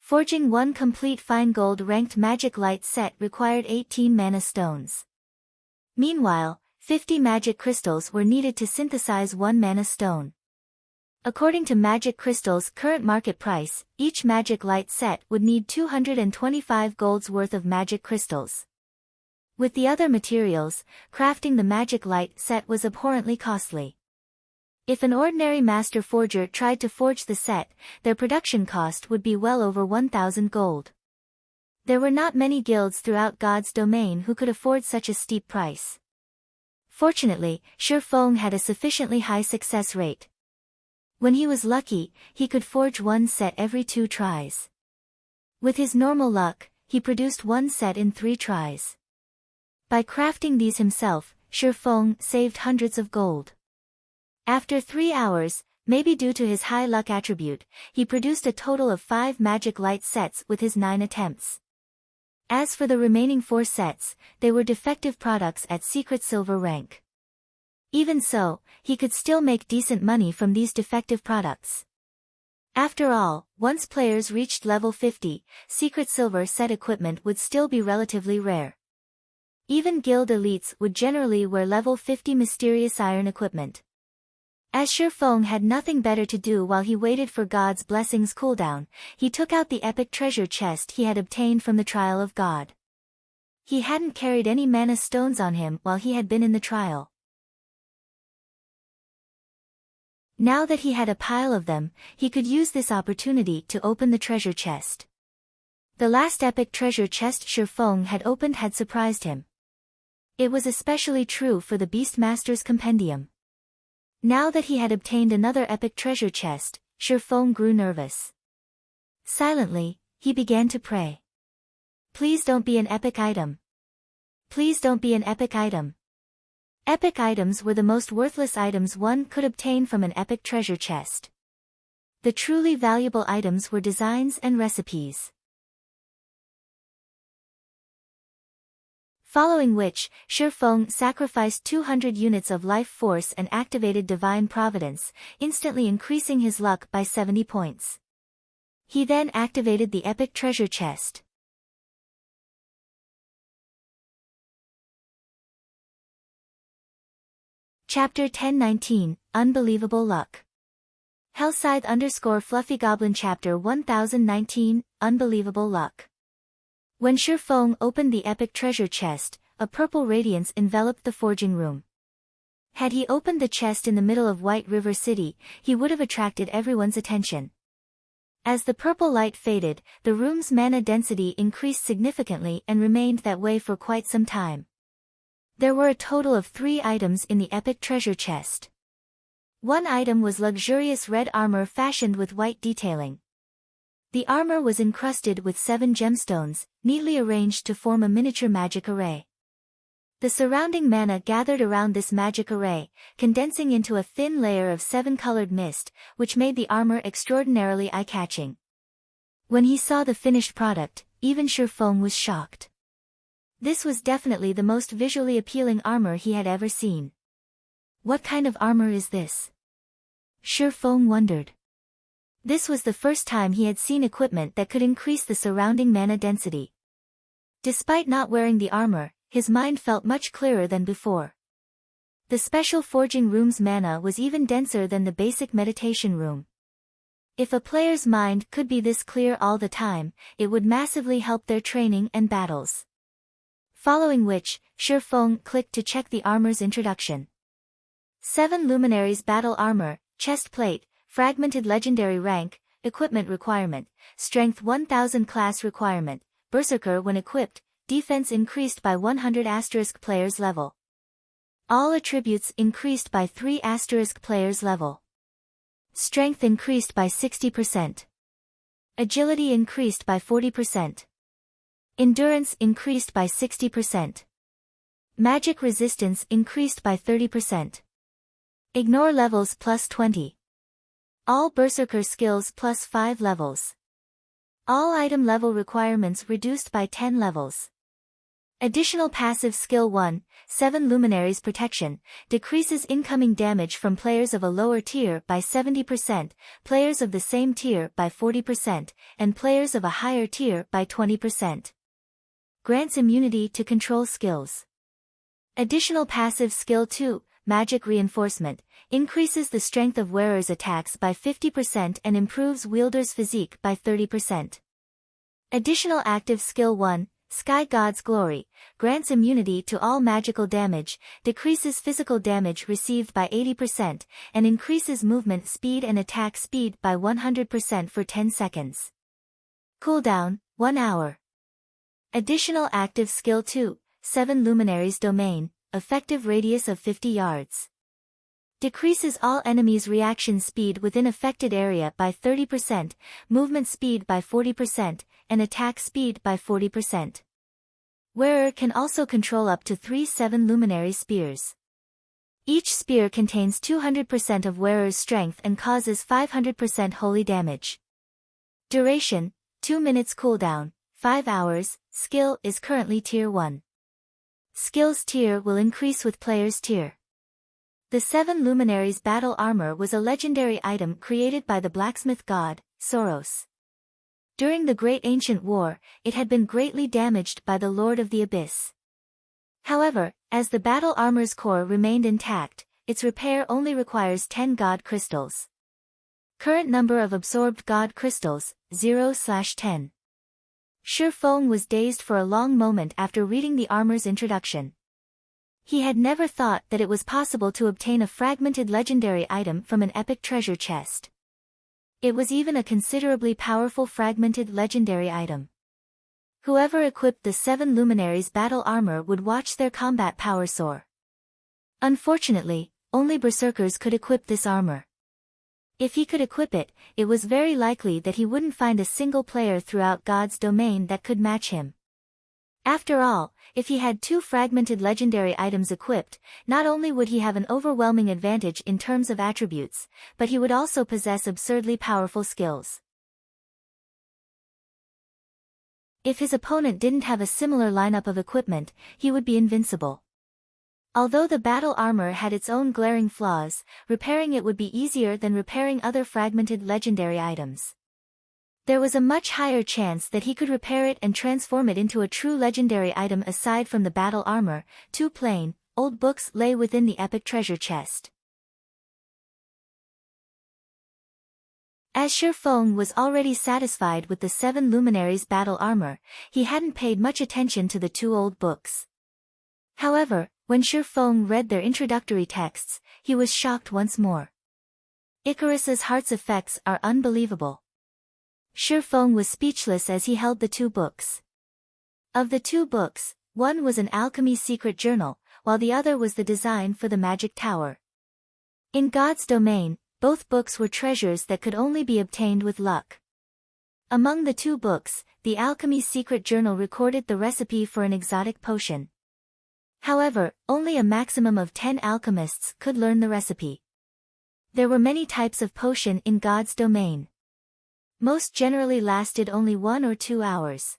Forging one complete fine gold ranked magic light set required 18 mana stones. Meanwhile, 50 magic crystals were needed to synthesize 1 mana stone. According to magic crystals' current market price, each magic light set would need 225 gold's worth of magic crystals. With the other materials, crafting the magic light set was abhorrently costly. If an ordinary master forger tried to forge the set, their production cost would be well over 1,000 gold. There were not many guilds throughout God's domain who could afford such a steep price. Fortunately, Shi Feng had a sufficiently high success rate. When he was lucky, he could forge one set every 2 tries. With his normal luck, he produced one set in 3 tries. By crafting these himself, Shi Feng saved hundreds of gold. After 3 hours, maybe due to his high luck attribute, he produced a total of 5 magic light sets with his 9 attempts. As for the remaining 4 sets, they were defective products at secret silver rank. Even so, he could still make decent money from these defective products. After all, once players reached level 50, secret silver set equipment would still be relatively rare. Even guild elites would generally wear level 50 mysterious iron equipment. As Shi Feng had nothing better to do while he waited for God's blessings cooldown, he took out the epic treasure chest he had obtained from the trial of God. He hadn't carried any mana stones on him while he had been in the trial. Now that he had a pile of them, he could use this opportunity to open the treasure chest. The last epic treasure chest Shi Feng had opened had surprised him. It was especially true for the Beastmaster's Compendium. Now that he had obtained another epic treasure chest, Shi Feng grew nervous. Silently, he began to pray. Please don't be an epic item. Please don't be an epic item. Epic items were the most worthless items one could obtain from an epic treasure chest. The truly valuable items were designs and recipes. Following which, Shi Feng sacrificed 200 units of life force and activated Divine Providence, instantly increasing his luck by 70 points. He then activated the epic treasure chest. Chapter 1019, Unbelievable Luck. Hellscythe_Fluffy Goblin Chapter 1019, Unbelievable Luck. When Shi Feng opened the epic treasure chest, a purple radiance enveloped the forging room. Had he opened the chest in the middle of White River City, he would have attracted everyone's attention. As the purple light faded, the room's mana density increased significantly and remained that way for quite some time. There were a total of 3 items in the epic treasure chest. One item was luxurious red armor fashioned with white detailing. The armor was encrusted with 7 gemstones, neatly arranged to form a miniature magic array. The surrounding mana gathered around this magic array, condensing into a thin layer of 7-colored mist, which made the armor extraordinarily eye-catching. When he saw the finished product, even Shi Feng was shocked. This was definitely the most visually appealing armor he had ever seen. What kind of armor is this? Shi Feng wondered. This was the first time he had seen equipment that could increase the surrounding mana density. Despite not wearing the armor, his mind felt much clearer than before. The special forging room's mana was even denser than the basic meditation room. If a player's mind could be this clear all the time, it would massively help their training and battles. Following which, Shi Feng clicked to check the armor's introduction. 7 Luminaries Battle Armor, Chest Plate, Fragmented Legendary Rank, Equipment Requirement, Strength 1000 Class Requirement, Berserker when equipped, Defense increased by 100 * player's level. All attributes increased by 3 * player's level. Strength increased by 60%. Agility increased by 40%. Endurance increased by 60%. Magic resistance increased by 30%. Ignore levels plus 20. All Berserker skills plus 5 levels. All item level requirements reduced by 10 levels. Additional passive skill 1, 7 Luminaries Protection, decreases incoming damage from players of a lower tier by 70%, players of the same tier by 40%, and players of a higher tier by 20%. Grants immunity to control skills. Additional passive skill 2, Magic Reinforcement, increases the strength of wearer's attacks by 50% and improves wielder's physique by 30%. Additional active skill 1, Sky God's Glory, grants immunity to all magical damage, decreases physical damage received by 80%, and increases movement speed and attack speed by 100% for 10 seconds. Cooldown, 1 hour. Additional active skill 2, 7 Luminaries Domain, effective radius of 50 yards. Decreases all enemies' reaction speed within affected area by 30%, movement speed by 40%, and attack speed by 40%. Wearer can also control up to 3 7 Luminary Spears. Each spear contains 200% of wearer's strength and causes 500% holy damage. Duration, 2 minutes. Cooldown, 5 hours. Skill is currently tier 1. Skills tier will increase with player's tier. The 7 Luminaries Battle Armor was a legendary item created by the blacksmith god, Soros. During the Great Ancient War, it had been greatly damaged by the Lord of the Abyss. However, as the battle armor's core remained intact, its repair only requires 10 god crystals. Current number of absorbed god crystals, 0/10. Shi Feng was dazed for a long moment after reading the armor's introduction. He had never thought that it was possible to obtain a fragmented legendary item from an epic treasure chest. It was even a considerably powerful fragmented legendary item. Whoever equipped the 7 Luminaries battle armor would watch their combat power soar. Unfortunately, only berserkers could equip this armor. If he could equip it, it was very likely that he wouldn't find a single player throughout God's domain that could match him. After all, if he had 2 fragmented legendary items equipped, not only would he have an overwhelming advantage in terms of attributes, but he would also possess absurdly powerful skills. If his opponent didn't have a similar lineup of equipment, he would be invincible. Although the battle armor had its own glaring flaws, repairing it would be easier than repairing other fragmented legendary items. There was a much higher chance that he could repair it and transform it into a true legendary item. Aside from the battle armor, 2 plain, old books lay within the epic treasure chest. As Shi Feng was already satisfied with the 7 Luminaries battle armor, he hadn't paid much attention to the 2 old books. However, when Shi Feng read their introductory texts, he was shocked once more. Icarus's heart's effects are unbelievable. Shi Feng was speechless as he held the 2 books. Of the 2 books, one was an alchemy secret journal, while the other was the design for the magic tower. In God's domain, both books were treasures that could only be obtained with luck. Among the 2 books, the alchemy secret journal recorded the recipe for an exotic potion. However, only a maximum of 10 alchemists could learn the recipe. There were many types of potion in God's domain. Most generally lasted only 1 or 2 hours.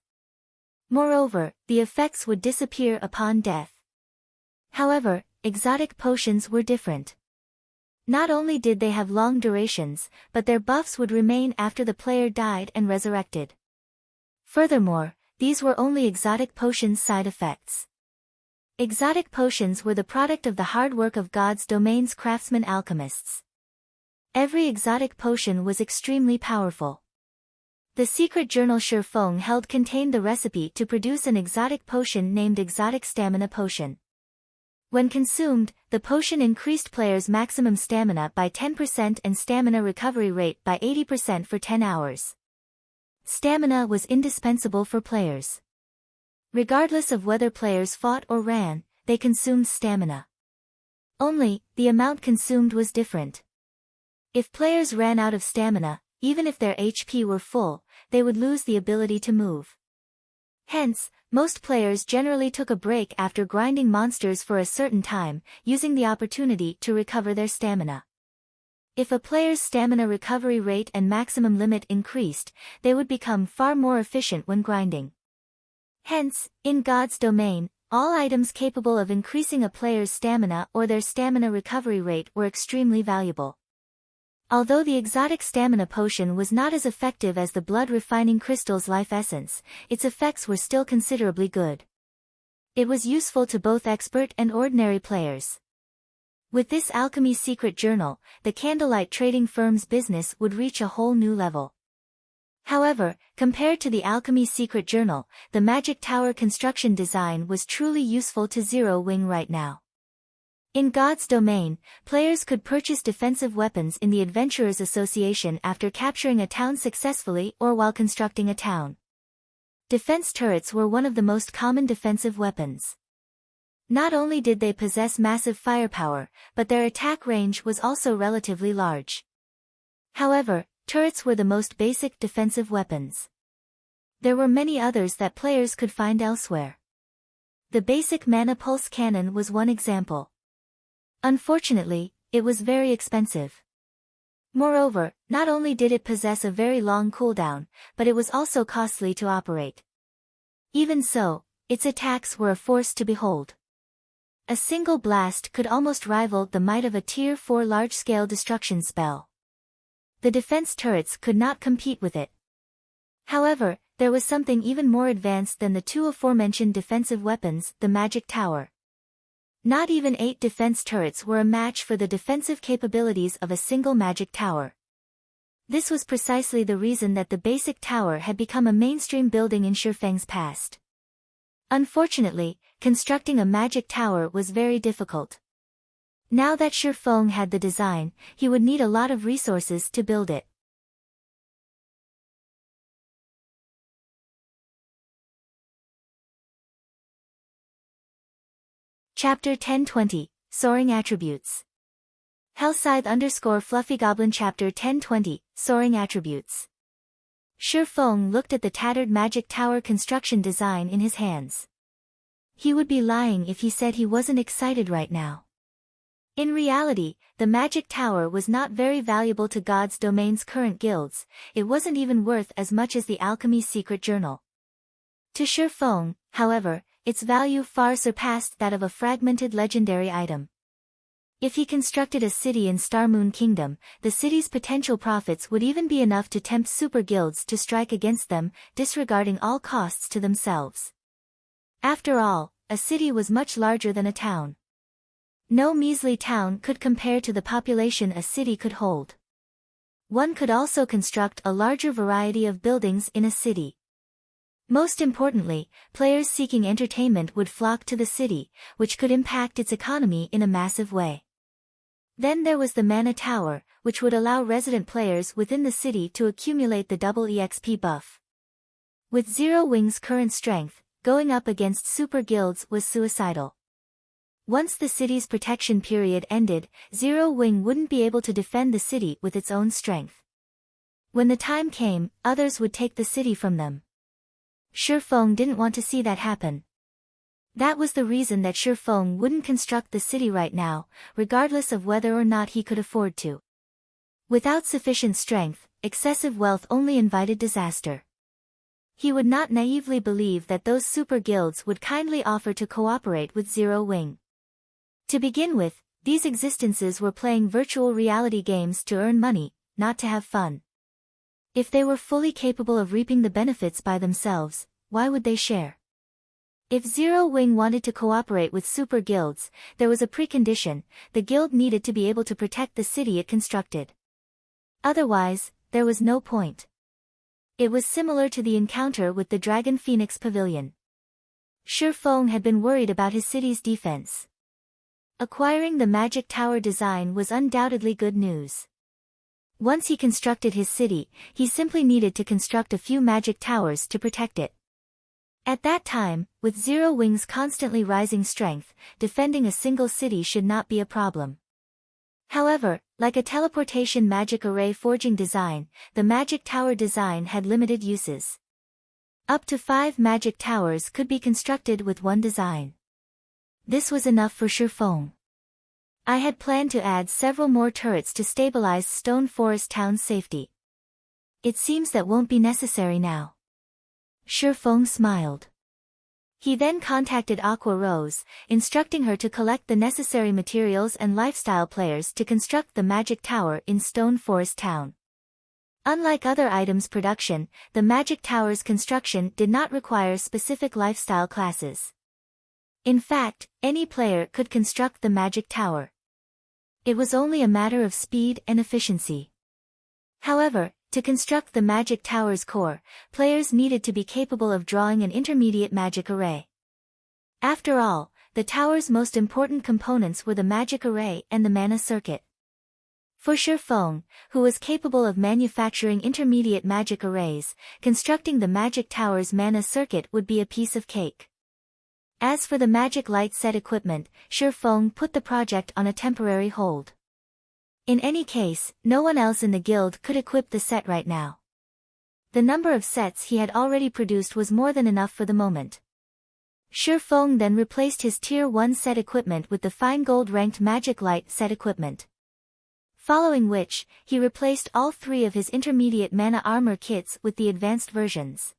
Moreover, the effects would disappear upon death. However, exotic potions were different. Not only did they have long durations, but their buffs would remain after the player died and resurrected. Furthermore, these were only exotic potions' side effects. Exotic potions were the product of the hard work of God's domain's craftsmen alchemists. Every exotic potion was extremely powerful. The secret journal Shi Feng held contained the recipe to produce an exotic potion named Exotic Stamina Potion. When consumed, the potion increased players' maximum stamina by 10% and stamina recovery rate by 80% for 10 hours. Stamina was indispensable for players. Regardless of whether players fought or ran, they consumed stamina. Only, the amount consumed was different. If players ran out of stamina, even if their HP were full, they would lose the ability to move. Hence, most players generally took a break after grinding monsters for a certain time, using the opportunity to recover their stamina. If a player's stamina recovery rate and maximum limit increased, they would become far more efficient when grinding. Hence, in God's domain, all items capable of increasing a player's stamina or their stamina recovery rate were extremely valuable. Although the exotic stamina potion was not as effective as the blood-refining crystal's life essence, its effects were still considerably good. It was useful to both expert and ordinary players. With this alchemy secret journal, the candlelight trading firm's business would reach a whole new level. However, compared to the alchemy secret journal, the magic tower construction design was truly useful to Zero Wing right now. In God's domain, players could purchase defensive weapons in the Adventurers Association after capturing a town successfully or while constructing a town. Defense turrets were one of the most common defensive weapons. Not only did they possess massive firepower, but their attack range was also relatively large. However, turrets were the most basic defensive weapons. There were many others that players could find elsewhere. The basic mana pulse cannon was one example. Unfortunately, it was very expensive. Moreover, not only did it possess a very long cooldown, but it was also costly to operate. Even so, its attacks were a force to behold. A single blast could almost rival the might of a Tier 4 large-scale destruction spell. The defense turrets could not compete with it. However, there was something even more advanced than the two aforementioned defensive weapons, the magic tower. Not even 8 defense turrets were a match for the defensive capabilities of a single magic tower. This was precisely the reason that the basic tower had become a mainstream building in Shifeng's past. Unfortunately, constructing a magic tower was very difficult. Now that Shifeng had the design, he would need a lot of resources to build it. Chapter 1020, Soaring Attributes. Hellscythe_FluffyGoblin Chapter 1020, Soaring Attributes. Shifeng looked at the tattered magic tower construction design in his hands. He would be lying if he said he wasn't excited right now. In reality, the magic tower was not very valuable to God's domain's current guilds, it wasn't even worth as much as the alchemy secret journal. To Shifeng, however, its value far surpassed that of a fragmented legendary item. If he constructed a city in Starmoon Kingdom, the city's potential profits would even be enough to tempt super guilds to strike against them, disregarding all costs to themselves. After all, a city was much larger than a town. No measly town could compare to the population a city could hold. One could also construct a larger variety of buildings in a city. Most importantly, players seeking entertainment would flock to the city, which could impact its economy in a massive way. Then there was the Mana Tower, which would allow resident players within the city to accumulate the double EXP buff. With Zero Wing's current strength, going up against super guilds was suicidal. Once the city's protection period ended, Zero Wing wouldn't be able to defend the city with its own strength. When the time came, others would take the city from them. Shifeng didn't want to see that happen. That was the reason that Shifeng wouldn't construct the city right now, regardless of whether or not he could afford to. Without sufficient strength, excessive wealth only invited disaster. He would not naively believe that those super guilds would kindly offer to cooperate with Zero Wing. To begin with, these existences were playing virtual reality games to earn money, not to have fun. If they were fully capable of reaping the benefits by themselves, why would they share? If Zero Wing wanted to cooperate with super guilds, there was a precondition: the guild needed to be able to protect the city it constructed. Otherwise, there was no point. It was similar to the encounter with the Dragon Phoenix Pavilion. Shifeng had been worried about his city's defense. Acquiring the magic tower design was undoubtedly good news. Once he constructed his city, he simply needed to construct a few magic towers to protect it. At that time, with Zero Wing's constantly rising strength, defending a single city should not be a problem. However, like a teleportation magic array forging design, the magic tower design had limited uses. Up to 5 magic towers could be constructed with one design. This was enough for Shifeng. I had planned to add several more turrets to stabilize Stone Forest Town's safety. It seems that won't be necessary now. Shifeng smiled. He then contacted Aqua Rose, instructing her to collect the necessary materials and lifestyle players to construct the magic tower in Stone Forest Town. Unlike other items production, the magic tower's construction did not require specific lifestyle classes. In fact, any player could construct the magic tower. It was only a matter of speed and efficiency. However, to construct the magic tower's core, players needed to be capable of drawing an intermediate magic array. After all, the tower's most important components were the magic array and the mana circuit. For Shifeng, who was capable of manufacturing intermediate magic arrays, constructing the magic tower's mana circuit would be a piece of cake. As for the magic light set equipment, Shifeng put the project on a temporary hold. In any case, no one else in the guild could equip the set right now. The number of sets he had already produced was more than enough for the moment. Shifeng then replaced his Tier 1 set equipment with the fine gold ranked magic light set equipment. Following which, he replaced all 3 of his intermediate mana armor kits with the advanced versions.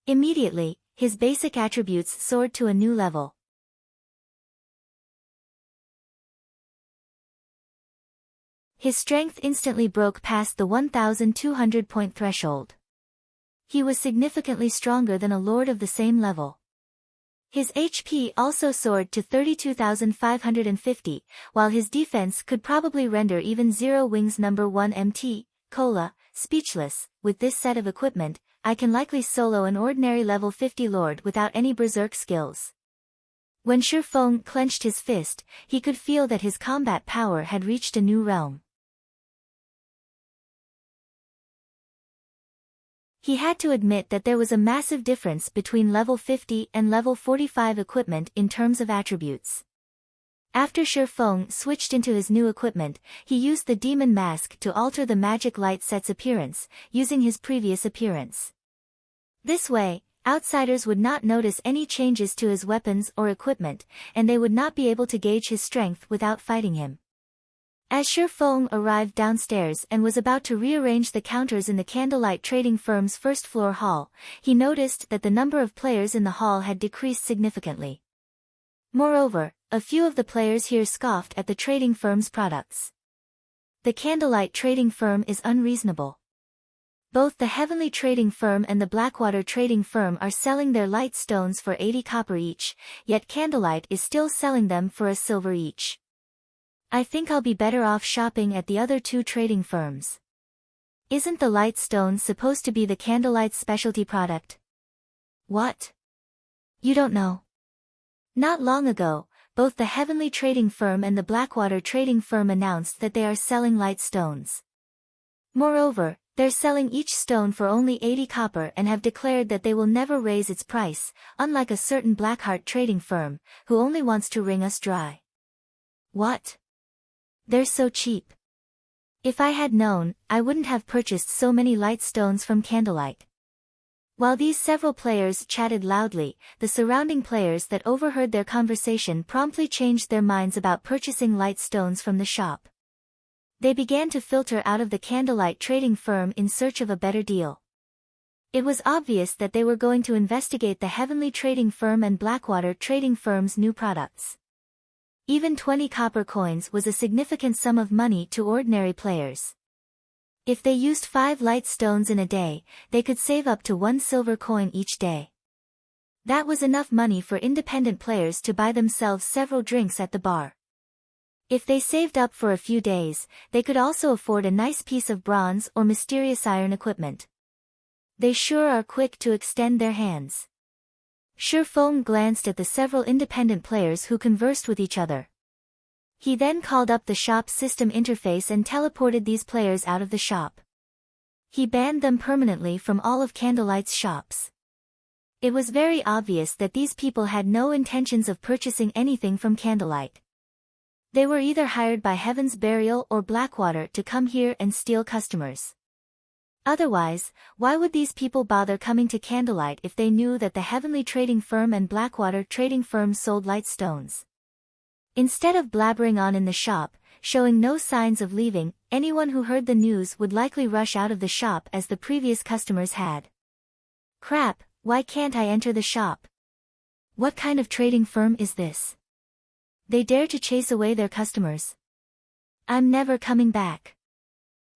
Immediately, his basic attributes soared to a new level. His strength instantly broke past the 1,200 point threshold. He was significantly stronger than a lord of the same level. His HP also soared to 32,550, while his defense could probably render even Zero Wings number 1 MT, Cola, speechless. With this set of equipment, I can likely solo an ordinary level 50 lord without any berserk skills. When Shifeng clenched his fist, he could feel that his combat power had reached a new realm. He had to admit that there was a massive difference between level 50 and level 45 equipment in terms of attributes. After Shifeng switched into his new equipment, he used the demon mask to alter the magic light set's appearance, using his previous appearance. This way, outsiders would not notice any changes to his weapons or equipment, and they would not be able to gauge his strength without fighting him. As Shifeng arrived downstairs and was about to rearrange the counters in the Candlelight Trading Firm's first-floor hall, he noticed that the number of players in the hall had decreased significantly. Moreover, a few of the players here scoffed at the trading firm's products. The Candlelight Trading Firm is unreasonable. Both the Heavenly Trading Firm and the Blackwater Trading Firm are selling their light stones for 80 copper each, yet Candlelight is still selling them for a silver each. I think I'll be better off shopping at the other 2 trading firms. Isn't the light stone supposed to be the Candlelight's specialty product? What? You don't know? Not long ago, both the Heavenly Trading Firm and the Blackwater Trading Firm announced that they are selling light stones. Moreover, they're selling each stone for only 80 copper and have declared that they will never raise its price, unlike a certain Blackheart Trading Firm, who only wants to wring us dry. What? They're so cheap. If I had known, I wouldn't have purchased so many light stones from Candlelight. While these several players chatted loudly, the surrounding players that overheard their conversation promptly changed their minds about purchasing light stones from the shop. They began to filter out of the Candlelight Trading Firm in search of a better deal. It was obvious that they were going to investigate the Heavenly Trading Firm and Blackwater Trading Firm's new products. Even 20 copper coins was a significant sum of money to ordinary players. If they used 5 light stones in a day, they could save up to 1 silver coin each day. That was enough money for independent players to buy themselves several drinks at the bar. If they saved up for a few days, they could also afford a nice piece of bronze or mysterious iron equipment. They sure are quick to extend their hands. Shifeng glanced at the several independent players who conversed with each other. He then called up the shop's system interface and teleported these players out of the shop. He banned them permanently from all of Candlelight's shops. It was very obvious that these people had no intentions of purchasing anything from Candlelight. They were either hired by Heaven's Burial or Blackwater to come here and steal customers. Otherwise, why would these people bother coming to Candlelight if they knew that the Heavenly Trading Firm and Blackwater Trading Firm sold light stones? Instead of blabbering on in the shop, showing no signs of leaving, anyone who heard the news would likely rush out of the shop as the previous customers had. Crap, why can't I enter the shop? What kind of trading firm is this? They dare to chase away their customers. I'm never coming back.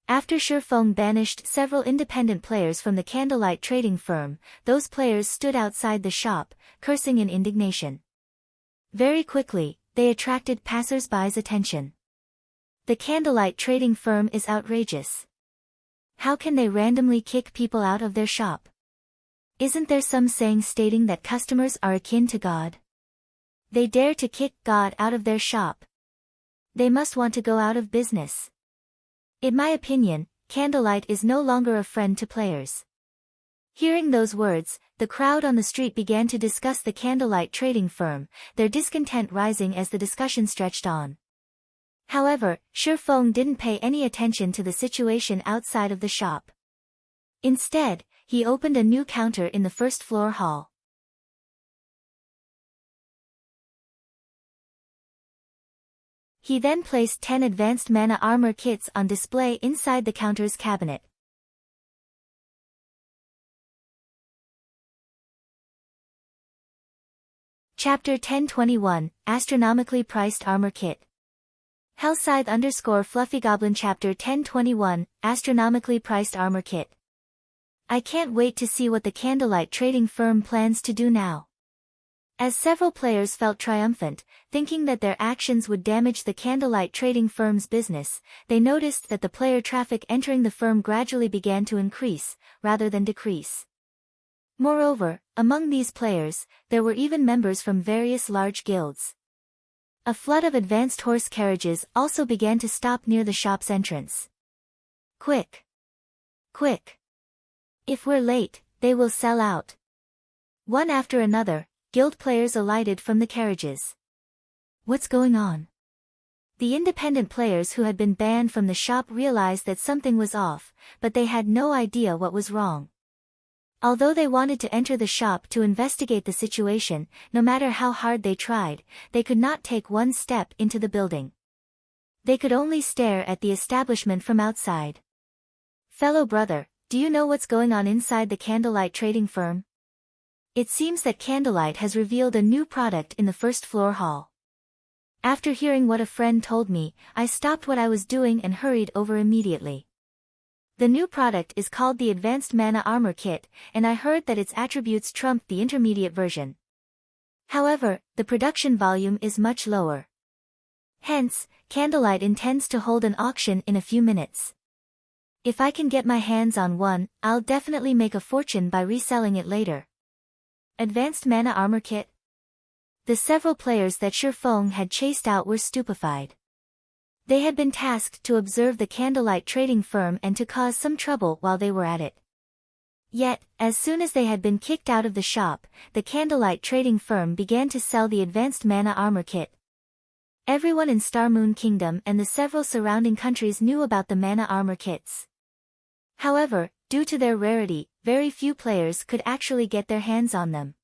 After Shi Feng banished several independent players from the candlelight trading firm, those players stood outside the shop, cursing in indignation. Very quickly, they attracted passers-by's attention. The candlelight trading firm is outrageous. How can they randomly kick people out of their shop? Isn't there some saying stating that customers are akin to God? They dare to kick God out of their shop. They must want to go out of business. In my opinion, candlelight is no longer a friend to players. Hearing those words, the crowd on the street began to discuss the candlelight trading firm, their discontent rising as the discussion stretched on. However, Shi Feng didn't pay any attention to the situation outside of the shop. Instead, he opened a new counter in the first-floor hall. He then placed 10 advanced mana armor kits on display inside the counter's cabinet. Chapter 1021, Astronomically Priced Armor Kit. Hellscythe _Fluffy Chapter 1021, Astronomically Priced Armor Kit. I can't wait to see what the candlelight trading firm plans to do now. As several players felt triumphant, thinking that their actions would damage the candlelight trading firm's business, they noticed that the player traffic entering the firm gradually began to increase, rather than decrease. Moreover, among these players, there were even members from various large guilds. A flood of advanced horse carriages also began to stop near the shop's entrance. Quick! Quick! If we're late, they will sell out. One after another, guild players alighted from the carriages. What's going on? The independent players who had been banned from the shop realized that something was off, but they had no idea what was wrong. Although they wanted to enter the shop to investigate the situation, no matter how hard they tried, they could not take one step into the building. They could only stare at the establishment from outside. Fellow brother, do you know what's going on inside the candlelight trading firm? It seems that Candlelight has revealed a new product in the first-floor hall. After hearing what a friend told me, I stopped what I was doing and hurried over immediately. The new product is called the Advanced Mana Armor Kit, and I heard that its attributes trump the intermediate version. However, the production volume is much lower. Hence, Candlelight intends to hold an auction in a few minutes. If I can get my hands on one, I'll definitely make a fortune by reselling it later. Advanced Mana Armor Kit? The several players that Shi Feng had chased out were stupefied. They had been tasked to observe the candlelight trading firm and to cause some trouble while they were at it. Yet, as soon as they had been kicked out of the shop, the candlelight trading firm began to sell the Advanced Mana Armor Kit. Everyone in Star Moon Kingdom and the several surrounding countries knew about the mana armor kits. However, due to their rarity, very few players could actually get their hands on them.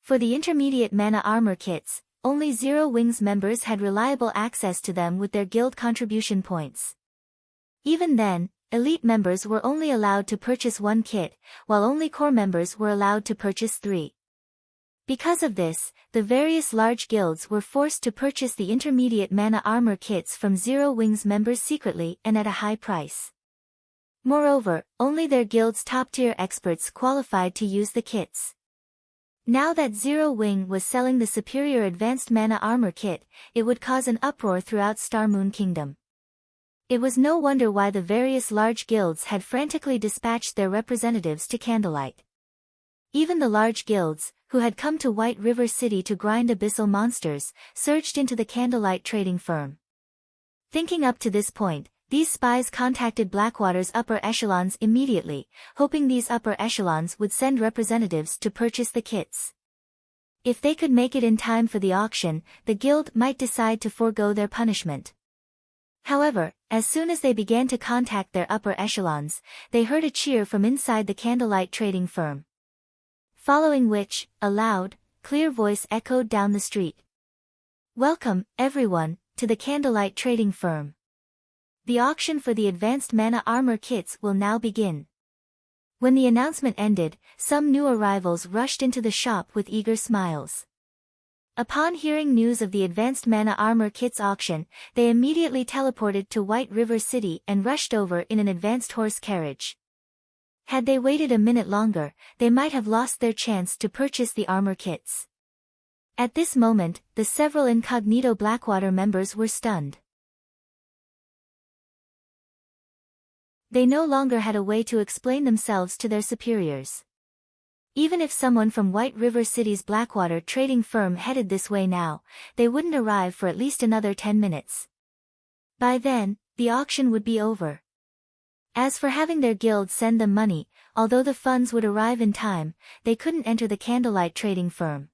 For the intermediate mana armor kits, only Zero Wings members had reliable access to them with their guild contribution points. Even then, elite members were only allowed to purchase one kit, while only core members were allowed to purchase 3. Because of this, the various large guilds were forced to purchase the intermediate mana armor kits from Zero Wings members secretly and at a high price. Moreover, only their guild's top-tier experts qualified to use the kits. Now that Zero Wing was selling the superior Advanced Mana Armor Kit, it would cause an uproar throughout Star Moon Kingdom. It was no wonder why the various large guilds had frantically dispatched their representatives to Candlelight. Even the large guilds, who had come to White River City to grind abyssal monsters, surged into the Candlelight trading firm. Thinking up to this point, these spies contacted Blackwater's upper echelons immediately, hoping these upper echelons would send representatives to purchase the kits. If they could make it in time for the auction, the guild might decide to forego their punishment. However, as soon as they began to contact their upper echelons, they heard a cheer from inside the Candlelight trading firm. Following which, a loud, clear voice echoed down the street. "Welcome, everyone, to the Candlelight trading firm. The auction for the Advanced Mana Armor Kits will now begin. When the announcement ended, some new arrivals rushed into the shop with eager smiles. Upon hearing news of the Advanced Mana Armor Kits auction, they immediately teleported to White River City and rushed over in an advanced horse carriage. Had they waited a minute longer, they might have lost their chance to purchase the armor kits. At this moment, the several Incognito Blackwater members were stunned. They no longer had a way to explain themselves to their superiors. Even if someone from White River City's Blackwater trading firm headed this way now, they wouldn't arrive for at least another 10 minutes. By then, the auction would be over. As for having their guild send them money, although the funds would arrive in time, they couldn't enter the candlelight trading firm.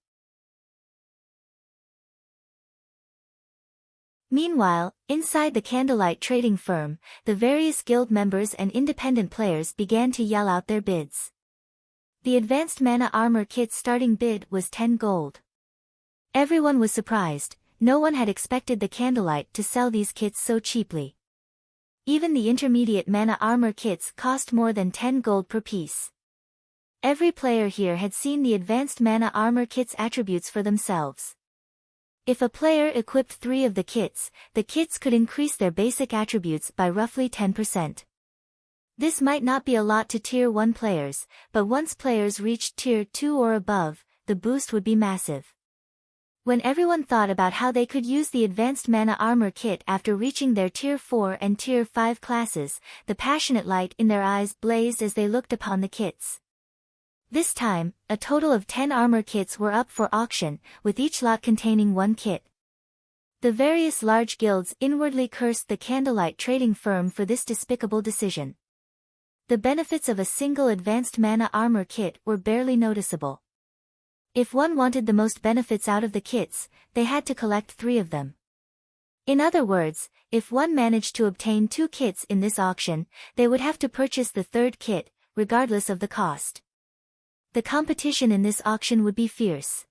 Meanwhile, inside the candlelight trading firm, the various guild members and independent players began to yell out their bids. The Advanced Mana Armor Kit's starting bid was 10 gold. Everyone was surprised, no one had expected the candlelight to sell these kits so cheaply. Even the intermediate Mana Armor Kits cost more than 10 gold per piece. Every player here had seen the Advanced Mana Armor Kit's attributes for themselves. If a player equipped 3 of the kits could increase their basic attributes by roughly 10%. This might not be a lot to Tier 1 players, but once players reached Tier 2 or above, the boost would be massive. When everyone thought about how they could use the Advanced Mana Armor Kit after reaching their Tier 4 and Tier 5 classes, the passionate light in their eyes blazed as they looked upon the kits. This time, a total of 10 armor kits were up for auction, with each lot containing 1 kit. The various large guilds inwardly cursed the candlelight trading firm for this despicable decision. The benefits of a single Advanced Mana Armor Kit were barely noticeable. If one wanted the most benefits out of the kits, they had to collect 3 of them. In other words, if one managed to obtain 2 kits in this auction, they would have to purchase the 3rd kit, regardless of the cost. The competition in this auction would be fierce.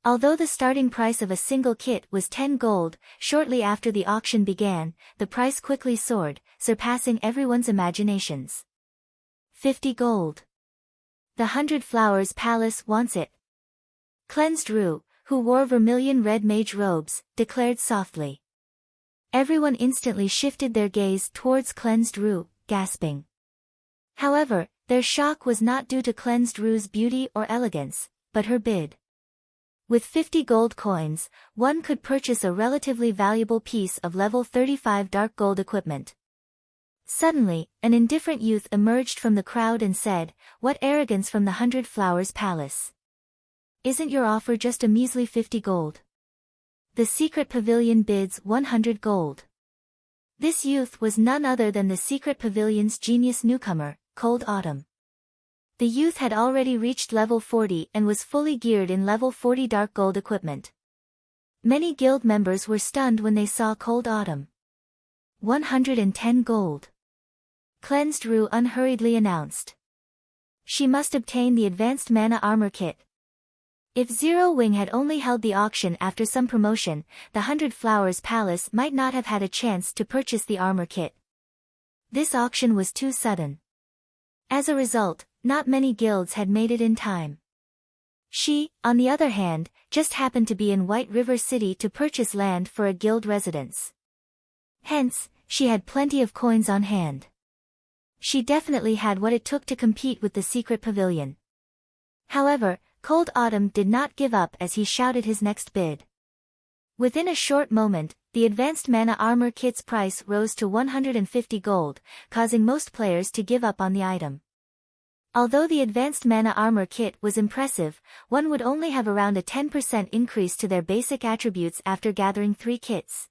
Although the starting price of a single kit was 10 gold, shortly after the auction began, the price quickly soared, surpassing everyone's imaginations. 50 gold. The 100 Flowers Palace wants it. Cleansed Rue, who wore vermilion red mage robes, declared softly. Everyone instantly shifted their gaze towards Cleansed Rue, gasping. However, their shock was not due to Cleansed Rue's beauty or elegance, but her bid. With 50 gold coins, one could purchase a relatively valuable piece of level 35 dark gold equipment. Suddenly, an indifferent youth emerged from the crowd and said, "What arrogance from the 100 Flowers Palace. Isn't your offer just a measly 50 gold? The secret pavilion bids 100 gold." This youth was none other than the secret pavilion's genius newcomer, Cold Autumn. The youth had already reached level 40 and was fully geared in level 40 dark gold equipment. Many guild members were stunned when they saw Cold Autumn. 110 gold. Cleansed Rue unhurriedly announced. She must obtain the Advanced Mana Armor Kit. If Zero Wing had only held the auction after some promotion, the 100 Flowers Palace might not have had a chance to purchase the armor kit. This auction was too sudden. As a result, not many guilds had made it in time. She, on the other hand, just happened to be in White River City to purchase land for a guild residence. Hence, she had plenty of coins on hand. She definitely had what it took to compete with the secret pavilion. However, Cold Autumn did not give up as he shouted his next bid. Within a short moment, the Advanced Mana Armor Kit's price rose to 150 gold, causing most players to give up on the item. Although the Advanced Mana Armor Kit was impressive, one would only have around a 10% increase to their basic attributes after gathering 3 kits.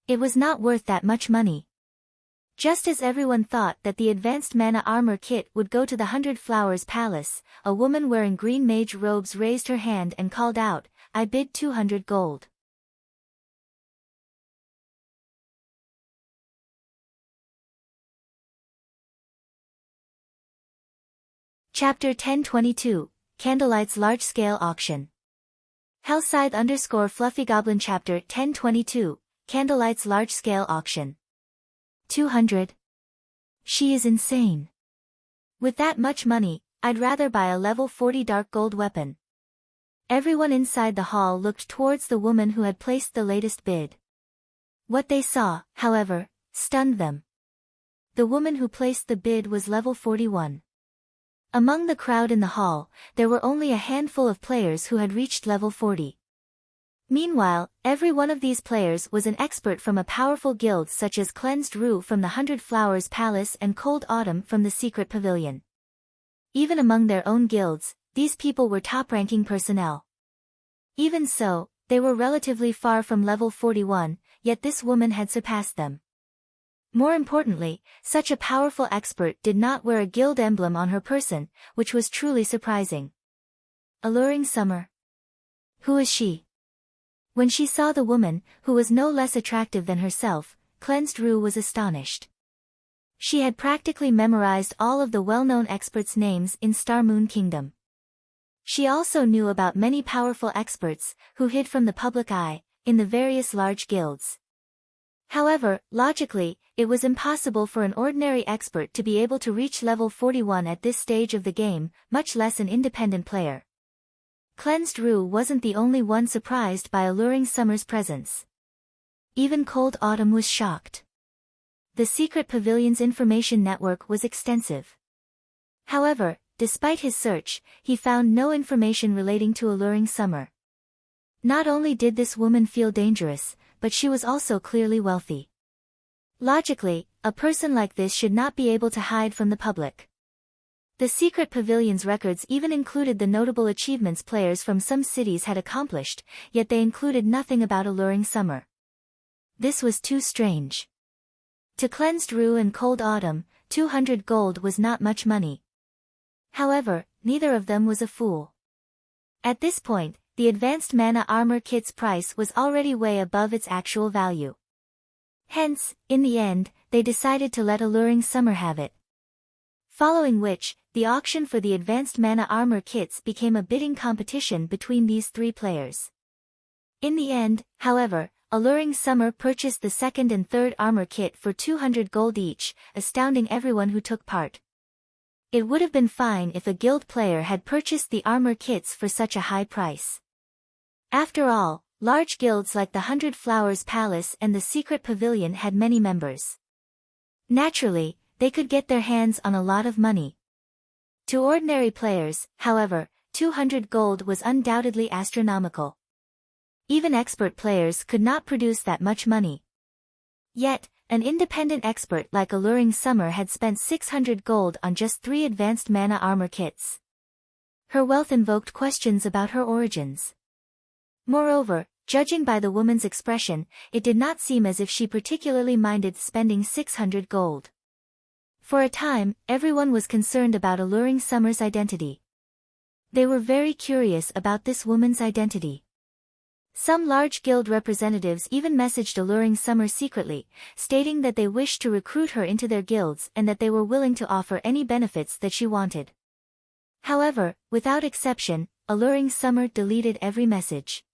It was not worth that much money. Just as everyone thought that the Advanced Mana Armor Kit would go to the 100 Flowers Palace, a woman wearing green mage robes raised her hand and called out, "I bid 200 gold. Chapter 1022, Candlelight's Large-Scale Auction. Hellscythe_FluffyGoblin Chapter 1022, Candlelight's Large-Scale Auction. 200. She is insane. With that much money, I'd rather buy a level 40 dark gold weapon. Everyone inside the hall looked towards the woman who had placed the latest bid. What they saw, however, stunned them. The woman who placed the bid was level 41. Among the crowd in the hall, there were only a handful of players who had reached level 40. Meanwhile, every one of these players was an expert from a powerful guild such as Cleansed Rue from the 100 Flowers Palace and Cold Autumn from the Secret Pavilion. Even among their own guilds, these people were top-ranking personnel. Even so, they were relatively far from level 41, yet this woman had surpassed them. More importantly, such a powerful expert did not wear a guild emblem on her person, which was truly surprising. Alluring Summer. Who is she? When she saw the woman, who was no less attractive than herself, Cleansed Rue was astonished. She had practically memorized all of the well-known experts' names in Star Moon Kingdom. She also knew about many powerful experts, who hid from the public eye, in the various large guilds. However, logically, it was impossible for an ordinary expert to be able to reach level 41 at this stage of the game, much less an independent player. Cleansed Rue wasn't the only one surprised by Alluring Summer's presence. Even Cold Autumn was shocked. The Secret Pavilion's information network was extensive. However, despite his search, he found no information relating to Alluring Summer. Not only did this woman feel dangerous, but she was also clearly wealthy. Logically, a person like this should not be able to hide from the public. The Secret Pavilion's records even included the notable achievements players from some cities had accomplished, yet they included nothing about Alluring Summer. This was too strange. To Cleansed Rue and Cold Autumn, 200 gold was not much money. However, neither of them was a fool. At this point, the advanced mana armor kit's price was already way above its actual value. Hence, in the end, they decided to let Alluring Summer have it. Following which, the auction for the advanced mana armor kits became a bidding competition between these three players. In the end, however, Alluring Summer purchased the second and third armor kit for 200 gold each, astounding everyone who took part. It would have been fine if a guild player had purchased the armor kits for such a high price. After all, large guilds like the 100 Flowers Palace and the Secret Pavilion had many members. Naturally, they could get their hands on a lot of money. To ordinary players, however, 200 gold was undoubtedly astronomical. Even expert players could not produce that much money. Yet, an independent expert like Alluring Summer had spent 600 gold on just 3 advanced mana armor kits. Her wealth invoked questions about her origins. Moreover, judging by the woman's expression, it did not seem as if she particularly minded spending 600 gold. For a time, everyone was concerned about Alluring Summer's identity. They were very curious about this woman's identity. Some large guild representatives even messaged Alluring Summer secretly, stating that they wished to recruit her into their guilds and that they were willing to offer any benefits that she wanted. However, without exception, Alluring Summer deleted every message.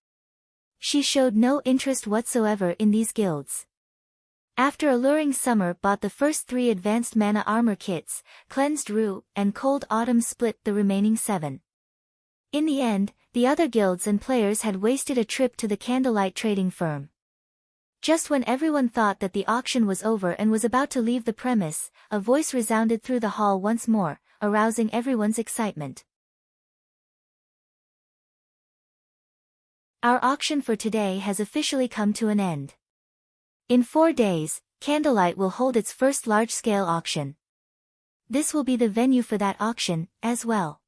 She showed no interest whatsoever in these guilds. After Alluring Summer bought the first 3 advanced mana armor kits, Cleansed Rue and Cold Autumn split the remaining 7. In the end, the other guilds and players had wasted a trip to the candlelight trading firm. Just when everyone thought that the auction was over and was about to leave the premise, a voice resounded through the hall once more, arousing everyone's excitement. Our auction for today has officially come to an end. In 4 days, Candlelight will hold its first large-scale auction. This will be the venue for that auction, as well.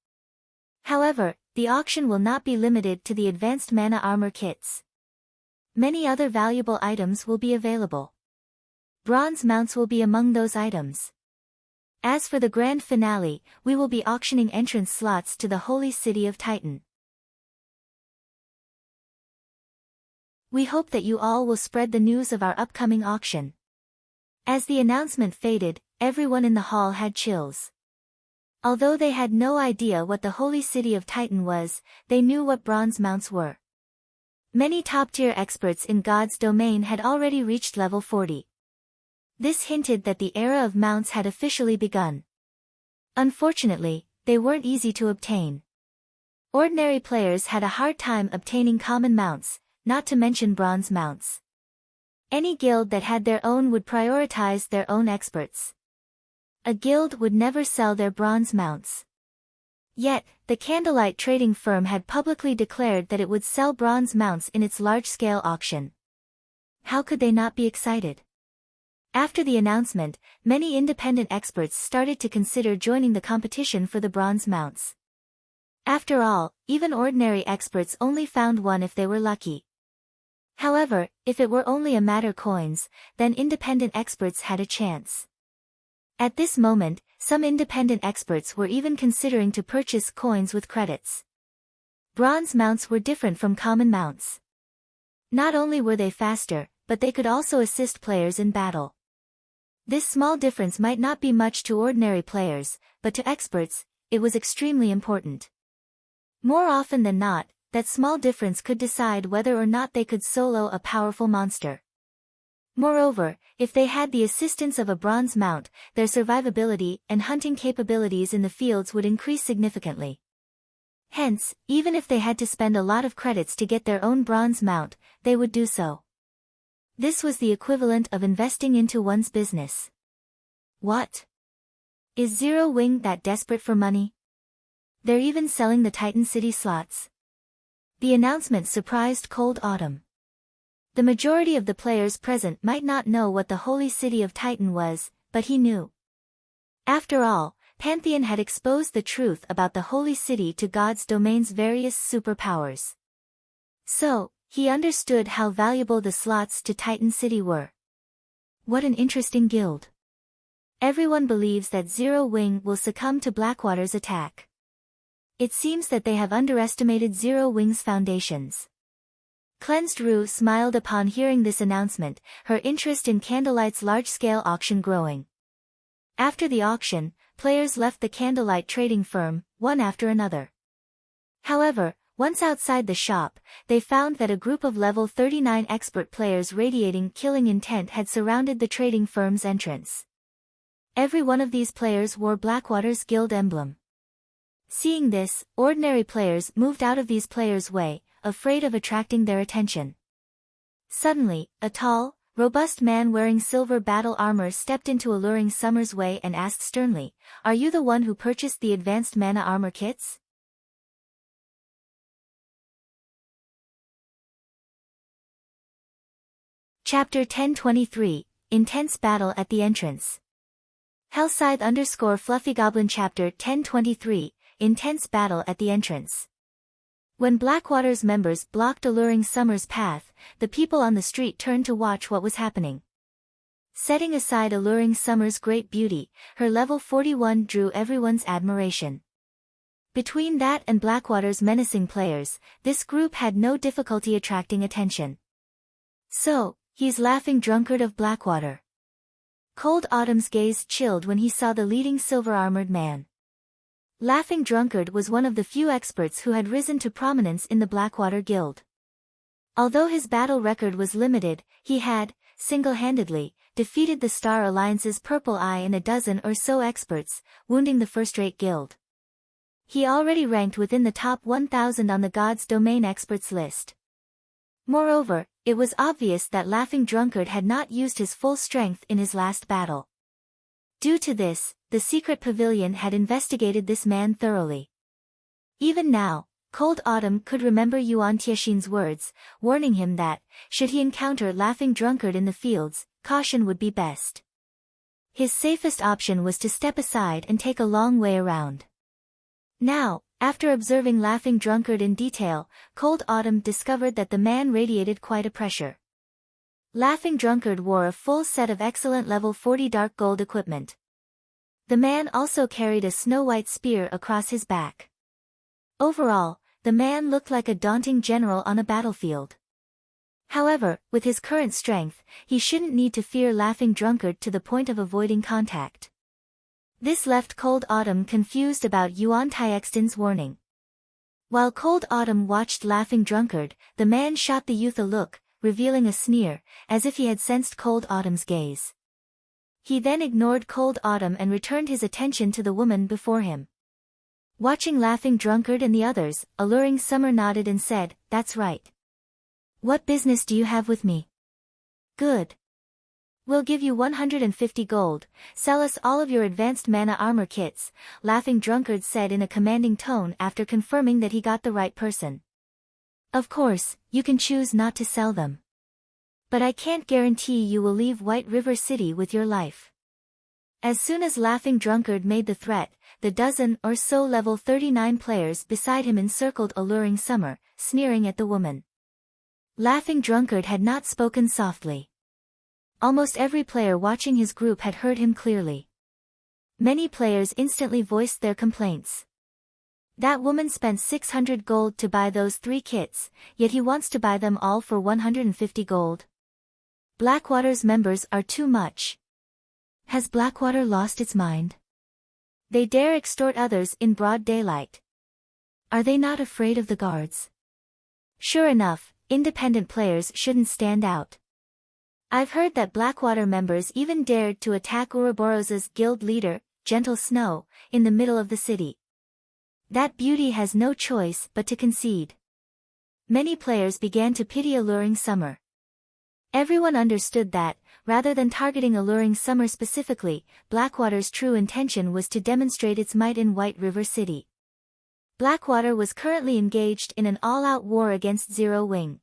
However, the auction will not be limited to the advanced mana armor kits. Many other valuable items will be available. Bronze mounts will be among those items. As for the grand finale, we will be auctioning entrance slots to the holy city of Titan. We hope that you all will spread the news of our upcoming auction. As the announcement faded, everyone in the hall had chills. Although they had no idea what the holy city of Titan was, they knew what bronze mounts were. Many top-tier experts in God's domain had already reached level 40. This hinted that the era of mounts had officially begun. Unfortunately, they weren't easy to obtain. Ordinary players had a hard time obtaining common mounts, not to mention bronze mounts. Any guild that had their own would prioritize their own experts. A guild would never sell their bronze mounts. Yet, the candlelight trading firm had publicly declared that it would sell bronze mounts in its large-scale auction. How could they not be excited? After the announcement, many independent experts started to consider joining the competition for the bronze mounts. After all, even ordinary experts only found one if they were lucky. However, if it were only a matter coins, then independent experts had a chance. At this moment, some independent experts were even considering to purchase coins with credits. Bronze mounts were different from common mounts. Not only were they faster, but they could also assist players in battle. This small difference might not be much to ordinary players, but to experts, it was extremely important. More often than not, that small difference could decide whether or not they could solo a powerful monster. Moreover, if they had the assistance of a bronze mount, their survivability and hunting capabilities in the fields would increase significantly. Hence, even if they had to spend a lot of credits to get their own bronze mount, they would do so. This was the equivalent of investing into one's business. What? Is Zero Wing that desperate for money? They're even selling the Titan City slots. The announcement surprised Cold Autumn. The majority of the players present might not know what the Holy City of Titan was, but he knew. After all, Pantheon had exposed the truth about the Holy City to God's domain's various superpowers. So, he understood how valuable the slots to Titan City were. What an interesting guild. Everyone believes that Zero Wing will succumb to Blackwater's attack. It seems that they have underestimated Zero Wing's foundations. Cleansed Rue smiled upon hearing this announcement, her interest in Candlelight's large-scale auction growing. After the auction, players left the Candlelight trading firm, one after another. However, once outside the shop, they found that a group of level 39 expert players radiating killing intent had surrounded the trading firm's entrance. Every one of these players wore Blackwater's guild emblem. Seeing this, ordinary players moved out of these players' way, afraid of attracting their attention. Suddenly, a tall, robust man wearing silver battle armor stepped into Alluring Summer's way and asked sternly, "Are you the one who purchased the advanced mana armor kits?" Chapter 1023, Intense Battle at the Entrance. Hellscythe_Fluffy Chapter 1023, Intense Battle at the Entrance. When Blackwater's members blocked Alluring Summer's path, the people on the street turned to watch what was happening. Setting aside Alluring Summer's great beauty, her level 41 drew everyone's admiration. Between that and Blackwater's menacing players, this group had no difficulty attracting attention. "So, he's Laughing Drunkard of Blackwater." Cold Autumn's gaze chilled when he saw the leading silver-armored man. Laughing Drunkard was one of the few experts who had risen to prominence in the Blackwater Guild. Although his battle record was limited, he had, single-handedly, defeated the Star Alliance's Purple Eye and a dozen or so experts, wounding the first-rate guild. He already ranked within the top 1,000 on the God's Domain experts list. Moreover, it was obvious that Laughing Drunkard had not used his full strength in his last battle. Due to this, the secret pavilion had investigated this man thoroughly. Even now, Cold Autumn could remember Yuan Tiexin's words, warning him that, should he encounter Laughing Drunkard in the fields, caution would be best. His safest option was to step aside and take a long way around. Now, after observing Laughing Drunkard in detail, Cold Autumn discovered that the man radiated quite a pressure. Laughing Drunkard wore a full set of excellent level 40 dark gold equipment. The man also carried a snow-white spear across his back. Overall, the man looked like a daunting general on a battlefield. However, with his current strength, he shouldn't need to fear Laughing Drunkard to the point of avoiding contact. This left Cold Autumn confused about Yuan Tiexin's warning. While Cold Autumn watched Laughing Drunkard, the man shot the youth a look, revealing a sneer, as if he had sensed Cold Autumn's gaze. He then ignored Cold Autumn and returned his attention to the woman before him. Watching Laughing Drunkard and the others, Alluring Summer nodded and said, "That's right. What business do you have with me?" "Good. We'll give you 150 gold, sell us all of your advanced mana armor kits," Laughing Drunkard said in a commanding tone after confirming that he got the right person. "Of course, you can choose not to sell them. But I can't guarantee you will leave White River City with your life." As soon as Laughing Drunkard made the threat, the dozen or so level 39 players beside him encircled Alluring Summer, sneering at the woman. Laughing Drunkard had not spoken softly. Almost every player watching his group had heard him clearly. Many players instantly voiced their complaints. That woman spent 600 gold to buy those 3 kits, yet he wants to buy them all for 150 gold. Blackwater's members are too much. Has Blackwater lost its mind? They dare extort others in broad daylight. Are they not afraid of the guards? Sure enough, independent players shouldn't stand out. I've heard that Blackwater members even dared to attack Ouroboros's guild leader, Gentle Snow, in the middle of the city. That beauty has no choice but to concede. Many players began to pity Alluring Summer. Everyone understood that, rather than targeting Alluring Summer specifically, Blackwater's true intention was to demonstrate its might in White River City. Blackwater was currently engaged in an all-out war against Zero Wing.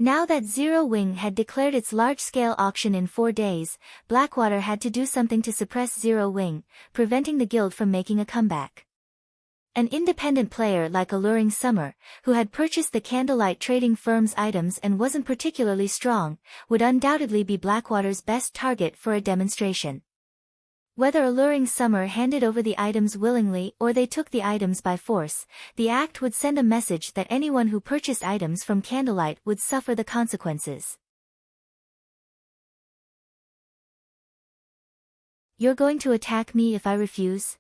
Now that Zero Wing had declared its large-scale auction in 4 days, Blackwater had to do something to suppress Zero Wing, preventing the guild from making a comeback. An independent player like Alluring Summer, who had purchased the Candlelight Trading Firm's items and wasn't particularly strong, would undoubtedly be Blackwater's best target for a demonstration. Whether Alluring Summer handed over the items willingly or they took the items by force, the act would send a message that anyone who purchased items from Candlelight would suffer the consequences. "You're going to attack me if I refuse?"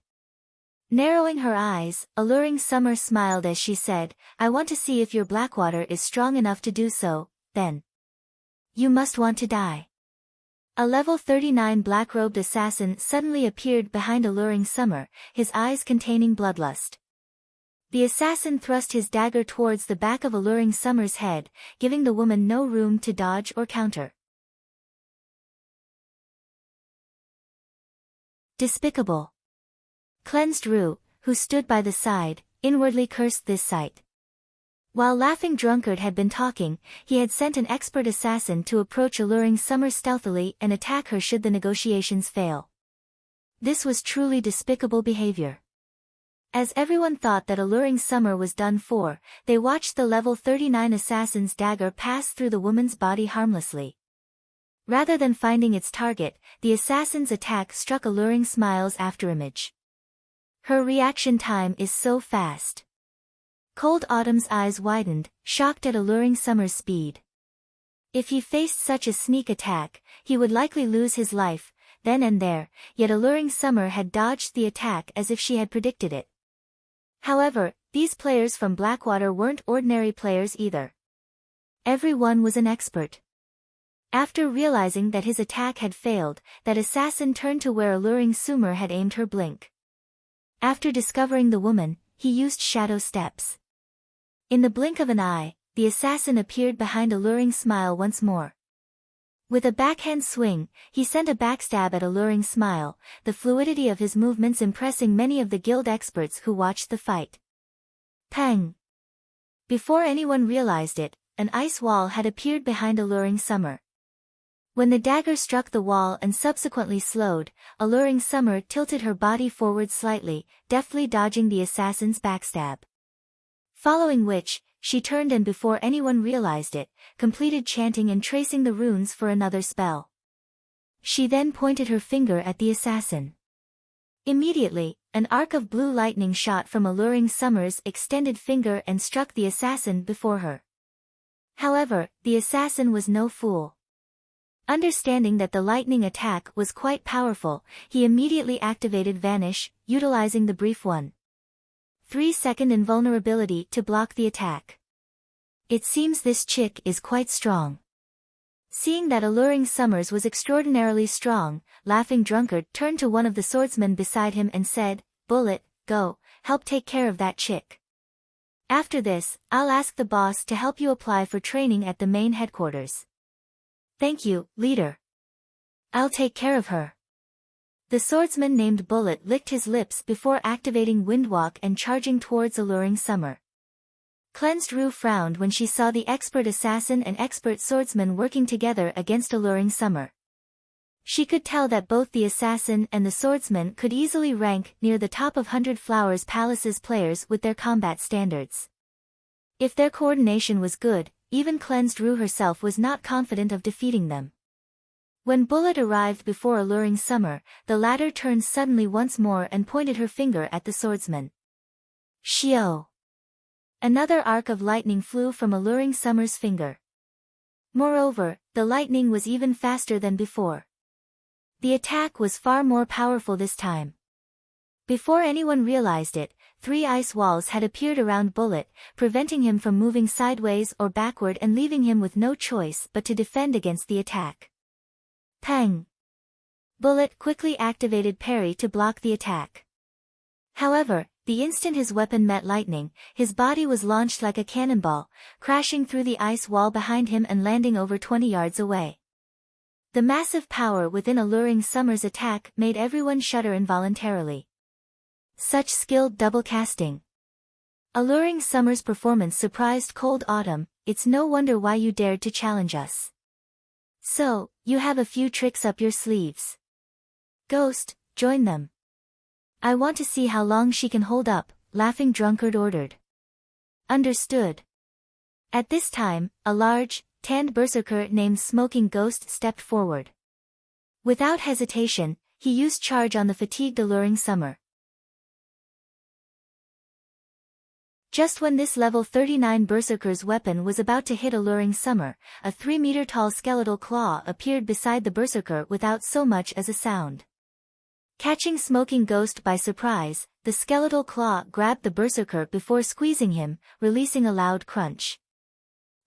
Narrowing her eyes, Alluring Summer smiled as she said, "I want to see if your Blackwater is strong enough to do so, then. You must want to die." A level 39 black-robed assassin suddenly appeared behind Alluring Summer, his eyes containing bloodlust. The assassin thrust his dagger towards the back of Alluring Summer's head, giving the woman no room to dodge or counter. Despicable. Cleansed Rue, who stood by the side, inwardly cursed this sight. While Laughing Drunkard had been talking, he had sent an expert assassin to approach Alluring Summer stealthily and attack her should the negotiations fail. This was truly despicable behavior. As everyone thought that Alluring Summer was done for, they watched the level 39 assassin's dagger pass through the woman's body harmlessly. Rather than finding its target, the assassin's attack struck Alluring Smile's afterimage. Her reaction time is so fast. Cold Autumn's eyes widened, shocked at Alluring Summer's speed. If he faced such a sneak attack, he would likely lose his life, then and there, yet Alluring Summer had dodged the attack as if she had predicted it. However, these players from Blackwater weren't ordinary players either. Everyone was an expert. After realizing that his attack had failed, that assassin turned to where Alluring Summer had aimed her blink. After discovering the woman, he used shadow steps. In the blink of an eye, the assassin appeared behind Alluring Smile once more. With a backhand swing, he sent a backstab at Alluring Smile, the fluidity of his movements impressing many of the guild experts who watched the fight. Pang! Before anyone realized it, an ice wall had appeared behind Alluring Summer. When the dagger struck the wall and subsequently slowed, Alluring Summer tilted her body forward slightly, deftly dodging the assassin's backstab. Following which, she turned and before anyone realized it, completed chanting and tracing the runes for another spell. She then pointed her finger at the assassin. Immediately, an arc of blue lightning shot from Alluring Summer's extended finger and struck the assassin before her. However, the assassin was no fool. Understanding that the lightning attack was quite powerful, he immediately activated Vanish, utilizing the brief 1-3-second invulnerability to block the attack. It seems this chick is quite strong. Seeing that Alluring Summers was extraordinarily strong, Laughing Drunkard turned to one of the swordsmen beside him and said, "Bullet, go, help take care of that chick. After this, I'll ask the boss to help you apply for training at the main headquarters." "Thank you, leader. I'll take care of her." The swordsman named Bullet licked his lips before activating Windwalk and charging towards Alluring Summer. Cleansed Rue frowned when she saw the expert assassin and expert swordsman working together against Alluring Summer. She could tell that both the assassin and the swordsman could easily rank near the top of 100 Flowers Palace's players with their combat standards. If their coordination was good, even Cleansed Rue herself was not confident of defeating them. When Bullet arrived before Alluring Summer, the latter turned suddenly once more and pointed her finger at the swordsman. Shio! Another arc of lightning flew from Alluring Summer's finger. Moreover, the lightning was even faster than before. The attack was far more powerful this time. Before anyone realized it, 3 ice walls had appeared around Bullet, preventing him from moving sideways or backward and leaving him with no choice but to defend against the attack. Pang! Bullet quickly activated parry to block the attack. However, the instant his weapon met lightning, his body was launched like a cannonball, crashing through the ice wall behind him and landing over 20 yards away. The massive power within Alluring Summer's attack made everyone shudder involuntarily. Such skilled double casting. Alluring Summer's performance surprised Cold Autumn. "It's no wonder why you dared to challenge us. So, you have a few tricks up your sleeves. Ghost, join them. I want to see how long she can hold up," Laughing Drunkard ordered. Understood. At this time, a large, tanned berserker named Smoking Ghost stepped forward. Without hesitation, he used charge on the fatigued Alluring Summer. Just when this level 39 berserker's weapon was about to hit Alluring Summer, a 3-meter-tall skeletal claw appeared beside the berserker without so much as a sound. Catching Smoking Ghost by surprise, the skeletal claw grabbed the berserker before squeezing him, releasing a loud crunch.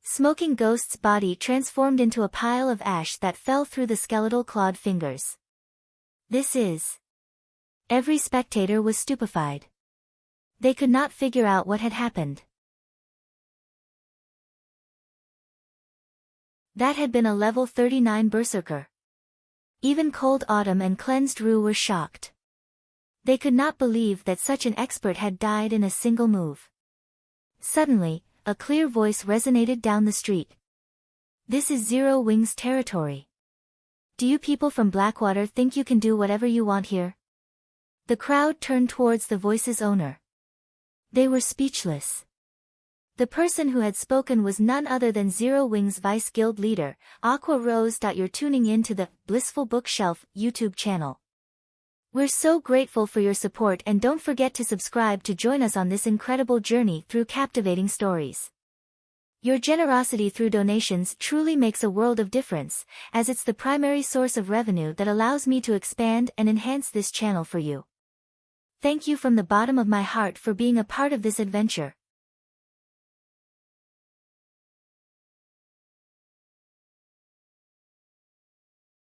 Smoking Ghost's body transformed into a pile of ash that fell through the skeletal clawed fingers. This is... Every spectator was stupefied. They could not figure out what had happened. That had been a level 39 berserker. Even Cold Autumn and Cleansed Rue were shocked. They could not believe that such an expert had died in a single move. Suddenly, a clear voice resonated down the street. "This is Zero Wings territory. Do you people from Blackwater think you can do whatever you want here?" The crowd turned towards the voice's owner. They were speechless. The person who had spoken was none other than Zero Wings Vice Guild leader, Aqua Rose. You're tuning in to the Blissful Bookshelf YouTube channel. We're so grateful for your support, and don't forget to subscribe to join us on this incredible journey through captivating stories. Your generosity through donations truly makes a world of difference, as it's the primary source of revenue that allows me to expand and enhance this channel for you. Thank you from the bottom of my heart for being a part of this adventure.